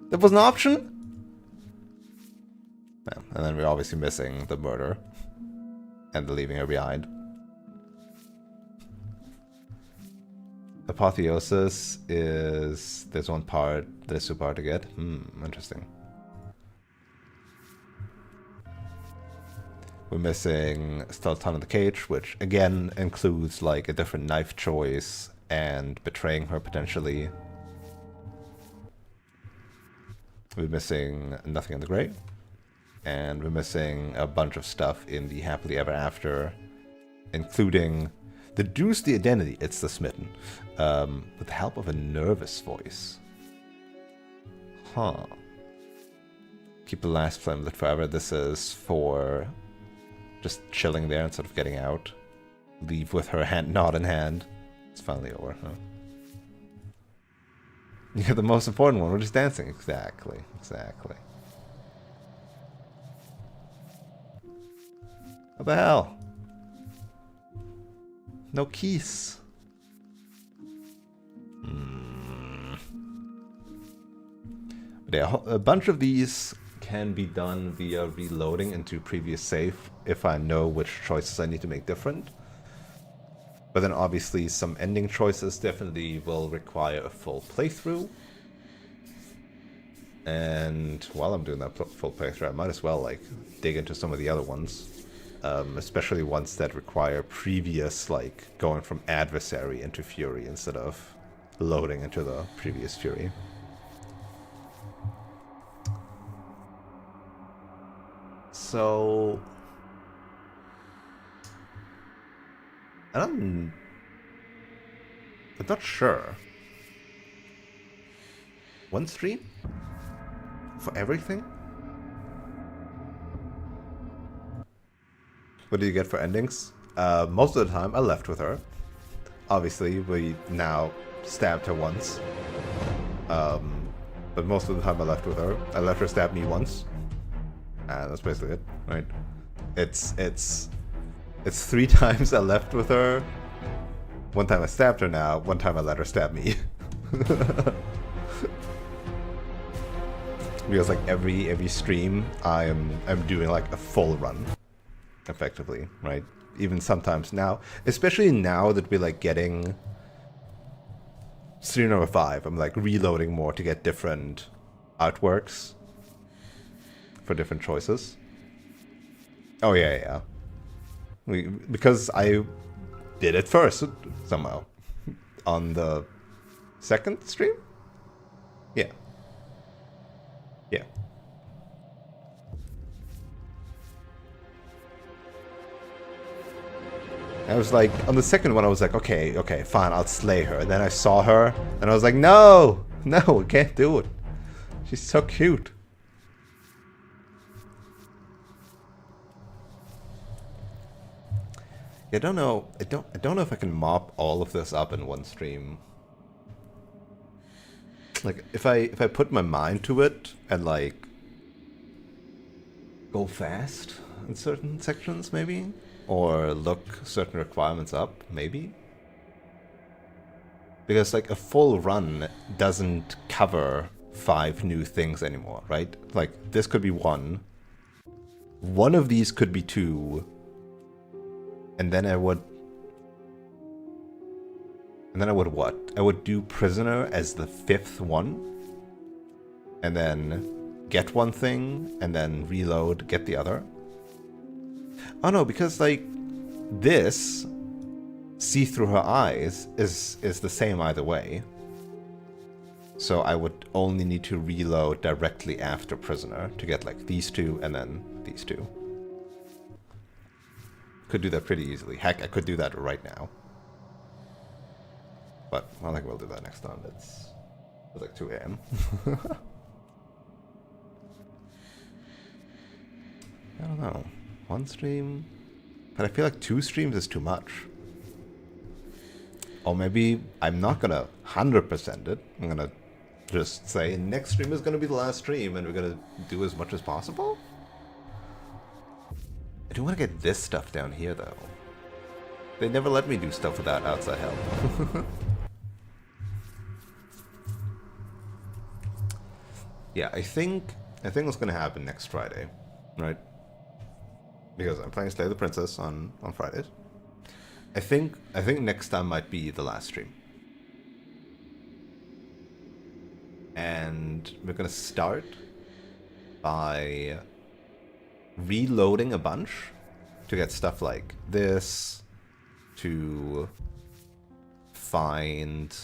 That was an option? Yeah, and then we're obviously missing the murder. And the leaving her behind. Apotheosis is... There's one part that is super hard to get. Interesting. We're missing Stelton in the Cage, which again includes like a different knife choice and betraying her potentially. We're missing Nothing in the Grey. And we're missing a bunch of stuff in the Happily Ever After, including Deduce the Identity, it's the Smitten, with the help of a nervous voice. Huh. Keep the last flame lit forever. This is for just chilling there instead of getting out. Leave with her hand, nod in hand. It's finally over, huh? You get the most important one, which is dancing. Exactly, exactly. What the hell? No keys. But yeah, a bunch of these can be done via reloading into previous save if I know which choices I need to make different. But then obviously some ending choices definitely will require a full playthrough. And while I'm doing that full playthrough, I might as well like dig into some of the other ones. Especially ones that require previous, like going from adversary into Fury instead of loading into the previous Fury. So I'm not sure. One stream for everything? What do you get for endings? Most of the time I left with her. Obviously we now stabbed her once. But most of the time I left with her. I let her stab me once. And that's basically it, right? It's 3 times I left with her. 1 time I stabbed her now, 1 time I let her stab me. Because like every stream I'm doing like a full run. Effectively, right? Even sometimes now, especially now that we're like getting stream number 5, I'm like reloading more to get different artworks for different choices. Oh yeah. Because I did it first somehow on the 2nd stream. Yeah. I was like, on the 2nd one, I was like, okay, fine, I'll slay her. And then I saw her, and I was like, no, I can't do it. She's so cute. I don't know. I don't know if I can mop all of this up in one stream. Like, if I put my mind to it and like go fast in certain sections, maybe. Or look certain requirements up, maybe? Because like a full run doesn't cover 5 new things anymore, right? Like this could be 1. One of these could be 2. And then I would what? I would do Prisoner as the 5th one. And then get one thing, and then reload, get the other. Oh no, because like this see through her eyes is the same either way. So I would only need to reload directly after Prisoner to get like these 2 and then these 2. Could do that pretty easily. Heck, I could do that right now. But I think we'll do that next time. It's like 2 AM. I don't know. 1 stream? But I feel like 2 streams is too much. Or maybe I'm not gonna 100% it. I'm gonna just say next stream is gonna be the last stream and we're gonna do as much as possible? I do want to get this stuff down here though. They never let me do stuff without outside help. Yeah, I think what's gonna happen next Friday, right? Because I'm playing Slay the Princess on Fridays. I think next time might be the last stream. And we're gonna start by reloading a bunch to get stuff like this, to find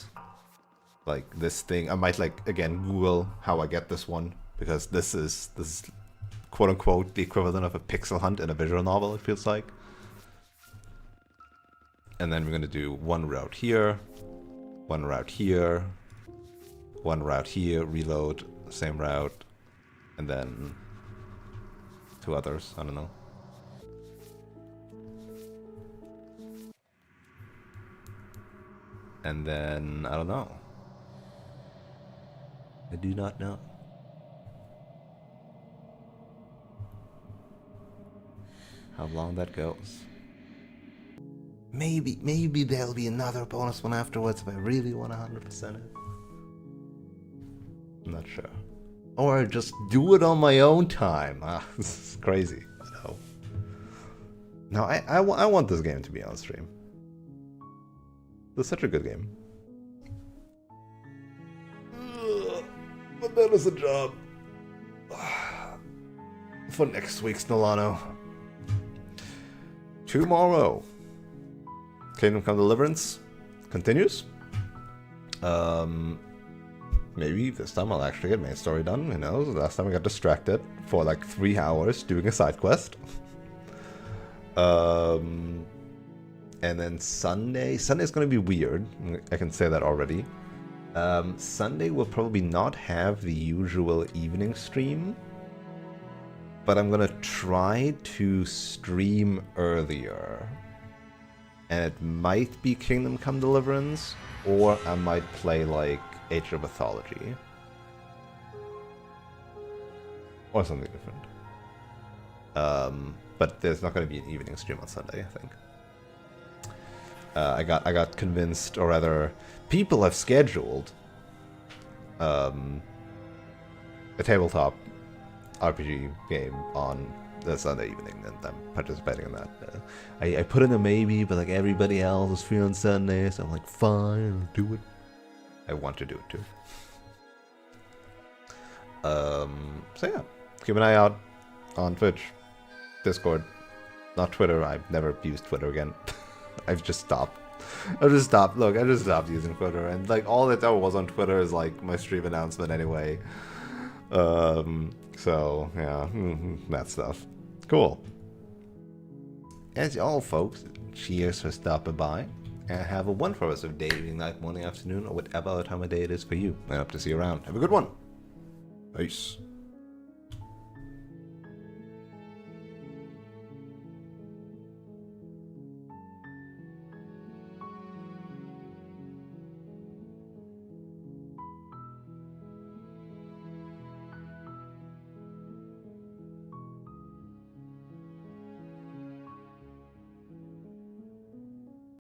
like this thing. I might like again Google how I get this one, because this is quote unquote the equivalent of a pixel hunt in a visual novel, it feels like. And then we're gonna do one route here, one route here, one route here, reload, same route, and then two others, I don't know. And then, I don't know. I do not know. How long that goes. Maybe there'll be another bonus one afterwards if I really want 100% it. I'm not sure. Or just do it on my own time. This is crazy. So. No, I want this game to be on stream. It's such a good game. But that is a job. For next week's Nolano. Tomorrow. Kingdom Come Deliverance continues. Maybe this time I'll actually get main story done. Who knows? Last time I got distracted for like 3 hours doing a side quest. And then Sunday's gonna be weird. I can say that already. Sunday will probably not have the usual evening stream, but I'm gonna try to stream earlier. And it might be Kingdom Come Deliverance, or I might play like Age of Mythology. Or something different. But there's not going to be an evening stream on Sunday, I think. I got convinced, or rather, people have scheduled a tabletop RPG game on the Sunday evening, and I'm participating in that. I put in a maybe, but like everybody else is free on Sunday, so I'm like, fine, I'll do it. I want to do it too. So yeah, keep an eye out on Twitch, Discord, not Twitter. I've never used Twitter again. I've just stopped. Look, I just stopped using Twitter, and like all that ever was on Twitter is like my stream announcement anyway. So yeah, that stuff. Cool. As all folks, cheers for stopping by, and have a wonderful rest of day, evening, night, morning, afternoon, or whatever time of day it is for you. I hope to see you around. Have a good one. Peace.